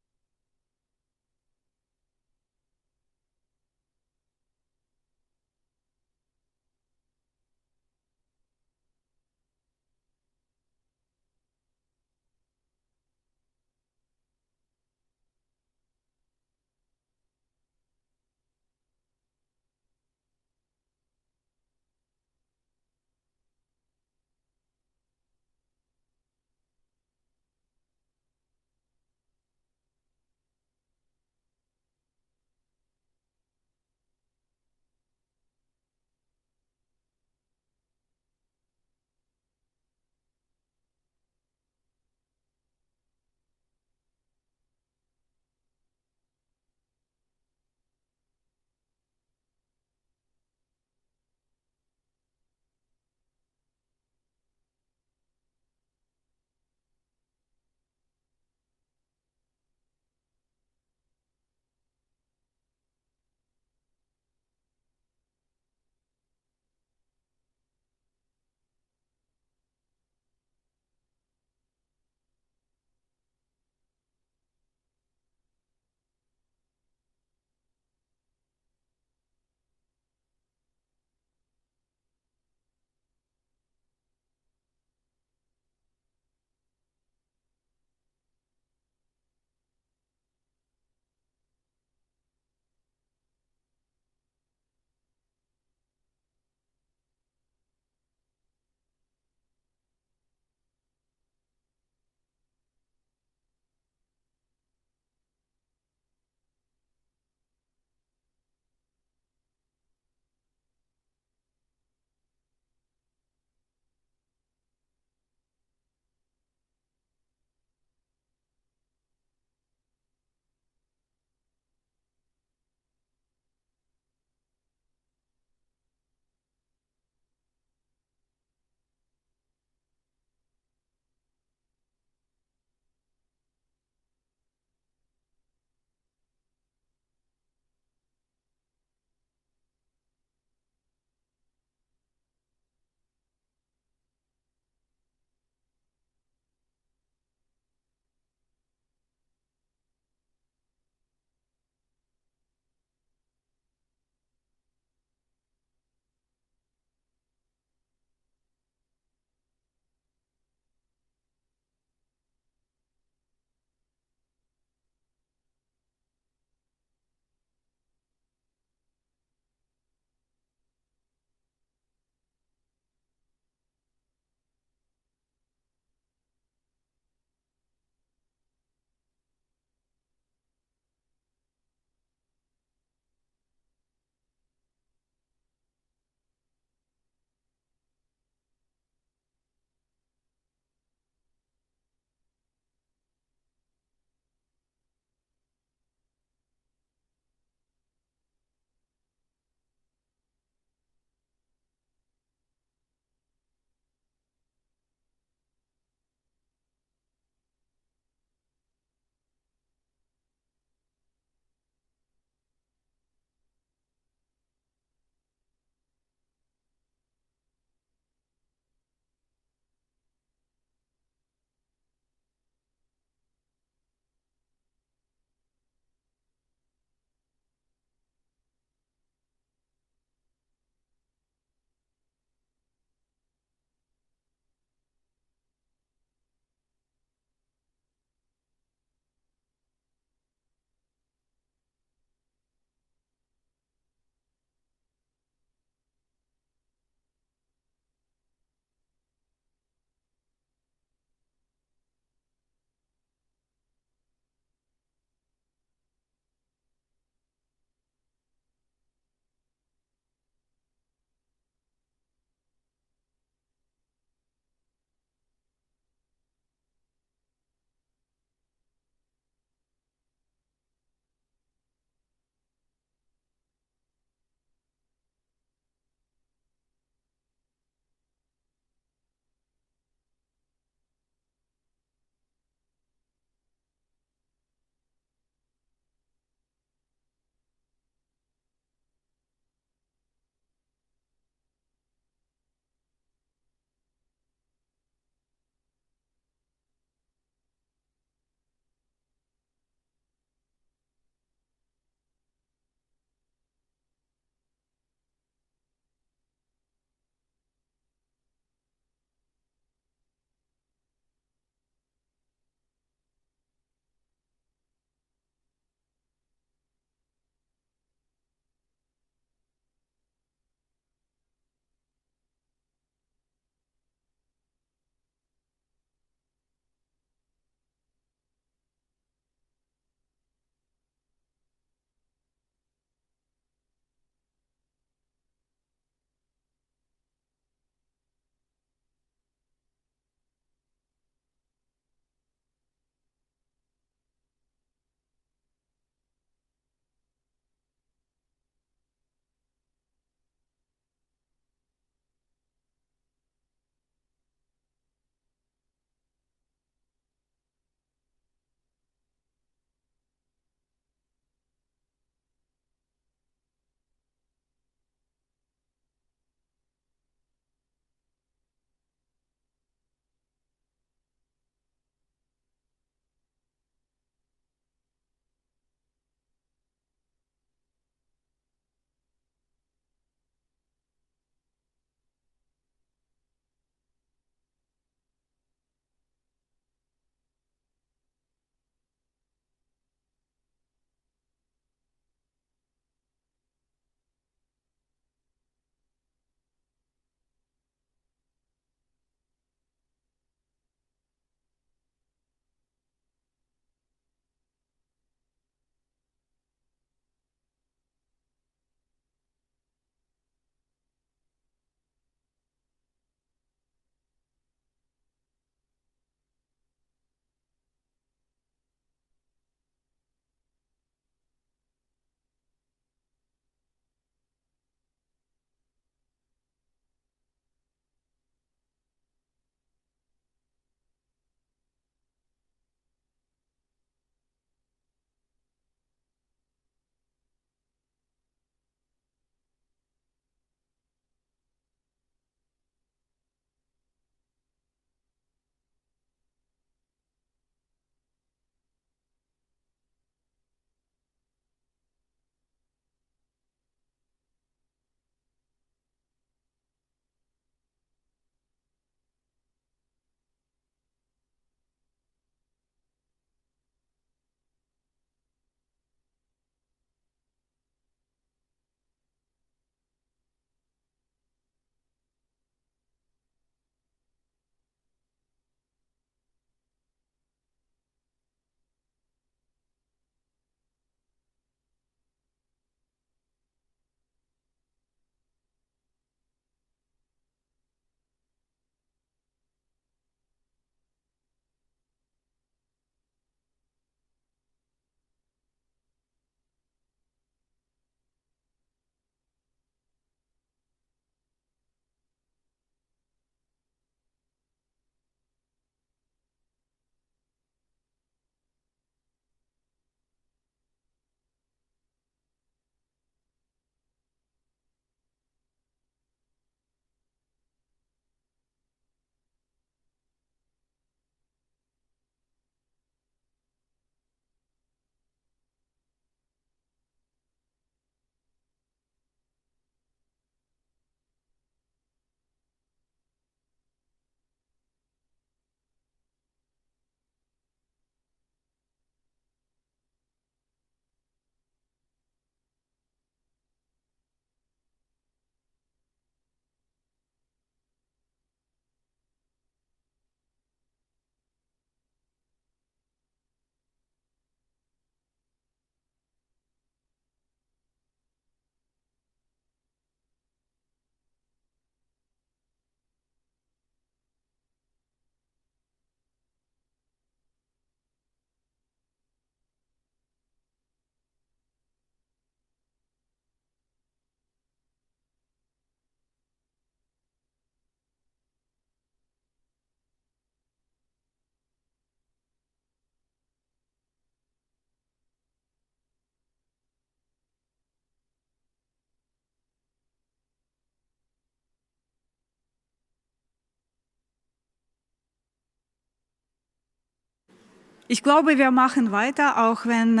Ich glaube, wir machen weiter, auch wenn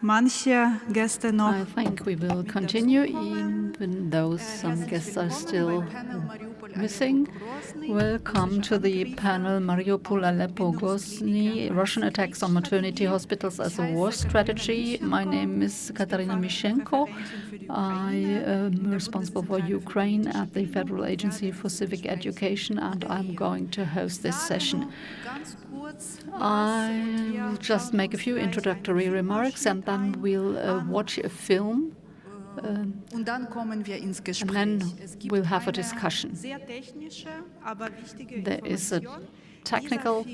manche Gäste noch. I think we will continue, even though some guests are still missing. Welcome to the panel Mariupol, Aleppo, Grozny, Russian attacks on maternity hospitals as a war strategy. My name is Katarina Mishenko. I am responsible for Ukraine at the Federal Agency for Civic Education, and I'm going to host this session. I'll just make a few introductory remarks and then we'll watch a film. And then we'll have a discussion. There is a technical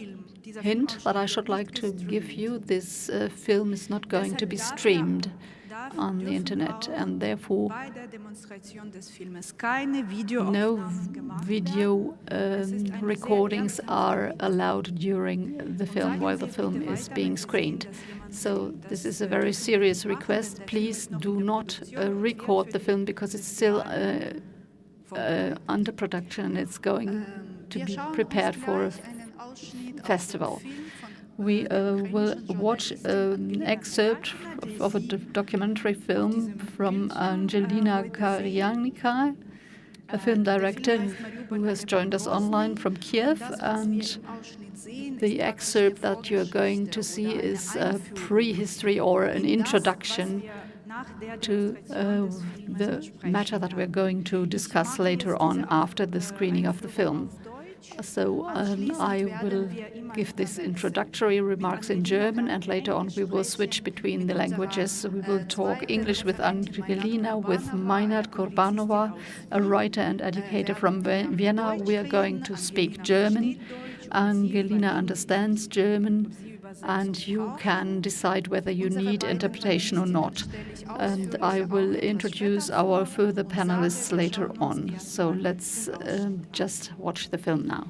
hint that I should like to give you. This film is not going to be streamed on the internet, and therefore no video recordings are allowed during the film while the film is being screened. So this is a very serious request. Please do not record the film because it's still under production. It's going to be prepared for a festival. We will watch an excerpt of a documentary film from Angelina Karyanika, a film director who has joined us online from Kiev, and the excerpt that you're going to see is a prehistory or an introduction to the matter that we're going to discuss later on after the screening of the film. So I will give these introductory remarks in German, and later on we will switch between the languages. We will talk English with Angelina, with Meinert Kurbanova, a writer and educator from Vienna. We are going to speak German. Angelina understands German, and you can decide whether you need interpretation or not. And I will introduce our further panelists later on. So let's just watch the film now.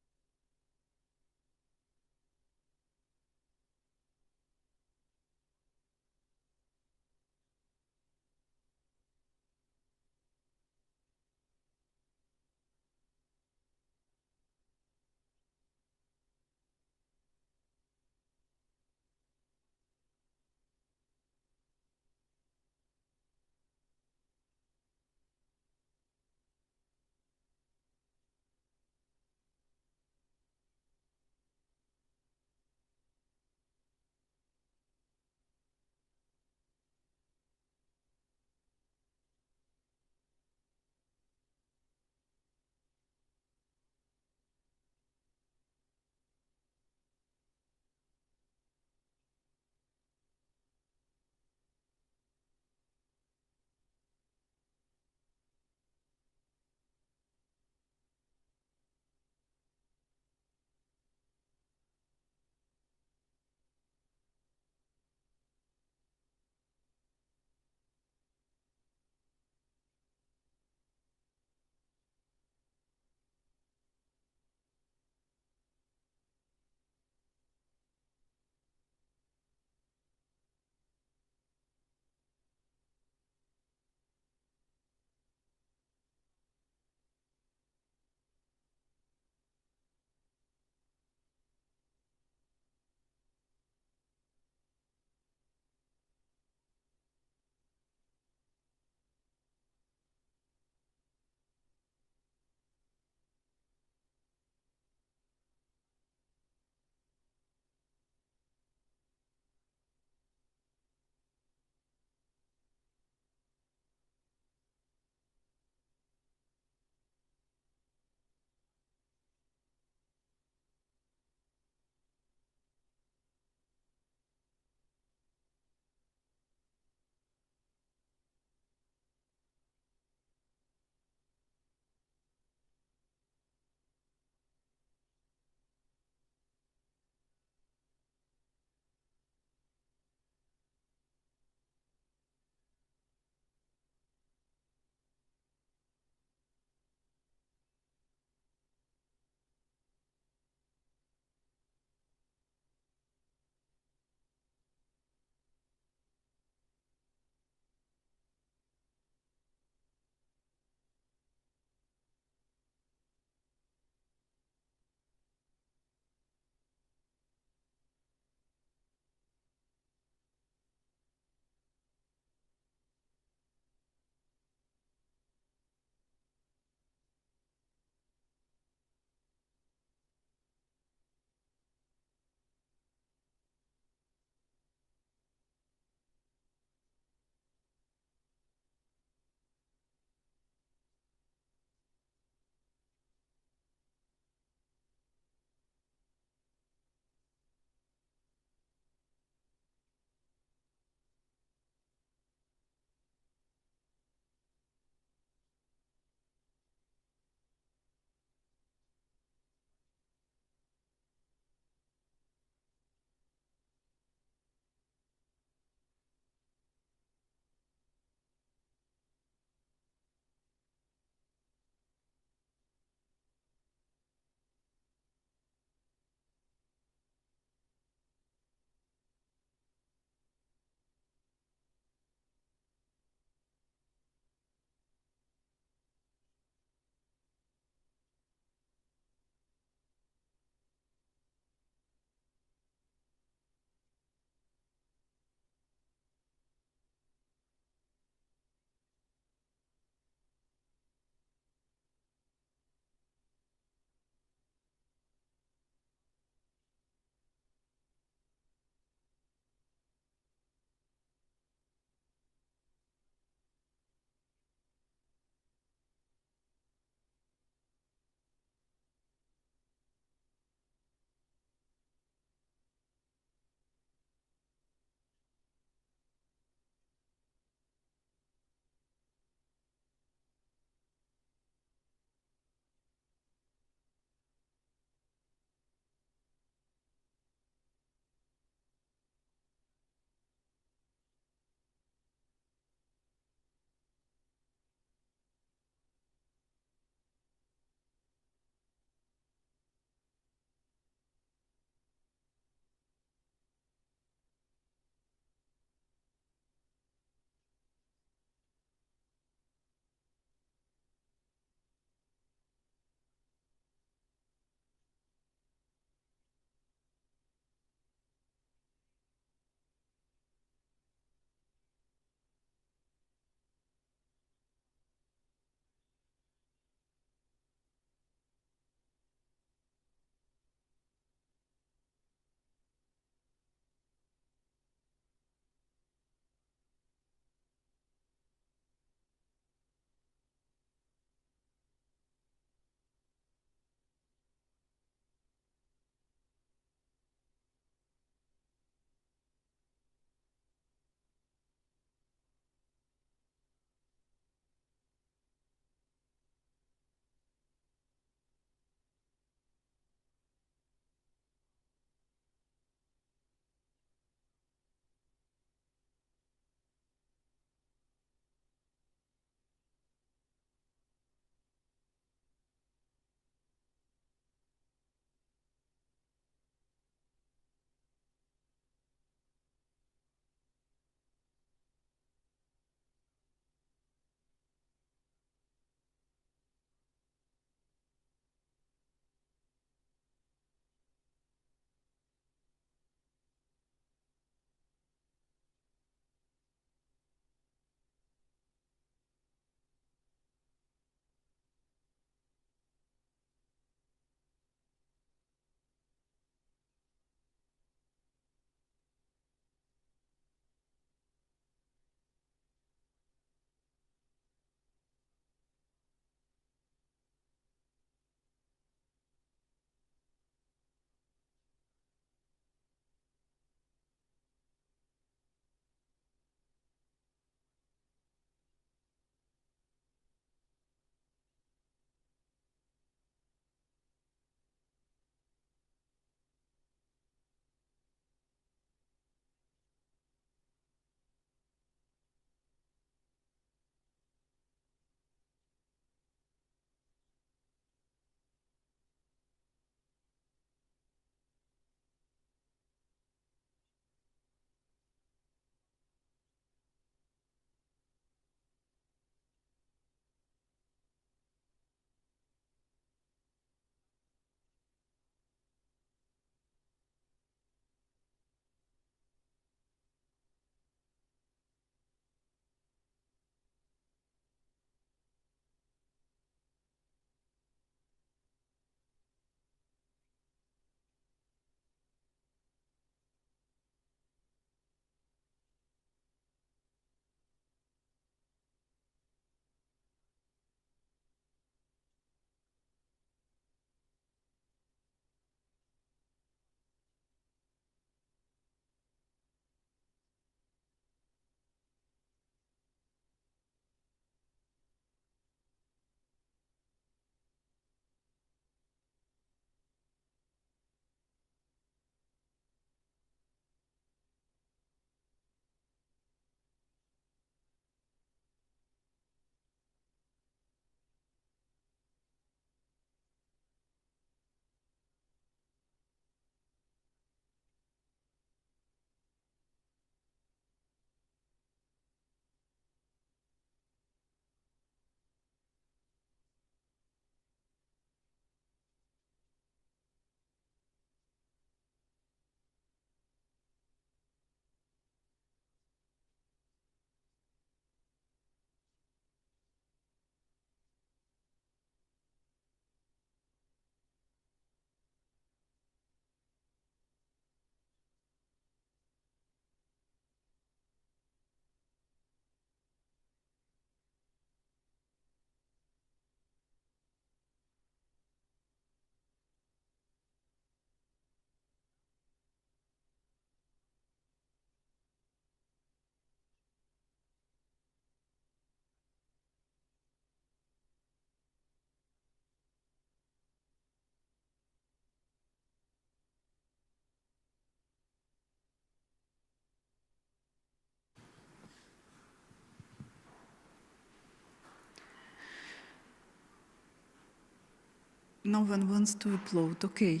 No one wants to upload. Okay.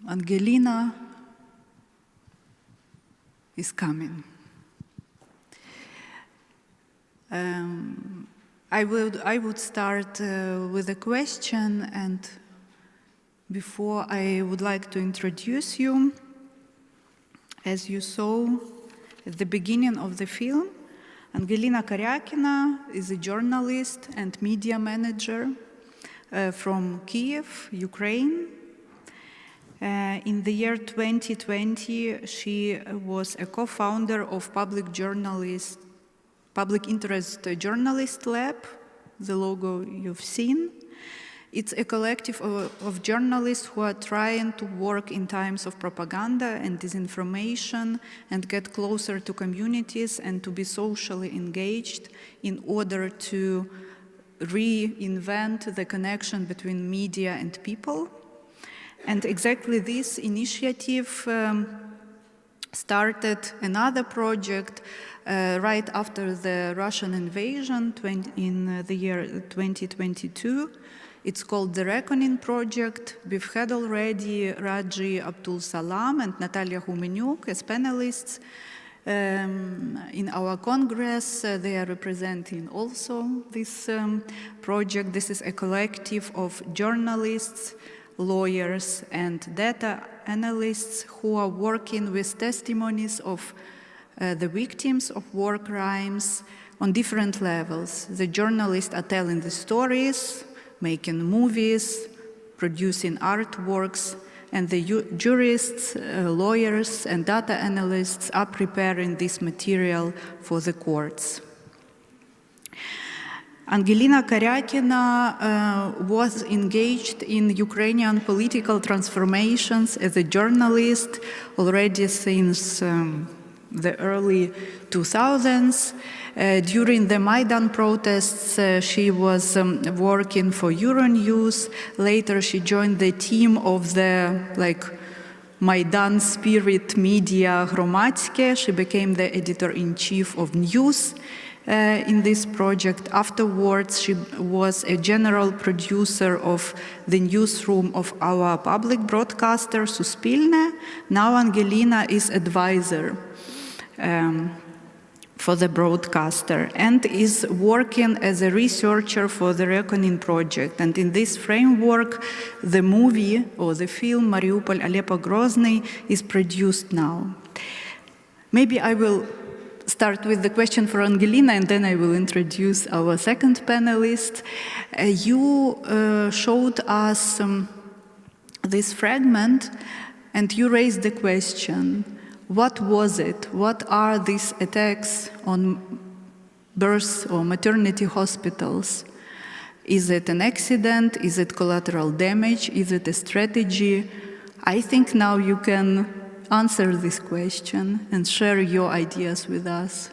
Angelina is coming. I would start with a question, and before I would like to introduce you. As you saw at the beginning of the film, Angelina Karyakina is a journalist and media manager from Kiev, Ukraine. In the year 2020, she was a co-founder of Public Interest Journalist Lab, the logo you've seen. It's a collective of journalists who are trying to work in times of propaganda and disinformation and get closer to communities and to be socially engaged in order to reinvent the connection between media and people. And exactly this initiative started another project right after the Russian invasion in the year 2022. It's called the Reckoning Project. We've had already Raji Abdul Salam and Natalia Humenyuk as panelists. In our Congress, they are representing also this project. This is a collective of journalists, lawyers, and data analysts who are working with testimonies of the victims of war crimes on different levels. The journalists are telling the stories, making movies, producing artworks, and the jurists, lawyers, and data analysts are preparing this material for the courts. Angelina Karyakina was engaged in Ukrainian political transformations as a journalist already since the early 2000s. During the Maidan protests, she was working for Euronews. Later, she joined the team of the Maidan spirit media Hromadske. She became the editor-in-chief of News in this project. Afterwards, she was a general producer of the newsroom of our public broadcaster, Suspilne. Now Angelina is advisor for the broadcaster and is working as a researcher for the Reckoning Project. And in this framework, the movie or the film Mariupol, Aleppo, Grozny is produced now. Maybe I will start with the question for Angelina, and then I will introduce our second panelist. You showed us this fragment, and you raised the question, what was it? What are these attacks on birth or maternity hospitals? Is it an accident? Is it collateral damage? Is it a strategy? I think now you can answer this question and share your ideas with us.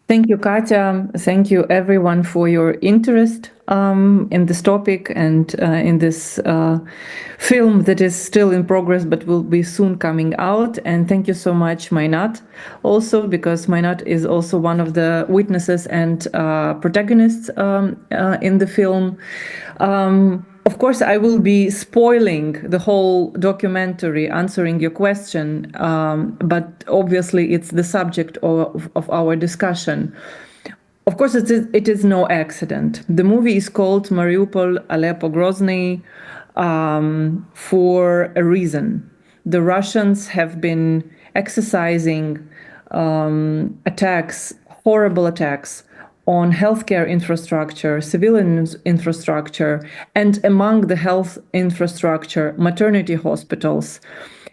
Thank you, Katya. Thank you, everyone, for your interest in this topic and in this film that is still in progress but will be soon coming out. And thank you so much, Mainat, also, because Mainat is also one of the witnesses and protagonists in the film. Of course, I will be spoiling the whole documentary, answering your question, but obviously it's the subject of our discussion. Of course, it is no accident. The movie is called Mariupol, Aleppo, Grozny for a reason. The Russians have been exercising attacks, horrible attacks, on healthcare infrastructure, civilian infrastructure, and among the health infrastructure, maternity hospitals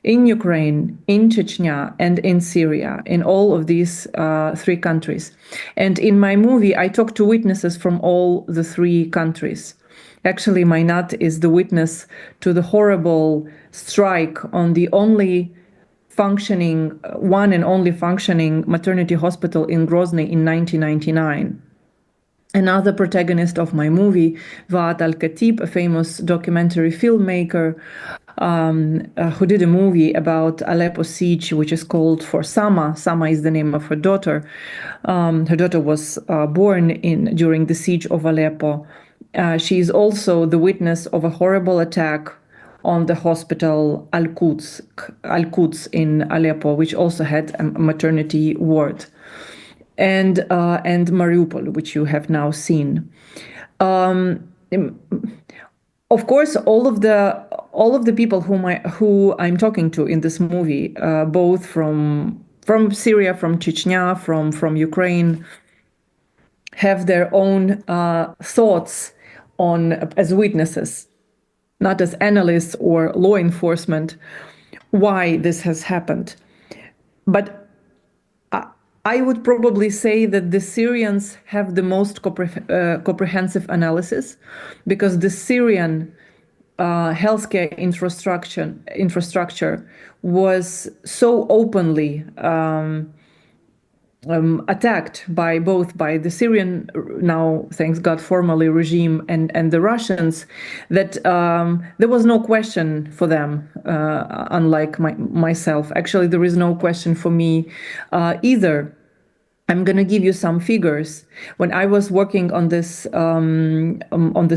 in Ukraine, in Chechnya, and in Syria, in all of these three countries. And in my movie, I talk to witnesses from all the three countries. Actually, Mainat is the witness to the horrible strike on the only functioning, one and only functioning maternity hospital in Grozny in 1999. Another protagonist of my movie, Vaat Al-Khatib, a famous documentary filmmaker who did a movie about Aleppo siege, which is called For Sama. Sama is the name of her daughter. Her daughter was born during the siege of Aleppo. she is also the witness of a horrible attack on the hospital Al-Quds in Aleppo, which also had a maternity ward, and Mariupol, which you have now seen. Of course, all of the people who I'm talking to in this movie, both from Syria, from Chechnya, from Ukraine, have their own thoughts on as witnesses, not as analysts or law enforcement, why this has happened. But I would probably say that the Syrians have the most comprehensive analysis, because the Syrian healthcare infrastructure was so openly attacked by the Syrian, now thanks God formerly regime, and the Russians, that there was no question for them, unlike myself. Actually, there is no question for me either. I'm going to give you some figures. When I was working on this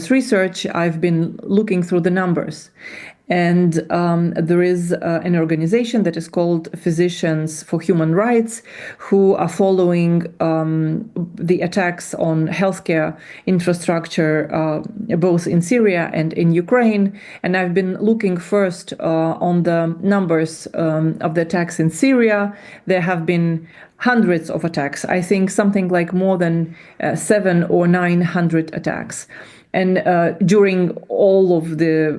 research, I've been looking through the numbers. And there is an organization that is called Physicians for Human Rights, who are following the attacks on healthcare infrastructure, both in Syria and in Ukraine. And I've been looking first on the numbers of the attacks in Syria. There have been hundreds of attacks. I think something like more than 700 or 900 attacks. And during all of the,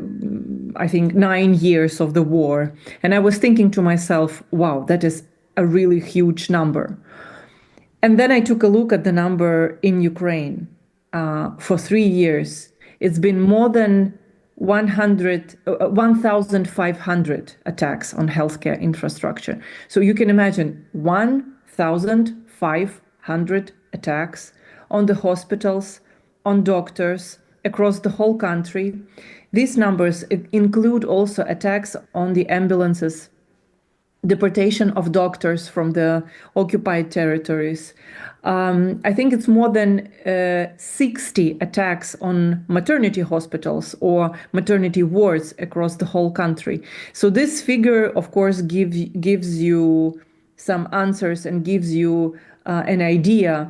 I think, 9 years of the war. And I was thinking to myself, wow, that is a really huge number. And then I took a look at the number in Ukraine for 3 years. It's been more than 1,500 attacks on healthcare infrastructure. So you can imagine 1,500 attacks on the hospitals, on doctors, across the whole country. These numbers include also attacks on the ambulances, deportation of doctors from the occupied territories. I think it's more than 60 attacks on maternity hospitals or maternity wards across the whole country. So this figure, of course, gives you some answers and gives you an idea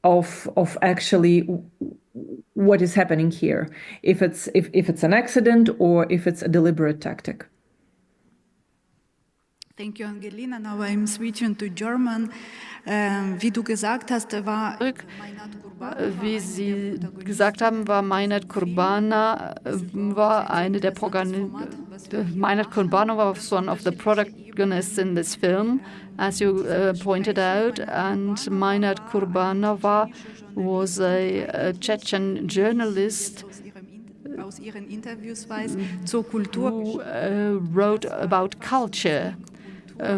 of actually what is happening here, if it's an accident or if it's a deliberate tactic. Thank you, Angelina. Now I'm switching to German. Wie du gesagt hast, wie Sie gesagt haben, war Mainat Kurbanova eine der Mainat Kurbanova was one of the protagonists in this film, as you pointed out, and Mainat Kurbanova was a Chechen journalist who wrote about culture.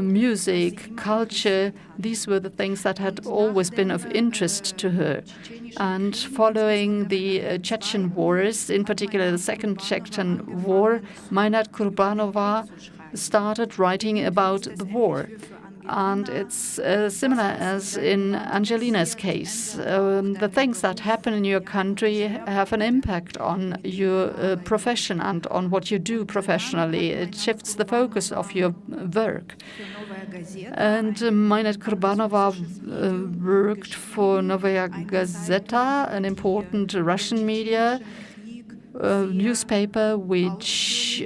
Music, culture, these were the things that had always been of interest to her. And following the Chechen wars, in particular the Second Chechen War, Mainat Kurbanova started writing about the war. And it's similar as in Angelina's case. The things that happen in your country have an impact on your profession and on what you do professionally. It shifts the focus of your work. And Mainat Kurbanova worked for Novaya Gazeta, an important Russian media newspaper which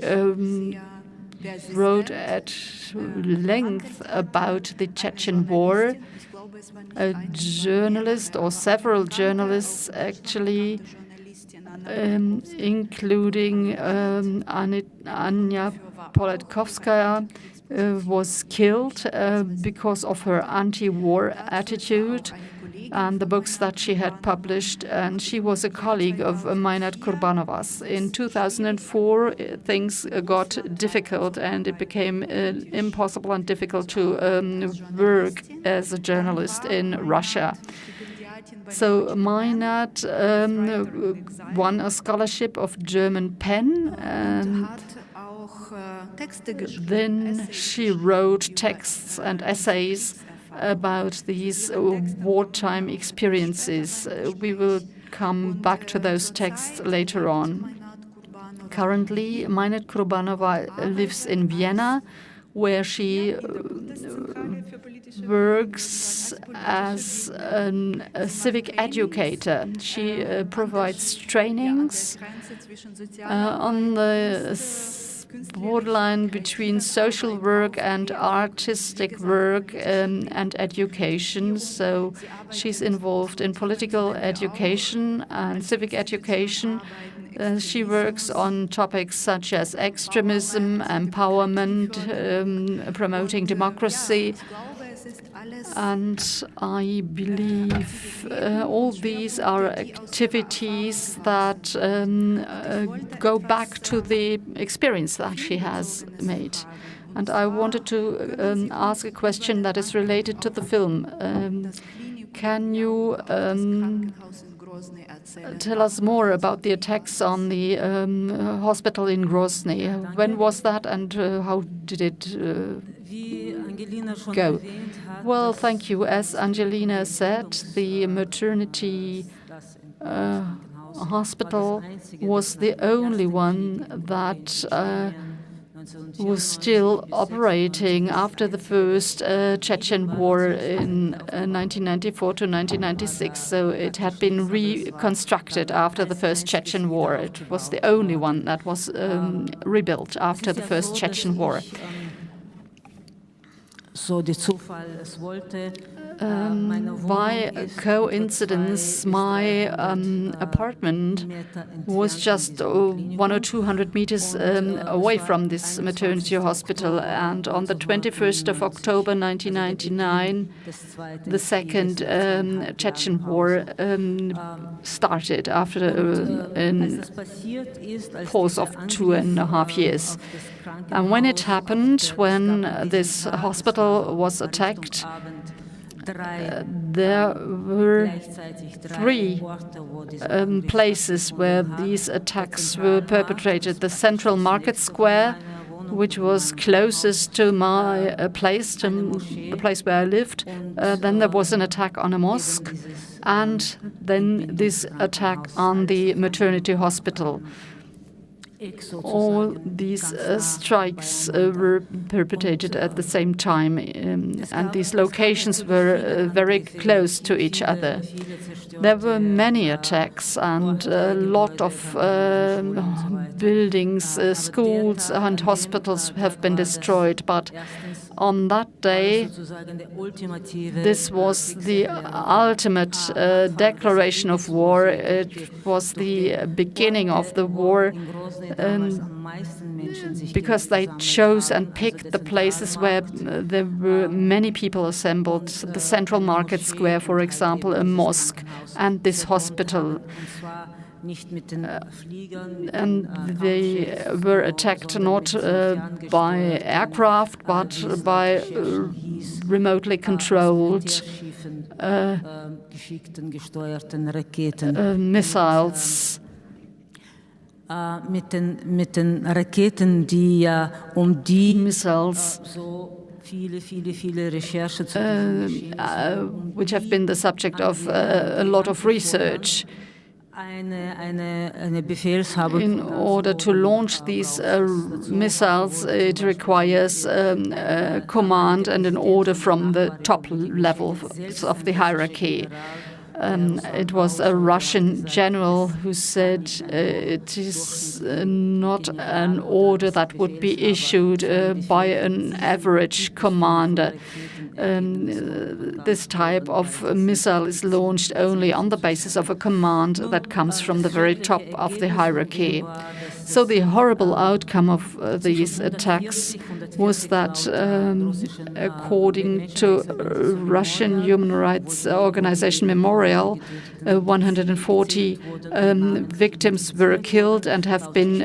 wrote at length about the Chechen War. A journalist, or several journalists actually, including Anya Politkovskaya, was killed because of her anti-war attitude and the books that she had published, and she was a colleague of Mainat Kurbanova's. In 2004, things got difficult and it became impossible and difficult to work as a journalist in Russia. So Mainat won a scholarship of German Penn, and then she wrote texts and essays about these wartime experiences. We will come back to those texts later on. Currently, Mainat Kurbanova lives in Vienna, where she works as a civic educator. She provides trainings on the borderline between social work and artistic work and education. So she's involved in political education and civic education. She works on topics such as extremism, empowerment, promoting democracy. And I believe all these are activities that go back to the experience that she has made. And I wanted to ask a question that is related to the film. Can you tell us more about the attacks on the hospital in Grozny? When was that, and how did it go? Well, thank you. As Angelina said, the maternity hospital was the only one that was still operating after the first Chechen war in 1994 to 1996. So it had been reconstructed after the first Chechen war. It was the only one that was rebuilt after the first Chechen war. By coincidence, my apartment was just 100 or 200 meters away from this maternity hospital, and on the 21st of October 1999, the second Chechen war started after a pause of 2.5 years. And when it happened, when this hospital was attacked, there were 3 places where these attacks were perpetrated. The Central Market Square, which was closest to my place, to the place where I lived. Then there was an attack on a mosque, and then this attack on the maternity hospital. All these strikes were perpetrated at the same time, and these locations were very close to each other. There were many attacks, and a lot of buildings, schools and hospitals have been destroyed. But on that day, this was the ultimate declaration of war. It was the beginning of the war, because they chose and picked the places where there were many people assembled. The Central Market Square, for example, a mosque, and this hospital. And they were attacked not by aircraft, but by remotely controlled missiles. Missiles which have been the subject of a lot of research. In order to launch these missiles, it requires a command and an order from the top level of the hierarchy. It was a Russian general who said it is not an order that would be issued by an average commander. This type of missile is launched only on the basis of a command that comes from the very top of the hierarchy. So the horrible outcome of these attacks was that, according to Russian human rights organization Memorial, 140 victims were killed and have been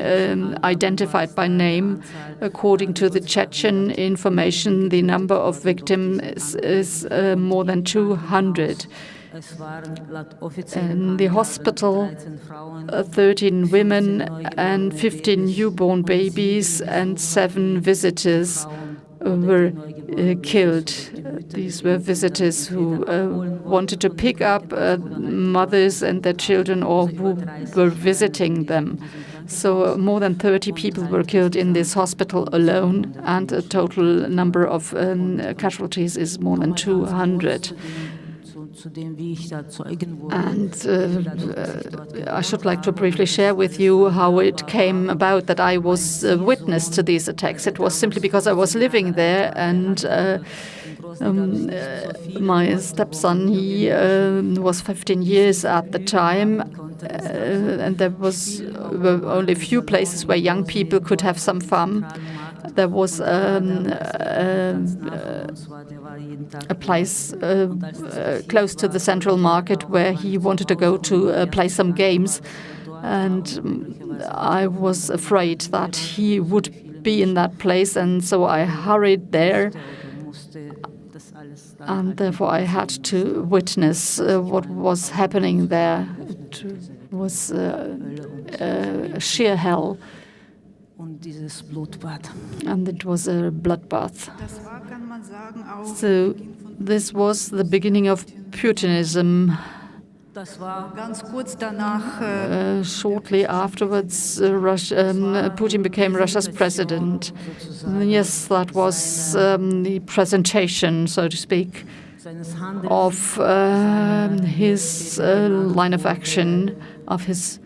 identified by name. According to the Chechen information, the number of victims is more than 200. In the hospital, 13 women and 15 newborn babies and 7 visitors were killed. These were visitors who wanted to pick up mothers and their children or who were visiting them. So more than 30 people were killed in this hospital alone, and the total number of casualties is more than 200. And I should like to briefly share with you how it came about that I was a witness to these attacks. It was simply because I was living there, and my stepson, he was 15 years at the time, and there were only a few places where young people could have some fun. There was a place close to the central market where he wanted to go to play some games, and I was afraid that he would be in that place, and so I hurried there, and therefore I had to witness what was happening there. It was sheer hell. And it was a bloodbath. So this was the beginning of Putinism. Shortly afterwards, Putin became Russia's president. Yes, that was the presentation, so to speak, of his line of action, of his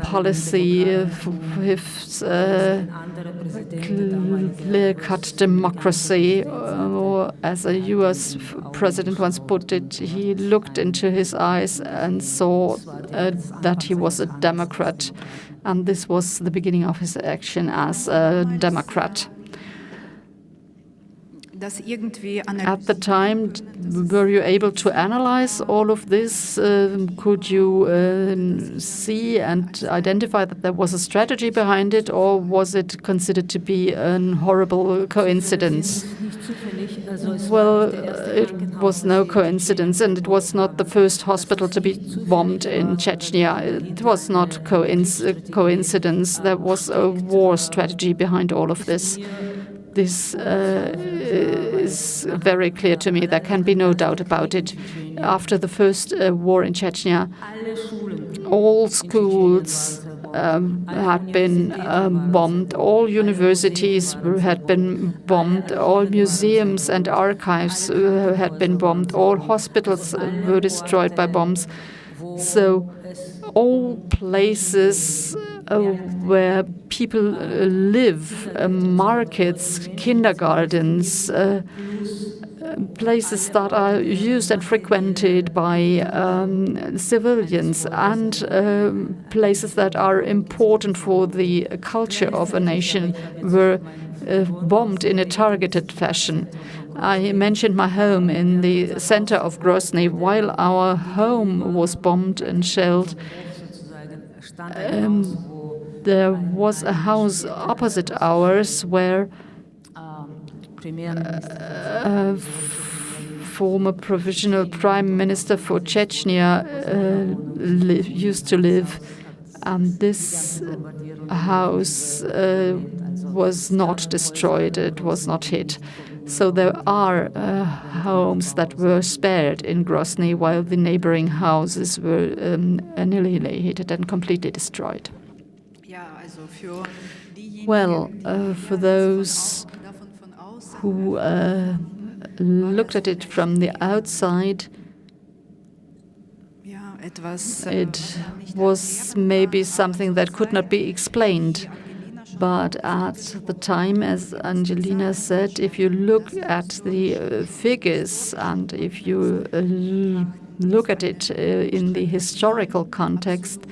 policy, his clear-cut democracy, or as a US president once put it, he looked into his eyes and saw that he was a Democrat, and this was the beginning of his action as a Democrat. At the time, were you able to analyze all of this? Could you see and identify that there was a strategy behind it, or was it considered to be a horrible coincidence? Well, it was no coincidence, and it was not the first hospital to be bombed in Chechnya. It was not coincidence. There was a war strategy behind all of this. This is very clear to me. There can be no doubt about it. After the first war in Chechnya, all schools had been bombed, all universities had been bombed, all museums and archives had been bombed, all hospitals were destroyed by bombs. So all places where people live, markets, kindergartens, places that are used and frequented by civilians, and places that are important for the culture of a nation were bombed in a targeted fashion. I mentioned my home in the center of Grozny. While our home was bombed and shelled, there was a house opposite ours where former provisional prime minister for Chechnya used to live, and this house was not destroyed, it was not hit. So there are homes that were spared in Grozny, while the neighboring houses were annihilated and completely destroyed. Well, for those who looked at it from the outside, it was maybe something that could not be explained. But at the time, as Angelina said, if you look at the figures and if you look at it in the historical context,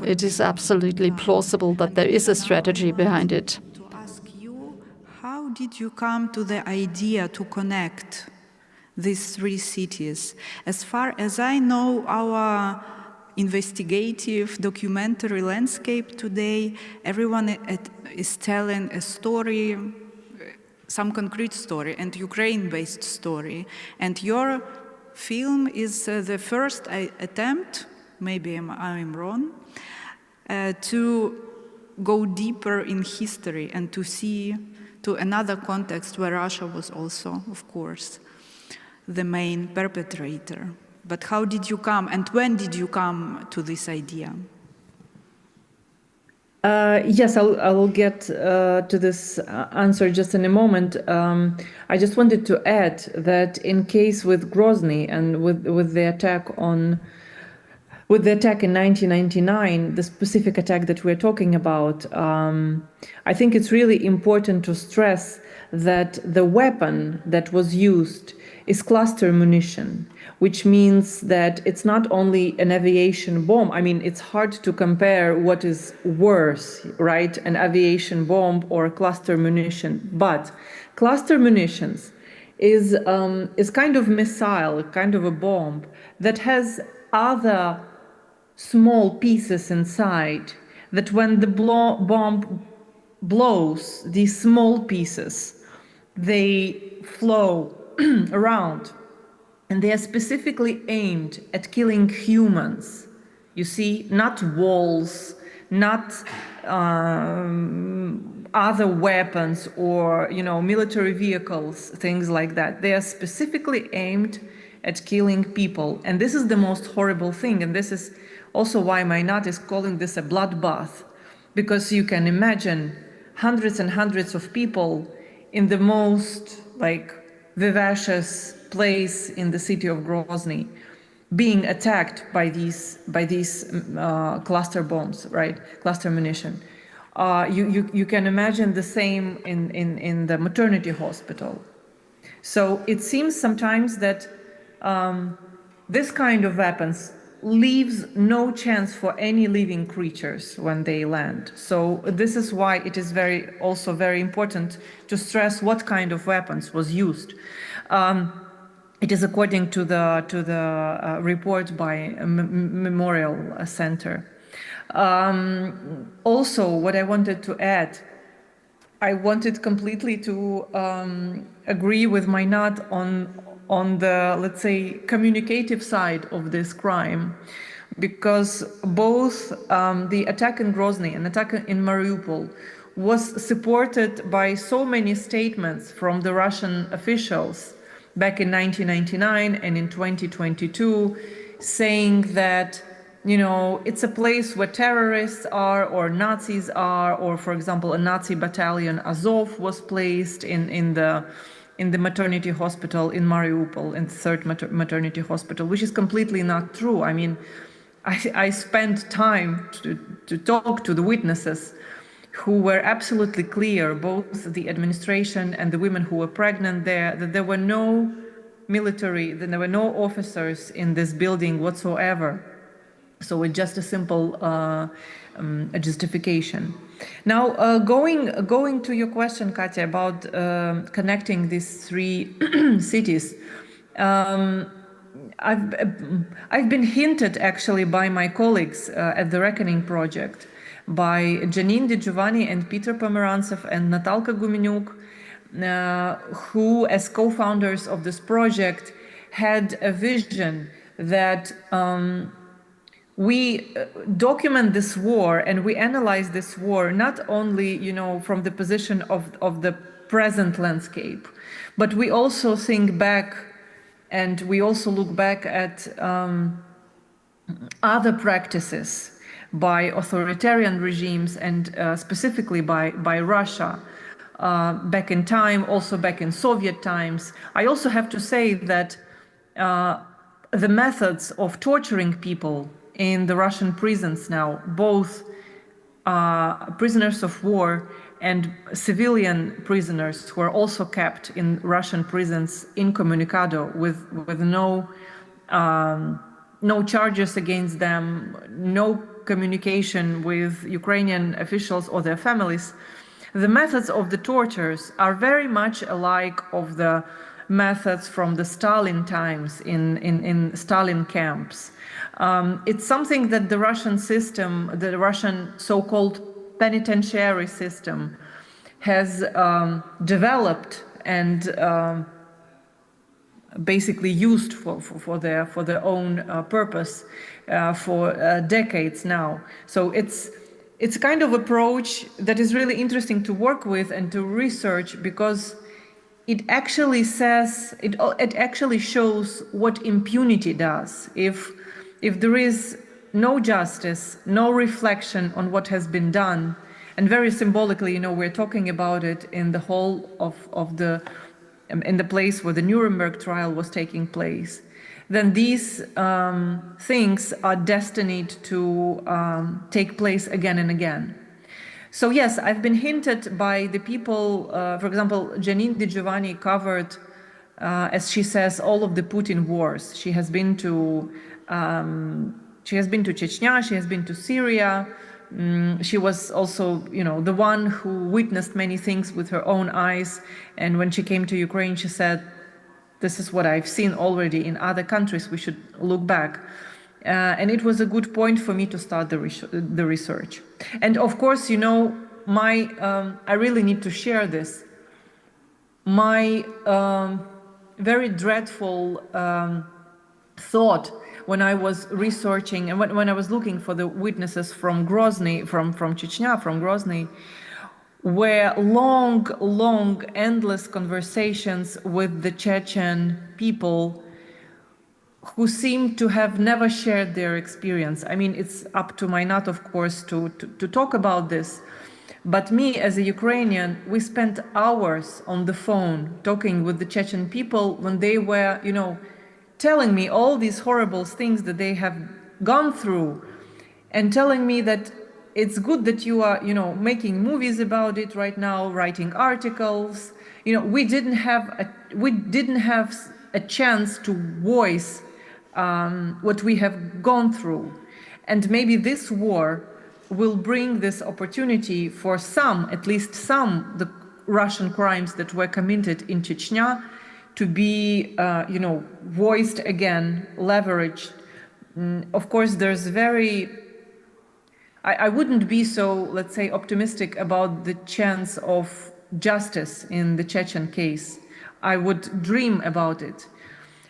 it is absolutely plausible that there is a strategy behind it. To ask you, how did you come to the idea to connect these three cities? As far as I know, our investigative documentary landscape today, everyone is telling a story, some concrete story, and Ukraine-based story. And your film is the first attempt, maybe I'm wrong, to go deeper in history and to see to another context where Russia was also, of course, the main perpetrator. But how did you come, and when did you come to this idea? Yes, I'll get to this answer just in a moment. I just wanted to add that in case with Grozny and with the attack with the attack in 1999, the specific attack that we're talking about, I think it's really important to stress that the weapon that was used is cluster munition, which means that it's not only an aviation bomb. I mean, it's hard to compare what is worse, right? An aviation bomb or a cluster munition. But cluster munitions is kind of missile, kind of a bomb that has other small pieces inside that when the bomb blows, these small pieces, they flow around. And they are specifically aimed at killing humans. You see, not walls, not other weapons or, military vehicles, things like that. They are specifically aimed at killing people. And this is the most horrible thing. And this is also why Mainat is calling this a bloodbath, because you can imagine hundreds and hundreds of people in the most vivacious place in the city of Grozny being attacked by these cluster bombs, right? Cluster munition. You can imagine the same in the maternity hospital. So it seems sometimes that this kind of weapons leaves no chance for any living creatures when they land. So this is why it is also very important to stress what kind of weapons was used. It is according to the report by Memorial Center. Also, what I wanted to add, I wanted completely to agree with Mainat on the, let's say, communicative side of this crime, because both the attack in Grozny and attack in Mariupol was supported by so many statements from the Russian officials back in 1999 and in 2022, saying that, it's a place where terrorists are or Nazis are, or, for example, a Nazi battalion, Azov, was placed in the maternity hospital in Mariupol, in the third maternity hospital, which is completely not true. I mean, I spent time to talk to the witnesses who were absolutely clear, both the administration and the women who were pregnant there, that there were no military, that there were no officers in this building whatsoever. So it's just a simple justification. Now, going to your question, Katya, about connecting these three cities, I've been hinted actually by my colleagues at the Reckoning Project, by Janine Di Giovanni and Peter Pomerantsev and Natalka Gumenyuk, who, as co-founders of this project, had a vision that we document this war and we analyze this war not only, from the position of the present landscape, but we also think back and we also look back at other practices by authoritarian regimes and specifically by Russia back in time, also back in Soviet times. I also have to say that the methods of torturing people in the Russian prisons now, both prisoners of war and civilian prisoners who are also kept in Russian prisons incommunicado with no charges against them, no communication with Ukrainian officials or their families. The methods of the tortures are very much alike of the methods from the Stalin times in Stalin camps. It's something that the Russian system, the Russian so-called penitentiary system, has developed and basically used for their own purpose for decades now. So it's kind of approach that is really interesting to work with and to research, because it actually says, it actually shows what impunity does. If there is no justice, no reflection on what has been done, and very symbolically, we're talking about it in the hall in the place where the Nuremberg trial was taking place, then these things are destined to take place again and again. So yes, I've been hinted by the people, for example, Janine Di Giovanni covered, as she says, all of the Putin wars. She has been to Chechnya, she has been to Syria. She was also, the one who witnessed many things with her own eyes. And when she came to Ukraine, she said, "This is what I've seen already in other countries. We should look back." And it was a good point for me to start the research. And of course, I really need to share this. My very dreadful thought when I was researching and when I was looking for the witnesses from Grozny, from Chechnya, from Grozny, were long, endless conversations with the Chechen people who seem to have never shared their experience. I mean, it's up to Mainat, of course, to talk about this. But me, as a Ukrainian, we spent hours on the phone talking with the Chechen people when they were, telling me all these horrible things that they have gone through, and telling me that it's good that you are, making movies about it right now, writing articles. We didn't have a chance to voice what we have gone through. And maybe this war will bring this opportunity for at least some, the Russian crimes that were committed in Chechnya to be, voiced again, leveraged. Of course, there's I wouldn't be so, let's say, optimistic about the chance of justice in the Chechen case. I would dream about it.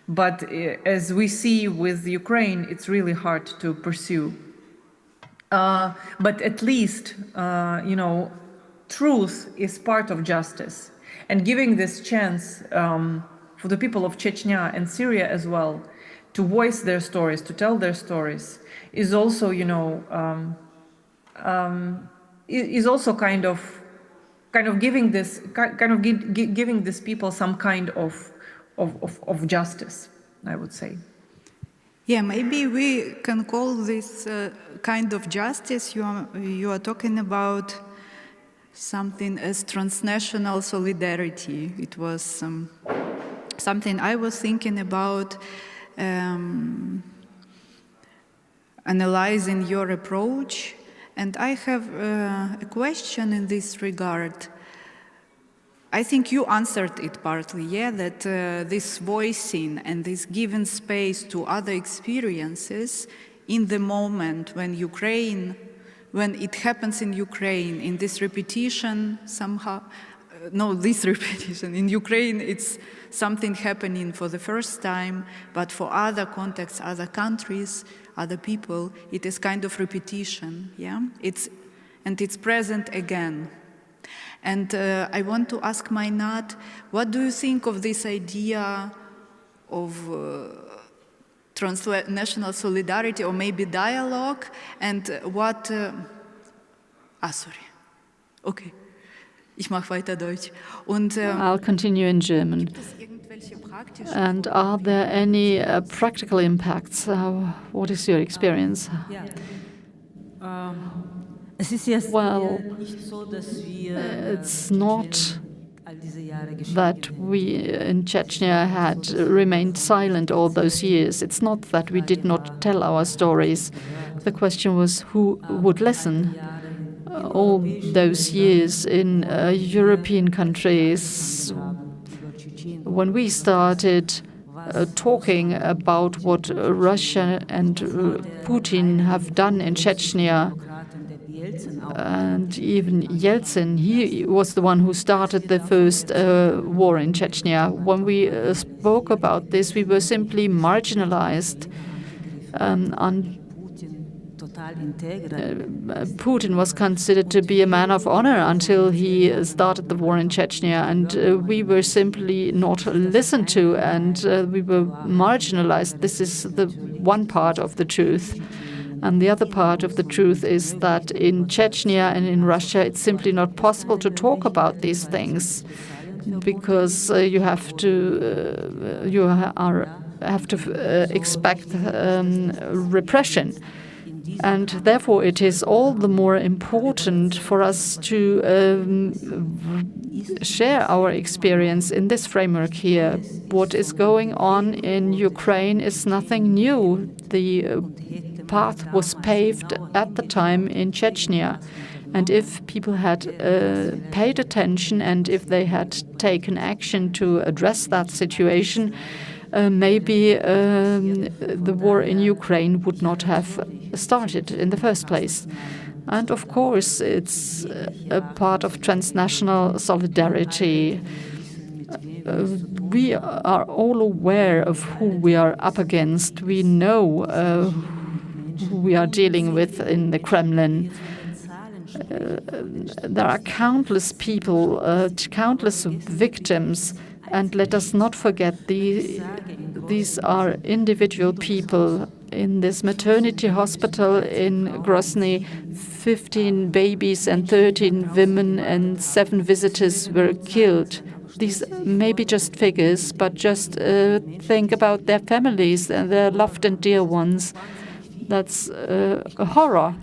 But as we see with Ukraine, it's really hard to pursue. But at least, truth is part of justice. And giving this chance for the people of Chechnya and Syria as well to voice their stories, to tell their stories, is also, is also kind of giving giving these people some kind of justice, I would say. Yeah, maybe we can call this kind of justice you are talking about something as transnational solidarity. It was something I was thinking about, analyzing your approach. And I have a question in this regard. I think you answered it partly, that this voicing and this giving space to other experiences in the moment when it happens in Ukraine, in this repetition somehow, in Ukraine it's something happening for the first time, but for other contexts, other countries, other people, it is kind of repetition, it's present again. And I want to ask Mainat, what do you think of this idea of transnational solidarity or maybe dialogue? And what... sorry. Okay. Ich mache weiter Deutsch. Und, I'll continue in German. And are there any practical impacts? What is your experience? Well, it's not that we in Chechnya had remained silent all those years. It's not that we did not tell our stories. The question was who would listen. All those years in European countries, when we started talking about what Russia and Putin have done in Chechnya, and even Yeltsin, he was the one who started the first war in Chechnya. When we spoke about this, we were simply marginalized Putin was considered to be a man of honor until he started the war in Chechnya, and we were simply not listened to, and we were marginalized. This is the one part of the truth. And the other part of the truth is that in Chechnya and in Russia, it's simply not possible to talk about these things, because you have to expect repression. And therefore, it is all the more important for us to share our experience in this framework here. What is going on in Ukraine is nothing new. The path was paved at the time in Chechnya. And if people had paid attention and if they had taken action to address that situation, maybe the war in Ukraine would not have started in the first place. And of course, it's a part of transnational solidarity. We are all aware of who we are up against. We know who we are dealing with in the Kremlin. There are countless people, countless victims. And let us not forget, these are individual people. In this maternity hospital in Grozny, 15 babies and 13 women and 7 visitors were killed. These may be just figures, but just think about their families and their loved and dear ones. That's a horror.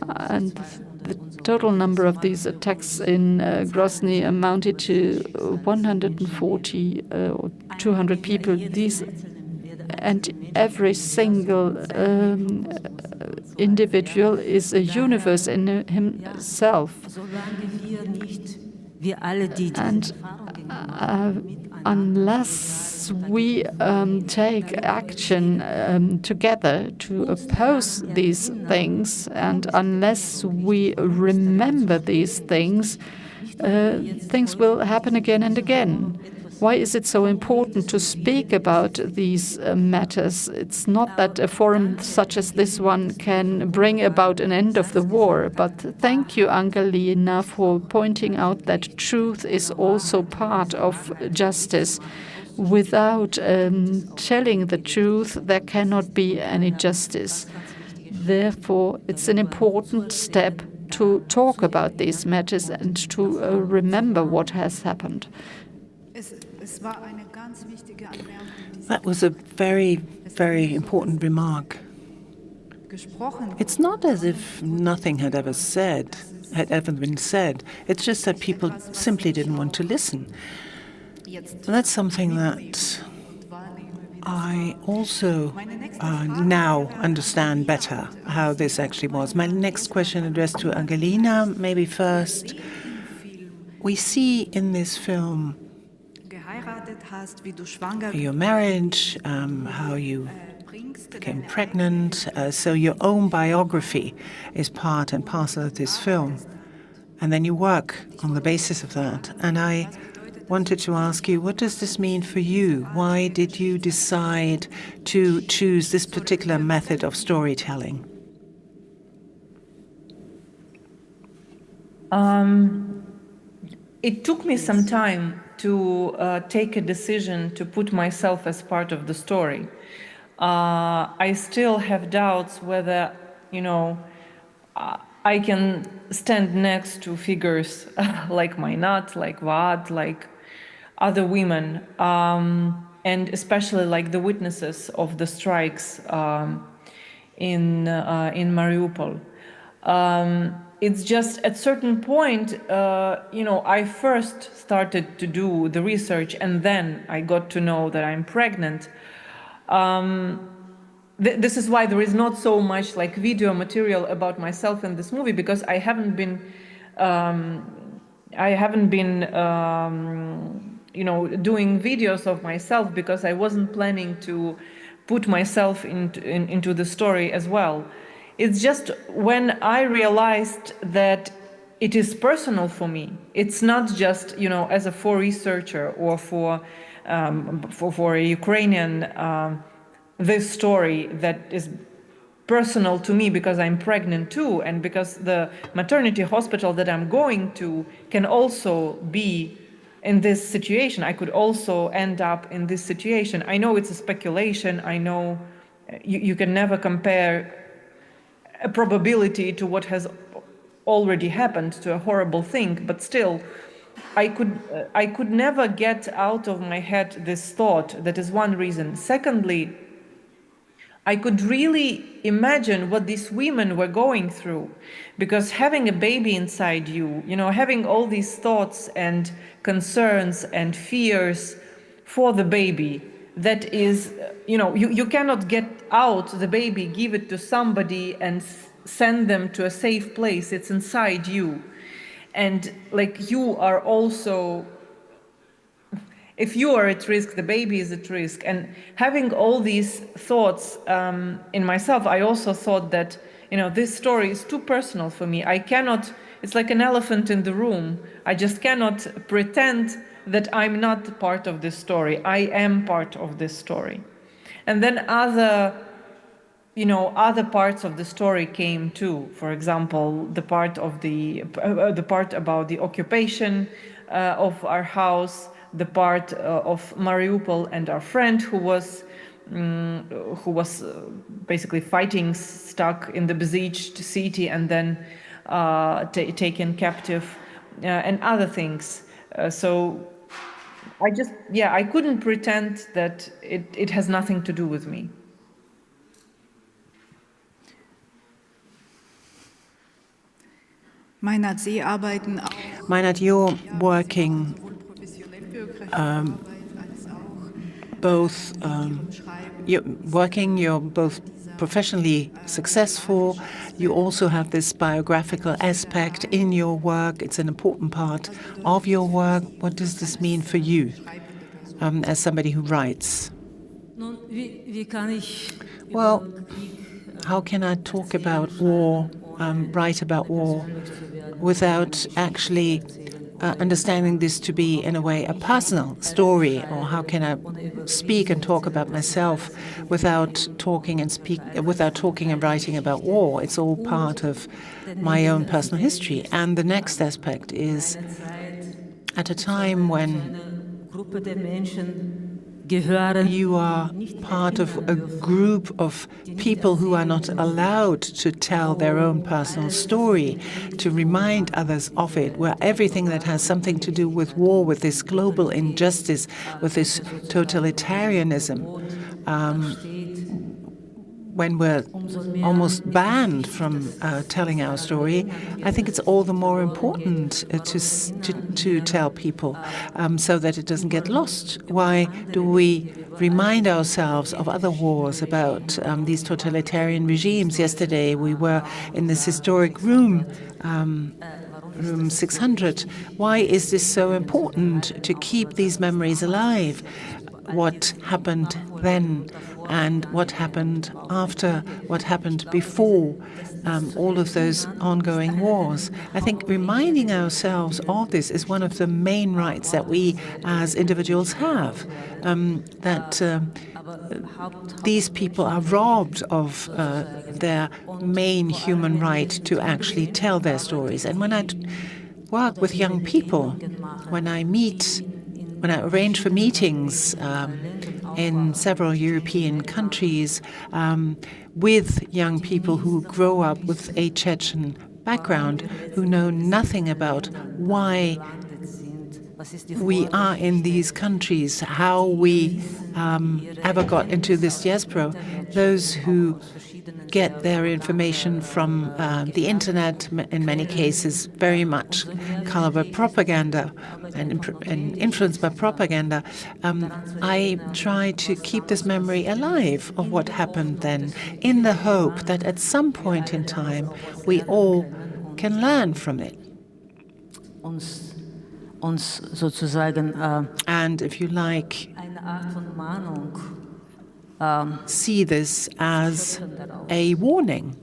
And the total number of these attacks in Grozny amounted to 140 or 200 people. And every single individual is a universe in himself. And unless we take action together to oppose these things, and unless we remember these things, things will happen again and again. Why is it so important to speak about these matters? It's not that a forum such as this one can bring about an end of the war, but thank you, Angelina, for pointing out that truth is also part of justice. Without telling the truth, there cannot be any justice. Therefore, it's an important step to talk about these matters and to remember what has happened. That was a very, very important remark. It's not as if nothing had ever been said. It's just that people simply didn't want to listen. And that's something that I also now understand better, how this actually was. My next question addressed to Angelina, maybe first. We see in this film your marriage, how you became pregnant, so your own biography is part and parcel of this film. And then you work on the basis of that. And I wanted to ask you, what does this mean for you? Why did you decide to choose this particular method of storytelling? It took me some time to take a decision to put myself as part of the story. I still have doubts whether, I can stand next to figures like Mainat, like Vaad, like other women, and especially like the witnesses of the strikes in Mariupol. It's just at a certain point, I first started to do the research and then I got to know that I'm pregnant. This is why there is not so much like video material about myself in this movie, because I haven't been doing videos of myself because I wasn't planning to put myself into the story as well. It's just when I realized that it is personal for me. It's not just, as a researcher or for a Ukrainian, this story that is personal to me because I'm pregnant too, and because the maternity hospital that I'm going to can also be in this situation. I could also end up in this situation. I know it's a speculation. I know you can never compare a probability to what has already happened, to a horrible thing, but still, I could never get out of my head this thought. That is one reason. Secondly, I could really imagine what these women were going through, because having a baby inside you, having all these thoughts and concerns and fears for the baby, that is, you cannot get out the baby, give it to somebody and send them to a safe place. It's inside you. And like you are also, if you are at risk, the baby is at risk. And having all these thoughts in myself, I also thought that, this story is too personal for me. I cannot, it's like an elephant in the room. I just cannot pretend that I'm not part of this story. I am part of this story. And then other parts of the story came too. For example, the part about the occupation of our house, the part of Mariupol and our friend who was basically fighting, stuck in the besieged city and then taken captive, and other things. So I couldn't pretend that it has nothing to do with me. Meinert, you're working you're both professionally successful. You also have this biographical aspect in your work. It's an important part of your work. What does this mean for you as somebody who writes? Well, how can I talk about war, write about war, without actually understanding this to be, in a way, a personal story? Or how can I speak and talk about myself without talking and writing about war? It's all part of my own personal history. And the next aspect is, at a time when you are part of a group of people who are not allowed to tell their own personal story, to remind others of it, where everything that has something to do with war, with this global injustice, with this totalitarianism, when we're almost banned from telling our story, I think it's all the more important to tell people so that it doesn't get lost. Why do we remind ourselves of other wars, about these totalitarian regimes? Yesterday we were in this historic room, room 600. Why is this so important to keep these memories alive? What happened then and what happened after, what happened before all of those ongoing wars. I think reminding ourselves of this is one of the main rights that we as individuals have, that these people are robbed of their main human right to actually tell their stories. And when I work with young people, when I arrange for meetings in several European countries with young people who grow up with a Chechen background, who know nothing about why we are in these countries, how we ever got into this diaspora, those who get their information from the internet, in many cases very much colored by propaganda and influenced by propaganda. I try to keep this memory alive of what happened then, in the hope that at some point in time we all can learn from it. And if you like, see this as a warning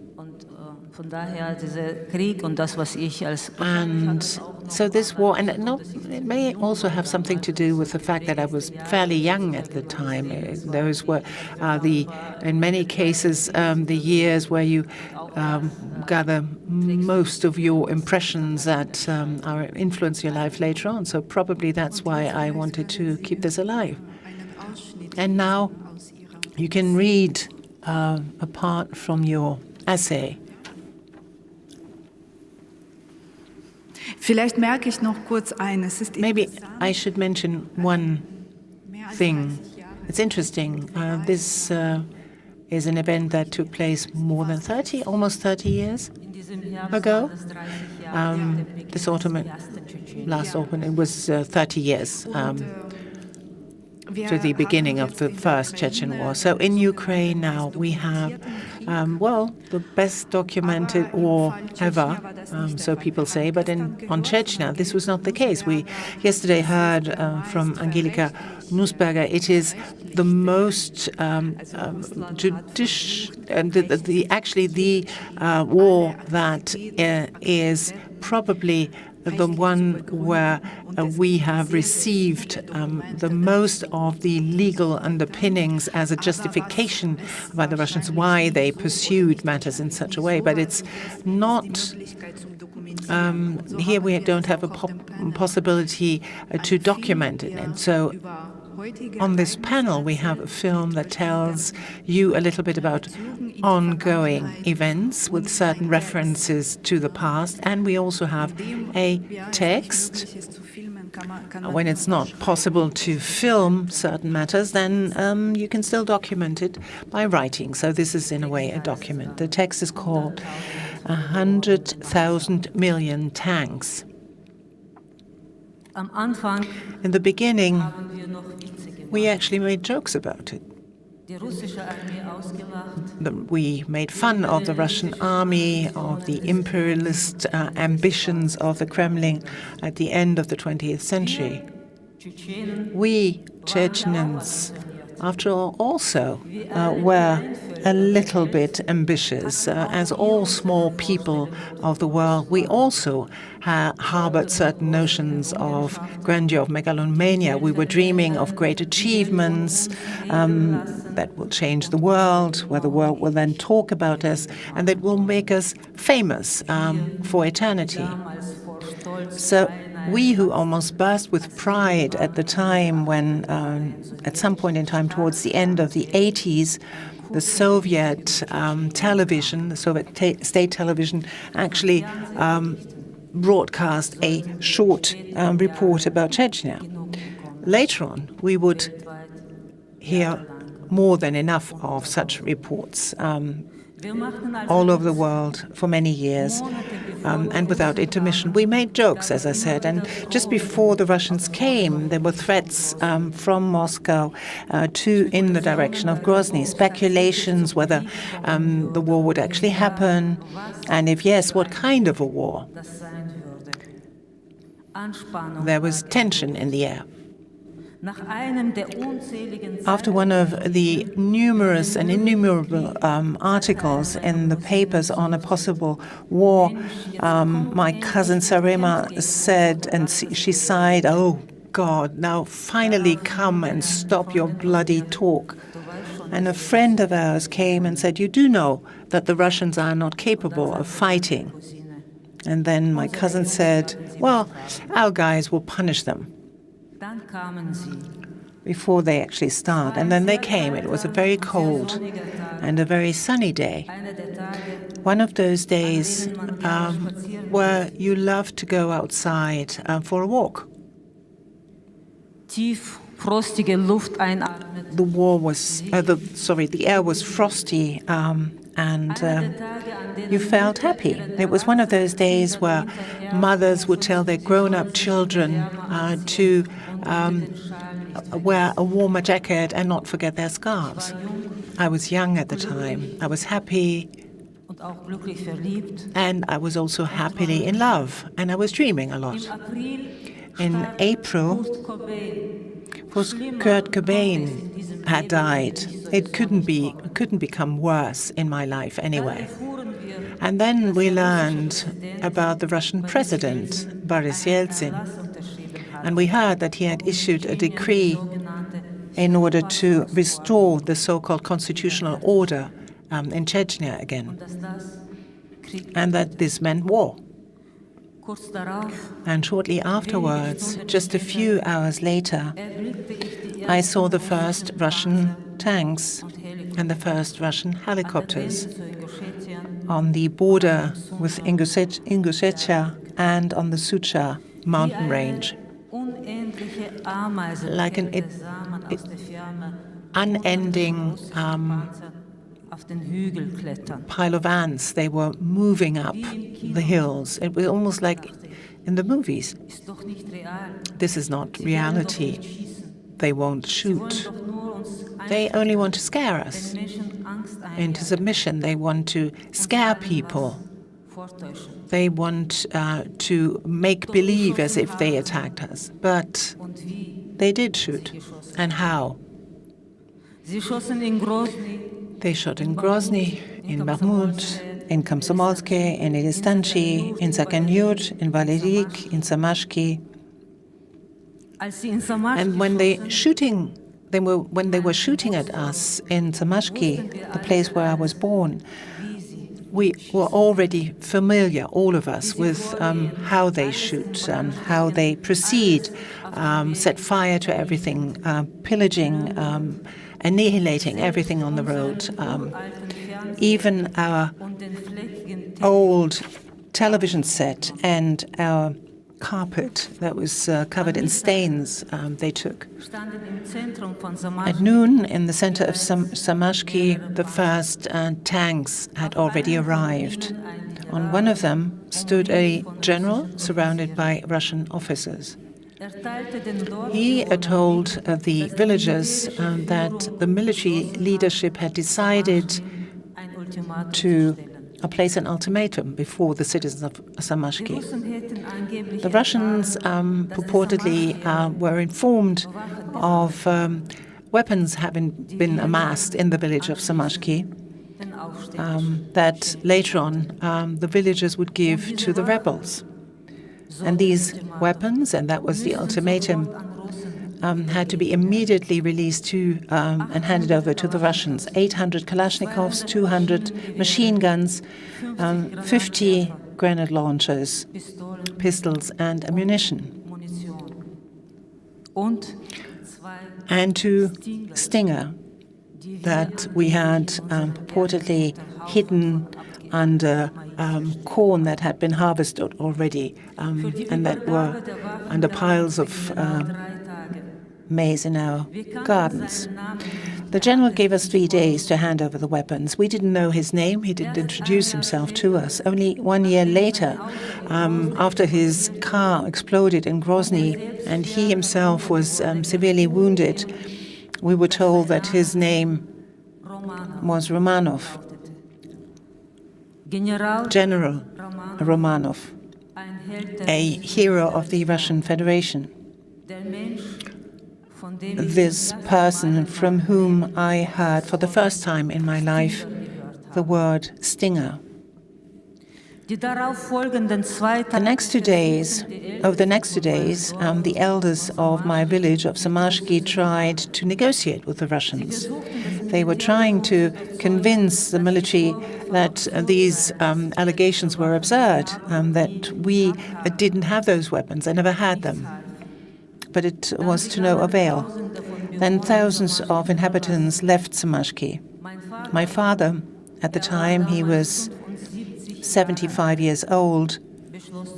And so this war, and it may also have something to do with the fact that I was fairly young at the time. Those were in many cases, the years where you gather most of your impressions that influence your life later on. So probably that's why I wanted to keep this alive. And now you can read a part from your essay. Vielleicht merke ich noch kurz eines. Maybe I should mention one thing. It's interesting. This is an event that took place more than almost 30 years ago. This autumn, last autumn, it was 30 years to the beginning of the first Chechen war. So in Ukraine now we have, the best documented war ever, so people say. But on Chechnya, this was not the case. We yesterday heard from Angelika Nussberger, it is the most the war that is probably the one where we have received the most of the legal underpinnings as a justification by the Russians why they pursued matters in such a way. But it's not, here we don't have a possibility to document it. And so on this panel, we have a film that tells you a little bit about ongoing events with certain references to the past, and we also have a text. When it's not possible to film certain matters, then you can still document it by writing. So this is, in a way, a document. The text is called 100,000 million tanks. In the beginning, we actually made jokes about it. We made fun of the Russian army, of the imperialist ambitions of the Kremlin at the end of the 20th century. We, Chechens, after all, also were a little bit ambitious. As all small people of the world, we also harbored certain notions of grandeur, of megalomania. We were dreaming of great achievements that will change the world, where the world will then talk about us, and that will make us famous for eternity. So we who almost burst with pride at the time when, at some point in time towards the end of the 80s, the Soviet television, the Soviet state television, actually broadcast a short report about Chechnya. Later on, we would hear more than enough of such reports all over the world for many years, and without intermission. We made jokes, as I said, and just before the Russians came, there were threats from Moscow in the direction of Grozny, speculations whether the war would actually happen, and if yes, what kind of a war. There was tension in the air. After one of the numerous and innumerable articles in the papers on a possible war, my cousin Sarema said, and she sighed, "Oh God, now finally come and stop your bloody talk." And a friend of ours came and said, "You do know that the Russians are not capable of fighting." And then my cousin said, "Well, our guys will punish them before they actually start." And then they came. It was a very cold and a very sunny day. One of those days where you love to go outside for a walk. The air was frosty, and you felt happy. It was one of those days where mothers would tell their grown-up children to wear a warmer jacket and not forget their scarves. I was young at the time. I was happy, and I was also happily in love, and I was dreaming a lot. In April, Kurt Cobain had died. It couldn't become worse in my life anyway. And then we learned about the Russian president, Boris Yeltsin. And we heard that he had issued a decree in order to restore the so-called constitutional order in Chechnya again. And that this meant war. And shortly afterwards, just a few hours later, I saw the first Russian tanks and the first Russian helicopters on the border with Ingushetia and on the Sucha mountain range. Like an unending pile of ants, they were moving up the hills. It was almost like in the movies. This is not reality. They won't shoot. They only want to scare us into submission. They want to scare people. They want to make believe as if they attacked us. But they did shoot. And how? They shot in Grozny, in Bakhmut, in Komsomolsk, in Ilistanchi, in Zakanyur, in Valerik, in Samashki. And when they were shooting at us in Samashki, the place where I was born, we were already familiar, all of us, with how they shoot, how they proceed, set fire to everything, pillaging, annihilating everything on the road. Even our old television set and our carpet that was covered in stains they took. At noon, in the center of Samashki, the first tanks had already arrived. On one of them stood a general surrounded by Russian officers. He told the villagers that the military leadership had decided to place an ultimatum before the citizens of Samashki. The Russians purportedly were informed of weapons having been amassed in the village of Samashki that later on the villagers would give to the rebels. And these weapons, and that was the ultimatum, had to be immediately released to and handed over to the Russians. 800 Kalashnikovs, 200 machine guns, 50 grenade launchers, pistols and ammunition. And 2 Stinger that we had purportedly hidden under corn that had been harvested already and that were under piles of maize in our gardens. The general gave us 3 days to hand over the weapons. We didn't know his name. He didn't introduce himself to us. Only 1 year later, after his car exploded in Grozny and he himself was severely wounded, we were told that his name was Romanov. General Romanov, a hero of the Russian Federation. This person from whom I heard for the first time in my life the word Stinger. The next 2 days, the elders of my village of Samashki tried to negotiate with the Russians. They were trying to convince the military that these allegations were absurd, that we didn't have those weapons. I never had them. But it was to no avail. Then thousands of inhabitants left Samashki. My father, at the time he was 75 years old,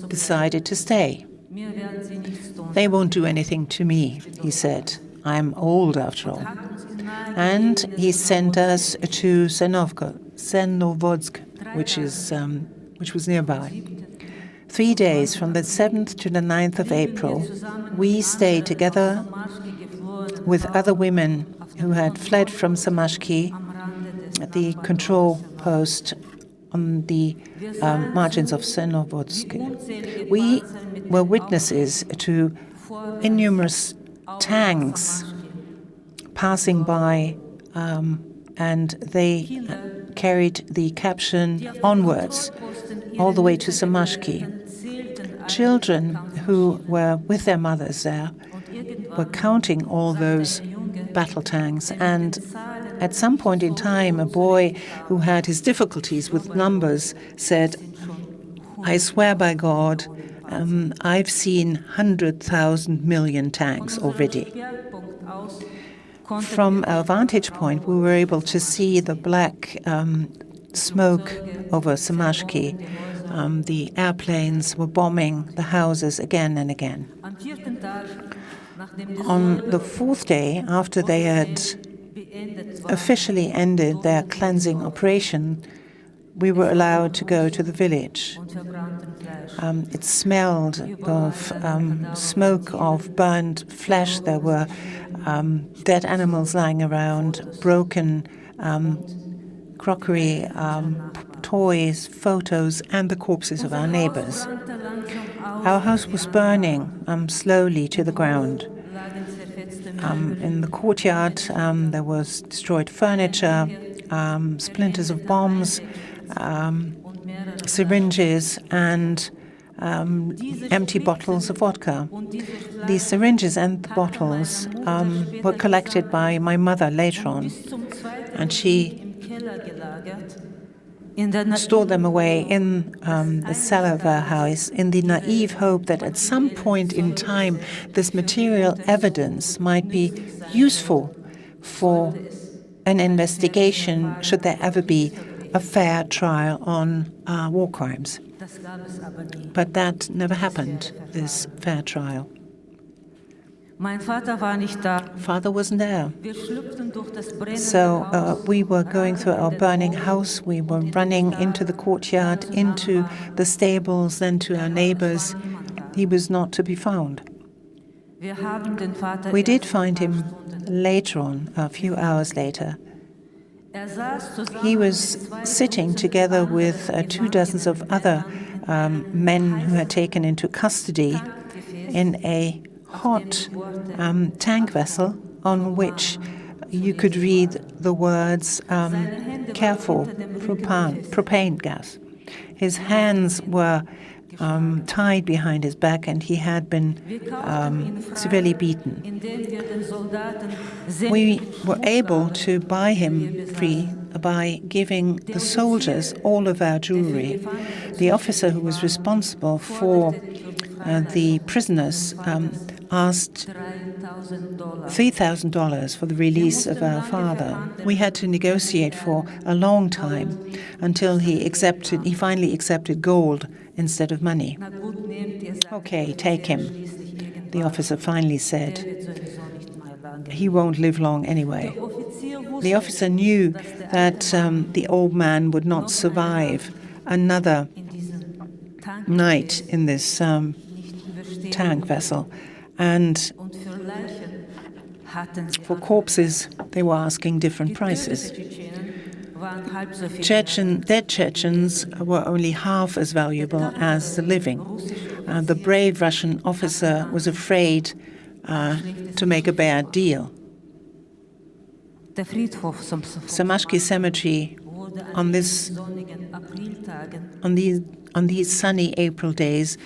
decided to stay. They won't do anything to me, he said. I'm old after all. And he sent us to Senovodsk, which was nearby. 3 days, from the 7th to the 9th of April, we stayed together with other women who had fled from Samashki at the control post on the margins of Senovodsk. We were witnesses to innumerous tanks passing by, and they carried the caption onwards, all the way to Samashki. Children who were with their mothers there were counting all those battle tanks, and at some point in time, a boy who had his difficulties with numbers said, "I swear by God, I've seen 100,000 million tanks already." From our vantage point, we were able to see the black smoke over Samashki. The airplanes were bombing the houses again and again. On the fourth day, after they had officially ended their cleansing operation, we were allowed to go to the village. It smelled of smoke of burned flesh. There were dead animals lying around, broken crockery, toys, photos, and the corpses of our neighbors. Our house was burning slowly to the ground. In the courtyard, there was destroyed furniture, splinters of bombs, syringes, and empty bottles of vodka. These syringes and the bottles were collected by my mother later on, and she stored them away in the cellar of our house in the naive hope that at some point in time this material evidence might be useful for an investigation should there ever be a fair trial on war crimes. But that never happened, this fair trial. Father wasn't there. So we were going through our burning house. We were running into the courtyard, into the stables, then to our neighbors. He was not to be found. We did find him later on, a few hours later. He was sitting together with 24 of other men who had taken into custody in a hot tank vessel on which you could read the words, "Careful, propane gas." His hands were tied behind his back, and he had been severely beaten. We were able to buy him free by giving the soldiers all of our jewelry. The officer who was responsible for the prisoners asked $3,000 for the release of our father. We had to negotiate for a long time until he finally accepted gold instead of money. "Okay, take him," the officer finally said. "He won't live long anyway." The officer knew that the old man would not survive another night in this tank vessel. And for corpses, they were asking different prices. Dead Chechens were only half as valuable as the living. The brave Russian officer was afraid to make a bad deal. Samashki Cemetery on these sunny April days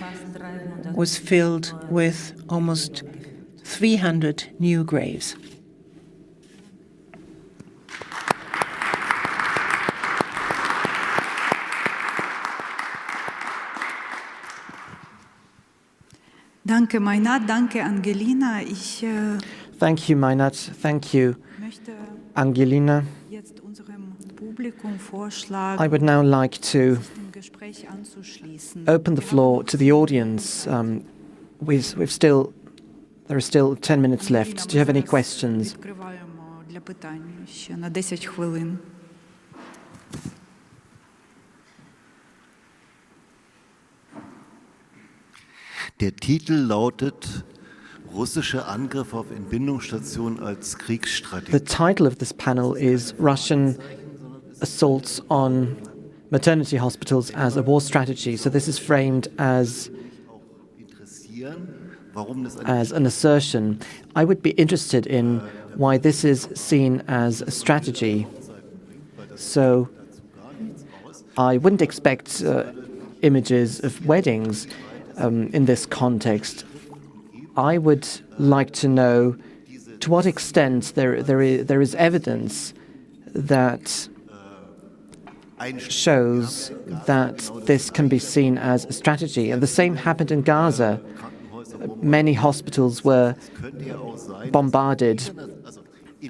was filled with almost 300 new graves. Danke, Meinat. Danke, Angelina. Thank you, Meinat. Thank you, Angelina. I would now like to open the floor to the audience. There are still 10 minutes left. Do you have any questions? Der Titel lautet Russische Angriffe auf Entbindungsstationen als Kriegsstrategie. The title of this panel is Russian Assaults on Maternity Hospitals as a War Strategy. So this is framed as an assertion. I would be interested in why this is seen as a strategy. So I wouldn't expect images of weddings in this context. I would like to know to what extent there is evidence that shows that this can be seen as a strategy. And the same happened in Gaza. Many hospitals were bombarded,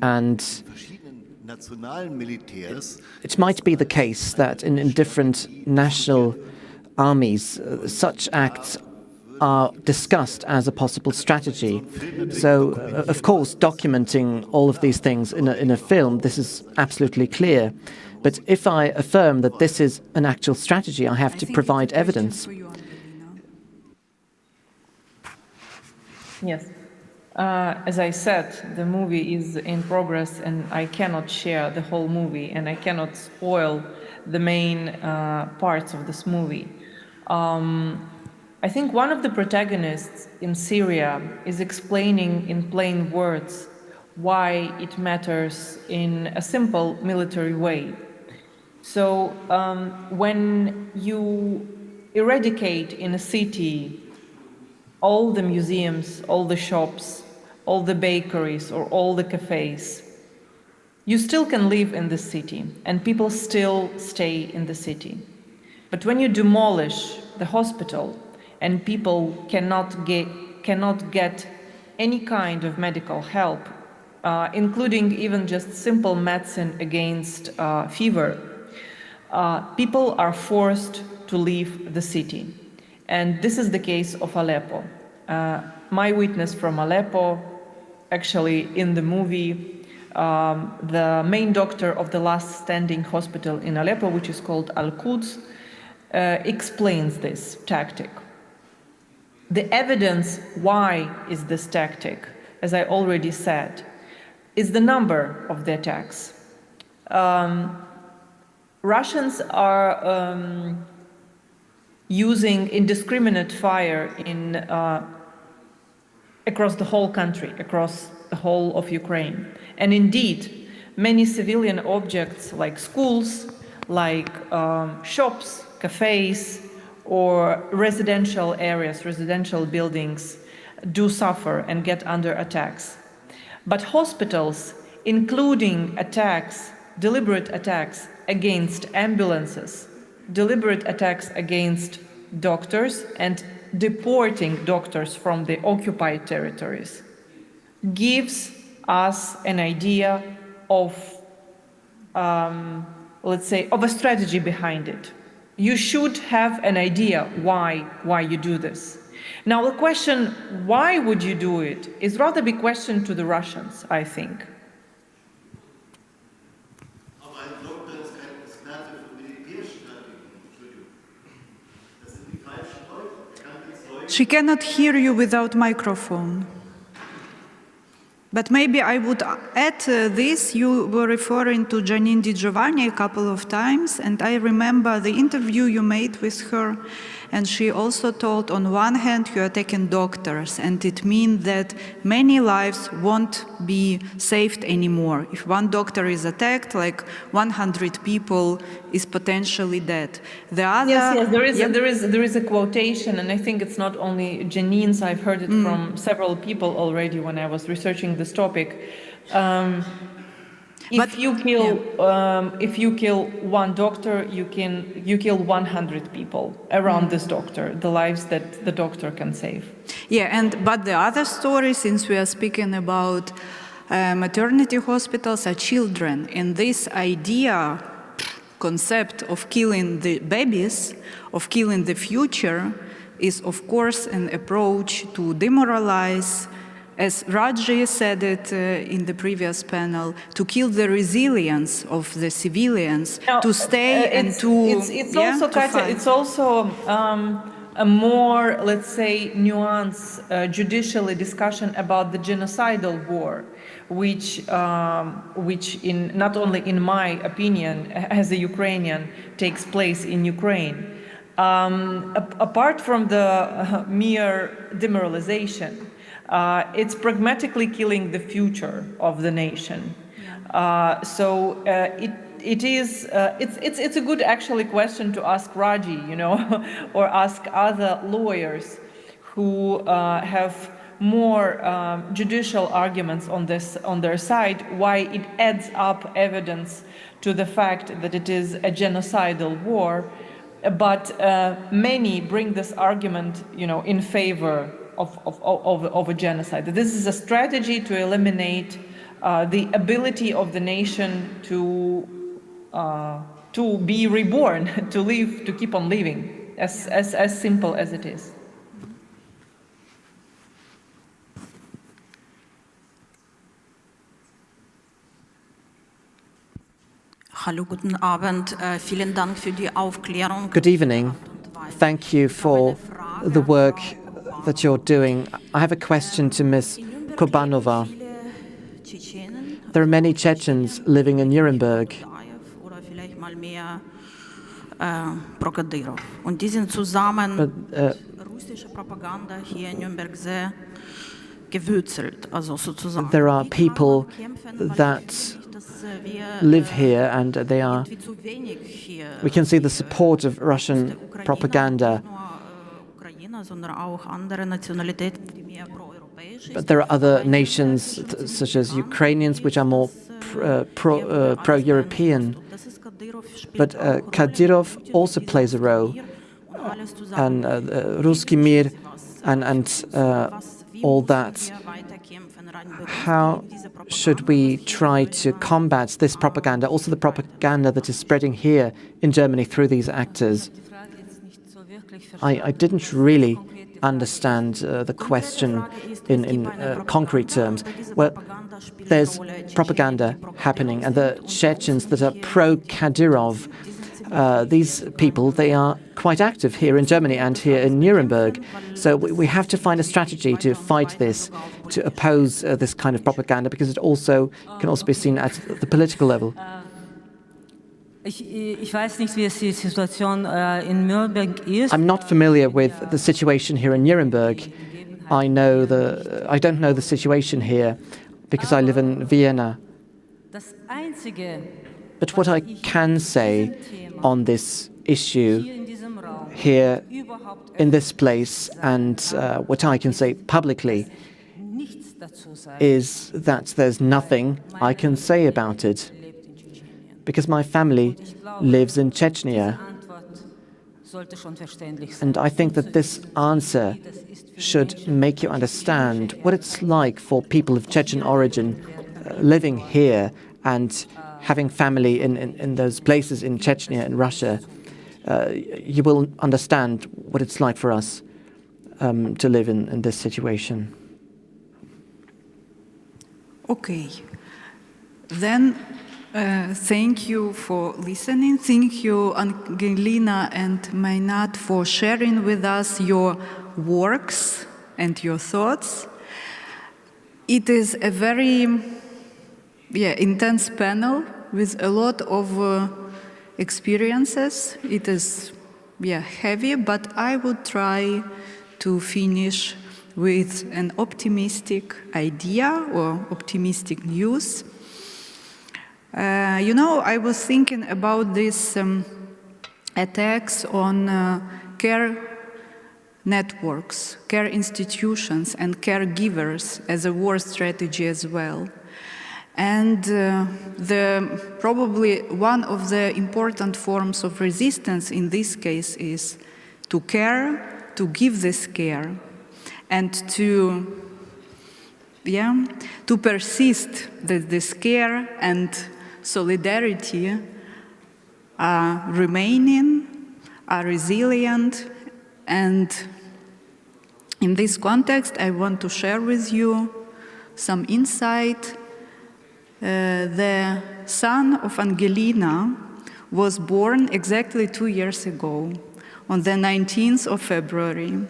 and it might be the case that in different national armies, such acts are discussed as a possible strategy. So, of course, documenting all of these things in a film, this is absolutely clear. But if I affirm that this is an actual strategy, I have to provide evidence. Yes. As I said, the movie is in progress and I cannot share the whole movie and I cannot spoil the main parts of this movie. I think one of the protagonists in Syria is explaining in plain words why it matters in a simple military way. So when you eradicate in a city all the museums, all the shops, all the bakeries, or all the cafes, you still can live in the city and people still stay in the city. But when you demolish the hospital and people cannot get any kind of medical help, including even just simple medicine against fever, people are forced to leave the city. And this is the case of Aleppo. My witness from Aleppo, actually in the movie, the main doctor of the last standing hospital in Aleppo, which is called Al-Quds, explains this tactic. The evidence why is this tactic, as I already said, is the number of the attacks. Russians are using indiscriminate fire across the whole country, across the whole of Ukraine. And indeed, many civilian objects like schools, like shops, cafes, or residential areas, residential buildings do suffer and get under attacks. But hospitals, including attacks, deliberate attacks against ambulances, deliberate attacks against doctors and deporting doctors from the occupied territories, gives us an idea of, let's say, of a strategy behind it. You should have an idea why you do this. Now the question, why would you do it, is rather a big question to the Russians, I think. She cannot hear you without microphone. But maybe I would add this. You were referring to Janine Di Giovanni a couple of times, and I remember the interview you made with her, and she also told, on one hand, you are taking doctors, and it means that many lives won't be saved anymore. If one doctor is attacked, like 100 people is potentially dead. The other, yes, there is a quotation, and I think it's not only Janine's. I've heard it from several people already when I was researching this topic. If you kill one doctor, you kill 100 people around this doctor, the lives that the doctor can save. Yeah, but the other story, since we are speaking about maternity hospitals, are children, and this concept of killing the babies, of killing the future, is of course an approach to demoralize, as Raji said it in the previous panel, to kill the resilience of the civilians, to stay and to fight. It's also a more, let's say, nuanced judicially discussion about the genocidal war, which in not only in my opinion as a Ukrainian takes place in Ukraine. Apart from the mere demoralization, it's pragmatically killing the future of the nation. So it's a good actually question to ask Raji, or ask other lawyers who have more judicial arguments on their side, why it adds up evidence to the fact that it is a genocidal war. But many bring this argument, in favor of a genocide. This is a strategy to eliminate the ability of the nation to be reborn, to live, to keep on living, as simple as it is. Hallo, guten Abend. Vielen Dank für die Aufklärung. Good evening. Thank you for the work that you're doing. I have a question to Ms. Kurbanova. There are many Chechens living in Nuremberg. Oder vielleicht mal mehr Prokadirov. Und die sind zusammen russische Propaganda hier in Nürnberg sehr gewürzelt. Also sozusagen. There are people that live here and they are, we can see the support of Russian propaganda. But there are other nations such as Ukrainians which are more pro-European. But Kadyrov also plays a role, and Ruski Mir and all that. How should we try to combat this propaganda, also the propaganda that is spreading here in Germany through these actors? I didn't really understand the question in concrete terms. Well, there's propaganda happening, and the Chechens that are pro-Kadyrov, these people, they are quite active here in Germany and here in Nuremberg. So we have to find a strategy to fight this, to oppose this kind of propaganda, because it can also be seen at the political level. I'm not familiar with the situation here in Nuremberg. I don't know the situation here because I live in Vienna. But what I can say on this issue here in this place, and what I can say publicly, is that there's nothing I can say about it, because my family lives in Chechnya. And I think that this answer should make you understand what it's like for people of Chechen origin living here and having family in those places in Chechnya and Russia. You will understand what it's like for us to live in this situation. Okay. Then thank you for listening. Thank you, Angelina and Mainat, for sharing with us your works and your thoughts. It is a very intense panel with a lot of experiences. It is heavy, but I would try to finish with an optimistic idea or optimistic news. I was thinking about these attacks on care networks, care institutions, and caregivers as a war strategy as well. And probably one of the important forms of resistance in this case is to care, to give this care, and to persist that this care and solidarity are remaining, are resilient. And in this context, I want to share with you some insight. The son of Angelina was born exactly 2 years ago, on the 19th of February.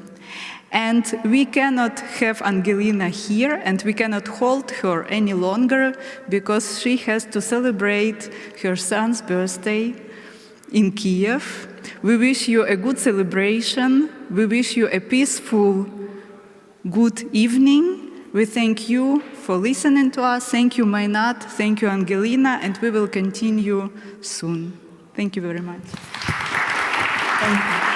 And we cannot have Angelina here, and we cannot hold her any longer because she has to celebrate her son's birthday in Kiev. We wish you a good celebration. We wish you a peaceful, good evening. We thank you for listening to us. Thank you, Mainat. Thank you, Angelina. And we will continue soon. Thank you very much. Thank you.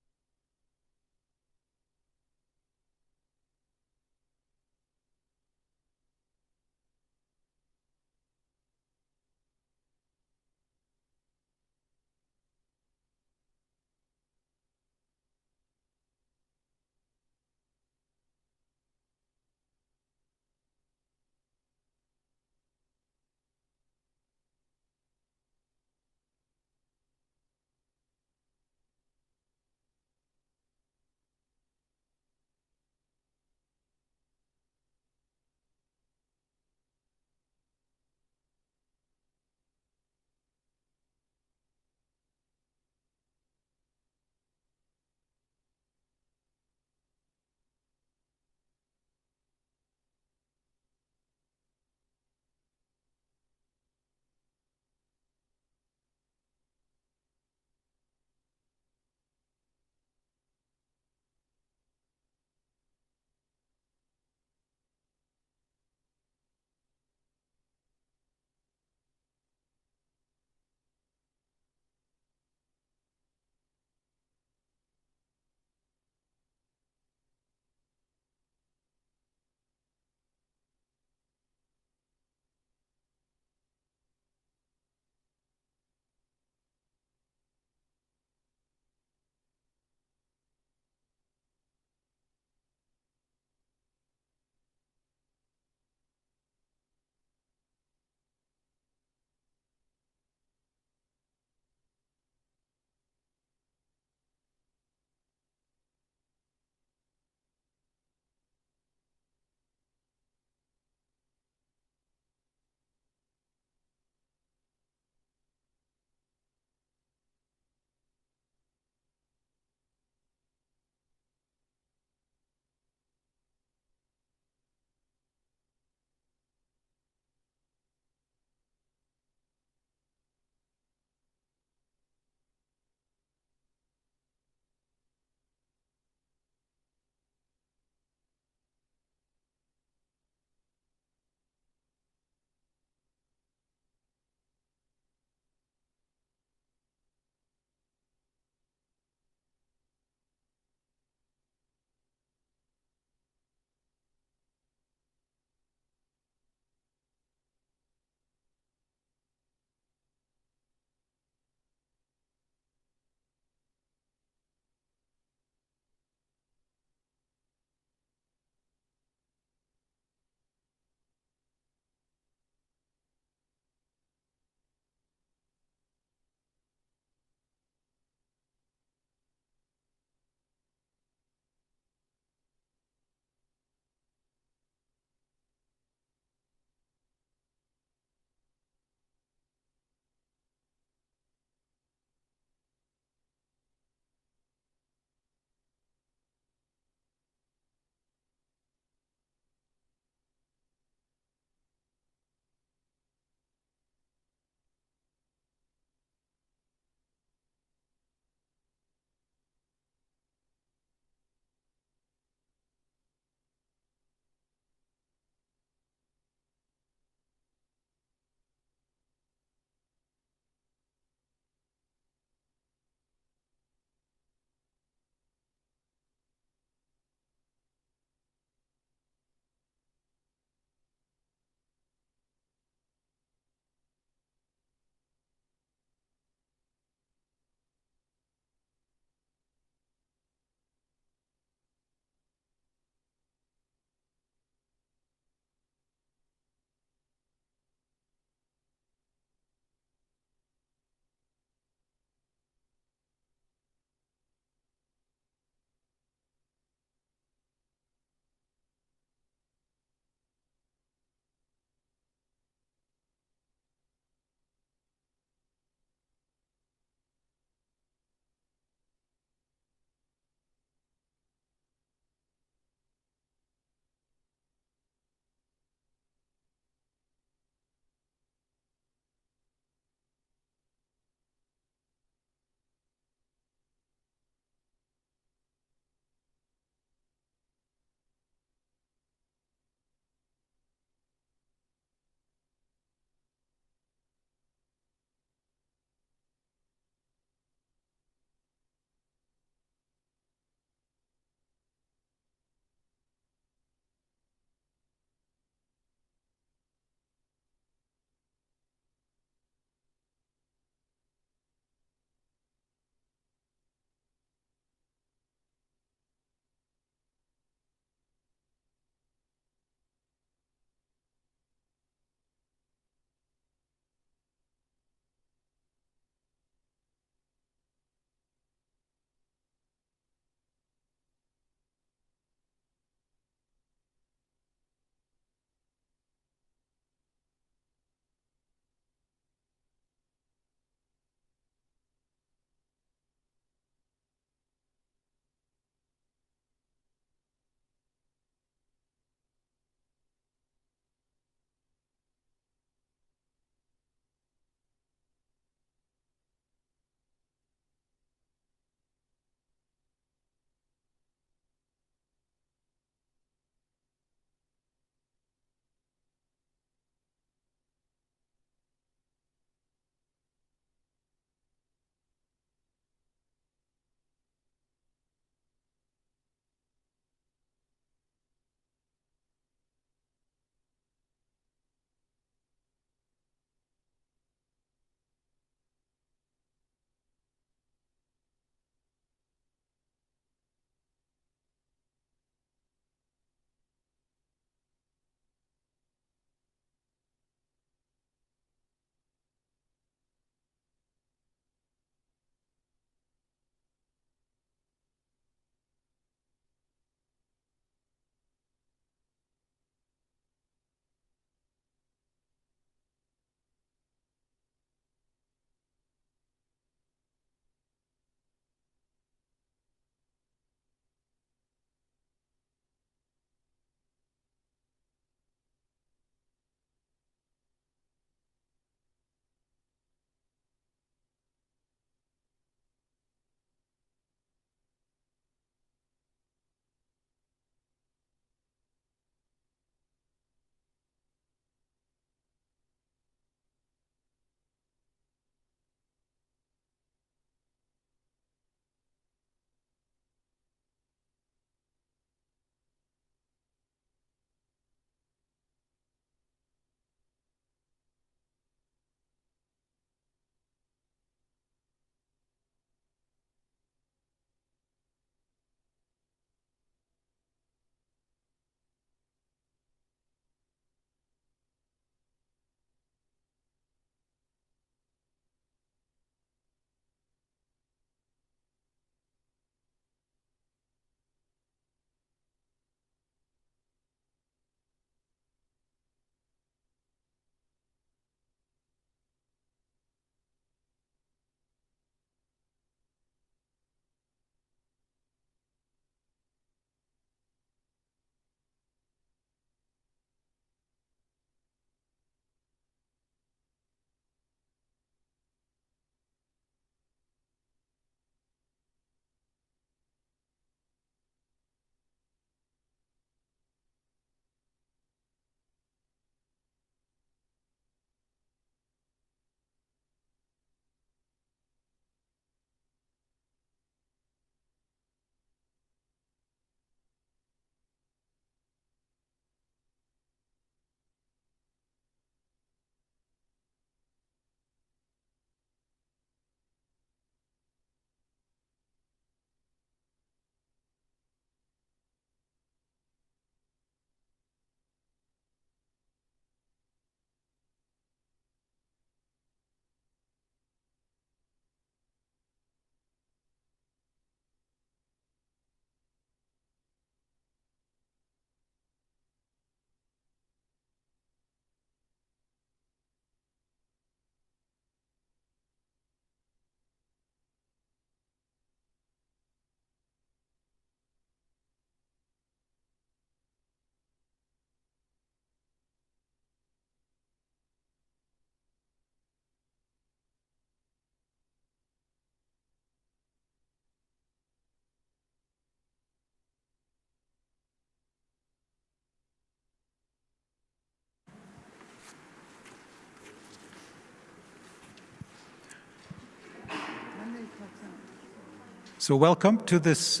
So welcome to this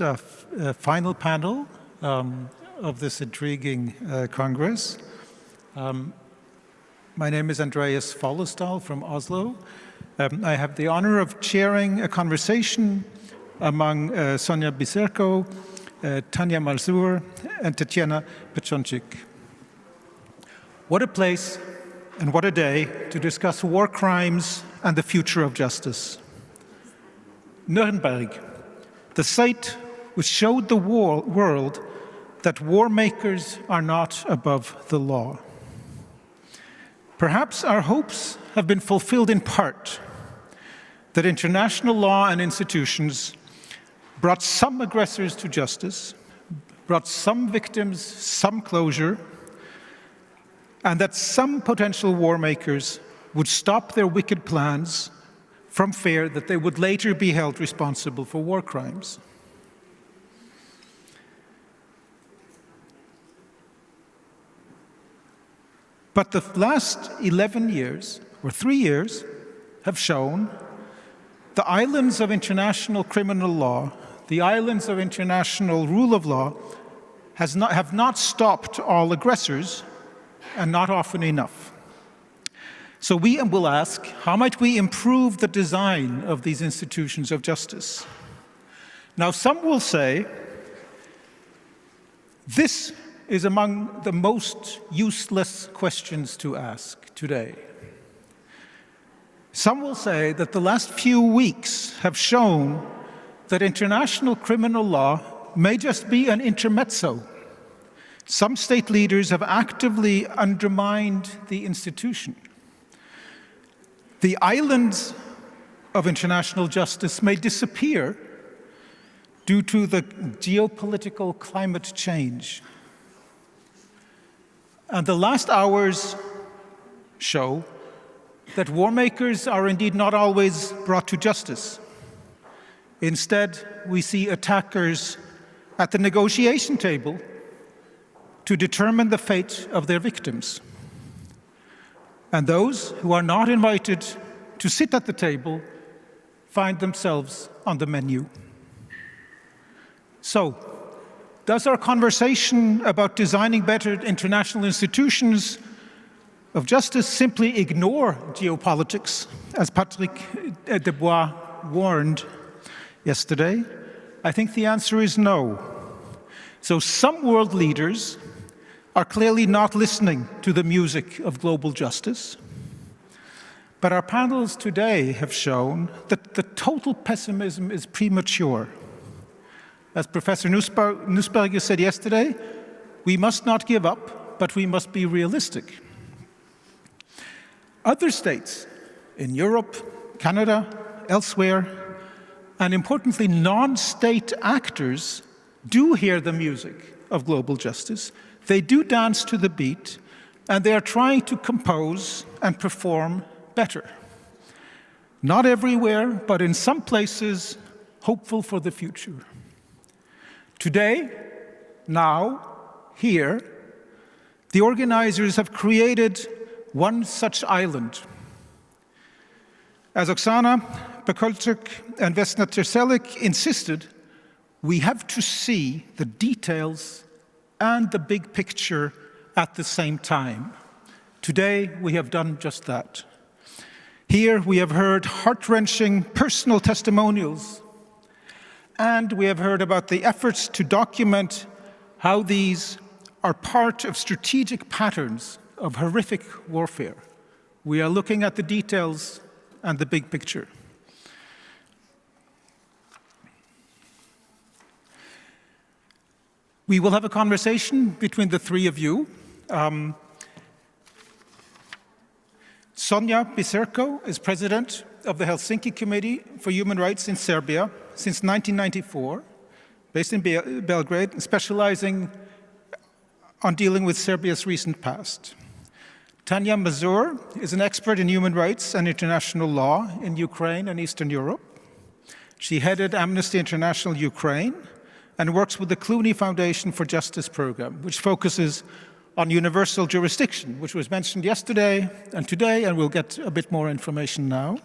final panel of this intriguing Congress. My name is Andreas Follestal from Oslo. I have the honor of chairing a conversation among Sonja Biserko, Tanya Malzour, and Tatiana Pechonchik. What a place and what a day to discuss war crimes and the future of justice. Nuremberg, the site which showed the world that war makers are not above the law. Perhaps our hopes have been fulfilled in part, that international law and institutions brought some aggressors to justice, brought some victims some closure, and that some potential war makers would stop their wicked plans from fear that they would later be held responsible for war crimes. But the last 11 years, or 3 years, have shown the islands of international criminal law, the islands of international rule of law, have not stopped all aggressors, and not often enough. So we will ask, how might we improve the design of these institutions of justice? Now, some will say, this is among the most useless questions to ask today. Some will say that the last few weeks have shown that international criminal law may just be an intermezzo. Some state leaders have actively undermined the institution. The islands of international justice may disappear due to the geopolitical climate change. And the last hours show that war makers are indeed not always brought to justice. Instead, we see attackers at the negotiation table to determine the fate of their victims. And those who are not invited to sit at the table find themselves on the menu. So, does our conversation about designing better international institutions of justice simply ignore geopolitics, as Patrick Debois warned yesterday? I think the answer is no. So some world leaders are clearly not listening to the music of global justice. But our panels today have shown that the total pessimism is premature. As Professor Nussberger said yesterday, we must not give up, but we must be realistic. Other states in Europe, Canada, elsewhere, and importantly, non-state actors do hear the music of global justice. They do dance to the beat, and they are trying to compose and perform better. Not everywhere, but in some places, hopeful for the future. Today, now, here, the organizers have created one such island. As Oksana Pekolchuk and Vesna Terselik insisted, we have to see the details and the big picture at the same time. Today, we have done just that. Here, we have heard heart-wrenching personal testimonials, and we have heard about the efforts to document how these are part of strategic patterns of horrific warfare. We are looking at the details and the big picture. We will have a conversation between the three of you. Sonja Biserko is president of the Helsinki Committee for Human Rights in Serbia since 1994, based in Belgrade, and specializing on dealing with Serbia's recent past. Tanya Malzour is an expert in human rights and international law in Ukraine and Eastern Europe. She headed Amnesty International Ukraine and works with the Clooney Foundation for Justice program, which focuses on universal jurisdiction, which was mentioned yesterday and today, and we'll get a bit more information now.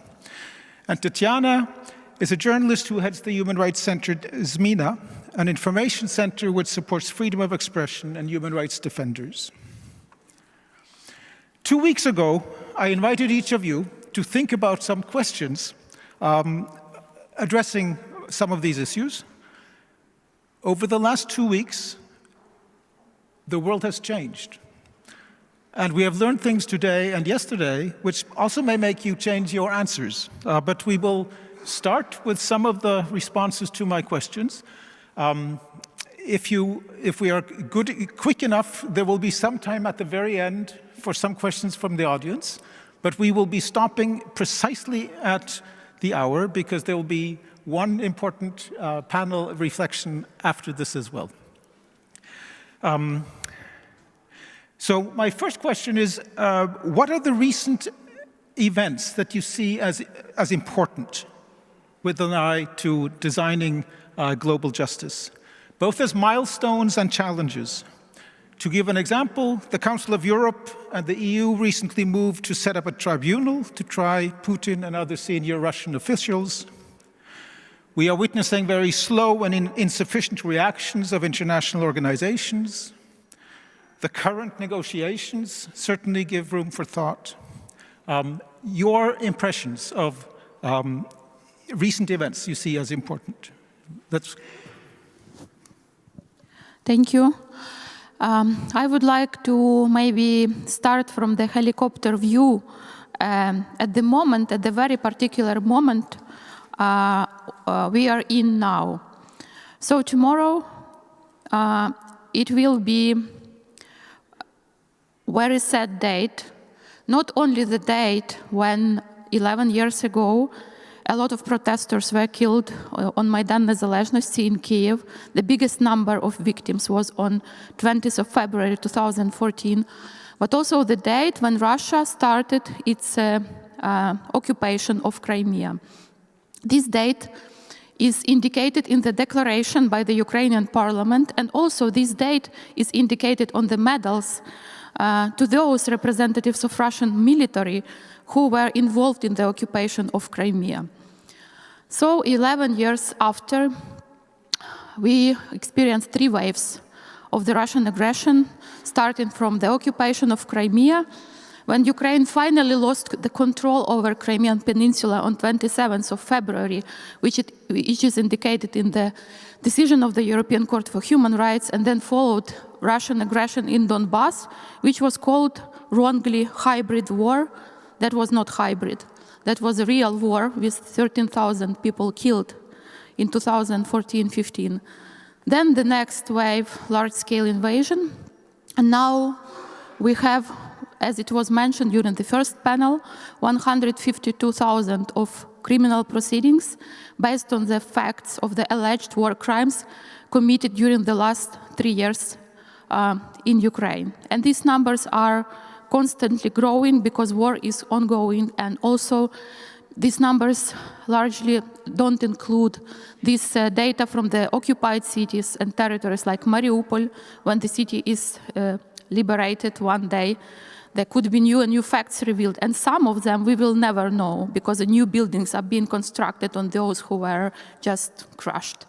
And Tatiana is a journalist who heads the human rights center ZMINA, an information center which supports freedom of expression and human rights defenders. 2 weeks ago, I invited each of you to think about some questions addressing some of these issues. Over the last 2 weeks, the world has changed. And we have learned things today and yesterday, which also may make you change your answers. But we will start with some of the responses to my questions. If we are quick enough, there will be some time at the very end for some questions from the audience. But we will be stopping precisely at the hour because there will be one important panel reflection after this as well. So my first question is, what are the recent events that you see as important with an eye to designing global justice, both as milestones and challenges? To give an example, the Council of Europe and the EU recently moved to set up a tribunal to try Putin and other senior Russian officials. We are witnessing very slow and insufficient reactions of international organizations. The current negotiations certainly give room for thought. Your impressions of recent events you see as important. Thank you. I would like to maybe start from the helicopter view. At the moment, at the very particular moment we are in now. So tomorrow it will be very sad date, not only the date when 11 years ago a lot of protesters were killed on Maidan Nezalezhnosti in Kiev. The biggest number of victims was on 20th of February 2014, but also the date when Russia started its occupation of Crimea. This date is indicated in the declaration by the Ukrainian parliament, and also this date is indicated on the medals to those representatives of Russian military who were involved in the occupation of Crimea. So 11 years after, we experienced 3 waves of the Russian aggression, starting from the occupation of Crimea, when Ukraine finally lost the control over Crimean Peninsula on 27th of February, which is indicated in the decision of the European Court for Human Rights, and then followed Russian aggression in Donbass, which was called wrongly hybrid war. That was not hybrid. That was a real war with 13,000 people killed in 2014-15. Then the next wave, large-scale invasion. And now we have, as it was mentioned during the first panel, 152,000 of criminal proceedings based on the facts of the alleged war crimes committed during the last 3 years in Ukraine. And these numbers are constantly growing because war is ongoing, and also these numbers largely don't include this data from the occupied cities and territories like Mariupol. When the city is liberated one day, there could be new facts revealed, and some of them we will never know because the new buildings are being constructed on those who were just crushed.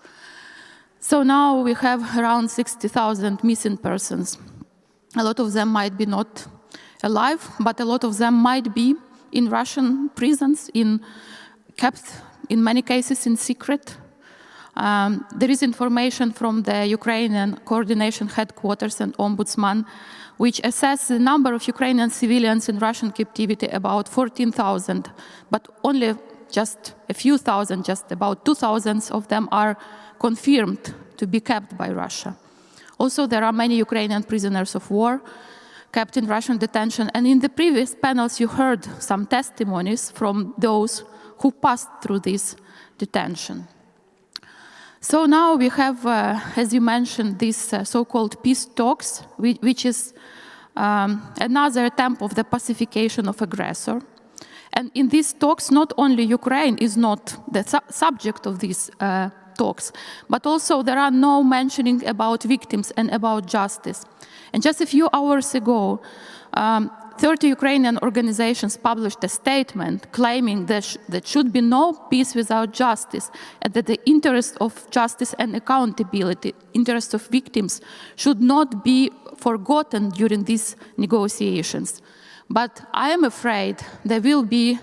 So now we have around 60,000 missing persons. A lot of them might be not alive, but a lot of them might be in Russian prisons, kept in many cases in secret. There is information from the Ukrainian coordination headquarters and ombudsman, which assess the number of Ukrainian civilians in Russian captivity about 14,000, but only just a few thousand, just about 2,000 of them are confirmed to be kept by Russia. Also, there are many Ukrainian prisoners of war kept in Russian detention, and in the previous panels you heard some testimonies from those who passed through this detention. So now we have, as you mentioned, these so-called peace talks, which is another attempt of the pacification of aggressor. And in these talks, not only Ukraine is not the subject of these talks. But also there are no mentioning about victims and about justice. And just a few hours ago, 30 Ukrainian organizations published a statement claiming that there should be no peace without justice, and that the interest of justice and accountability, interest of victims, should not be forgotten during these negotiations. But I am afraid there will be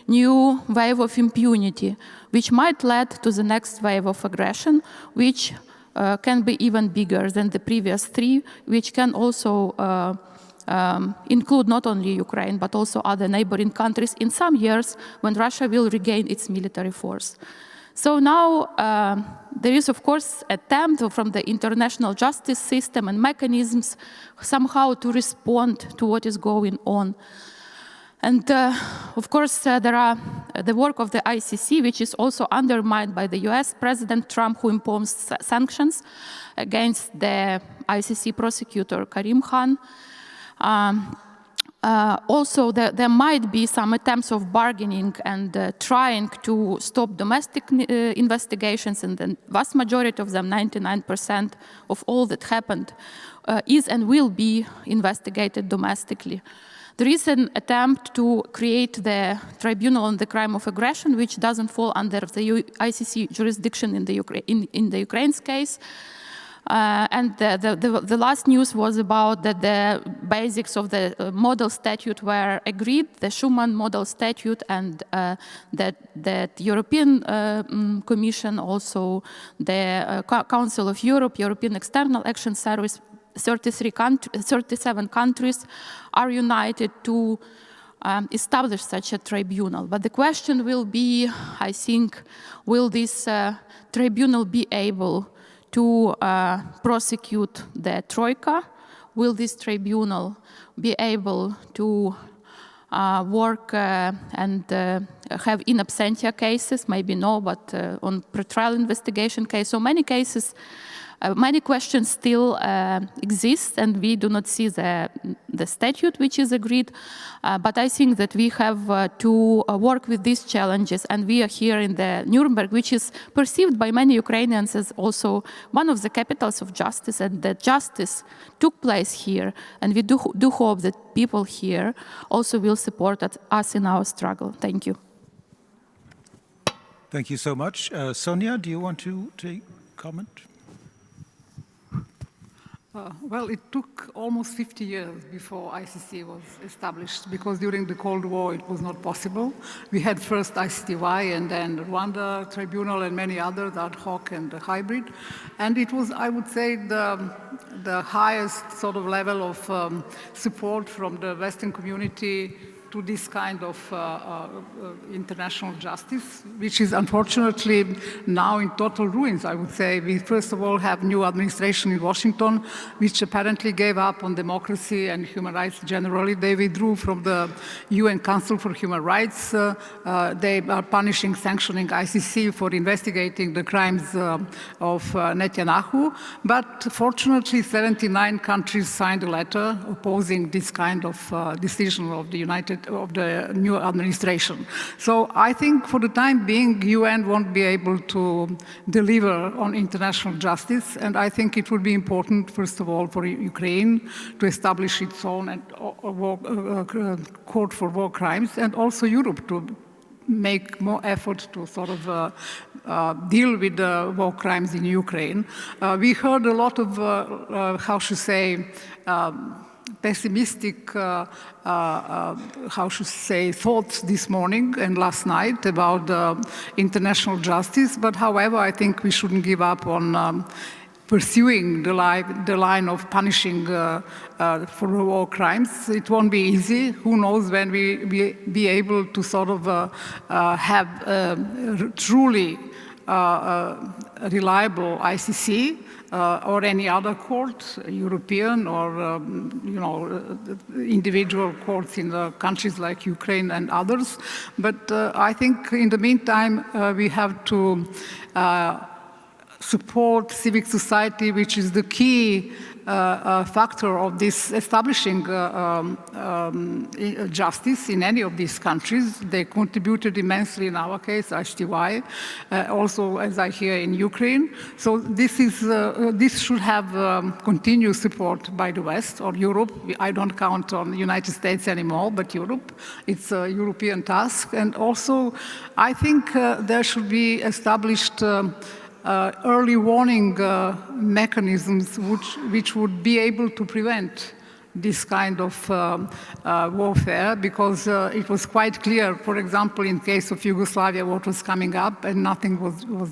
new wave of impunity, which might lead to the next wave of aggression, which can be even bigger than the previous three, which can also include not only Ukraine, but also other neighboring countries in some years when Russia will regain its military force. So now there is, of course, an attempt from the international justice system and mechanisms somehow to respond to what is going on. And of course, there are the work of the ICC, which is also undermined by the US President Trump, who imposed sanctions against the ICC prosecutor Karim Khan. Also, there might be some attempts of bargaining and trying to stop domestic investigations, and the vast majority of them, 99% of all that happened, is and will be investigated domestically. There is an attempt to create the tribunal on the crime of aggression, which doesn't fall under the ICC jurisdiction in the Ukraine's case. And the last news was about that the basics of the model statute were agreed, the Schuman model statute, and that European Commission, also the Council of Europe, European External Action Service, 37 countries are united to establish such a tribunal. But the question will be, I think, will this tribunal be able to prosecute the Troika? Will this tribunal be able to work and have in absentia cases? Maybe no, but on pretrial investigation case. So many cases, many questions still exist, and we do not see the statute which is agreed. But I think that we have to work with these challenges, and we are here in the Nuremberg, which is perceived by many Ukrainians as also one of the capitals of justice, and that justice took place here. And we do hope that people here also will support us in our struggle. Thank you. Thank you so much. Sonia, do you want to take comment? Well, it took almost 50 years before ICC was established, because during the Cold War it was not possible. We had first ICTY and then Rwanda Tribunal and many others, ad hoc and hybrid. And it was, I would say, the highest sort of level of support from the Western community to this kind of international justice, which is unfortunately now in total ruins, I would say. We first of all have new administration in Washington, which apparently gave up on democracy and human rights generally. They withdrew from the UN Council for Human Rights. They are punishing, sanctioning ICC for investigating the crimes of Netanyahu. But fortunately, 79 countries signed a letter opposing this kind of decision of the new administration. So I think for the time being, UN won't be able to deliver on international justice, and I think it would be important, first of all, for Ukraine to establish its own court for war crimes, and also Europe to make more effort to sort of deal with the war crimes in Ukraine. We heard a lot of, how should I say, pessimistic, how should I say, thoughts this morning and last night about international justice. But however, I think we shouldn't give up on pursuing the line of punishing for war crimes. It won't be easy. Who knows when we be able to sort of have truly reliable ICC or any other court, European or individual courts in countries like Ukraine and others. But I think in the meantime we have to support civic society, which is the key factor of this establishing justice in any of these countries. They contributed immensely in our case, HTY, also as I hear in Ukraine. So this should have continuous support by the West or Europe. I don't count on the United States anymore, but Europe. It's a European task. And also, I think there should be established early warning mechanisms which would be able to prevent this kind of warfare, because it was quite clear, for example, in case of Yugoslavia, what was coming up, and nothing was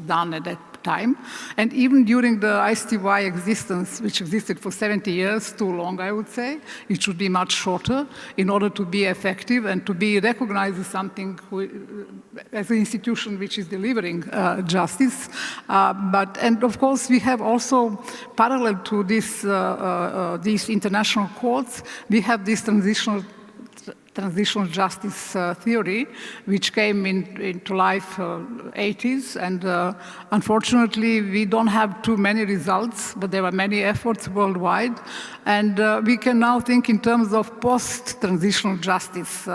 done at that time. And even during the ICTY existence, which existed for 70 years, too long, I would say, it should be much shorter in order to be effective and to be recognized as something, as an institution which is delivering justice. And of course, we have also, parallel to this, these international courts, we have this transitional justice theory, which came into life 80s, and unfortunately we don't have too many results, but there are many efforts worldwide, and we can now think in terms of post-transitional justice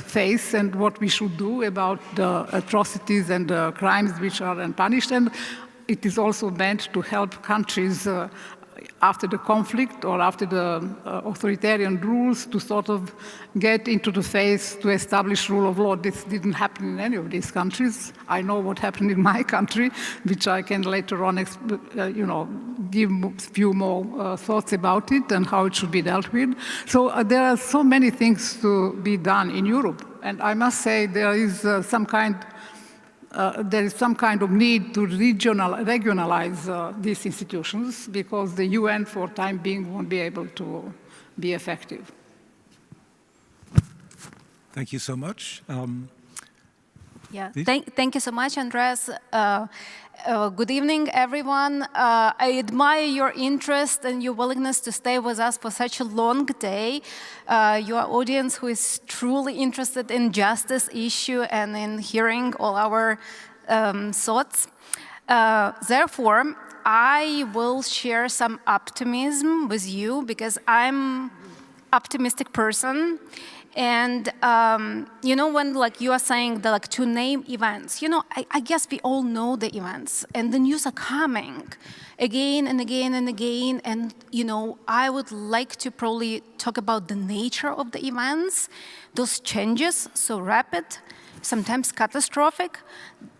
phase and what we should do about the atrocities and the crimes which are unpunished. And it is also meant to help countries after the conflict or after the authoritarian rules to sort of get into the phase to establish rule of law. This didn't happen in any of these countries. I know what happened in my country, which I can later on, give a few more thoughts about it and how it should be dealt with. So there are so many things to be done in Europe. And I must say there is some kind of need to regionalize these institutions, because the UN, for time being, won't be able to be effective. Thank you so much. Thank you so much, Andreas. Good evening, everyone. I admire your interest and your willingness to stay with us for such a long day. Your audience who is truly interested in justice issue and in hearing all our thoughts. Therefore, I will share some optimism with you, because I'm optimistic person. And when you are saying to name events, I guess we all know the events, and the news are coming again and again and again. And I would like to probably talk about the nature of the events. Those changes, so rapid, sometimes catastrophic,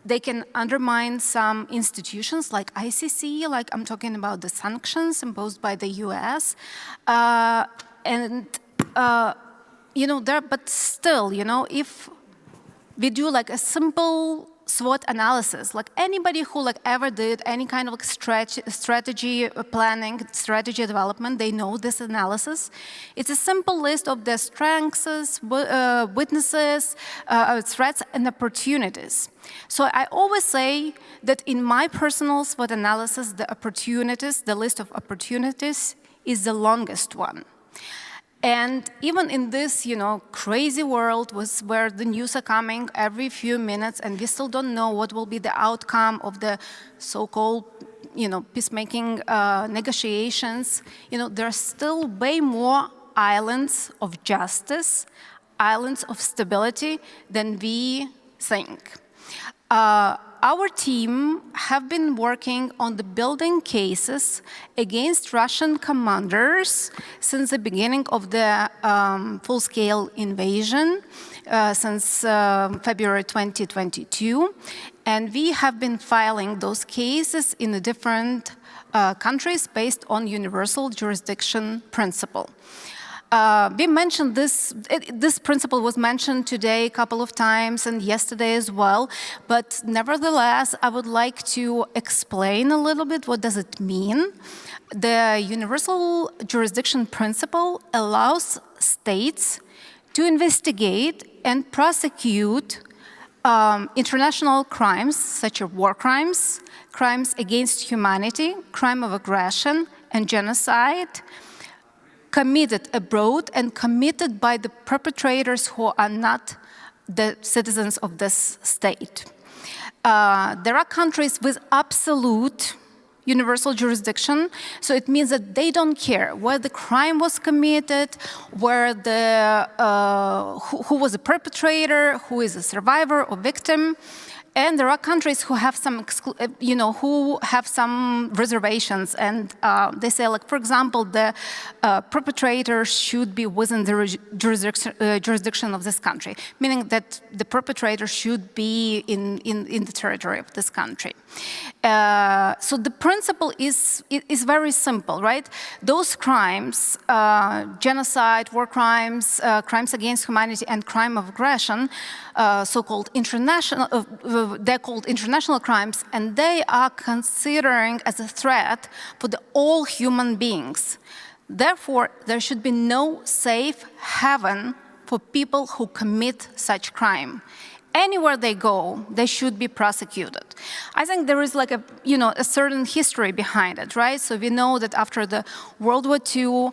they can undermine some institutions like ICC, like I'm talking about the sanctions imposed by the US, but still, if we do a simple SWOT analysis, like anybody who ever did any kind of strategy planning, strategy development, they know this analysis. It's a simple list of the strengths, weaknesses, threats, and opportunities. So I always say that in my personal SWOT analysis, the list of opportunities is the longest one. And even in this, crazy world where the news are coming every few minutes, and we still don't know what will be the outcome of the so-called, peacemaking negotiations, there are still way more islands of justice, islands of stability than we think. Our team have been working on the building cases against Russian commanders since the beginning of the full-scale invasion, since February 2022. And we have been filing those cases in the different countries based on universal jurisdiction principle. We mentioned this principle was mentioned today a couple of times and yesterday as well, but nevertheless, I would like to explain a little bit what does it mean. The universal jurisdiction principle allows states to investigate and prosecute international crimes, such as war crimes, crimes against humanity, crime of aggression, and genocide, committed abroad and committed by the perpetrators who are not the citizens of this state. There are countries with absolute, universal jurisdiction. So it means that they don't care where the crime was committed, where who was the perpetrator, who is a survivor or victim. And there are countries who have some, who have some reservations, and they say, like, for example, the perpetrator should be within the jurisdiction of this country, meaning that the perpetrator should be in the territory of this country. So the principle is very simple, right? Those crimes, genocide, war crimes, crimes against humanity, and crime of aggression, so-called international, they're called international crimes, and they are considering as a threat for all human beings. Therefore, there should be no safe haven for people who commit such crime. Anywhere they go, they should be prosecuted. I think there is like a certain history behind it, right? So we know that after the World War II,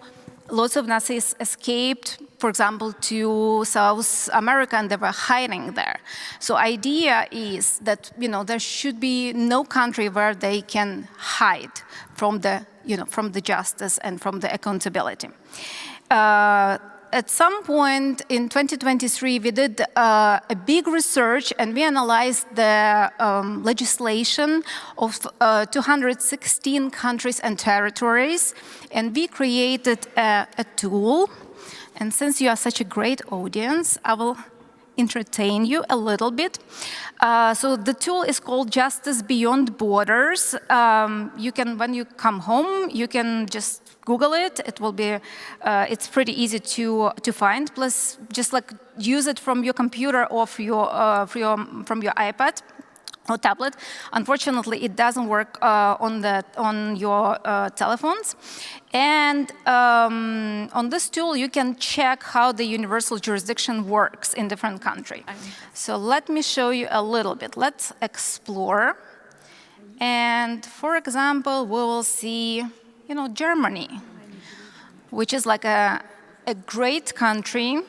lots of Nazis escaped, for example, to South America, and they were hiding there. So idea is that there should be no country where they can hide from the justice and from the accountability. At some point in 2023, we did a big research, and we analyzed the legislation of 216 countries and territories, and we created a tool. And since you are such a great audience, I will entertain you a little bit. So the tool is called Justice Beyond Borders. When you come home, you can just Google it. It will be, it's pretty easy to find. Plus, just like use it from your computer or from your iPad or tablet. Unfortunately, it doesn't work on your telephones. And on this tool, you can check how the universal jurisdiction works in different countries. So let me show you a little bit. Let's explore. And for example, we will see, Germany, which is like a great country.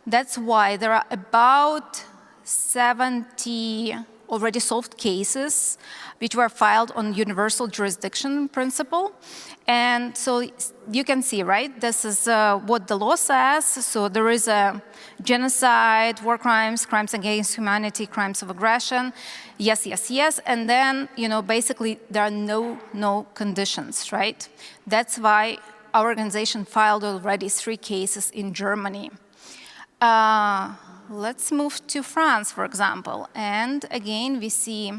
That's why there are about 70 already solved cases which were filed on universal jurisdiction principle. And so you can see, right, this is what the law says. So there is a genocide, war crimes, crimes against humanity, crimes of aggression, yes, yes, yes. And then, basically there are no conditions, right? That's why our organization filed already 3 cases in Germany. Let's move to France, for example. And again, we see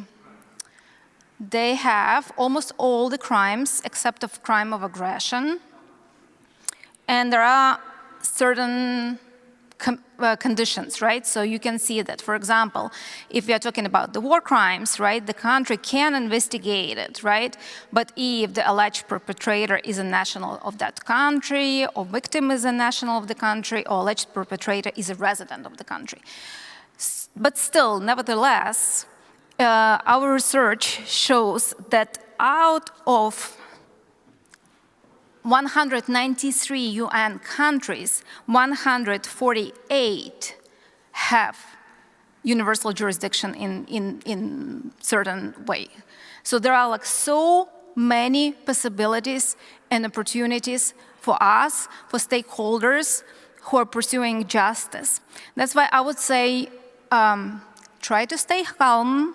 they have almost all the crimes except of crime of aggression. And there are certain conditions, right? So you can see that, for example, if we are talking about the war crimes, right, the country can investigate it, right? But if the alleged perpetrator is a national of that country, or victim is a national of the country, or alleged perpetrator is a resident of the country. But still, nevertheless, our research shows that out of 193 UN countries, 148 have universal jurisdiction in certain way. So there are like so many possibilities and opportunities for us, for stakeholders who are pursuing justice. That's why I would say try to stay calm,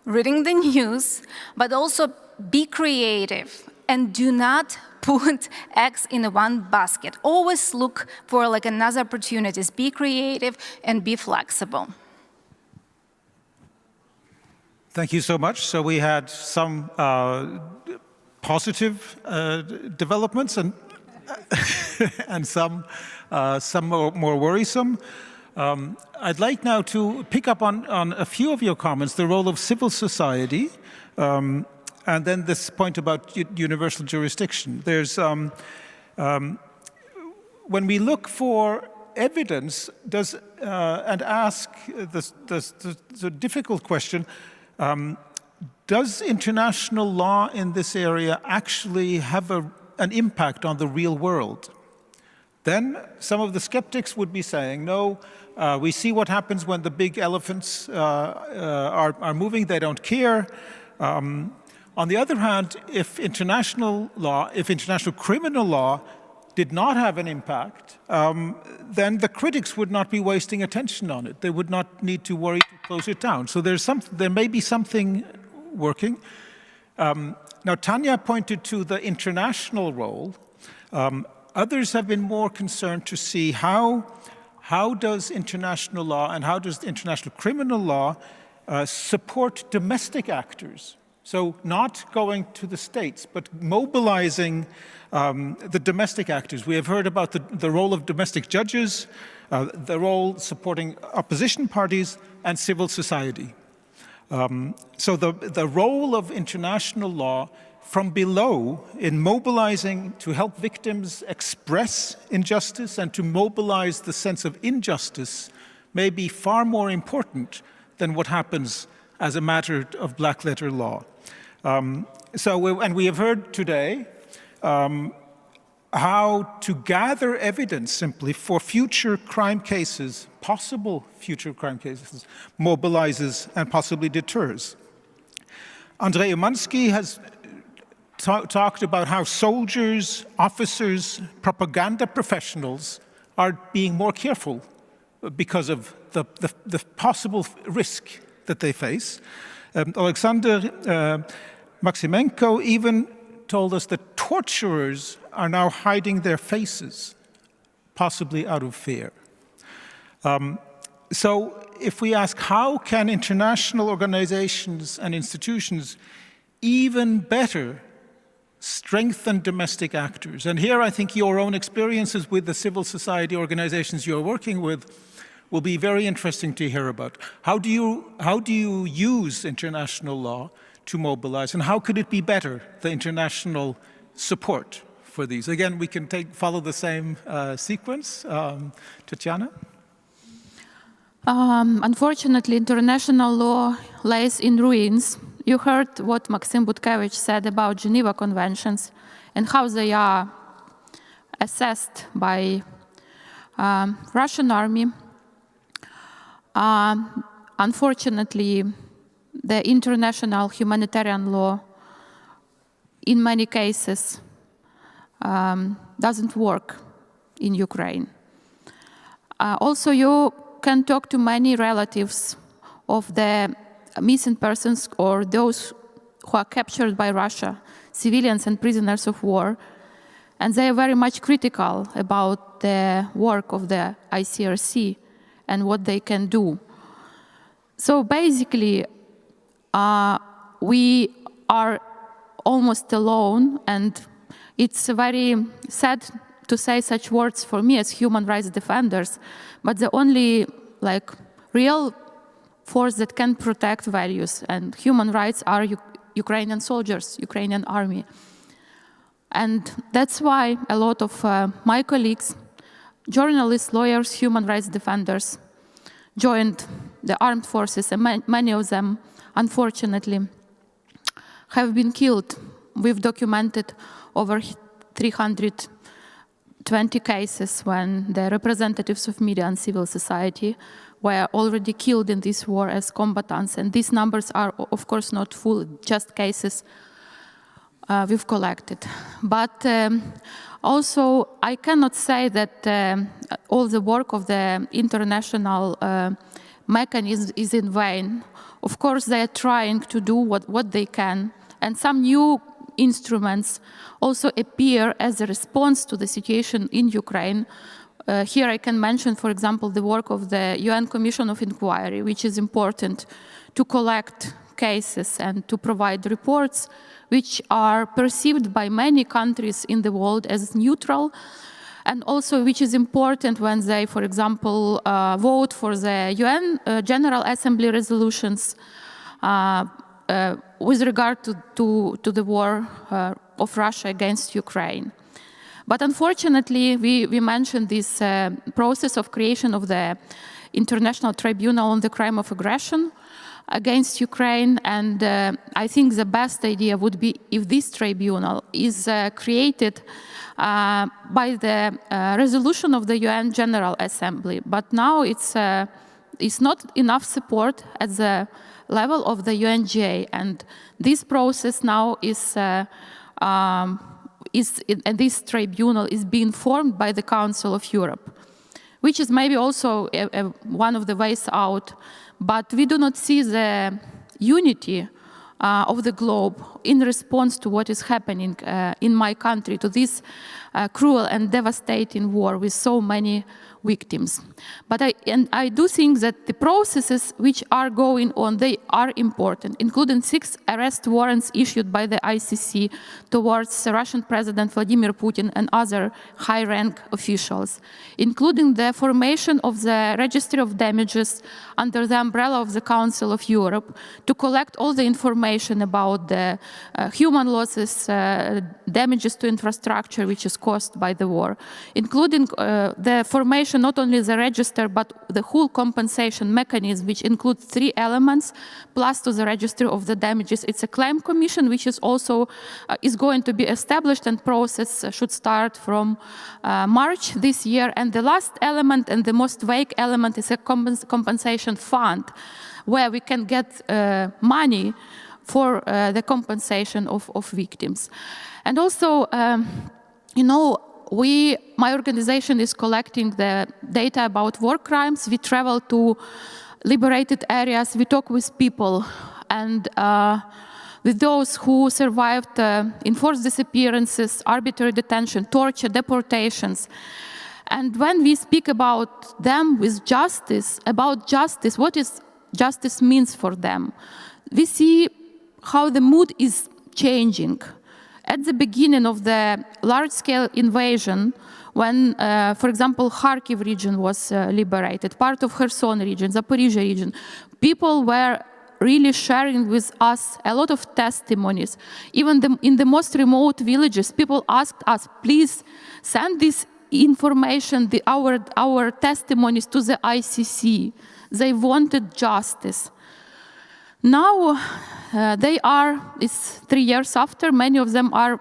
reading the news, but also be creative and do not put eggs in one basket. Always look for like another opportunities. Be creative and be flexible. Thank you so much. So we had some positive developments and and some more worrisome. I'd like now to pick up on a few of your comments, the role of civil society, and then this point about universal jurisdiction. There's, when we look for evidence, and ask the difficult question, does international law in this area actually have an impact on the real world? Then some of the skeptics would be saying, no, we see what happens when the big elephants are moving, they don't care. On the other hand, if international criminal law did not have an impact, then the critics would not be wasting attention on it. They would not need to worry to close it down. So there may be something working. Now, Tanya pointed to the international role. Others have been more concerned to see how does international law and how does the international criminal law support domestic actors. So not going to the states, but mobilizing the domestic actors. We have heard about the role of domestic judges, the role supporting opposition parties and civil society. So the role of international law from below in mobilizing to help victims express injustice and to mobilize the sense of injustice may be far more important than what happens as a matter of black letter law. And we have heard today how to gather evidence simply for future crime cases, possible future crime cases, mobilizes and possibly deters. Andrzej Umański has talked about how soldiers, officers, propaganda professionals are being more careful because of the possible risk that they face. Alexander Maximenko even told us that torturers are now hiding their faces, possibly out of fear. So if we ask how can international organizations and institutions even better strengthen domestic actors, and here I think your own experiences with the civil society organizations you're working with will be very interesting to hear about. How do you use international law to mobilize, and how could it be better, the international support for these? Again, we can follow the same sequence. Tatiana? Unfortunately, international law lays in ruins. You heard what Maxim Butkevich said about Geneva Conventions and how they are assessed by Russian army. Unfortunately, the international humanitarian law, in many cases, doesn't work in Ukraine. Also, you can talk to many relatives of the missing persons or those who are captured by Russia, civilians and prisoners of war, and they are very much critical about the work of the ICRC and what they can do. So basically, we are almost alone, and it's very sad to say such words for me as human rights defenders, but the only real force that can protect values and human rights are Ukrainian soldiers, Ukrainian army. And that's why a lot of my colleagues, journalists, lawyers, human rights defenders, joined the armed forces, and many of them, unfortunately, have been killed. We've documented over 320 cases when the representatives of media and civil society were already killed in this war as combatants. And these numbers are, of course, not full, just cases we've collected. But also, I cannot say that all the work of the international mechanism is in vain. Of course, they are trying to do what they can, and some new instruments also appear as a response to the situation in Ukraine. Here I can mention, for example, the work of the UN Commission of Inquiry, which is important to collect cases and to provide reports which are perceived by many countries in the world as neutral, and also which is important when they, for example, vote for the UN General Assembly resolutions with regard to the war of Russia against Ukraine. But unfortunately, we mentioned this process of creation of the International Tribunal on the Crime of Aggression against Ukraine, and I think the best idea would be if this tribunal is created by the resolution of the UN General Assembly. But now it's is not enough support at the level of the UNGA, and this process now and this tribunal is being formed by the Council of Europe, which is maybe also one of the ways out. But we do not see the unity of the globe in response to what is happening in my country, to this cruel and devastating war with so many victims. But I do think that the processes which are going on, they are important, including 6 arrest warrants issued by the ICC towards Russian President Vladimir Putin and other high-rank officials, including the formation of the Registry of Damages under the umbrella of the Council of Europe to collect all the information about the human losses, damages to infrastructure which is caused by the war, including the formation not only the register but the whole compensation mechanism, which includes 3 elements, plus to the register of the damages. It's a claim commission which is also is going to be established, and process should start from March this year. And the last element and the most vague element is a compensation fund, where we can get money for the compensation of victims. And also, my organization is collecting the data about war crimes. We travel to liberated areas, we talk with people, and with those who survived enforced disappearances, arbitrary detention, torture, deportations. And when we speak about them with justice, what is justice means for them, we see how the mood is changing. At the beginning of the large-scale invasion, when, for example, Kharkiv region was liberated, part of Kherson region, Zaporizhia region, people were really sharing with us a lot of testimonies. Even in the most remote villages, people asked us, please send this information, our testimonies to the ICC. They wanted justice. Now, it's 3 years after, many of them are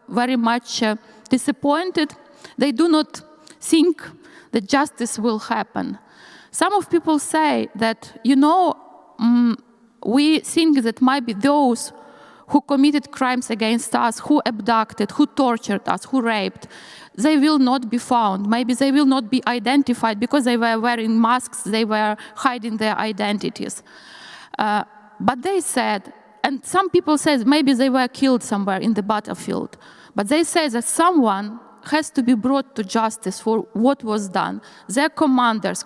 very much disappointed. They do not think that justice will happen. Some of people say that, we think that maybe those who committed crimes against us, who abducted, who tortured us, who raped, they will not be found. Maybe they will not be identified because they were wearing masks, they were hiding their identities. But they said, and some people say maybe they were killed somewhere in the battlefield, but they say that someone has to be brought to justice for what was done. Their commanders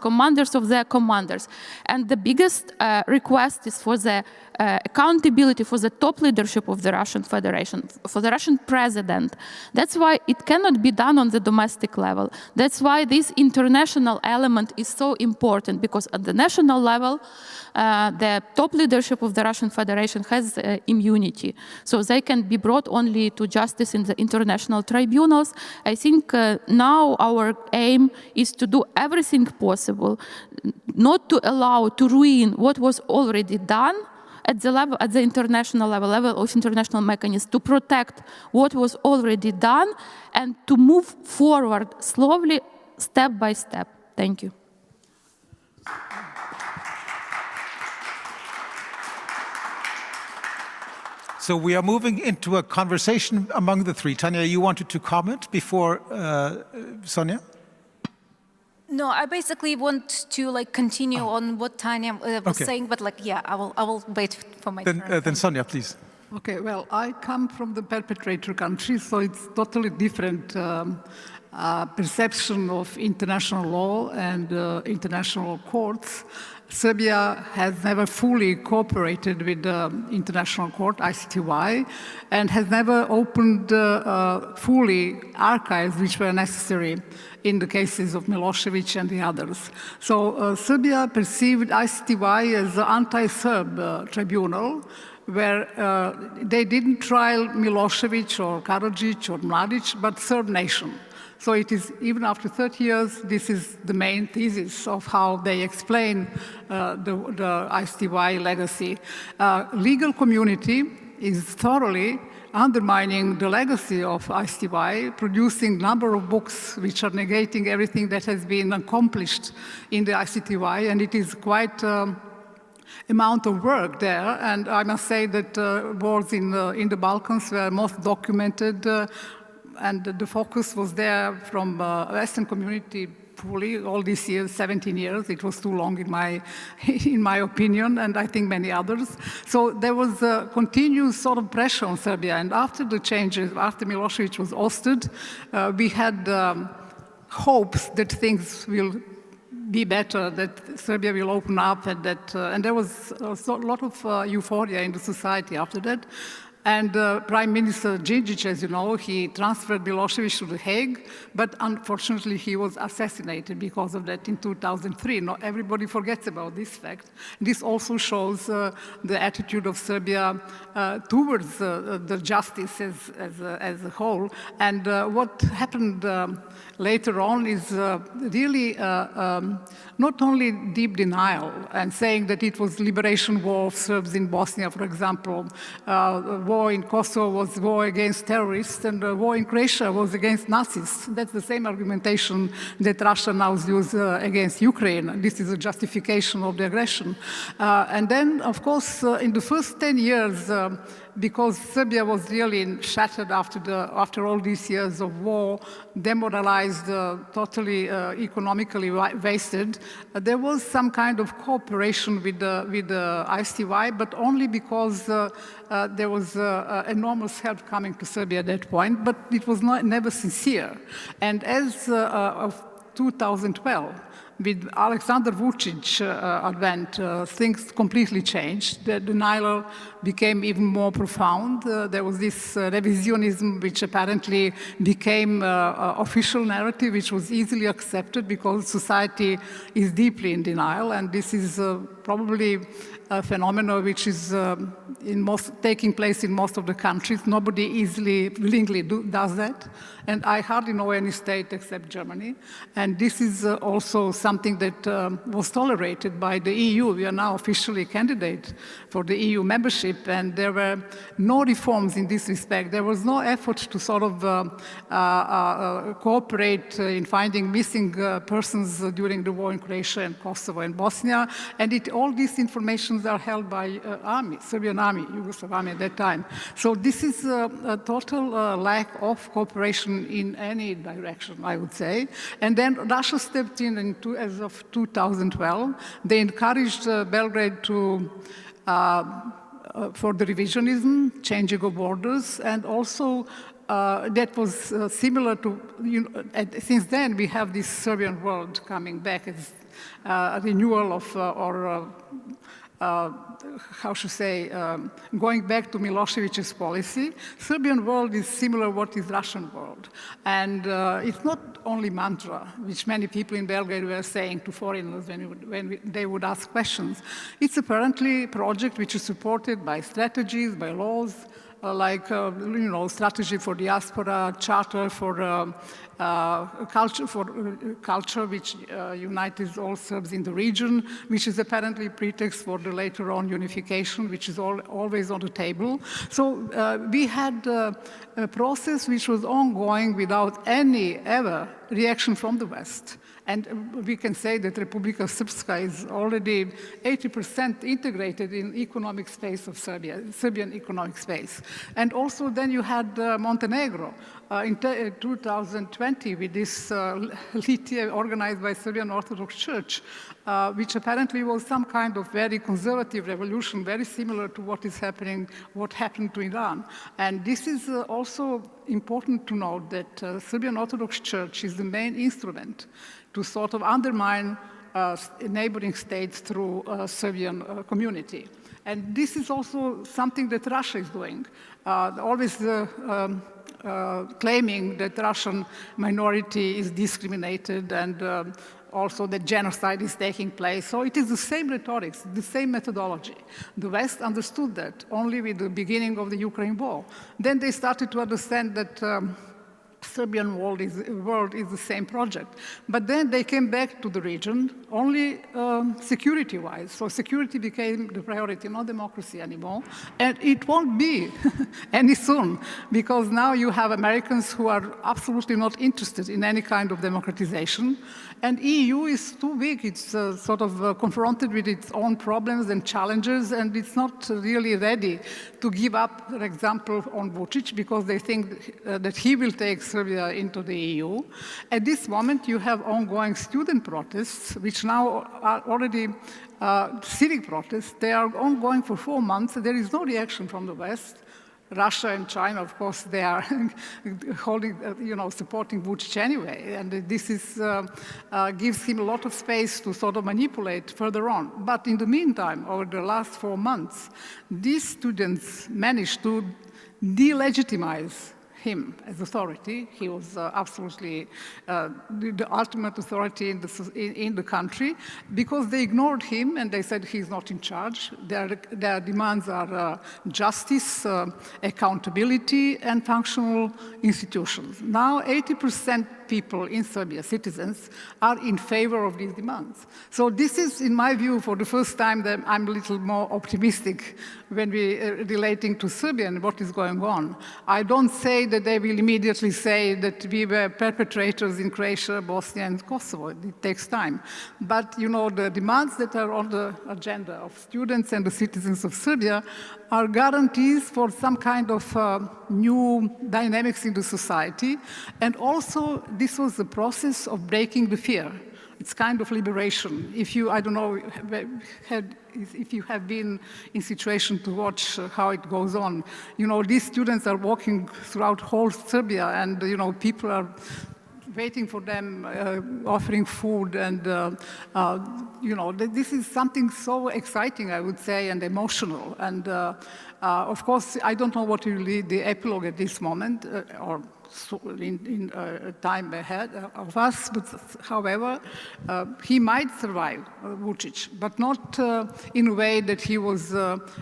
of their commanders. And the biggest request is for the accountability for the top leadership of the Russian Federation, for the Russian president. That's why it cannot be done on the domestic level. That's why this international element is so important, because at the national level, the top leadership of the Russian Federation has immunity. So they can be brought only to justice in the international tribunals. I think now our aim is to do everything possible, not to allow to ruin what was already done at the international level of international mechanisms, to protect what was already done and to move forward slowly, step by step. Thank you. So we are moving into a conversation among the three. Tanya, you wanted to comment before Sonia? No, I basically want to continue on what Tanya was saying, but I will wait for my turn. Then Sonia, please. Okay, well, I come from the perpetrator country, so it's totally different perception of international law and international courts. Serbia has never fully cooperated with the International Court, ICTY, and has never opened fully archives which were necessary in the cases of Milosevic and the others. So Serbia perceived ICTY as an anti-Serb tribunal, where they didn't trial Milosevic or Karadzic or Mladic, but Serb nation. So it is, even after 30 years, this is the main thesis of how they explain the ICTY legacy. Legal community is thoroughly undermining the legacy of ICTY, producing a number of books which are negating everything that has been accomplished in the ICTY, and it is quite amount of work there. And I must say that wars in the Balkans were most documented, and the focus was there from Western community fully all these years, 17 years. It was too long in my opinion, and I think many others. So there was a continuous sort of pressure on Serbia. And after the changes, after Milosevic was ousted, we had hopes that things will be better, that Serbia will open up, and that and there was a lot of euphoria in the society after that. And Prime Minister Đinđić, as you know, he transferred Milosevic to The Hague, but unfortunately he was assassinated because of that in 2003. Not everybody forgets about this fact. This also shows the attitude of Serbia towards the justice as a whole. And what happened later on is really not only deep denial and saying that it was liberation war of Serbs in Bosnia, for example, war in Kosovo was war against terrorists, and the war in Croatia was against Nazis. That's the same argumentation that Russia now uses against Ukraine. This is a justification of the aggression. And then, of course, in the first 10 years, because Serbia was really shattered after all these years of war, demoralized, totally economically wasted, there was some kind of cooperation with the ICTY, but only because there was enormous help coming to Serbia at that point, but it was never sincere. And as of 2012, with Alexander Vučić advent, things completely changed. The denial became even more profound. There was this revisionism, which apparently became official narrative, which was easily accepted because society is deeply in denial, and this is probably a phenomenon which is taking place in most of the countries. Nobody willingly does that. And I hardly know any state except Germany. And this is also something that was tolerated by the EU. We are now officially a candidate for the EU membership, and there were no reforms in this respect. There was no effort to sort of cooperate in finding missing persons during the war in Croatia and Kosovo and Bosnia. And all these informations are held by army, Serbian army, Yugoslav army at that time. So this is a total lack of cooperation in any direction, I would say. And then Russia stepped in as of 2012. They encouraged Belgrade to for the revisionism, changing of borders, and also that was similar to, since then we have this Serbian world coming back as a renewal of, how should I say, going back to Milosevic's policy. Serbian world is similar what is Russian world. And it's not only mantra, which many people in Belgrade were saying to foreigners when they would ask questions. It's apparently a project which is supported by strategies, by laws, like strategy for diaspora, charter for culture which unites all Serbs in the region, which is apparently a pretext for the later on unification, which is always on the table. So we had a process which was ongoing without any ever reaction from the West. And we can say that Republika Srpska is already 80% integrated in economic space of Serbia, Serbian economic space. And also then you had Montenegro in 2020 with this Litija organized by Serbian Orthodox Church, which apparently was some kind of very conservative revolution, very similar to what happened to Iran. And this is also important to note that Serbian Orthodox Church is the main instrument to sort of undermine neighboring states through Serbian community. And this is also something that Russia is doing, always claiming that Russian minority is discriminated and also that genocide is taking place. So it is the same rhetoric, the same methodology. The West understood that only with the beginning of the Ukraine war. Then they started to understand that Serbian world is the same project. But then they came back to the region only security-wise. So security became the priority, not democracy anymore. And it won't be any soon, because now you have Americans who are absolutely not interested in any kind of democratization. And EU is too big. It's sort of confronted with its own problems and challenges, and it's not really ready to give up, for example, on Vučić, because they think that he will take Serbia into the EU. At this moment, you have ongoing student protests, which now are already civic protests. They are ongoing for 4 months. There is no reaction from the West. Russia and China, of course, they are holding, supporting Vučić anyway, and this is, gives him a lot of space to sort of manipulate further on. But in the meantime, over the last 4 months, these students managed to delegitimize him as authority. He was absolutely the ultimate authority in the country, because they ignored him and they said he's not in charge. Their demands are justice, accountability, and functional institutions. Now 80% people in Serbia, citizens, are in favor of these demands. So this is, in my view, for the first time that I'm a little more optimistic when we relating to Serbia and what is going on. I don't say that they will immediately say that we were perpetrators in Croatia, Bosnia, and Kosovo. It takes time. But, the demands that are on the agenda of students and the citizens of Serbia are guarantees for some kind of new dynamics in the society. And also, this was the process of breaking the fear. It's kind of liberation. If you, I don't know, if you have been in situation to watch how it goes on, these students are walking throughout whole Serbia, and, people are waiting for them, offering food, and, this is something so exciting, I would say, and emotional. And, of course, I don't know what will be the epilogue at this moment, or in time ahead of us, but however, he might survive, Vučić, but not in a way that he was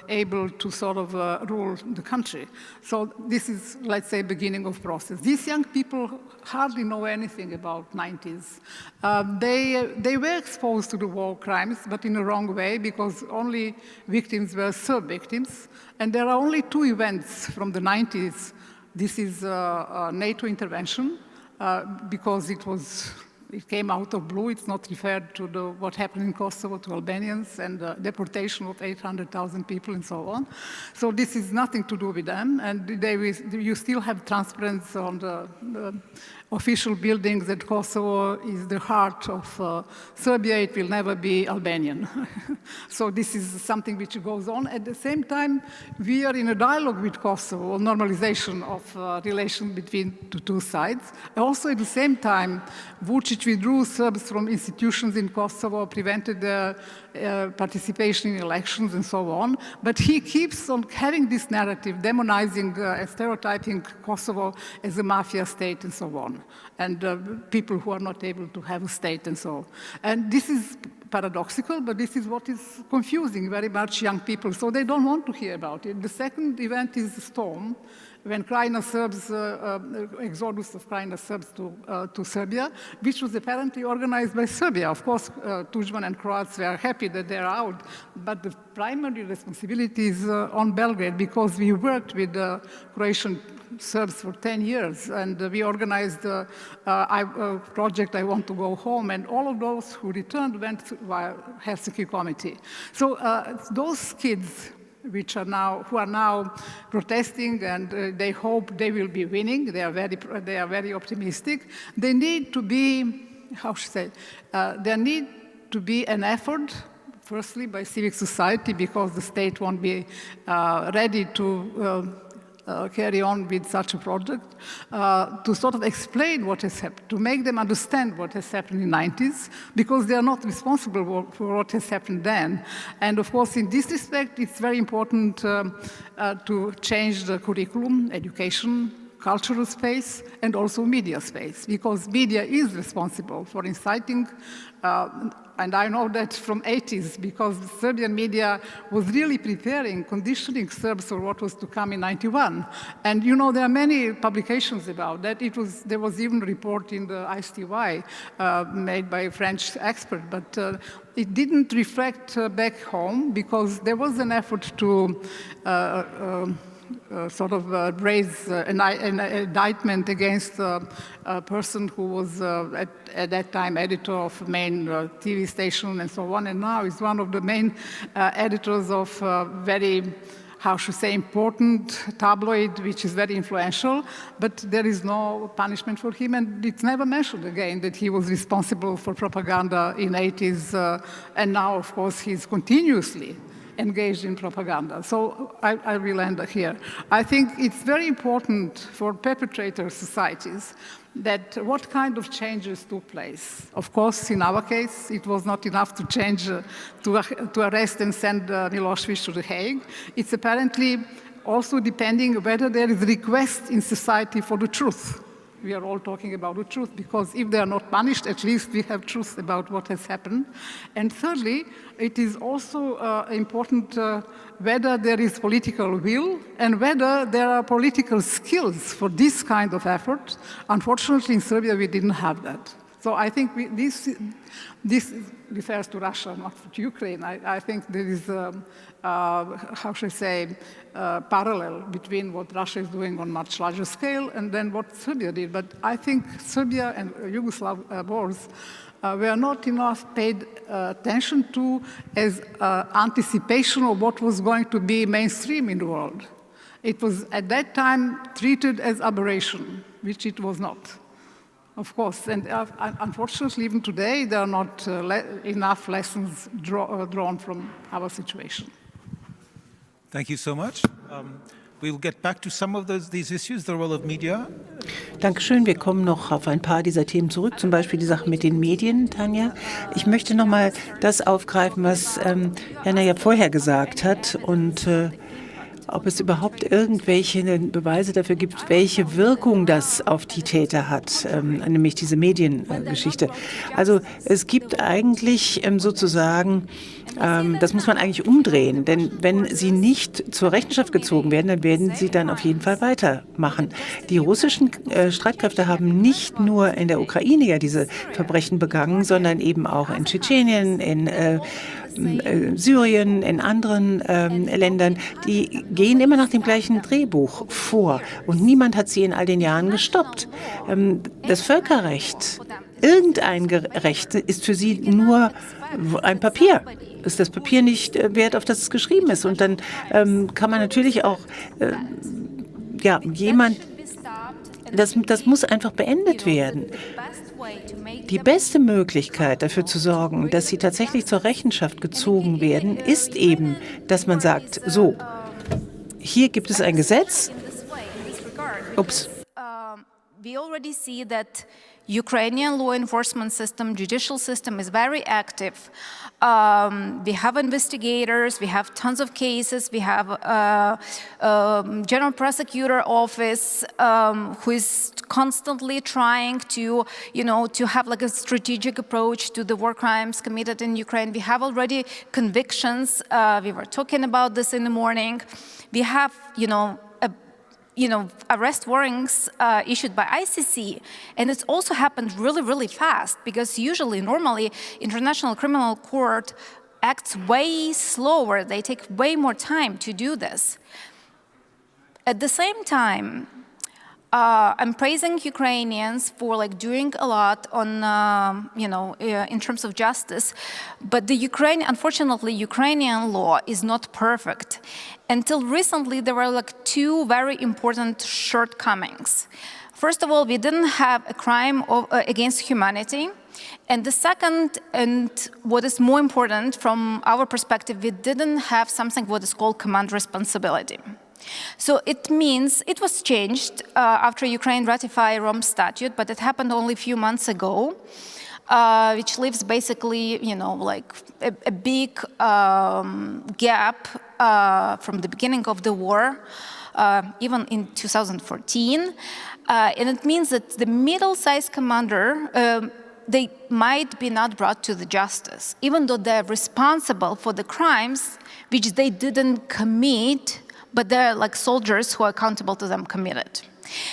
able to sort of rule the country. So this is, let's say, beginning of process. These young people hardly know anything about 90s. They were exposed to the war crimes, but in a wrong way, because only victims were Serb victims. And there are only 2 events from the 90s. This is a NATO intervention, because it came out of blue. It's not referred to what happened in Kosovo to Albanians and the deportation of 800,000 people and so on. So this is nothing to do with them. And you still have transparency on the official buildings that Kosovo is the heart of Serbia. It will never be Albanian. So this is something which goes on. At the same time, we are in a dialogue with Kosovo on normalization of relations between the 2 sides. Also, at the same time, Vučić withdrew Serbs from institutions in Kosovo, prevented their participation in elections and so on. But he keeps on having this narrative, demonizing and stereotyping Kosovo as a mafia state and so on, and people who are not able to have a state and so on. And this is paradoxical, but this is what is confusing very much young people, so they don't want to hear about it. The second event is the storm, when Krajina Serbs, exodus of Krajina Serbs to Serbia, which was apparently organized by Serbia. Of course, Tudjman and Croats were happy that they're out, but the primary responsibility is on Belgrade, because we worked with Croatian Serbs for 10 years, and we organized a project, I Want to Go Home, and all of those who returned went via Helsinki Committee. So those kids who are now protesting, and they hope they will be winning. They are very optimistic. They need to be, there need to be an effort, firstly by civic society, because the state won't be ready to carry on with such a project, to sort of explain what has happened, to make them understand what has happened in the 90s, because they are not responsible for what has happened then. And of course, in this respect, it's very important to change the curriculum, education, cultural space and also media space, because media is responsible for inciting, and I know that from 80s, because the Serbian media was really preparing, conditioning Serbs for what was to come in 91. And you know, there are many publications about that. There was even a report in the ICTY made by a French expert, but it didn't reflect back home, because there was an effort to raise an indictment against a person who was at that time editor of a main TV station and so on, and now is one of the main editors of very, how should I say, important tabloid, which is very influential, but there is no punishment for him, and it's never mentioned again that he was responsible for propaganda in 80s, and now, of course, he's continuously engaged in propaganda. So I will end here. I think it's very important for perpetrator societies that what kind of changes took place. Of course, in our case, it was not enough to change, to arrest and send Milosevic to The Hague. It's apparently also depending whether there is a request in society for the truth. We are all talking about the truth, because if they are not punished, at least we have truth about what has happened. And thirdly, it is also important whether there is political will and whether there are political skills for this kind of effort. Unfortunately, in Serbia, we didn't have that. So I think this refers to Russia, not to Ukraine. I think there is, how should I say, parallel between what Russia is doing on much larger scale and then what Serbia did. But I think Serbia and Yugoslav wars were not enough paid attention to as anticipation of what was going to be mainstream in the world. It was at that time treated as aberration, which it was not. Of course, and unfortunately, even today, there are not enough lessons drawn from our situation. Thank you so much. We'll get back to some of these issues, the role of media. Dankeschön. Wir kommen noch auf ein paar dieser Themen zurück, zum Beispiel die Sache mit den Medien, Tanja. Ich möchte noch mal das aufgreifen, was Jana ja vorher gesagt hat, und ob es überhaupt irgendwelche Beweise dafür gibt, welche Wirkung das auf die Täter hat, nämlich diese Mediengeschichte. Also es gibt eigentlich sozusagen, das muss man eigentlich umdrehen, denn wenn sie nicht zur Rechenschaft gezogen werden, dann werden sie dann auf jeden Fall weitermachen. Die russischen Streitkräfte haben nicht nur in der Ukraine ja diese Verbrechen begangen, sondern eben auch in Tschetschenien, in Syrien, in anderen Ländern. Die gehen immer nach dem gleichen Drehbuch vor und niemand hat sie in all den Jahren gestoppt. Das Völkerrecht, irgendein Recht, ist für sie nur ein Papier. Ist das Papier nicht wert, auf das es geschrieben ist? Und dann kann man natürlich auch das muss einfach beendet werden. Die beste Möglichkeit, dafür zu sorgen, dass sie tatsächlich zur Rechenschaft gezogen werden, ist eben, dass man sagt, so, hier gibt es ein Gesetz. Ups. We already see that Ukrainian law enforcement system, judicial system is very active. We have investigators, we have tons of cases, we have general prosecutor office who is constantly trying to, to have like a strategic approach to the war crimes committed in Ukraine. We have already convictions. We were talking about this in the morning. We have, arrest warrants issued by ICC, and it's also happened really, really fast, because normally, International Criminal Court acts way slower. They take way more time to do this. At the same time, I'm praising Ukrainians for doing a lot on, in terms of justice, but unfortunately, Ukrainian law is not perfect. Until recently, there were two very important shortcomings. First of all, we didn't have a crime against humanity. And the second, and what is more important from our perspective, we didn't have something what is called command responsibility. So it means it was changed after Ukraine ratified Rome Statute, but it happened only a few months ago, which leaves basically, a big gap from the beginning of the war. even in 2014. And it means that the middle-sized commander, they might be not brought to the justice, even though they're responsible for the crimes which they didn't commit, but they're like soldiers who are accountable to them committed.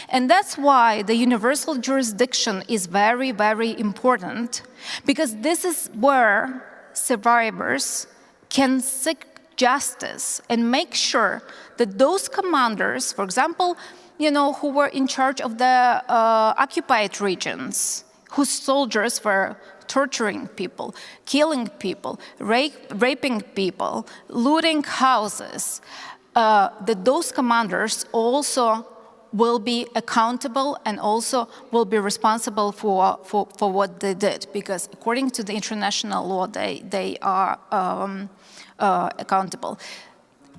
And that's why the universal jurisdiction is very, very important, because this is where survivors can seek justice and make sure that those commanders, for example, who were in charge of the occupied regions, whose soldiers were torturing people, killing people, raping people, looting houses, that those commanders also will be accountable and also will be responsible for what they did, because according to the international law, they are accountable.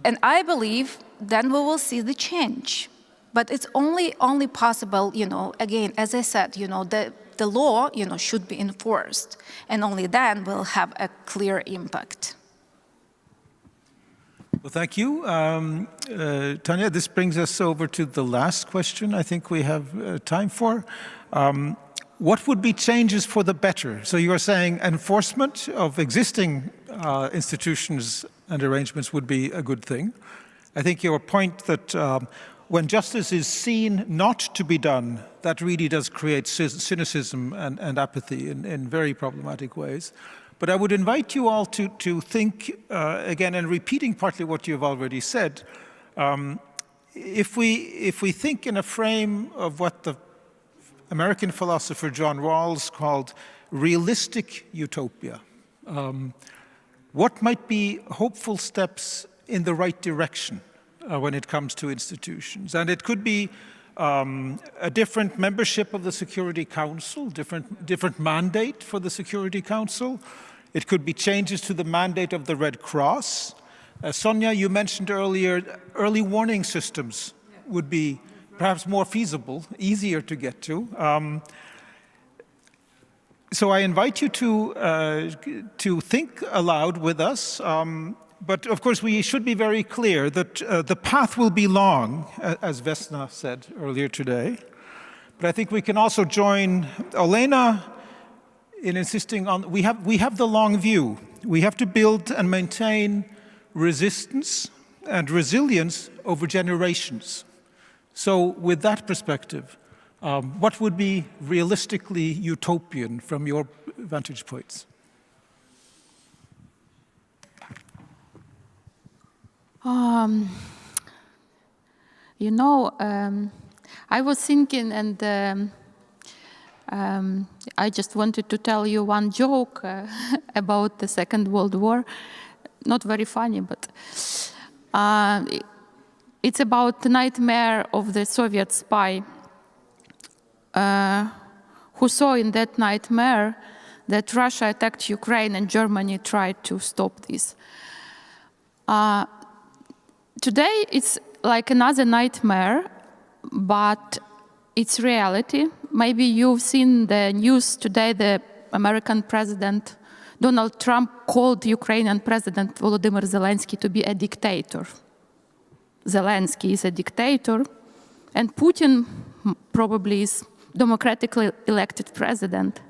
And I believe then we will see the change. But it's only possible, again, as I said, the law, should be enforced, and only then will have a clear impact. Well, thank you. Tanya, this brings us over to the last question I think we have time for. What would be changes for the better? So you are saying enforcement of existing institutions and arrangements would be a good thing. I think your point that when justice is seen not to be done, that really does create cynicism and apathy in very problematic ways. But I would invite you all to think, again, and repeating partly what you've already said, if we think in a frame of what the American philosopher John Rawls called realistic utopia, what might be hopeful steps in the right direction when it comes to institutions? And it could be a different membership of the Security Council, different mandate for the Security Council. It could be changes to the mandate of the Red Cross. Sonia, you mentioned earlier, early warning systems would be perhaps more feasible, easier to get to. So I invite you to think aloud with us. But of course, we should be very clear that the path will be long, as Vesna said earlier today. But I think we can also join Olena in insisting on, we have the long view. We have to build and maintain resistance and resilience over generations. So with that perspective, what would be realistically utopian from your vantage points? I was thinking, and I just wanted to tell you one joke about the Second World War. Not very funny, but it's about the nightmare of the Soviet spy who saw in that nightmare that Russia attacked Ukraine and Germany tried to stop this. Today, it's like another nightmare, but it's reality. Maybe you've seen the news today, the American President Donald Trump called Ukrainian President Volodymyr Zelensky to be a dictator. Zelensky is a dictator, and Putin probably is democratically elected president.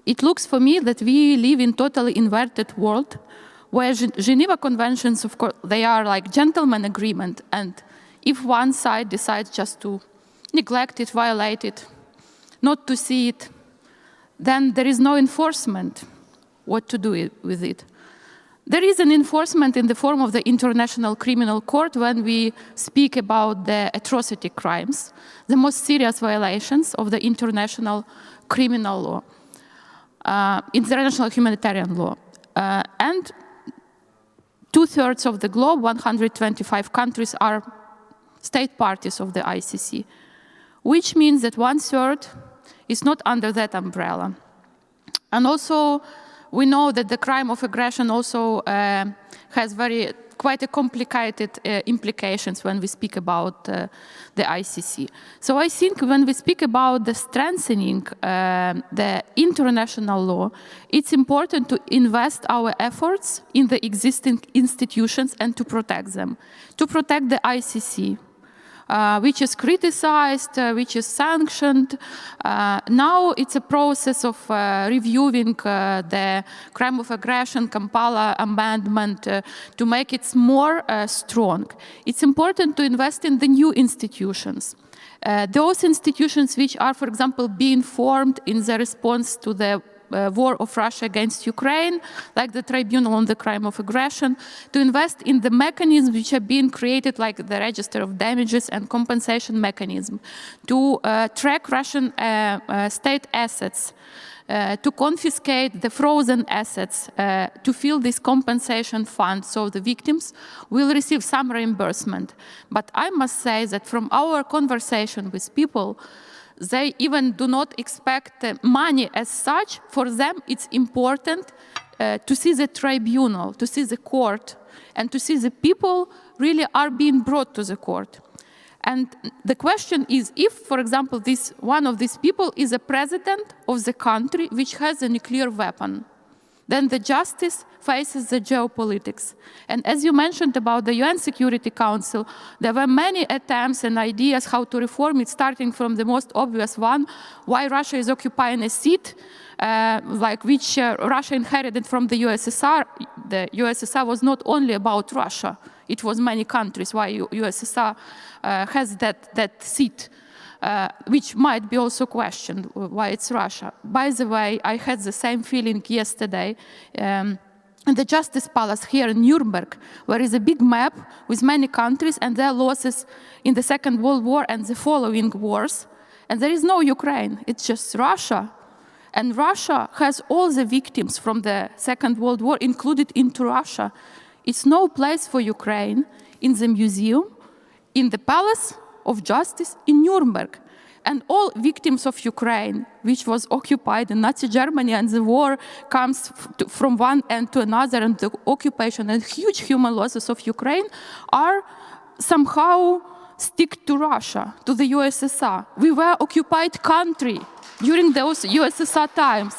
It looks for me that we live in totally inverted world, where Geneva Conventions, of course, they are like gentleman agreement, and if one side decides just to neglect it, violate it, not to see it, then there is no enforcement what to do with it. There is an enforcement in the form of the International Criminal Court when we speak about the atrocity crimes, the most serious violations of the international criminal law, international humanitarian law. And 2/3 of the globe, 125 countries, are state parties of the ICC, which means that 1/3 is not under that umbrella. And also, we know that the crime of aggression also has quite a complicated implications when we speak about the ICC. So I think when we speak about the strengthening the international law, it's important to invest our efforts in the existing institutions and to protect them. To protect the ICC, which is criticized, which is sanctioned. Now it's a process of reviewing the crime of aggression Kampala amendment to make it more strong. It's important to invest in the new institutions. Those institutions which are, for example, being formed in the response to the war of Russia against Ukraine, like the Tribunal on the Crime of Aggression, to invest in the mechanisms which are being created, like the Register of Damages and compensation mechanism, to track Russian state assets, to confiscate the frozen assets, to fill this compensation fund so the victims will receive some reimbursement. But I must say that from our conversation with people, they even do not expect money as such. For them, it's important to see the tribunal, to see the court, and to see the people really are being brought to the court. And the question is, if, for example, one of these people is a president of the country which has a nuclear weapon, then the justice faces the geopolitics. And as you mentioned about the UN Security Council, there were many attempts and ideas how to reform it, starting from the most obvious one, why Russia is occupying a seat, which Russia inherited from the USSR. The USSR was not only about Russia, it was many countries, why USSR has that seat. Which might be also questioned, why it's Russia. By the way, I had the same feeling yesterday in the Justice Palace here in Nuremberg, where is a big map with many countries and their losses in the Second World War and the following wars. And there is no Ukraine, it's just Russia. And Russia has all the victims from the Second World War included into Russia. It's no place for Ukraine in the museum, in the Palace of Justice in Nuremberg. And all victims of Ukraine, which was occupied in Nazi Germany, and the war comes from one end to another, and the occupation and huge human losses of Ukraine are somehow stick to Russia, to the USSR. We were occupied country during those USSR times.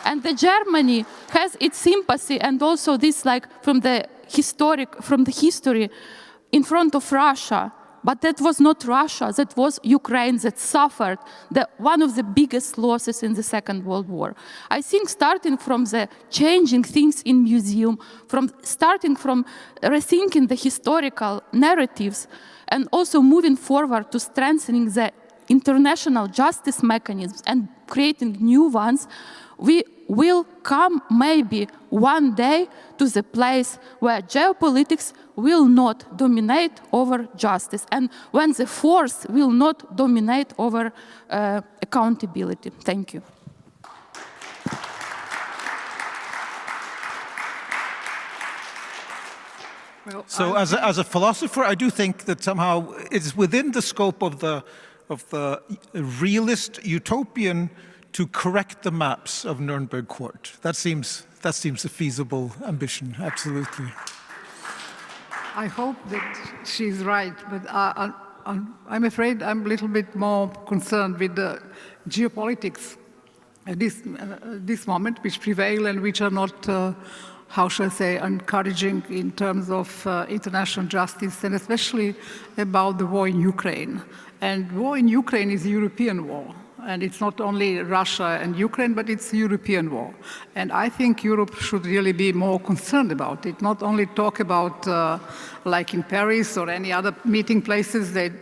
And the Germany has its sympathy and also this from the history in front of Russia. But that was not Russia, that was Ukraine that suffered one of the biggest losses in the Second World War. I think starting from the changing things in museum, starting from rethinking the historical narratives, and also moving forward to strengthening the international justice mechanisms and creating new ones, we will come maybe one day to the place where geopolitics will not dominate over justice and when the force will not dominate over accountability. Thank you. Well, so as a philosopher, I do think that somehow it's within the scope of the realist utopian to correct the maps of Nuremberg Court. That seems a feasible ambition, absolutely. I hope that she's right, but I'm afraid I'm a little bit more concerned with the geopolitics at this moment, which prevail and which are not, how shall I say, encouraging in terms of international justice, and especially about the war in Ukraine. And war in Ukraine is a European war. And it's not only Russia and Ukraine, but it's a European war. And I think Europe should really be more concerned about it, not only talk about, like in Paris or any other meeting places, they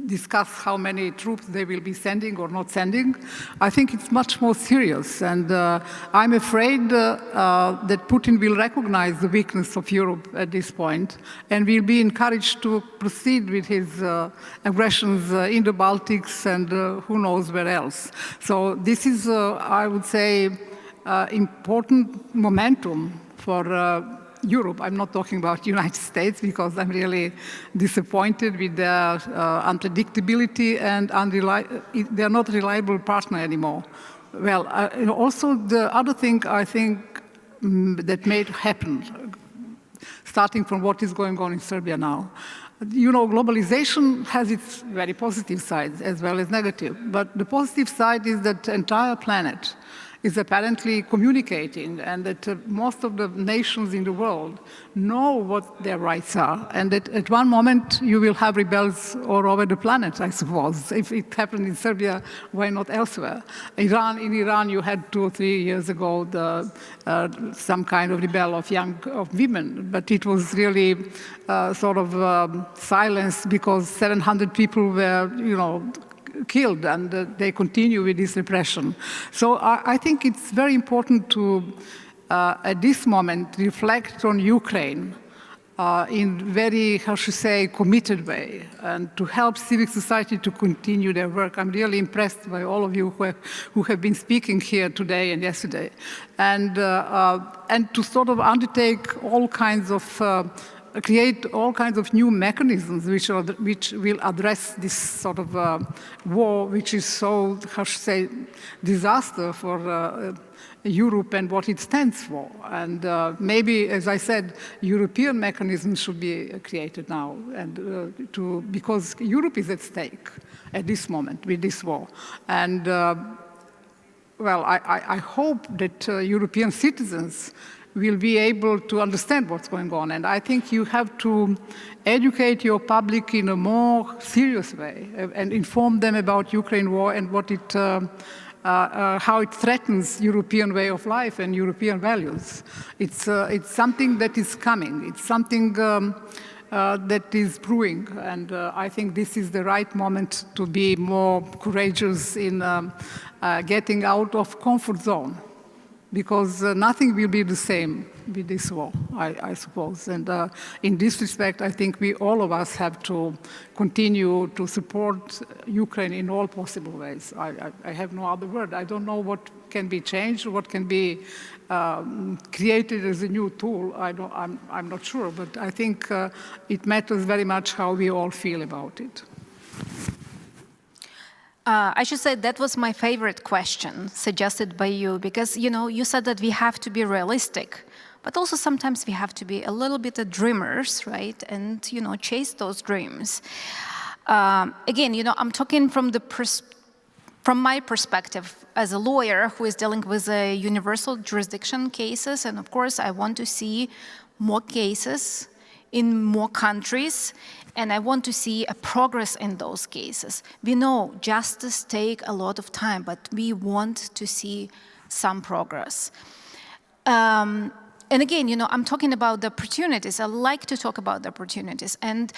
discuss how many troops they will be sending or not sending. I think it's much more serious. And I'm afraid that Putin will recognize the weakness of Europe at this point and will be encouraged to proceed with his aggressions in the Baltics and who knows where else. So this is, I would say, important momentum for Europe. I'm not talking about the United States because I'm really disappointed with their unpredictability and they're not a reliable partner anymore. Well, also the other thing I think that may happen, starting from what is going on in Serbia now. You know, globalization has its very positive sides as well as negative, but the positive side is that the entire planet is apparently communicating, and that most of the nations in the world know what their rights are, and that at one moment you will have rebels all over the planet, I suppose. If it happened in Serbia, why not elsewhere? In Iran, you had 2 or 3 years ago some kind of rebel of women, but it was really sort of silenced because 700 people were, killed, and they continue with this repression. So I think it's very important to, at this moment, reflect on Ukraine in very, committed way, and to help civic society to continue their work. I'm really impressed by all of you who have been speaking here today and yesterday, and to sort of undertake all kinds of create all kinds of new mechanisms which will address this sort of war, which is so, disaster for Europe and what it stands for. And maybe, as I said, European mechanisms should be created now, and because Europe is at stake at this moment with this war. And well, I hope that European citizens will be able to understand what's going on. And I think you have to educate your public in a more serious way and inform them about Ukraine war and what how it threatens European way of life and European values. It's something that is coming. It's something that is brewing. And I think this is the right moment to be more courageous in getting out of comfort zone, because nothing will be the same with this war, I suppose. And in this respect, I think all of us have to continue to support Ukraine in all possible ways. I have no other word. I don't know what can be changed, what can be created as a new tool. I'm not sure, but I think it matters very much how we all feel about it. I should say that was my favorite question suggested by you, because you said that we have to be realistic, but also sometimes we have to be a little bit of dreamers, right? And chase those dreams. Again, I'm talking from my perspective as a lawyer who is dealing with universal jurisdiction cases, and of course I want to see more cases in more countries, and I want to see a progress in those cases. We know justice takes a lot of time, but we want to see some progress. And again, I'm talking about the opportunities. I like to talk about the opportunities, and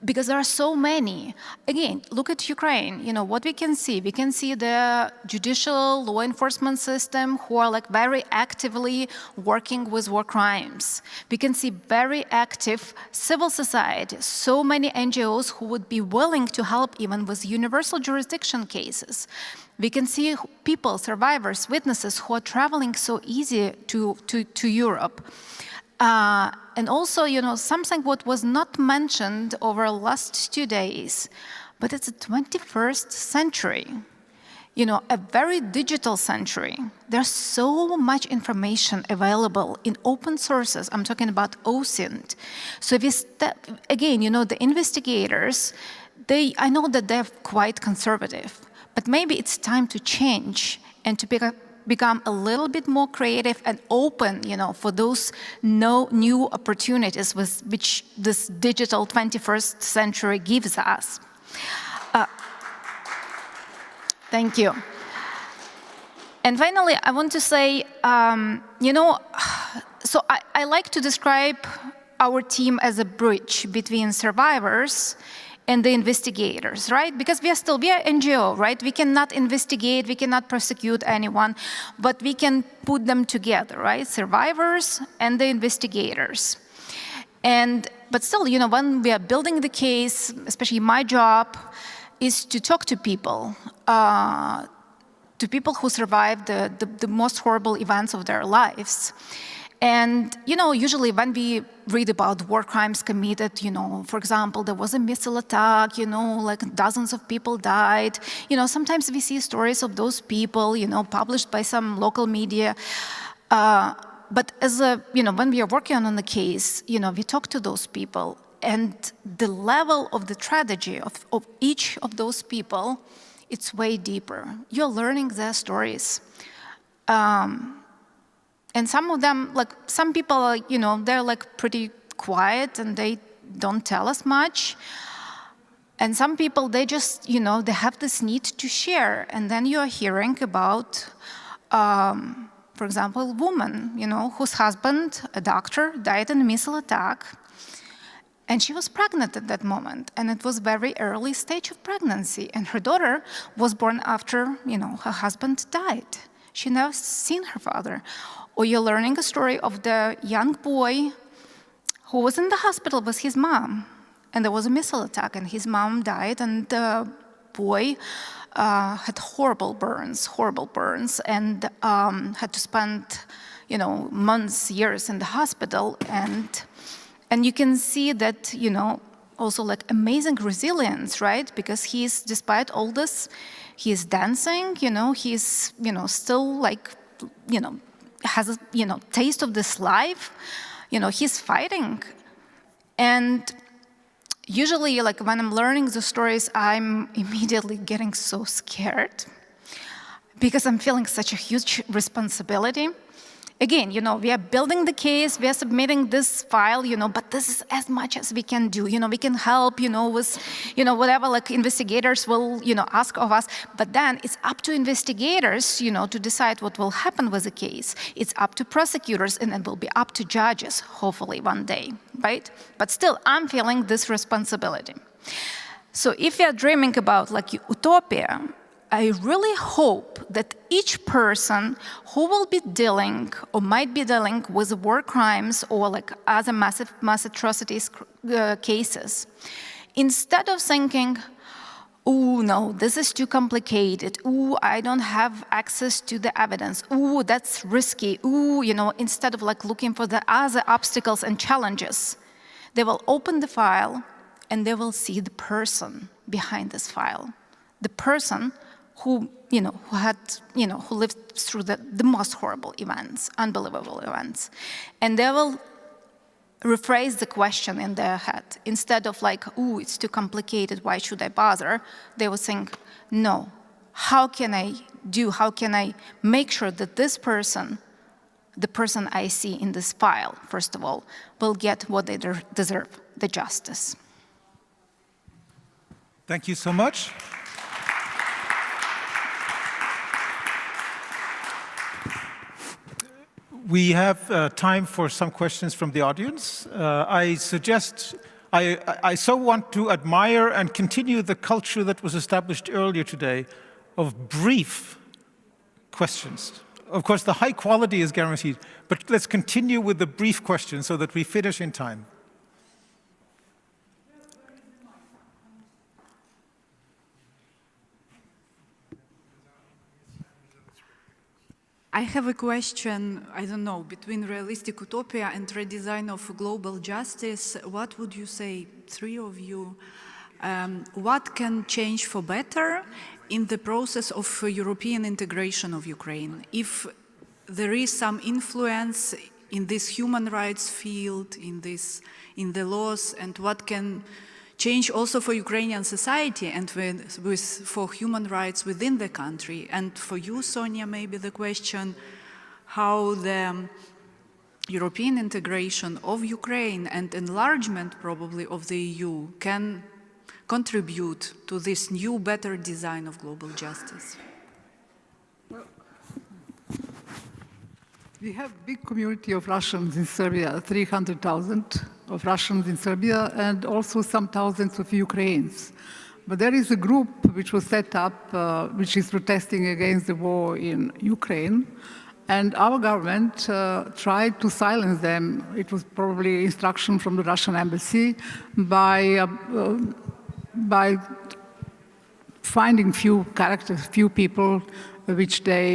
because there are so many. Again, look at Ukraine. What we can see the judicial law enforcement system who are very actively working with war crimes. We can see very active civil society, so many NGOs who would be willing to help even with universal jurisdiction cases. We can see people, survivors, witnesses who are traveling so easy to Europe. And also, something what was not mentioned over the last 2 days, but it's the 21st century, a very digital century. There's so much information available in open sources. I'm talking about OSINT. So if you again, the investigators, I know that they're quite conservative, but maybe it's time to change and to become a little bit more creative and open, for those new opportunities which this digital 21st century gives us. Thank you. And finally, I want to say, so I like to describe our team as a bridge between survivors and the investigators, right? Because we are NGO, right? We cannot investigate, we cannot prosecute anyone, but we can put them together, right? Survivors and the investigators. But still, when we are building the case, especially my job, is to talk to people who survived the most horrible events of their lives. And, usually when we read about war crimes committed, for example, there was a missile attack, dozens of people died. Sometimes we see stories of those people, published by some local media. But when we are working on the case, we talk to those people, and the level of the tragedy of each of those people, it's way deeper. You're learning their stories. And some of them, like some people, are, you know, they're like pretty quiet and they don't tell us much. And some people, they just, you know, they have this need to share. And then you are hearing about, for example, a woman, you know, whose husband, a doctor, died in a missile attack. And she was pregnant at that moment. And it was very early stage of pregnancy. And her daughter was born after, you know, her husband died. She never seen her father. Or you're learning a story of the young boy who was in the hospital with his mom. And there was a missile attack, and his mom died, and the boy had horrible burns, and had to spend, you know, months, years in the hospital. And you can see that, you know, also like amazing resilience, right? Because he's, despite all this, he's dancing, you know, he's, you know, still like, you know, has a, you know, taste of this life, you know, he's fighting. And usually, like when I'm learning the stories, I'm immediately getting so scared because I'm feeling such a huge responsibility. Again, you know, we are building the case, we are submitting this file, you know, but this is as much as we can do. You know, we can help, you know, with, you know, whatever like investigators will, you know, ask of us. But then it's up to investigators, you know, to decide what will happen with the case. It's up to prosecutors, and it will be up to judges, hopefully one day, right? But still, I'm feeling this responsibility. So if you're dreaming about like utopia, I really hope that each person who will be dealing or might be dealing with war crimes or like other mass atrocities cases, instead of thinking, "Oh no, this is too complicated. Oh, I don't have access to the evidence. Oh, that's risky. Oh, you know," instead of like looking for the other obstacles and challenges, they will open the file and they will see the person behind this file, the person who, you know, who had, you know, who lived through the most horrible events, unbelievable events. And they will rephrase the question in their head. Instead of like, "Ooh, it's too complicated, why should I bother?" They will think, "No, how can I make sure that this person, the person I see in this file, first of all, will get what they deserve, the justice." Thank you so much. We have time for some questions from the audience. I so want to admire and continue the culture that was established earlier today of brief questions. Of course, the high quality is guaranteed, but let's continue with the brief questions so that we finish in time. I have a question, I don't know, between realistic utopia and redesign of global justice. What would you say, three of you, what can change for better in the process of European integration of Ukraine? If there is some influence in this human rights field, in the laws, and what can change also for Ukrainian society and for human rights within the country. And for you, Sonia, maybe the question, how the European integration of Ukraine and enlargement probably of the EU can contribute to this new, better design of global justice. We have a big community of Russians in Serbia, 300,000 of Russians in Serbia, and also some thousands of Ukrainians. But there is a group which was set up, which is protesting against the war in Ukraine, and our government tried to silence them. It was probably instruction from the Russian embassy by finding few characters, few people, which they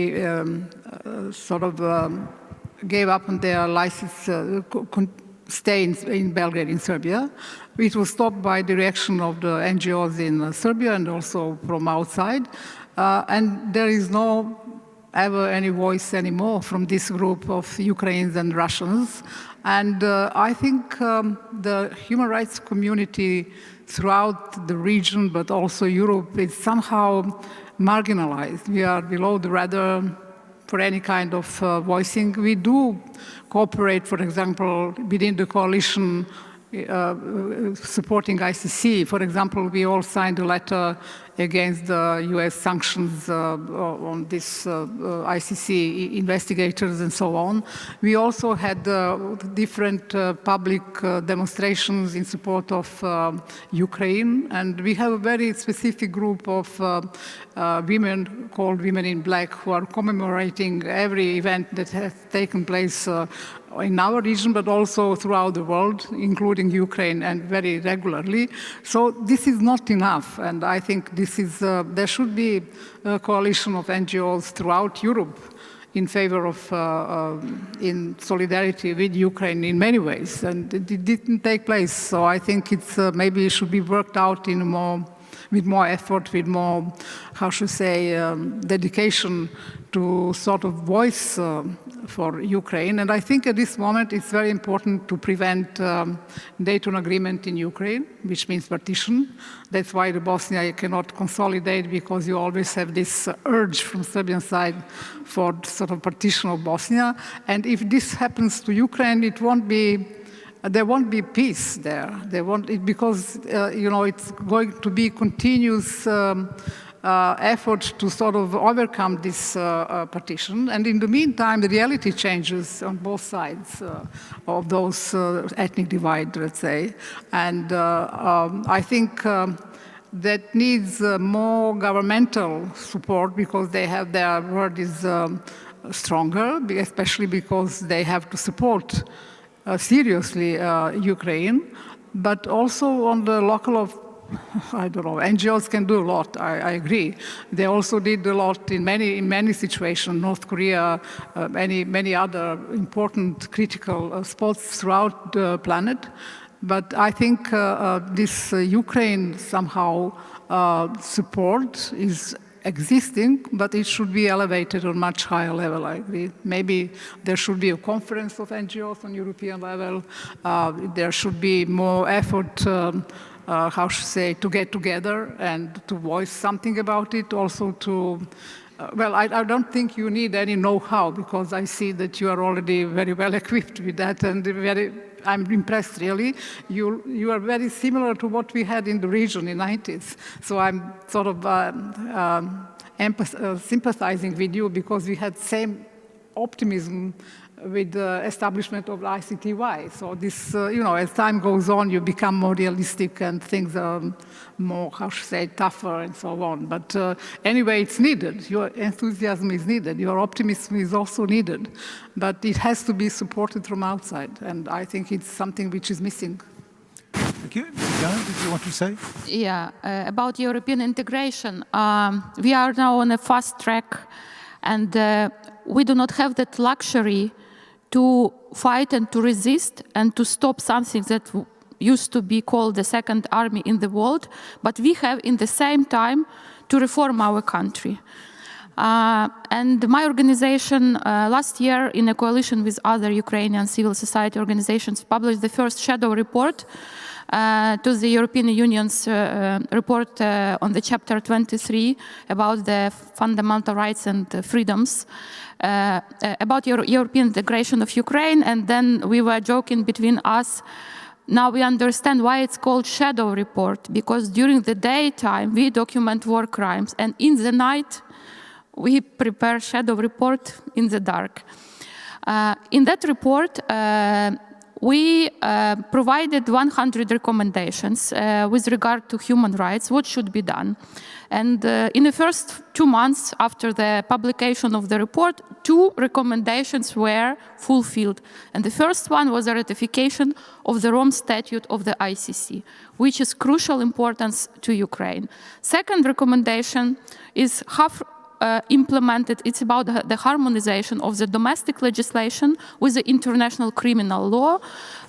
gave up on their license stay in Belgrade, in Serbia. It was stopped by the reaction of the NGOs in Serbia and also from outside. And there is no ever any voice anymore from this group of Ukrainians and Russians. And I think the human rights community throughout the region, but also Europe, is somehow marginalized. We are below the radar for any kind of voicing. We do cooperate, for example, within the coalition supporting ICC. For example, we all signed a letter against the US sanctions on this ICC investigators and so on. We also had different public demonstrations in support of Ukraine, and we have a very specific group of women called Women in Black who are commemorating every event that has taken place in our region, but also throughout the world, including Ukraine, and very regularly. So this is not enough, and I think this is, there should be a coalition of NGOs throughout Europe in favor of, in solidarity with Ukraine in many ways, and it didn't take place. So I think it's maybe it should be worked out in a more, with more effort, with more, how should I say, dedication to sort of voice for Ukraine. And I think at this moment it's very important to prevent Dayton Agreement in Ukraine, which means partition. That's why the Bosnia cannot consolidate, because you always have this urge from Serbian side for sort of partition of Bosnia. And if this happens to Ukraine, it won't be, there won't be peace there. There won't, because you know, it's going to be continuous effort to sort of overcome this partition. And in the meantime, the reality changes on both sides of those ethnic divide, let's say. And I think that needs more governmental support, because they have, their word is stronger, especially because they have to support seriously Ukraine, but also on the local I don't know, NGOs can do a lot, I agree. They also did a lot in many situations, North Korea, many other important critical spots throughout the planet. But I think this Ukraine somehow support is existing, but it should be elevated on much higher level, I agree. Maybe there should be a conference of NGOs on European level. There should be more effort how should I say, to get together and to voice something about it, also to, well, I don't think you need any know-how, because I see that you are already very well equipped with that, and I'm impressed, really. You are very similar to what we had in the region in the 90s, so I'm sort of sympathizing with you, because we had same optimism with the establishment of ICTY. So this, you know, as time goes on, you become more realistic and things are more, how should I say, tougher and so on. But anyway, it's needed. Your enthusiasm is needed. Your optimism is also needed. But it has to be supported from outside. And I think it's something which is missing. Thank you. Jan, did you want to say? Yeah, about European integration. We are now on a fast track, and we do not have that luxury to fight and to resist and to stop something that used to be called the second army in the world, but we have in the same time to reform our country. And my organization last year, in a coalition with other Ukrainian civil society organizations, published the first shadow report to the European Union's report on the chapter 23 about the fundamental rights and freedoms, about European integration of Ukraine. And then we were joking between us, now we understand why it's called shadow report, because during the daytime we document war crimes, and in the night we prepare shadow report in the dark. In that report, we provided 100 recommendations with regard to human rights, what should be done. And in the first 2 months after the publication of the report, 2 recommendations were fulfilled. And the first one was a ratification of the Rome Statute of the ICC, which is crucial importance to Ukraine. Second recommendation is half implemented. It's about the harmonization of the domestic legislation with the international criminal law.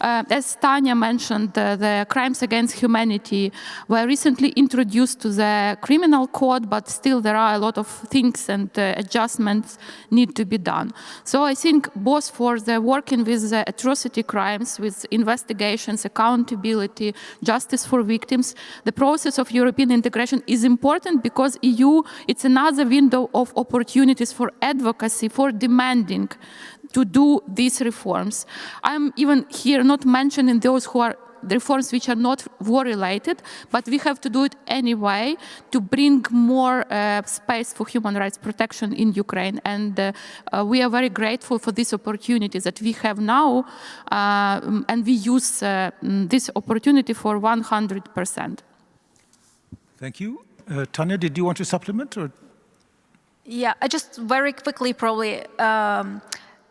As Tanya mentioned, the crimes against humanity were recently introduced to the criminal code, but still there are a lot of things and adjustments need to be done. So I think both for the working with the atrocity crimes, with investigations, accountability, justice for victims, the process of European integration is important, because EU, it's another window window of opportunities for advocacy, for demanding to do these reforms. I'm even here not mentioning those who are the reforms which are not war-related, but we have to do it anyway to bring more space for human rights protection in Ukraine. And we are very grateful for these opportunities that we have now, and we use this opportunity for 100%. Thank you. Tanya, did you want to supplement? Or? Yeah, I just very quickly probably.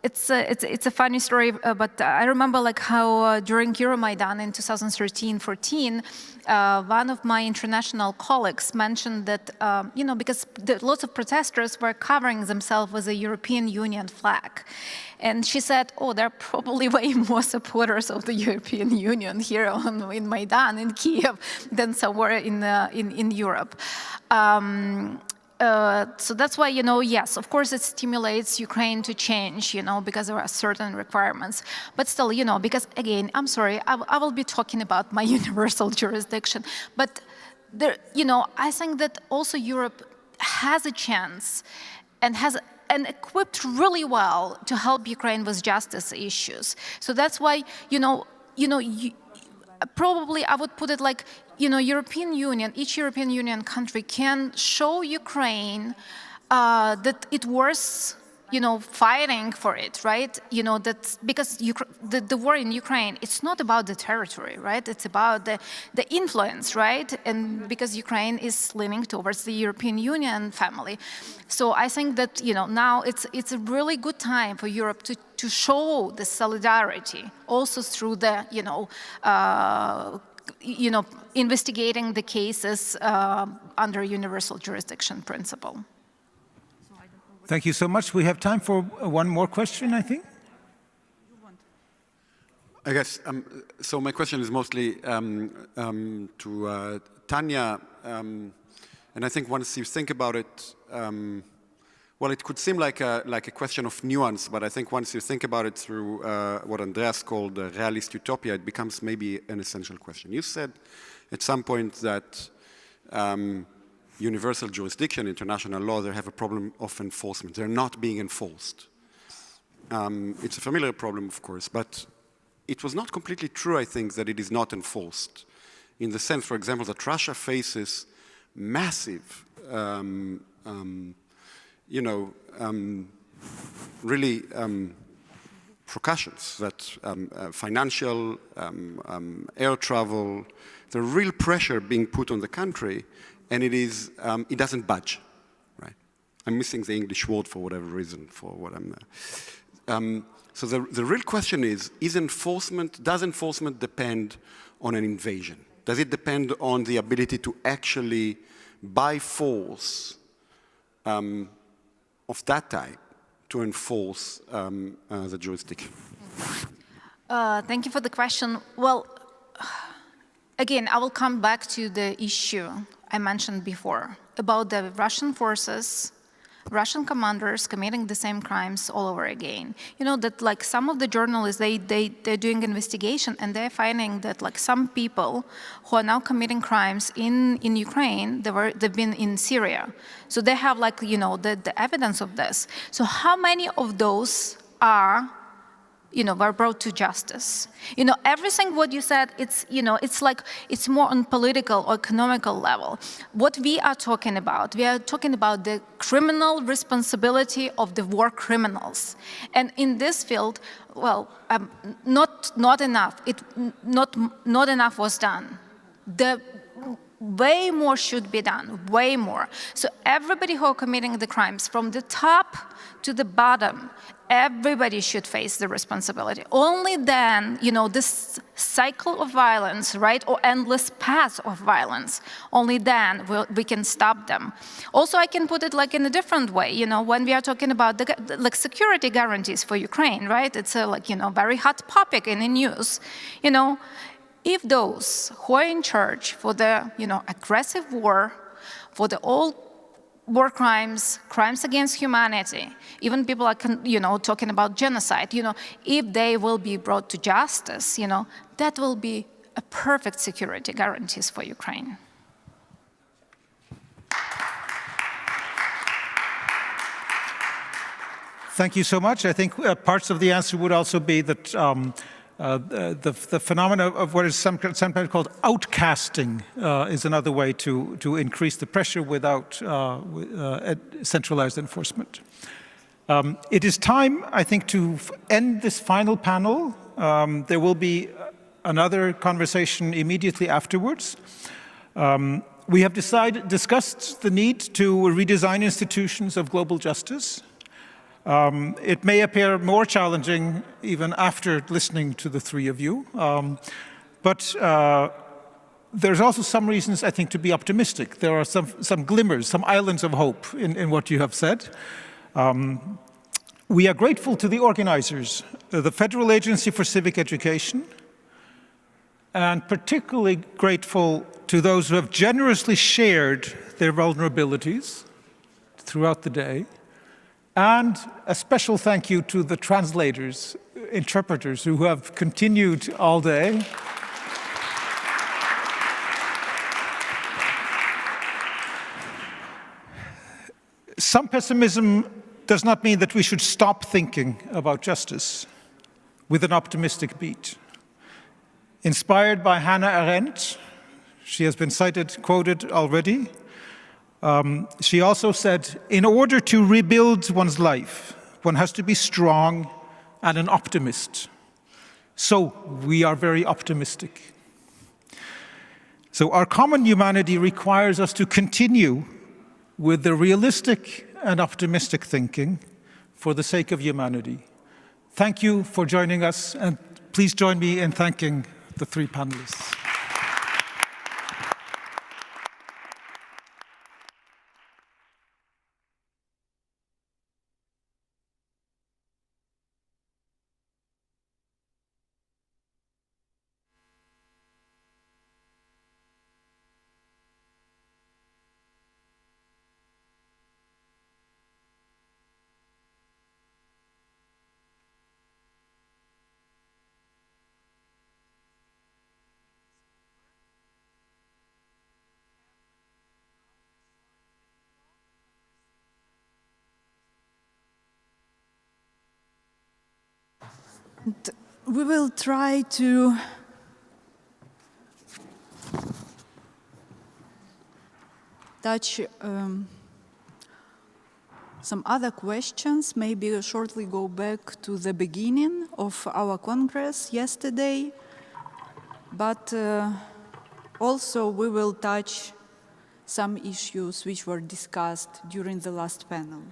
It's a funny story, but I remember like how during Euromaidan in 2013-14, one of my international colleagues mentioned that, because lots of protesters were covering themselves with a European Union flag. And she said, oh, there are probably way more supporters of the European Union here in Maidan, in Kiev, than somewhere in Europe. So that's why, yes, of course it stimulates Ukraine to change, because there are certain requirements. But still, because again, I'm sorry, I will be talking about my universal jurisdiction. But there, I think that also Europe has a chance and equipped really well to help Ukraine with justice issues. So that's why, probably I would put it like, European Union, each European Union country can show Ukraine that it worth, fighting for it, right? That because the war in Ukraine, it's not about the territory, right? It's about the influence, right? And because Ukraine is leaning towards the European Union family. So I think that, now it's a really good time for Europe to show the solidarity also through the, investigating the cases under universal jurisdiction principle. Thank you so much. We have time for one more question, I think. I guess, so my question is mostly to Tanya, and I think once you think about it, well, it could seem like a question of nuance, but I think once you think about it through what Andreas called realist utopia, it becomes maybe an essential question. You said at some point that universal jurisdiction, international law, they have a problem of enforcement. They're not being enforced. It's a familiar problem, of course, but it was not completely true, I think, that it is not enforced. In the sense, for example, that Russia faces massive really precautions, that financial, air travel, the real pressure being put on the country, and it doesn't budge, right? I'm missing the English word for whatever reason for what I'm. So the real question is does enforcement depend on an invasion? Does it depend on the ability to actually, by force, of that type, to enforce the jurisdiction? Thank you for the question. Well, again, I will come back to the issue I mentioned before about the Russian forces, Russian commanders committing the same crimes all over again. That like some of the journalists, they're doing investigation and they're finding that like some people who are now committing crimes in Ukraine, they've been in Syria. So they have like, the evidence of this. So how many of those were brought to justice? Everything what you said, it's like, it's more on political or economical level. What we are talking about the criminal responsibility of the war criminals. And in this field, well, not enough. Not enough was done. Way more should be done, way more. So everybody who are committing the crimes, from the top to the bottom, everybody should face the responsibility. Only then, this cycle of violence, right, or endless path of violence, only then we can stop them. Also, I can put it like in a different way, when we are talking about the security guarantees for Ukraine, right? It's a very hot topic in the news, If those who are in charge for the, aggressive war, for the all war crimes, crimes against humanity, even people are, talking about genocide, if they will be brought to justice, that will be a perfect security guarantees for Ukraine. Thank you so much. I think parts of the answer would also be that the phenomena of what is sometimes called outcasting is another way to increase the pressure without centralized enforcement. It is time, I think, to end this final panel. There will be another conversation immediately afterwards. We have discussed the need to redesign institutions of global justice. It may appear more challenging even after listening to the three of you, but there's also some reasons, I think, to be optimistic. There are some glimmers, some islands of hope in what you have said. We are grateful to the organizers, the Federal Agency for Civic Education, and particularly grateful to those who have generously shared their vulnerabilities throughout the day. And a special thank you to the translators, interpreters who have continued all day. Some pessimism does not mean that we should stop thinking about justice with an optimistic beat. Inspired by Hannah Arendt, she has been quoted already. She also said, in order to rebuild one's life, one has to be strong and an optimist. So we are very optimistic. So our common humanity requires us to continue with the realistic and optimistic thinking for the sake of humanity. Thank you for joining us, and please join me in thanking the three panelists. We will try to touch some other questions, maybe shortly go back to the beginning of our Congress yesterday, but also we will touch some issues which were discussed during the last panel.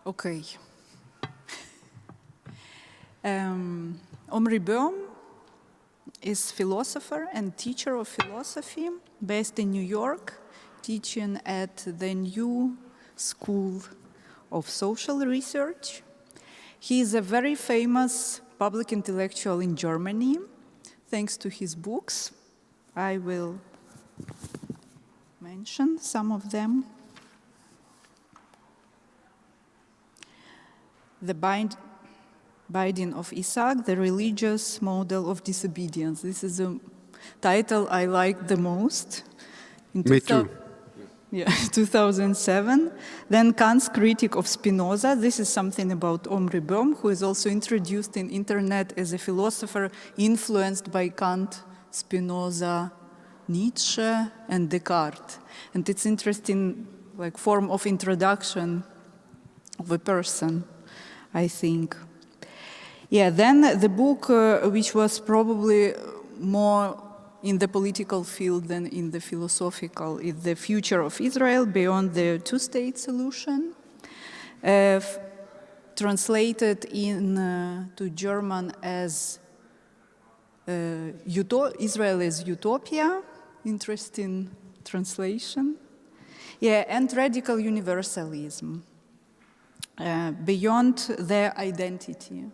Okay. Omri Boehm is philosopher and teacher of philosophy based in New York, teaching at the New School of Social Research. He is a very famous public intellectual in Germany, thanks to his books. I will mention some of them. The Binding of Isaac, the Religious Model of Disobedience. This is a title I like the most. Me too. Yeah, 2007. Then Kant's Critique of Spinoza. This is something about Omri Boehm, who is also introduced in internet as a philosopher influenced by Kant, Spinoza, Nietzsche, and Descartes. And it's interesting, like, form of introduction of a person, I think. Yeah, then the book, which was probably more in the political field than in the philosophical, is The Future of Israel Beyond the Two-State Solution, translated to German as Israel as Utopia, interesting translation. Yeah, and Radical Universalism, Beyond Their Identity,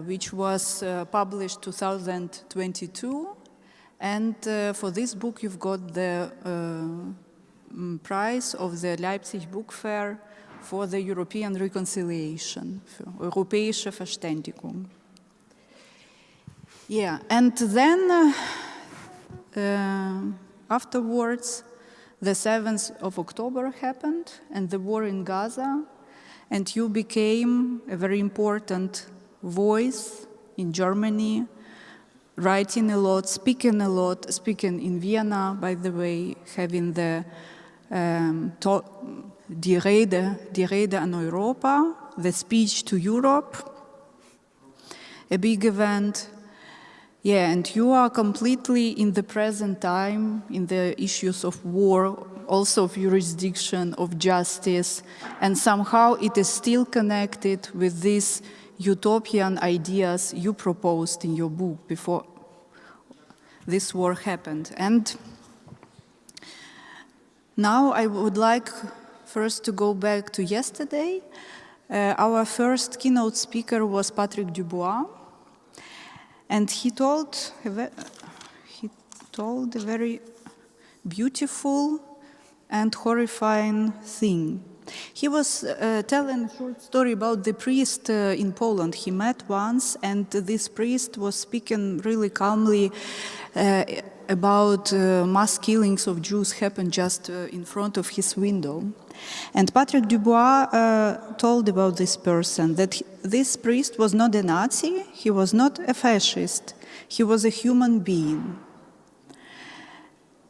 which was published 2022. And for this book, you've got the prize of the Leipzig Book Fair for the European Reconciliation, Europäische Verständigung. Yeah, and then afterwards, the 7th of October happened and the war in Gaza, and you became a very important voice in Germany, writing a lot, speaking in Vienna, by the way, having the Die Rede an Europa, the speech to Europe, a big event. Yeah, and you are completely in the present time, in the issues of war, also of jurisdiction, of justice, and somehow it is still connected with these utopian ideas you proposed in your book before this war happened. And now I would like first to go back to yesterday. Our first keynote speaker was Patrick Dubois, and he told a very beautiful and horrifying thing. He was telling a short story about the priest in Poland he met once, and this priest was speaking really calmly about mass killings of Jews happened just in front of his window. And Patrick Dubois told about this person that this priest was not a Nazi, he was not a fascist, he was a human being.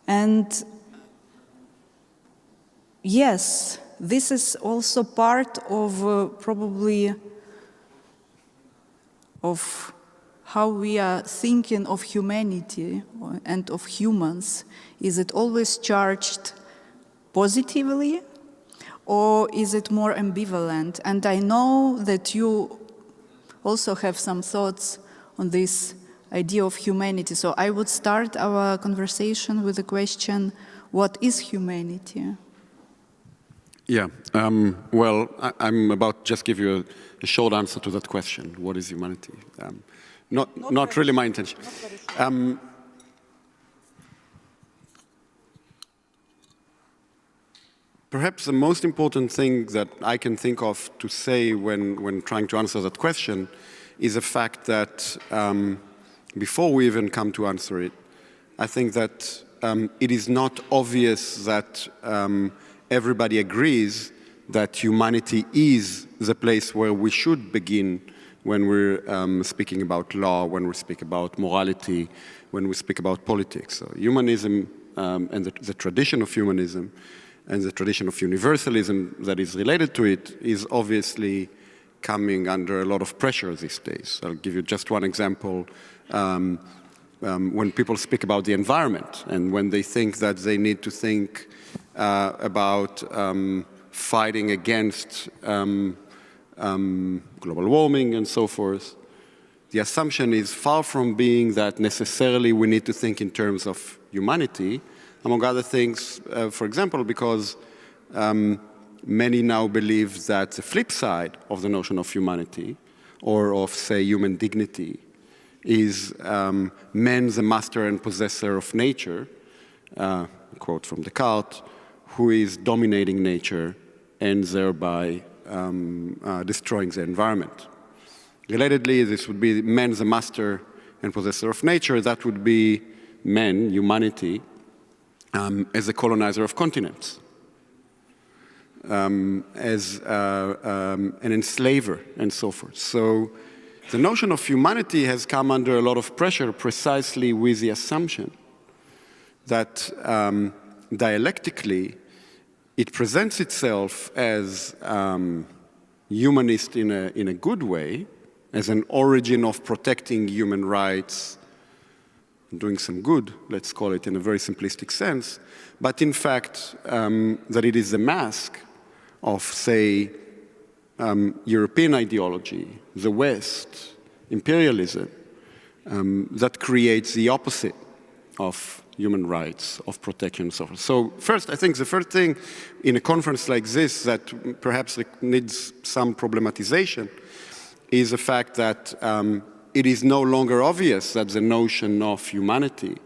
And yes, this is also part of probably of how we are thinking of humanity and of humans. Is it always charged positively, or is it more ambivalent? And I know that you also have some thoughts on this idea of humanity. So I would start our conversation with the question, what is humanity? Yeah, well, I'm about to just give you a short answer to that question. What is humanity? Not really my intention. Perhaps the most important thing that I can think of to say when trying to answer that question is the fact that before we even come to answer it, I think that it is not obvious that everybody agrees that humanity is the place where we should begin when we're speaking about law, when we speak about morality, when we speak about politics. So humanism and the tradition of humanism and the tradition of universalism that is related to it is obviously coming under a lot of pressure these days. I'll give you just one example. When people speak about the environment and when they think that they need to think about fighting against global warming and so forth, the assumption is far from being that necessarily we need to think in terms of humanity, among other things, for example, because many now believe that the flip side of the notion of humanity, or of, say, human dignity, is man the master and possessor of nature, quote from Descartes, who is dominating nature and thereby destroying the environment. Relatedly, this would be man the master and possessor of nature. That would be man, humanity, as a colonizer of continents, as an enslaver, and so forth. So the notion of humanity has come under a lot of pressure precisely with the assumption that dialectically it presents itself as humanist in a good way, as an origin of protecting human rights, doing some good, let's call it in a very simplistic sense, but in fact that it is the mask of, say, European ideology, the West, imperialism, that creates the opposite of human rights, of protection, and so forth. So first, I think the first thing in a conference like this that perhaps needs some problematization is the fact that it is no longer obvious that the notion of humanity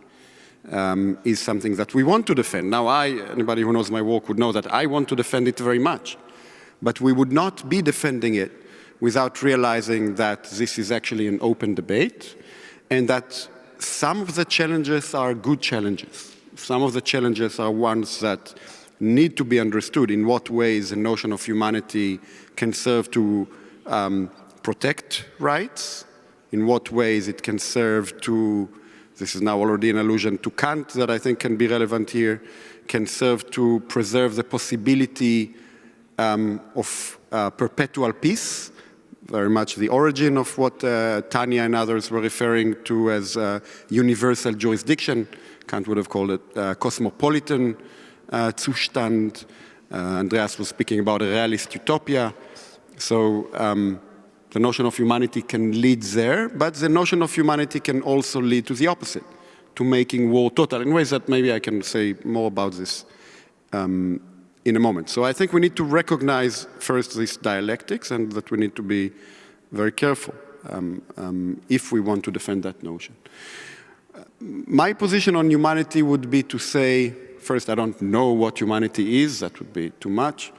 is something that we want to defend. Now, anybody who knows my work would know that I want to defend it very much, but we would not be defending it without realizing that this is actually an open debate and that some of the challenges are good challenges. Some of the challenges are ones that need to be understood, in what ways the notion of humanity can serve to protect rights, in what ways it can serve to, this is now already an allusion to Kant that I think can be relevant here, can serve to preserve the possibility of perpetual peace, very much the origin of what Tanya and others were referring to as universal jurisdiction. Kant would have called it cosmopolitan Zustand. Andreas was speaking about a realist utopia. So the notion of humanity can lead there, but the notion of humanity can also lead to the opposite, to making war total, in ways that maybe I can say more about this in a moment. So I think we need to recognize first these dialectics, and that we need to be very careful if we want to defend that notion. My position on humanity would be to say, first, I don't know what humanity is, that would be too much,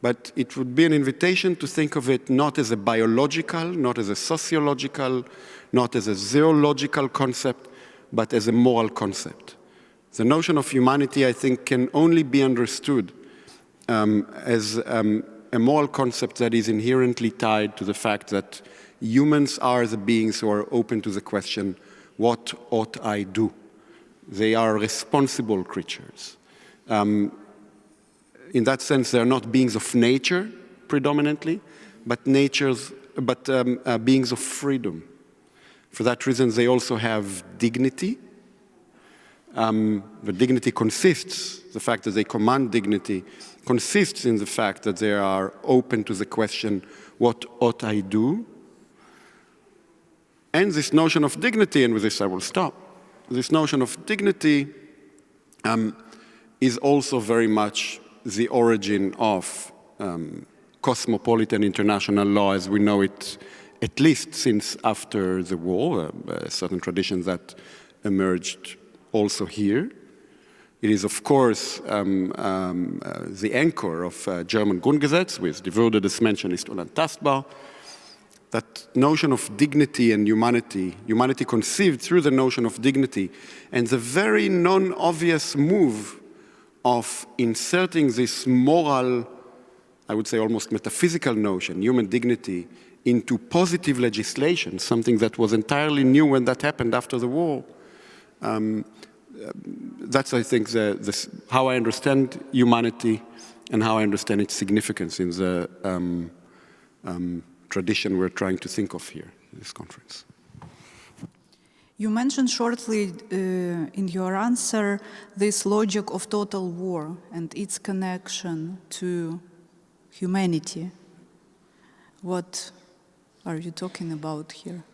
but it would be an invitation to think of it not as a biological, not as a sociological, not as a zoological concept, but as a moral concept. The notion of humanity, I think, can only be understood as a moral concept that is inherently tied to the fact that humans are the beings who are open to the question, what ought I do? They are responsible creatures. In that sense, they are not beings of nature predominantly, but beings of freedom. For that reason, they also have dignity. The dignity consists, the fact that they command dignity, consists in the fact that they are open to the question, what ought I do? And this notion of dignity, and with this I will stop, this notion of dignity is also very much the origin of cosmopolitan international law as we know it, at least since after the war, certain traditions that emerged also here. It is, of course, the anchor of German Grundgesetz, with Die Würde des Menschen ist unantastbar. That notion of dignity and humanity, humanity conceived through the notion of dignity, and the very non-obvious move of inserting this moral, I would say almost metaphysical notion, human dignity, into positive legislation, something that was entirely new when that happened after the war. That's, I think, how I understand humanity and how I understand its significance in the tradition we're trying to think of here in this conference. You mentioned shortly in your answer this logic of total war and its connection to humanity. What are you talking about here?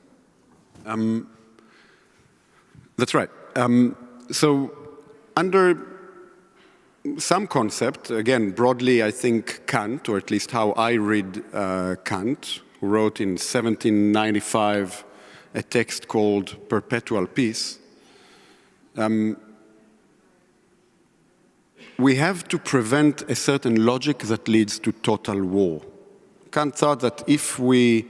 That's right. So under some concept, again, broadly, I think Kant, or at least how I read Kant, who wrote in 1795 a text called Perpetual Peace, we have to prevent a certain logic that leads to total war. Kant thought that if we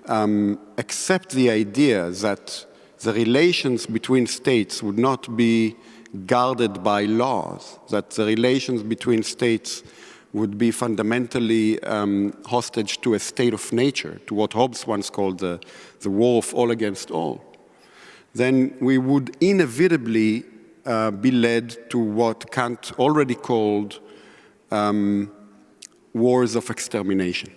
accept the idea that the relations between states would not be guarded by laws, that the relations between states would be fundamentally hostage to a state of nature, to what Hobbes once called the war of all against all, then we would inevitably be led to what Kant already called wars of extermination.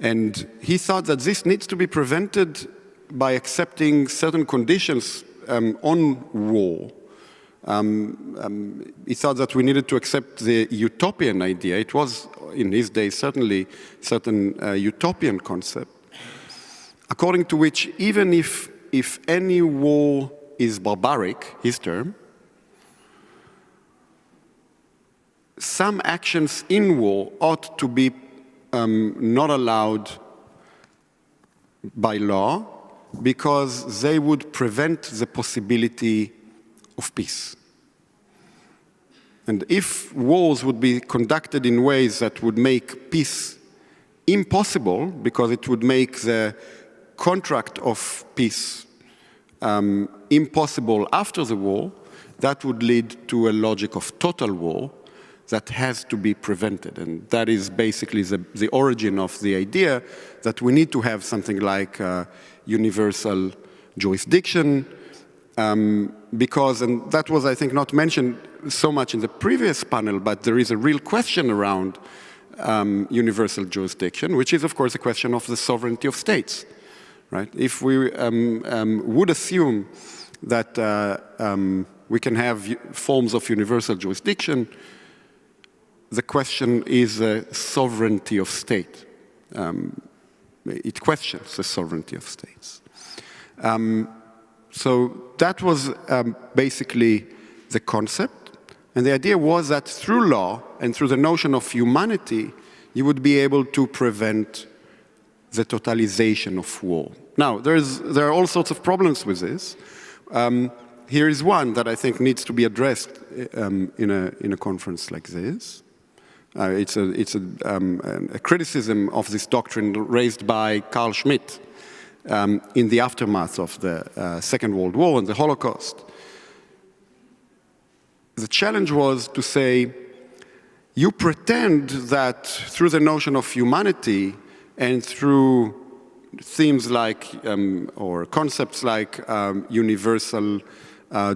And he thought that this needs to be prevented by accepting certain conditions on war. He thought that we needed to accept the utopian idea. It was, in his day, certainly certain utopian concept, according to which even if any war is barbaric, his term, some actions in war ought to be not allowed by law, because they would prevent the possibility of peace. And if wars would be conducted in ways that would make peace impossible, because it would make the contract of peace impossible after the war, that would lead to a logic of total war that has to be prevented. And that is basically the origin of the idea that we need to have something like universal jurisdiction, because, and that was, I think, not mentioned so much in the previous panel, but there is a real question around universal jurisdiction, which is, of course, a question of the sovereignty of states, right? If we would assume that we can have forms of universal jurisdiction, the question is sovereignty of state. It questions the sovereignty of states. So that was basically the concept. And the idea was that through law and through the notion of humanity, you would be able to prevent the totalization of war. Now, there are all sorts of problems with this. Here is one that I think needs to be addressed in a conference like this. It's a criticism of this doctrine raised by Carl Schmitt in the aftermath of the Second World War and the Holocaust. The challenge was to say, you pretend that through the notion of humanity and through themes like, or concepts like universal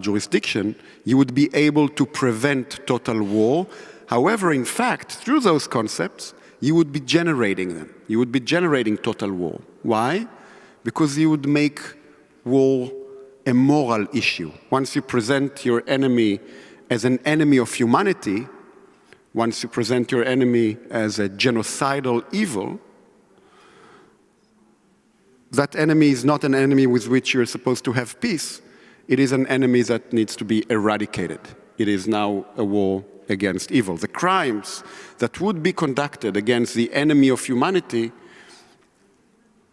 jurisdiction, you would be able to prevent total war. However, in fact, through those concepts, you would be generating them. You would be generating total war. Why? Because you would make war a moral issue. Once you present your enemy as an enemy of humanity, once you present your enemy as a genocidal evil, that enemy is not an enemy with which you're supposed to have peace. It is an enemy that needs to be eradicated. It is now a war against evil. The crimes that would be conducted against the enemy of humanity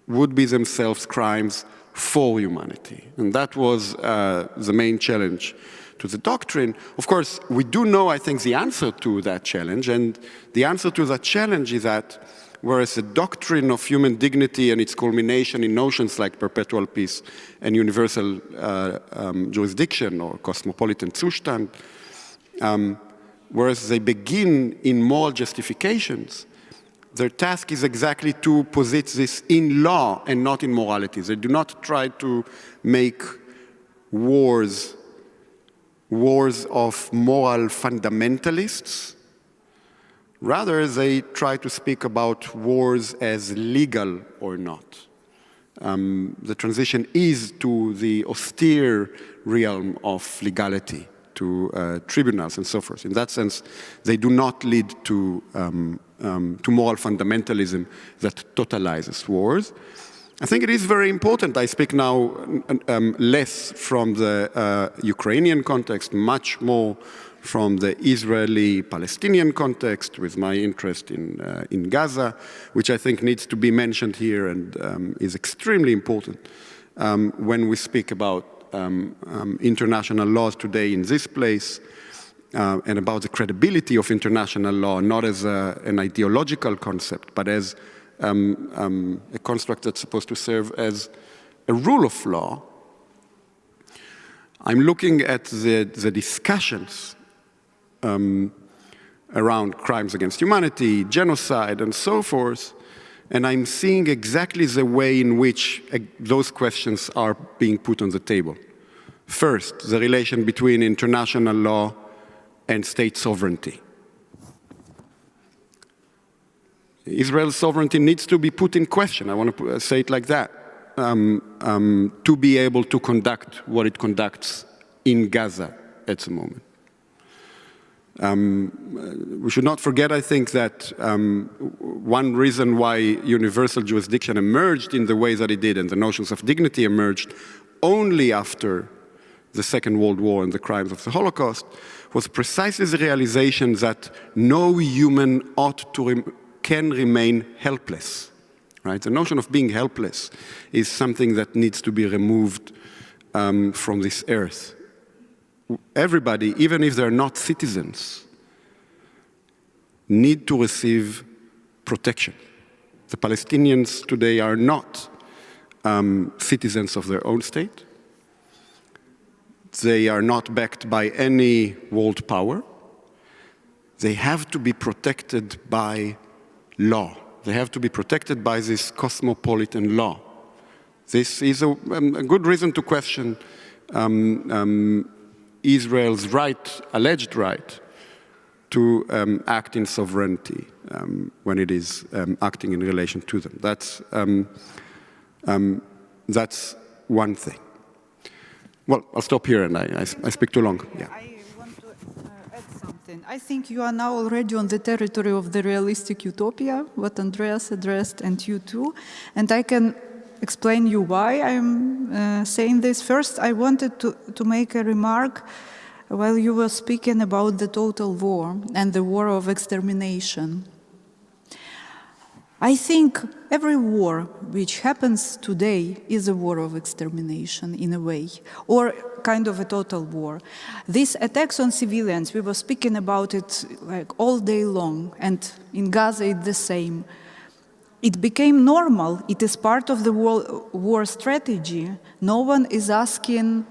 would be themselves crimes for humanity. And that was the main challenge to the doctrine. Of course, we do know, I think, the answer to that challenge. And the answer to that challenge is that whereas the doctrine of human dignity and its culmination in notions like perpetual peace and universal jurisdiction or cosmopolitan Zustand, whereas they begin in moral justifications, their task is exactly to posit this in law and not in morality. They do not try to make wars of moral fundamentalists. Rather, they try to speak about wars as legal or not. The transition is to the austere realm of legality, to tribunals and so forth. In that sense, they do not lead to moral fundamentalism that totalizes wars. I think it is very important. I speak now less from the Ukrainian context, much more from the Israeli-Palestinian context, with my interest in Gaza, which I think needs to be mentioned here and is extremely important when we speak about international laws today in this place, and about the credibility of international law, not as an ideological concept, but as a construct that's supposed to serve as a rule of law. I'm looking at the discussions around crimes against humanity, genocide, and so forth, and I'm seeing exactly the way in which those questions are being put on the table. First, the relation between international law and state sovereignty. Israel's sovereignty needs to be put in question, I want to say it like that, to be able to conduct what it conducts in Gaza at the moment. We should not forget, I think, that one reason why universal jurisdiction emerged in the way that it did and the notions of dignity emerged only after the Second World War and the crimes of the Holocaust was precisely the realization that no human can remain helpless. Right? The notion of being helpless is something that needs to be removed from this earth. Everybody, even if they're not citizens, need to receive protection. The Palestinians today are not citizens of their own state. They are not backed by any world power. They have to be protected by law. They have to be protected by this cosmopolitan law. This is a good reason to question Israel's right, alleged right, to act in sovereignty when it is acting in relation to them. That's one thing. Well, I'll stop here, and I speak too long. Yeah. I want to add something. I think you are now already on the territory of the realistic utopia, what Andreas addressed, and you too. And I can explain you why I'm saying this. First, I wanted to make a remark while you were speaking about the total war and the war of extermination. I think every war which happens today is a war of extermination in a way, or kind of a total war. These attacks on civilians, we were speaking about it like all day long, and in Gaza it's the same. It became normal. It is part of the war strategy. No one is asking,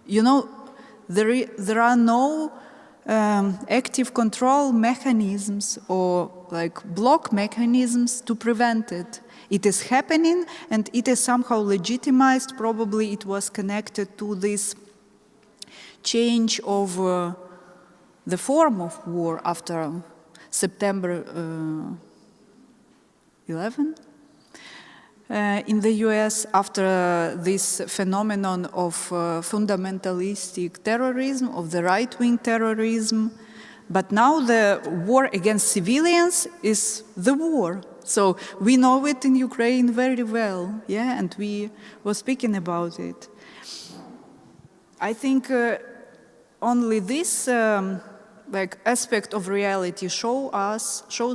there are no active control mechanisms or like block mechanisms to prevent it. It is happening and it is somehow legitimized. Probably it was connected to this change of the form of war after September 11 in the US, after this phenomenon of fundamentalistic terrorism, of the right-wing terrorism. But now the war against civilians is the war. So we know it in Ukraine very well, yeah, and we were speaking about it. I think only this aspect of reality shows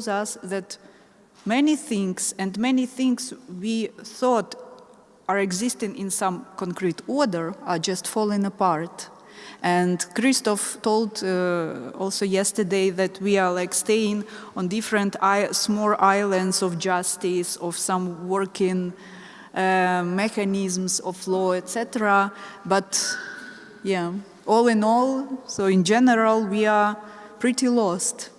us that many things we thought are existing in some concrete order are just falling apart. And Christoph told also yesterday that we are like staying on different small islands of justice, of some working mechanisms of law, etc. But yeah, all in all, so in general, we are pretty lost.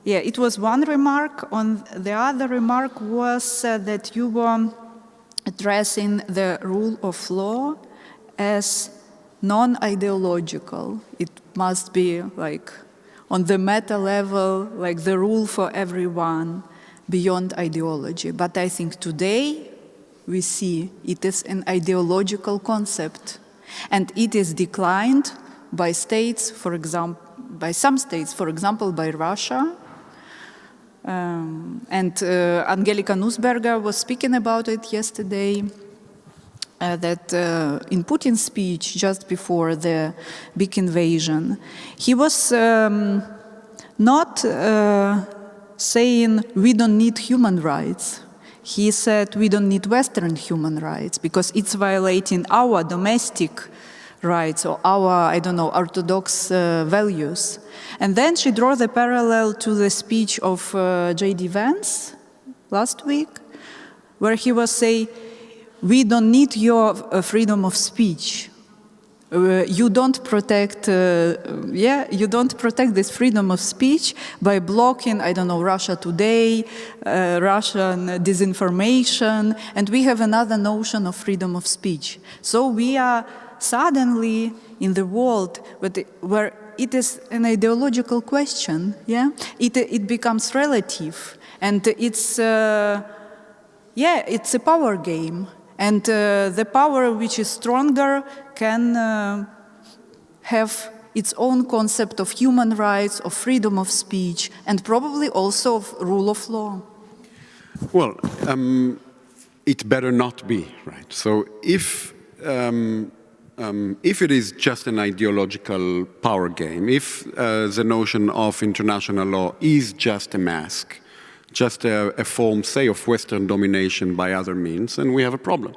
Yeah, it was one remark. The other remark was that you were addressing the rule of law as non-ideological. It must be like on the meta level, like the rule for everyone beyond ideology. But I think today we see it is an ideological concept, and it is declined by states, for example, by some states, for example, by Russia. And Angelika Nussberger was speaking about it yesterday, that in Putin's speech just before the big invasion, he was not saying we don't need human rights. He said we don't need Western human rights because it's violating our domestic rights or our, orthodox values. And then she drew the parallel to the speech of J.D. Vance last week, where he was saying, we don't need your freedom of speech. You don't protect, you don't protect this freedom of speech by blocking, Russia Today, Russian disinformation, and we have another notion of freedom of speech. So we are suddenly in the world where it is an ideological question, yeah? It becomes relative, and it's a power game. And the power which is stronger can have its own concept of human rights, of freedom of speech, and probably also of rule of law. Well, it better not be, right? So if it is just an ideological power game, if the notion of international law is just a mask, just a form, say, of Western domination by other means, then we have a problem.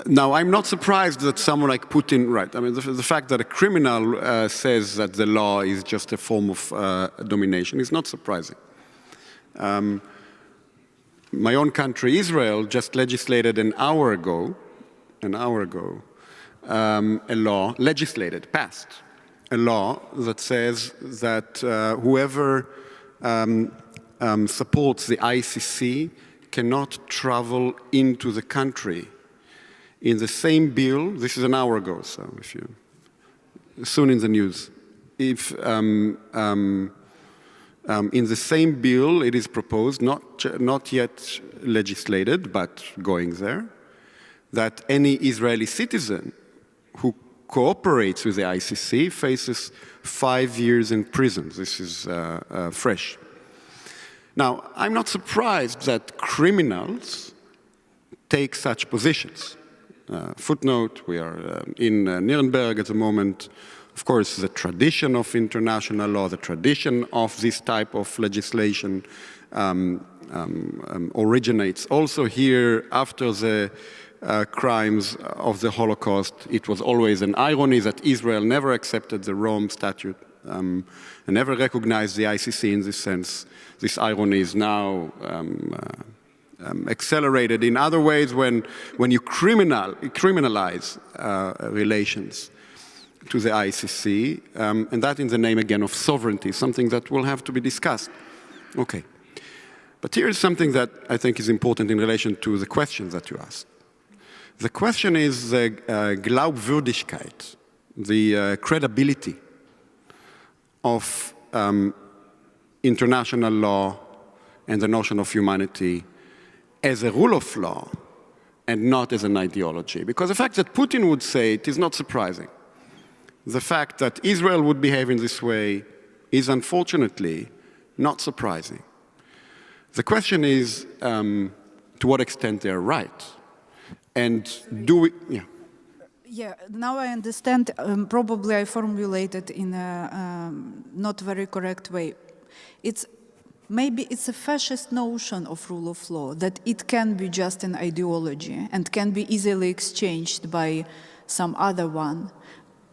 Now, I'm not surprised that someone like Putin, right, the fact that a criminal says that the law is just a form of domination is not surprising. My own country, Israel, just legislated an hour ago, a law, legislated, passed, a law that says that whoever supports the ICC cannot travel into the country. In the same bill, this is an hour ago, so if you, soon in the news, if in the same bill it is proposed, not yet legislated, but going there, that any Israeli citizen who cooperates with the ICC faces 5 years in prison. This is fresh. Now, I'm not surprised that criminals take such positions. Footnote, we are in Nuremberg at the moment. Of course, the tradition of international law, the tradition of this type of legislation originates also here after the crimes of the Holocaust. It was always an irony that Israel never accepted the Rome Statute and never recognized the ICC in this sense. This irony is now accelerated in other ways when you criminalize relations to the ICC, and that in the name again of sovereignty, something that will have to be discussed. Okay. But here is something that I think is important in relation to the questions that you asked. The question is the Glaubwürdigkeit, the credibility of international law and the notion of humanity as a rule of law and not as an ideology. Because the fact that Putin would say it is not surprising. The fact that Israel would behave in this way is unfortunately not surprising. The question is to what extent they are right. And do we, yeah. Yeah, now I understand. Probably I formulated in a not very correct way. Maybe it's a fascist notion of rule of law, that it can be just an ideology and can be easily exchanged by some other one.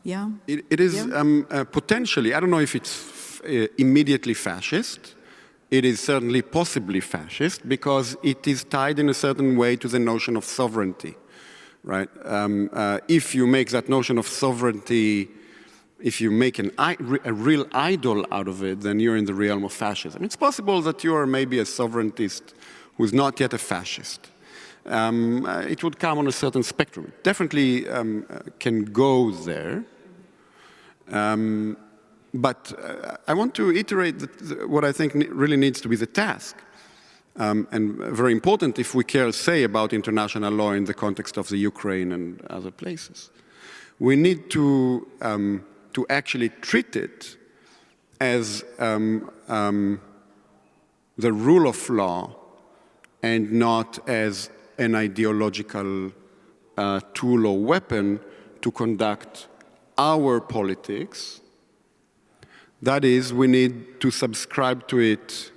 Yeah? It is potentially, I don't know if it's immediately fascist. It is certainly possibly fascist because it is tied in a certain way to the notion of sovereignty, right? If you make that notion of sovereignty, if you make a real idol out of it, then you're in the realm of fascism. It's possible that you are maybe a sovereigntist who's not yet a fascist. It would come on a certain spectrum. It definitely can go there. But I want to iterate that what I think really needs to be the task, and very important if we care, say, about international law in the context of the Ukraine and other places. We need to actually treat it as the rule of law and not as an ideological tool or weapon to conduct our politics. That is, we need to subscribe to it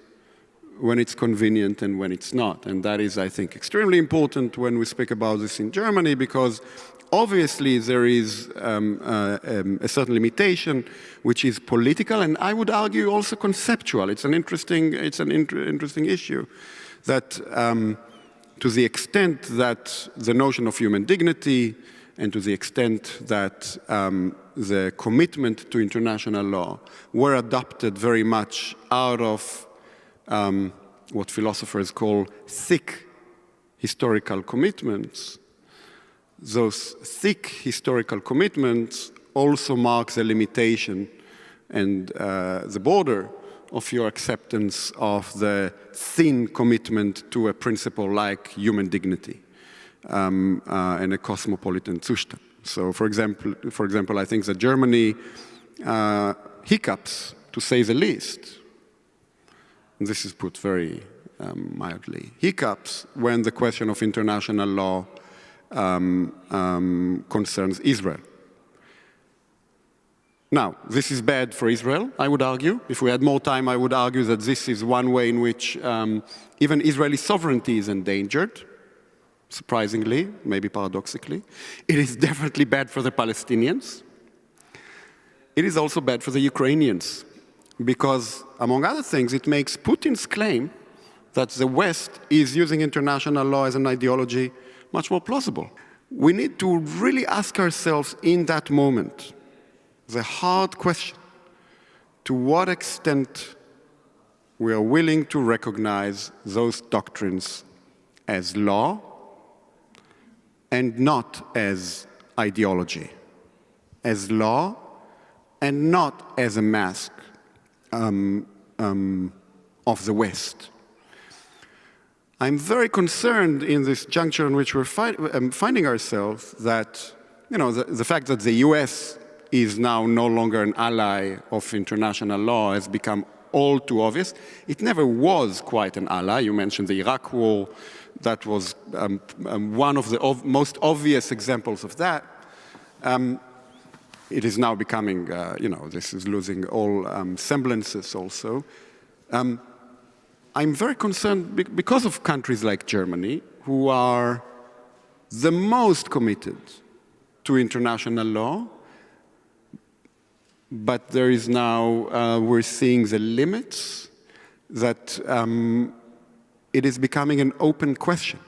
when it's convenient and when it's not. And that is, I think, extremely important when we speak about this in Germany, because obviously there is a certain limitation which is political and I would argue also conceptual. It's an interesting issue that to the extent that the notion of human dignity and to the extent that the commitment to international law were adopted very much out of what philosophers call thick historical commitments, those thick historical commitments also mark the limitation and the border of your acceptance of the thin commitment to a principle like human dignity and a cosmopolitan Zustand. So, for example, I think that Germany hiccups, to say the least, and this is put very mildly, hiccups when the question of international law concerns Israel. Now, this is bad for Israel, I would argue. If we had more time, I would argue that this is one way in which even Israeli sovereignty is endangered, surprisingly, maybe paradoxically. It is definitely bad for the Palestinians. It is also bad for the Ukrainians, because, among other things, it makes Putin's claim that the West is using international law as an ideology much more plausible. we need to really ask ourselves in that moment the hard question: to what extent we are willing to recognize those doctrines as law and not as ideology, as law and not as a mask of the West. I'm very concerned in this juncture in which we're finding ourselves that, the fact that the US is now no longer an ally of international law has become all too obvious. It never was quite an ally. You mentioned the Iraq War. That was one of the most obvious examples of that. It is now becoming, this is losing all semblances also. I'm very concerned because of countries like Germany, who are the most committed to international law, but there is now, we're seeing the limits, that it is becoming an open question.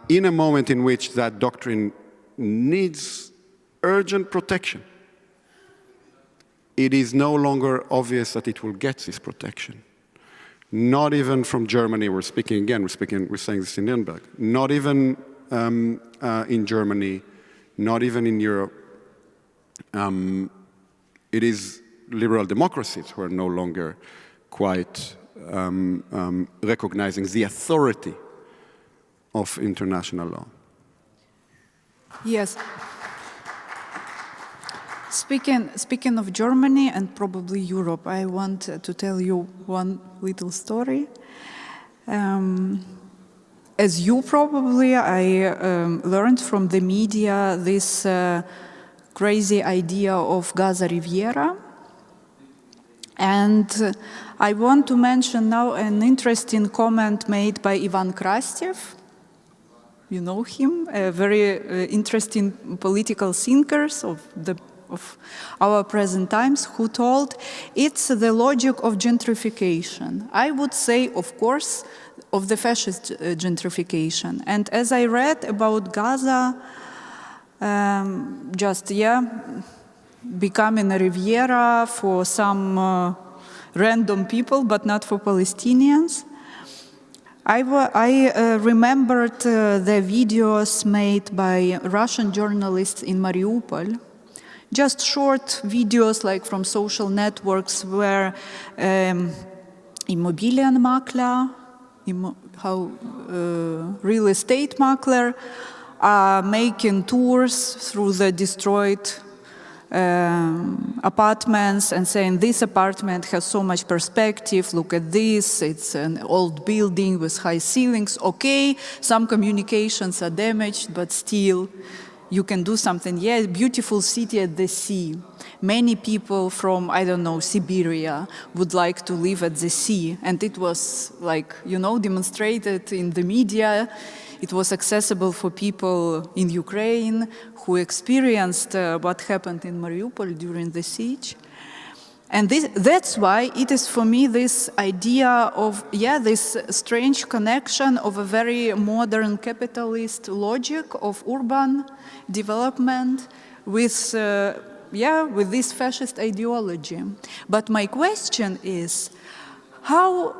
In a moment in which that doctrine needs urgent protection, it is no longer obvious that it will get this protection. Not even from Germany, we're saying this in Nuremberg, not even in Germany, not even in Europe. It is liberal democracies who are no longer quite recognizing the authority of international law. Yes. Speaking of Germany and probably Europe, I want to tell you one little story. As you probably, I learned from the media this crazy idea of Gaza Riviera. And I want to mention now an interesting comment made by Ivan Krastev. You know him, a very interesting political thinker of our present times, who told it's the logic of gentrification. I would say, of course, of the fascist gentrification. And as I read about Gaza, becoming a Riviera for some random people, but not for Palestinians, I remembered the videos made by Russian journalists in Mariupol, just short videos like from social networks where Immobilienmakler, real estate makler, are making tours through the destroyed apartments and saying, this apartment has so much perspective, look at this, it's an old building with high ceilings. Okay, some communications are damaged, but still you can do something. Yeah, beautiful city at the sea. Many people from, I don't know, Siberia would like to live at the sea. And it was demonstrated in the media. It was accessible for people in Ukraine who experienced what happened in Mariupol during the siege. And that's why it is for me this idea of, this strange connection of a very modern capitalist logic of urban development with this fascist ideology. But my question is, how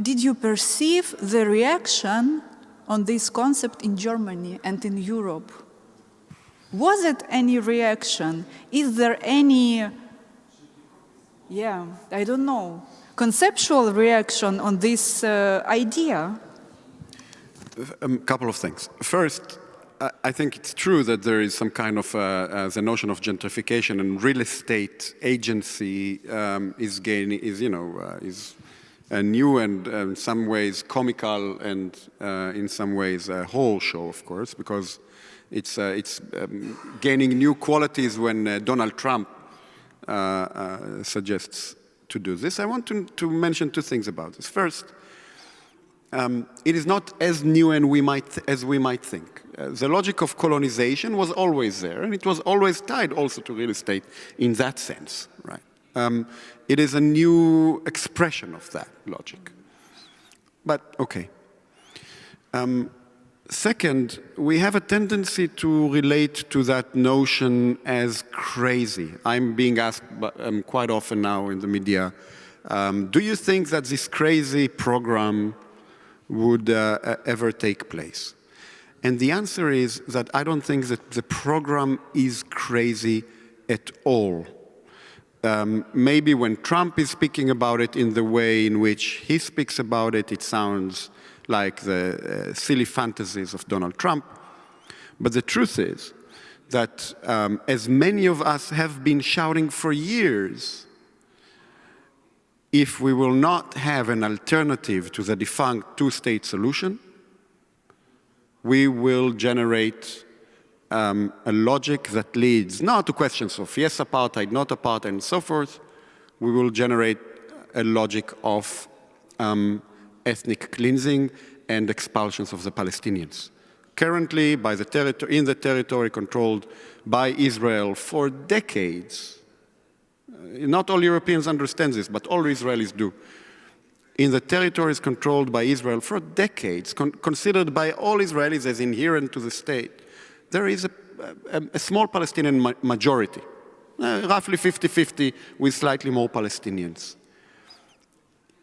did you perceive the reaction on this concept in Germany and in Europe? Was it any reaction? Is there any, I don't know, conceptual reaction on this idea? A couple of things. First, I think it's true that there is some kind of the notion of gentrification and real estate agency is a new and in some ways comical and in some ways a whole show, of course, because it's gaining new qualities when Donald Trump suggests to do this. I want to mention two things about this. First, it is not as new as we might think. The logic of colonization was always there, and it was always tied also to real estate in that sense, right? It is a new expression of that logic. But okay. Second, we have a tendency to relate to that notion as crazy. I'm being asked quite often now in the media, do you think that this crazy program would ever take place? And the answer is that I don't think that the program is crazy at all. Maybe when Trump is speaking about it in the way in which he speaks about it, it sounds like the silly fantasies of Donald Trump. But the truth is that as many of us have been shouting for years, if we will not have an alternative to the defunct two-state solution, we will generate a logic that leads not to questions of yes apartheid, not apartheid, and so forth. We will generate a logic of ethnic cleansing and expulsions of the Palestinians. Currently, in the territory controlled by Israel for decades, not all Europeans understand this, but all Israelis do. In the territories controlled by Israel for decades, considered by all Israelis as inherent to the state, there is a small Palestinian majority, roughly 50-50, with slightly more Palestinians.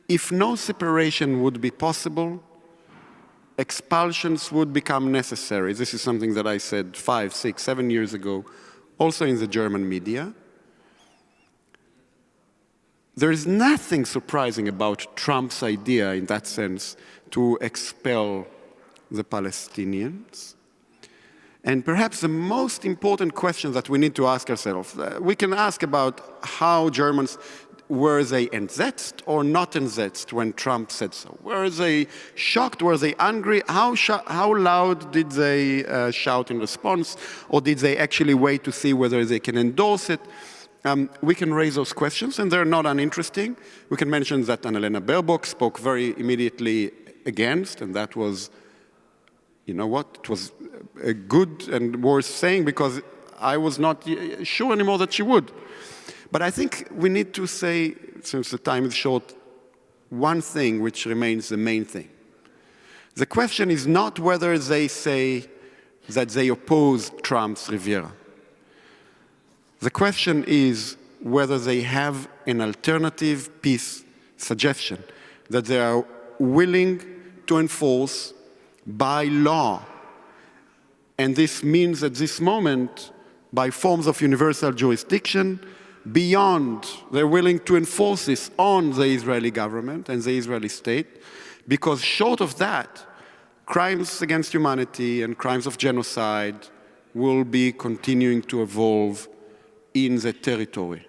If no separation would be possible, expulsions would become necessary. This is something that I said 5, 6, 7 years ago, also in the German media. There is nothing surprising about Trump's idea, in that sense, to expel the Palestinians. And perhaps the most important question that we need to ask ourselves, we can ask about how Germans, were they entsetzt or not entsetzt when Trump said so? Were they shocked? Were they angry? How loud did they shout in response? Or did they actually wait to see whether they can endorse it? We can raise those questions, and they're not uninteresting. We can mention that Annalena Baerbock spoke very immediately against, and that was, you know what, it was good and worth saying, because I was not sure anymore that she would. But I think we need to say, since the time is short, one thing which remains the main thing. The question is not whether they say that they oppose Trump's Riviera. The question is whether they have an alternative peace suggestion that they are willing to enforce by law. And this means at this moment, by forms of universal jurisdiction, beyond, they're willing to enforce this on the Israeli government and the Israeli state, because short of that, crimes against humanity and crimes of genocide will be continuing to evolve in the territory.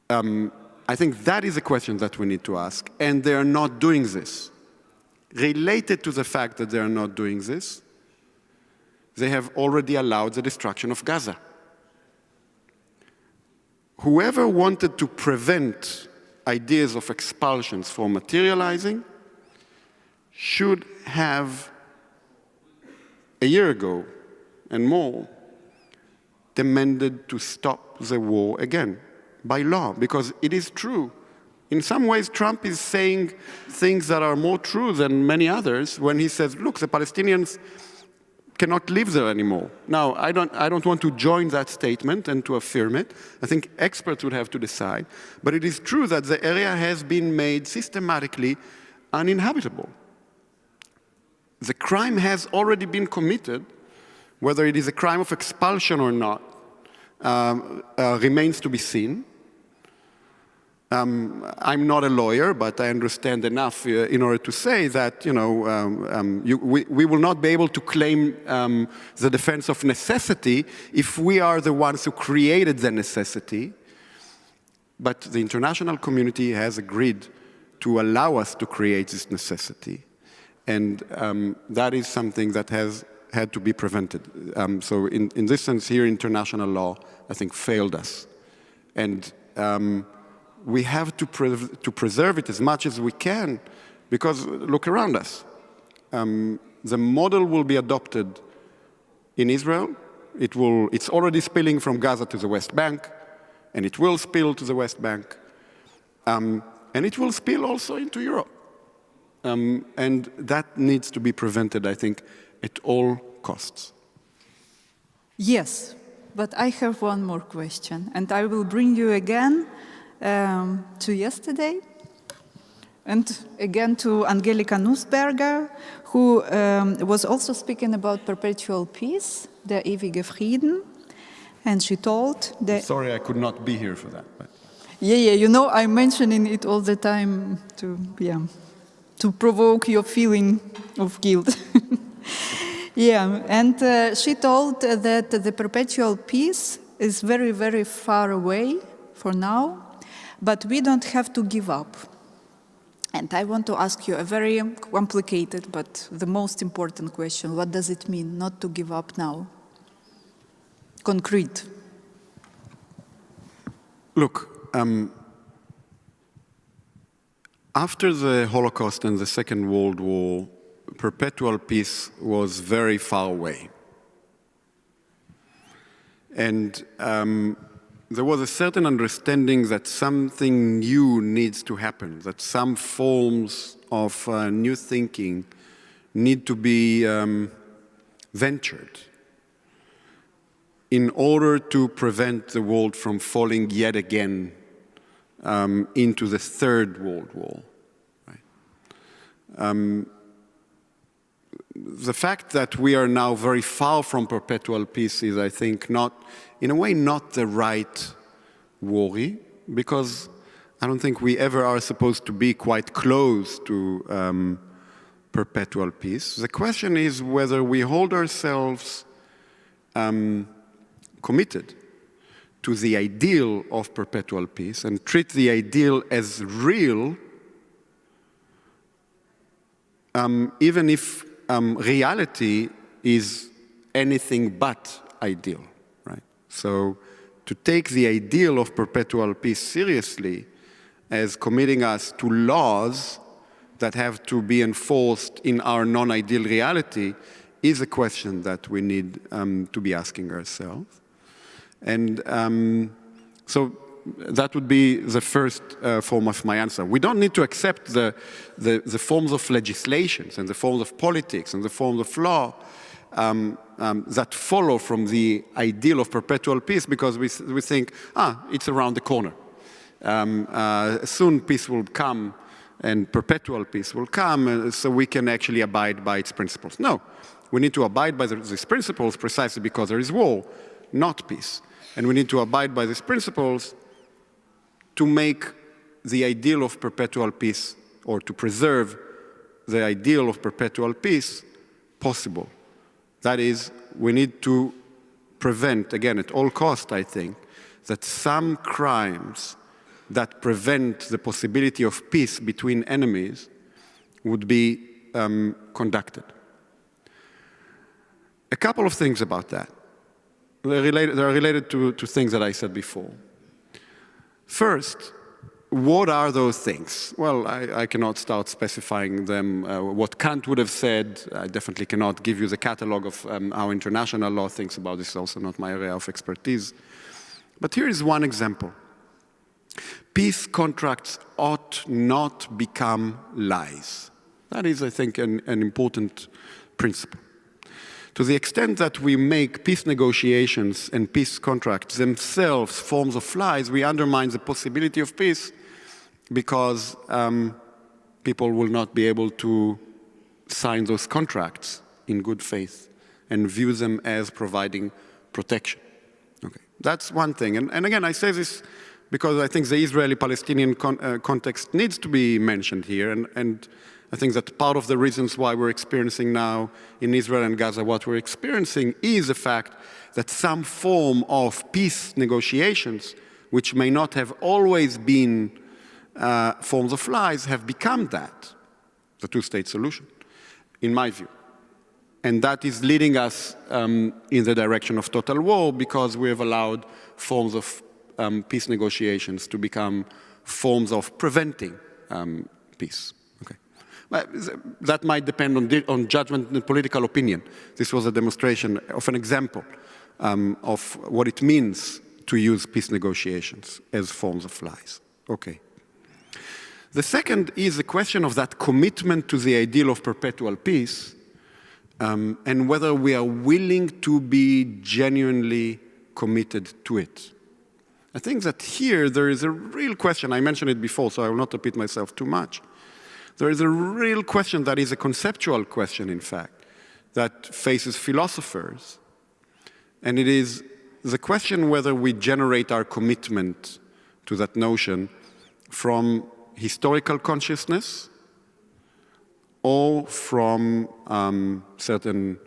I think that is a question that we need to ask, and they are not doing this. Related to the fact that they are not doing this, they have already allowed the destruction of Gaza. Whoever wanted to prevent ideas of expulsions from materializing should have, a year ago and more, demanded to stop the war again by law, because it is true. In some ways, Trump is saying things that are more true than many others when he says, look, the Palestinians cannot live there anymore. Now, I don't want to join that statement and to affirm it. I think experts would have to decide. But it is true that the area has been made systematically uninhabitable. The crime has already been committed. Whether it is a crime of expulsion or not remains to be seen. I'm not a lawyer, but I understand enough in order to say that, you know, we will not be able to claim the defense of necessity if we are the ones who created the necessity. But the international community has agreed to allow us to create this necessity. And that is something that has had to be prevented. So in this sense here, international law, I think, failed us. And we have to preserve it as much as we can, because look around us. The model will be adopted in Israel. It's already spilling from Gaza to the West Bank, and it will spill to the West Bank. And it will spill also into Europe. And that needs to be prevented, I think, at all costs. Yes, but I have one more question, and I will bring you again to yesterday, and again to Angelika Nussberger, who was also speaking about perpetual peace, der ewige Frieden, and she told that... Sorry, I could not be here for that. But. Yeah, you know, I'm mentioning it all the time to provoke your feeling of guilt. Yeah, and she told that the perpetual peace is very, very far away for now, but we don't have to give up. And I want to ask you a very complicated but the most important question. What does it mean not to give up now? Concrete. Look, after the Holocaust and the Second World War, perpetual peace was very far away. And there was a certain understanding that something new needs to happen, that some forms of new thinking need to be ventured in order to prevent the world from falling yet again into the Third World War. Right? The fact that we are now very far from perpetual peace is, I think, not, in a way, not the right worry, because I don't think we ever are supposed to be quite close to perpetual peace. The question is whether we hold ourselves committed to the ideal of perpetual peace and treat the ideal as real, even if reality is anything but ideal, right? So to take the ideal of perpetual peace seriously as committing us to laws that have to be enforced in our non-ideal reality is a question that we need to be asking ourselves. And so that would be the first form of my answer. We don't need to accept the forms of legislations and the forms of politics and the forms of law that follow from the ideal of perpetual peace because we think, it's around the corner. Soon peace will come and perpetual peace will come, so we can actually abide by its principles. No, we need to abide by these principles precisely because there is war, not peace. And we need to abide by these principles to make the ideal of perpetual peace, or to preserve the ideal of perpetual peace, possible. That is, we need to prevent, again, at all costs, I think, that some crimes that prevent the possibility of peace between enemies would be conducted. A couple of things about that. They are related to things that I said before. First, what are those things? Well, I cannot start specifying them. What Kant would have said, I definitely cannot give you the catalog of how international law thinks about this, also not my area of expertise. But here is one example. Peace contracts ought not become lies. That is, I think, an important principle. To the extent that we make peace negotiations and peace contracts themselves forms of lies, we undermine the possibility of peace because people will not be able to sign those contracts in good faith and view them as providing protection. Okay, that's one thing. And again, I say this because I think the Israeli-Palestinian context needs to be mentioned here. And I think that part of the reasons why we're experiencing now in Israel and Gaza what we're experiencing is the fact that some form of peace negotiations, which may not have always been forms of lies, have become that, the two-state solution, in my view. And that is leading us in the direction of total war because we have allowed forms of peace negotiations to become forms of preventing peace. That might depend on judgment and political opinion. This was a demonstration of an example of what it means to use peace negotiations as forms of lies. Okay. The second is the question of that commitment to the ideal of perpetual peace, and whether we are willing to be genuinely committed to it. I think that here there is a real question. I mentioned it before, so I will not repeat myself too much. There is a real question that is a conceptual question, in fact, that faces philosophers. And it is the question whether we generate our commitment to that notion from historical consciousness or from certain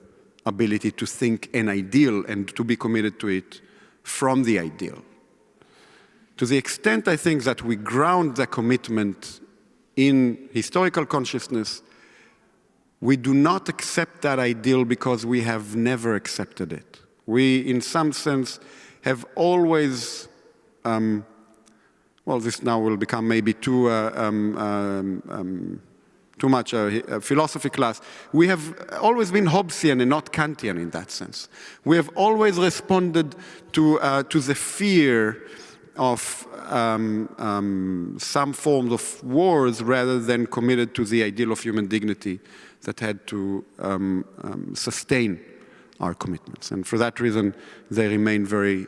ability to think an ideal and to be committed to it from the ideal. To the extent, I think, that we ground the commitment in historical consciousness, we do not accept that ideal because we have never accepted it. We, in some sense, have always, well, this now will become maybe too much a philosophy class. We have always been Hobbesian and not Kantian in that sense. We have always responded to the fear of some forms of wars rather than committed to the ideal of human dignity that had to sustain our commitments. And for that reason, they remain very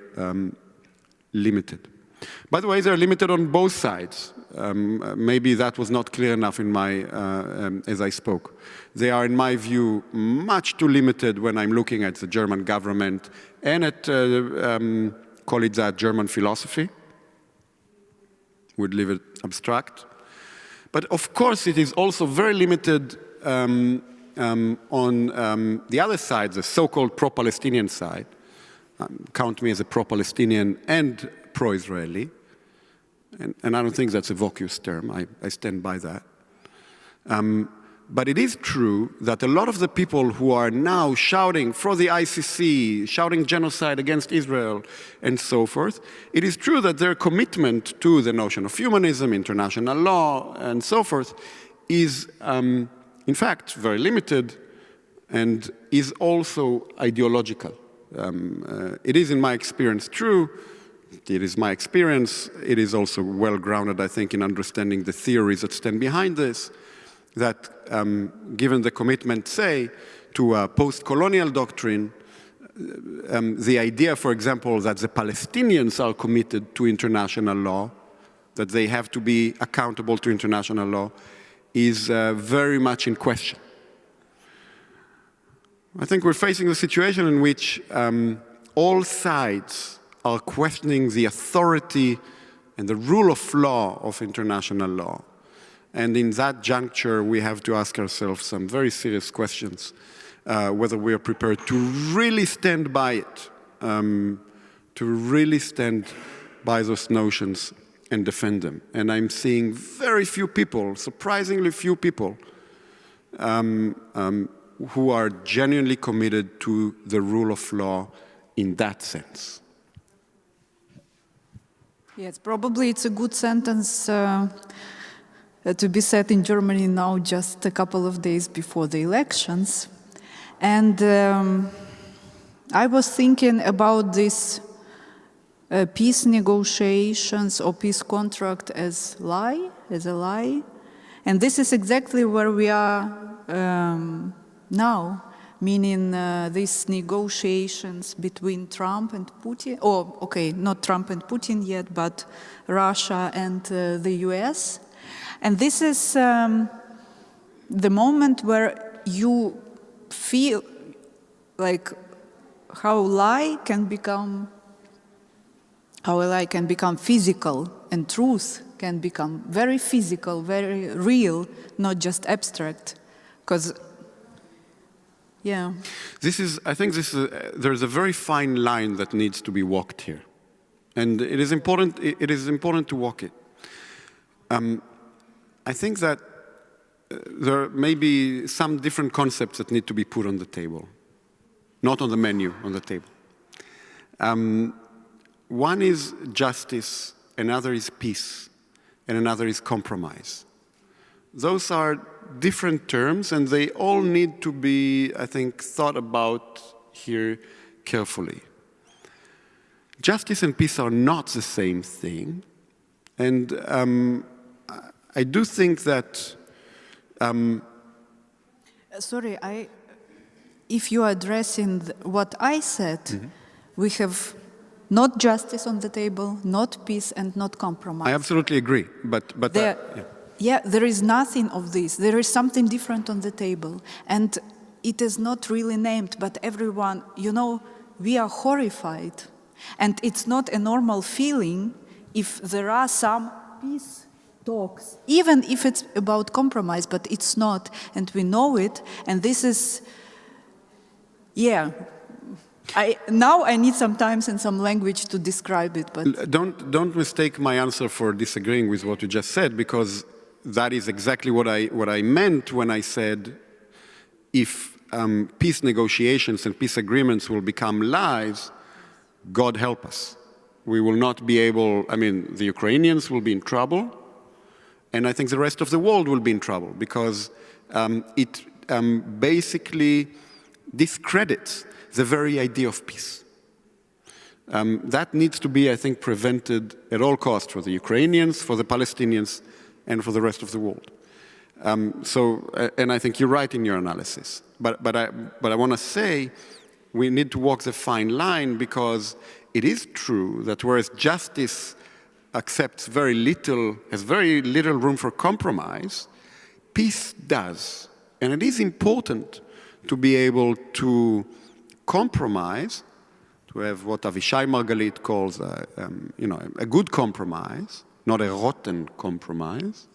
limited. By the way, they're limited on both sides. Maybe that was not clear enough in my, as I spoke. They are, in my view, much too limited when I'm looking at the German government and at, call it that, German philosophy. Would leave it abstract. But of course, it is also very limited on the other side, the so-called pro-Palestinian side. Count me as a pro-Palestinian and pro-Israeli. And I don't think that's a vacuous term. I stand by that. But it is true that a lot of the people who are now shouting for the ICC, shouting genocide against Israel, and so forth, it is true that their commitment to the notion of humanism, international law, and so forth is, in fact, very limited and is also ideological. It is, in my experience, true. It is my experience. It is also well-grounded, I think, in understanding the theories that stand behind this, that given the commitment, say, to a post-colonial doctrine, the idea, for example, that the Palestinians are committed to international law, that they have to be accountable to international law, is very much in question. I think we're facing a situation in which all sides are questioning the authority and the rule of law of international law. And in that juncture, we have to ask ourselves some very serious questions, whether we are prepared to really stand by it, to really stand by those notions and defend them. And I'm seeing very few people, surprisingly few people, who are genuinely committed to the rule of law in that sense. Yes, probably it's a good sentence to be said in Germany now, just a couple of days before the elections. And I was thinking about this peace negotiations or peace contract as a lie. And this is exactly where we are now, meaning these negotiations between Trump and Putin, or okay, not Trump and Putin yet, but Russia and the US. And this is the moment where you feel like how a lie can become physical, and truth can become very physical, very real, not just abstract. Because, yeah. I think there's a very fine line that needs to be walked here. And it is important to walk it. I think that there may be some different concepts that need to be put on the table. Not on the menu, on the table. One is justice, another is peace, and another is compromise. Those are different terms, and they all need to be, I think, thought about here carefully. Justice and peace are not the same thing, and I do think that... Sorry, if you are addressing what I said, we have not justice on the table, not peace, and not compromise. I absolutely agree, but there is nothing of this. There is something different on the table, and it is not really named, but everyone, we are horrified, and it's not a normal feeling if there are some peace talks, even if it's about compromise, but it's not, and we know it, and this is, now I need some time and some language to describe it, but... Don't mistake my answer for disagreeing with what you just said, because that is exactly what I meant when I said if peace negotiations and peace agreements will become lies, God help us. We will not be able, the Ukrainians will be in trouble, and I think the rest of the world will be in trouble, because it basically discredits the very idea of peace. That needs to be, I think, prevented at all costs for the Ukrainians, for the Palestinians, and for the rest of the world. And I think you're right in your analysis. But I want to say we need to walk the fine line, because it is true that whereas justice accepts very little, has very little room for compromise, peace does. And it is important to be able to compromise, to have what Avishai Margalit calls a good compromise, not a rotten compromise,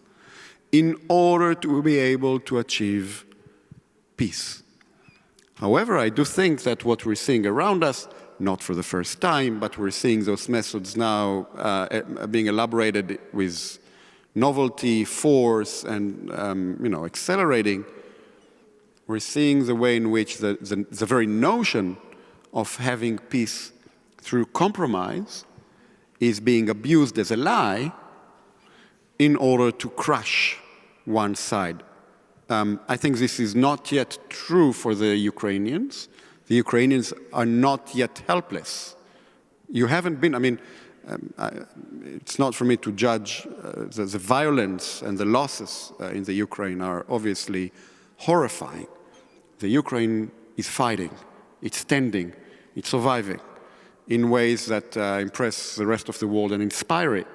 in order to be able to achieve peace. However, I do think that what we're seeing around us, not for the first time, but we're seeing those methods now being elaborated with novelty, force, and accelerating. We're seeing the way in which the very notion of having peace through compromise is being abused as a lie in order to crush one side. I think this is not yet true for the Ukrainians. The Ukrainians are not yet helpless. You haven't been, it's not for me to judge the violence and the losses in the Ukraine are obviously horrifying. The Ukraine is fighting, it's standing, it's surviving in ways that impress the rest of the world and inspire it.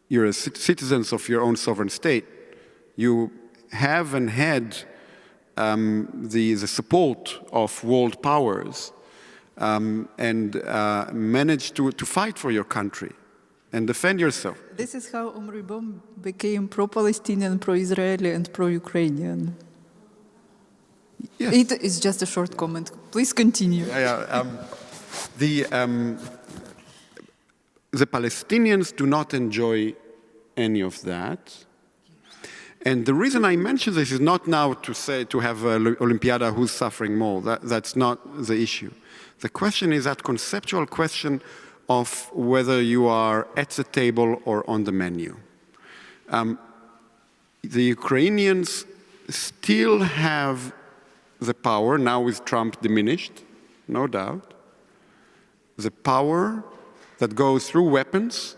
You're citizens of your own sovereign state. You have and had the support of world powers and managed to fight for your country and defend yourself. This is how Omri Bom became pro-Palestinian, pro-Israeli, and pro-Ukrainian. Yes. It is just a short comment. Please continue. The Palestinians do not enjoy any of that. And the reason I mention this is not now to have an Olympiada who's suffering more. That's not the issue. The question is that conceptual question of whether you are at the table or on the menu. The Ukrainians still have the power, now with Trump diminished, no doubt, the power that goes through weapons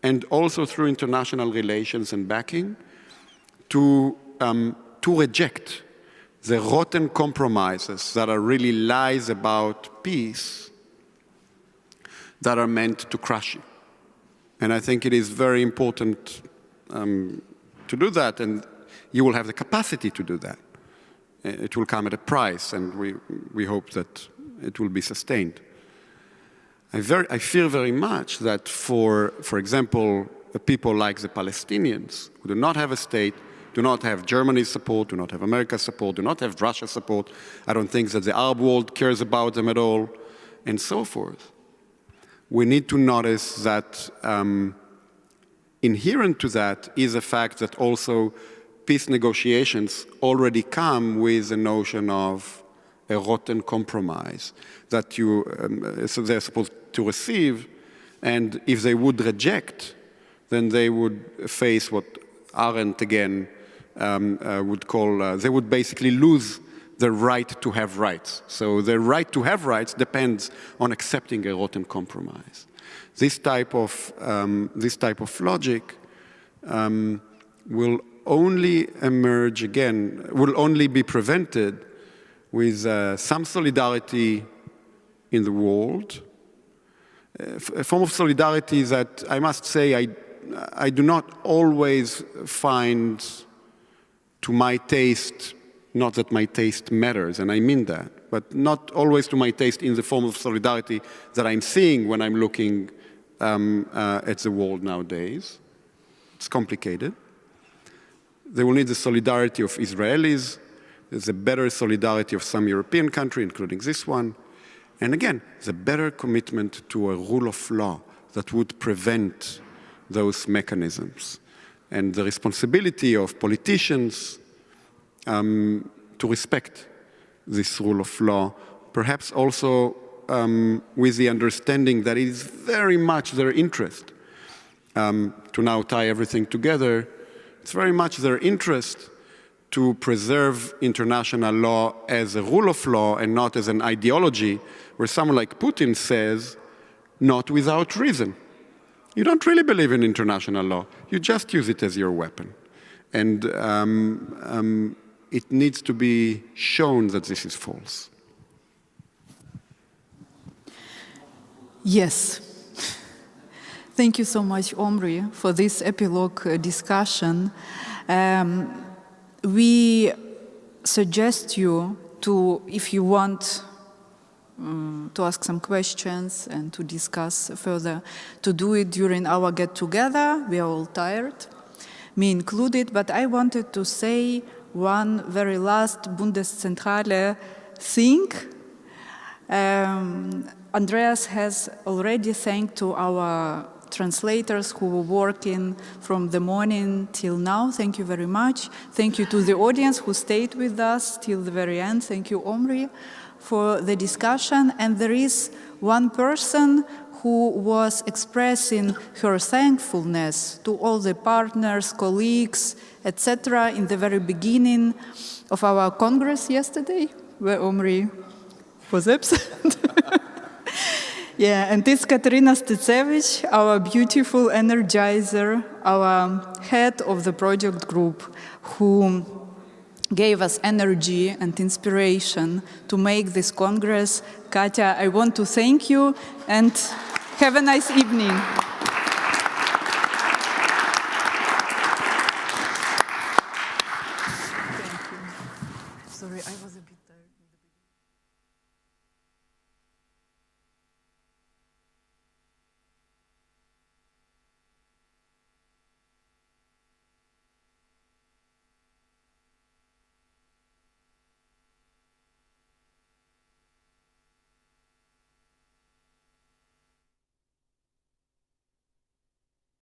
and also through international relations and backing to reject the rotten compromises that are really lies about peace that are meant to crush you. And I think it is very important to do that, and you will have the capacity to do that. It will come at a price, and we hope that it will be sustained. I feel very much that for example, people like the Palestinians who do not have a state, do not have Germany's support, do not have America's support, do not have Russia's support. I don't think that the Arab world cares about them at all, and so forth. We need to notice that inherent to that is the fact that also peace negotiations already come with the notion of a rotten compromise that so they're supposed to receive, and if they would reject, then they would face what Arendt again would call, they would basically lose the right to have rights. So the right to have rights depends on accepting a rotten compromise. This type of logic will only emerge again, will only be prevented with some solidarity in the world, a form of solidarity that I must say I do not always find to my taste, not that my taste matters, and I mean that, but not always to my taste in the form of solidarity that I'm seeing when I'm looking at the world nowadays. It's complicated. They will need the solidarity of Israelis. There's a better solidarity of some European country, including this one. And again, the better commitment to a rule of law that would prevent those mechanisms. And the responsibility of politicians to respect this rule of law, perhaps also with the understanding that it is very much their interest to now tie everything together. It's very much their interest to preserve international law as a rule of law and not as an ideology where someone like Putin says, not without reason. You don't really believe in international law. You just use it as your weapon. And it needs to be shown that this is false. Yes. Thank you so much, Omri, for this epilogue discussion. We suggest you to, if you want to ask some questions and to discuss further, to do it during our get-together. We are all tired, me included, but I wanted to say one very last Bundeszentrale thing. Andreas has already thanked to our translators who were working from the morning till now. Thank you very much. Thank you to the audience who stayed with us till the very end. Thank you, Omri, for the discussion. And there is one person who was expressing her thankfulness to all the partners, colleagues, etc. in the very beginning of our Congress yesterday, where Omri was absent. Yeah, and it's Katerina Stecevich, our beautiful energizer, our head of the project group, who gave us energy and inspiration to make this Congress. Katya, I want to thank you and have a nice evening.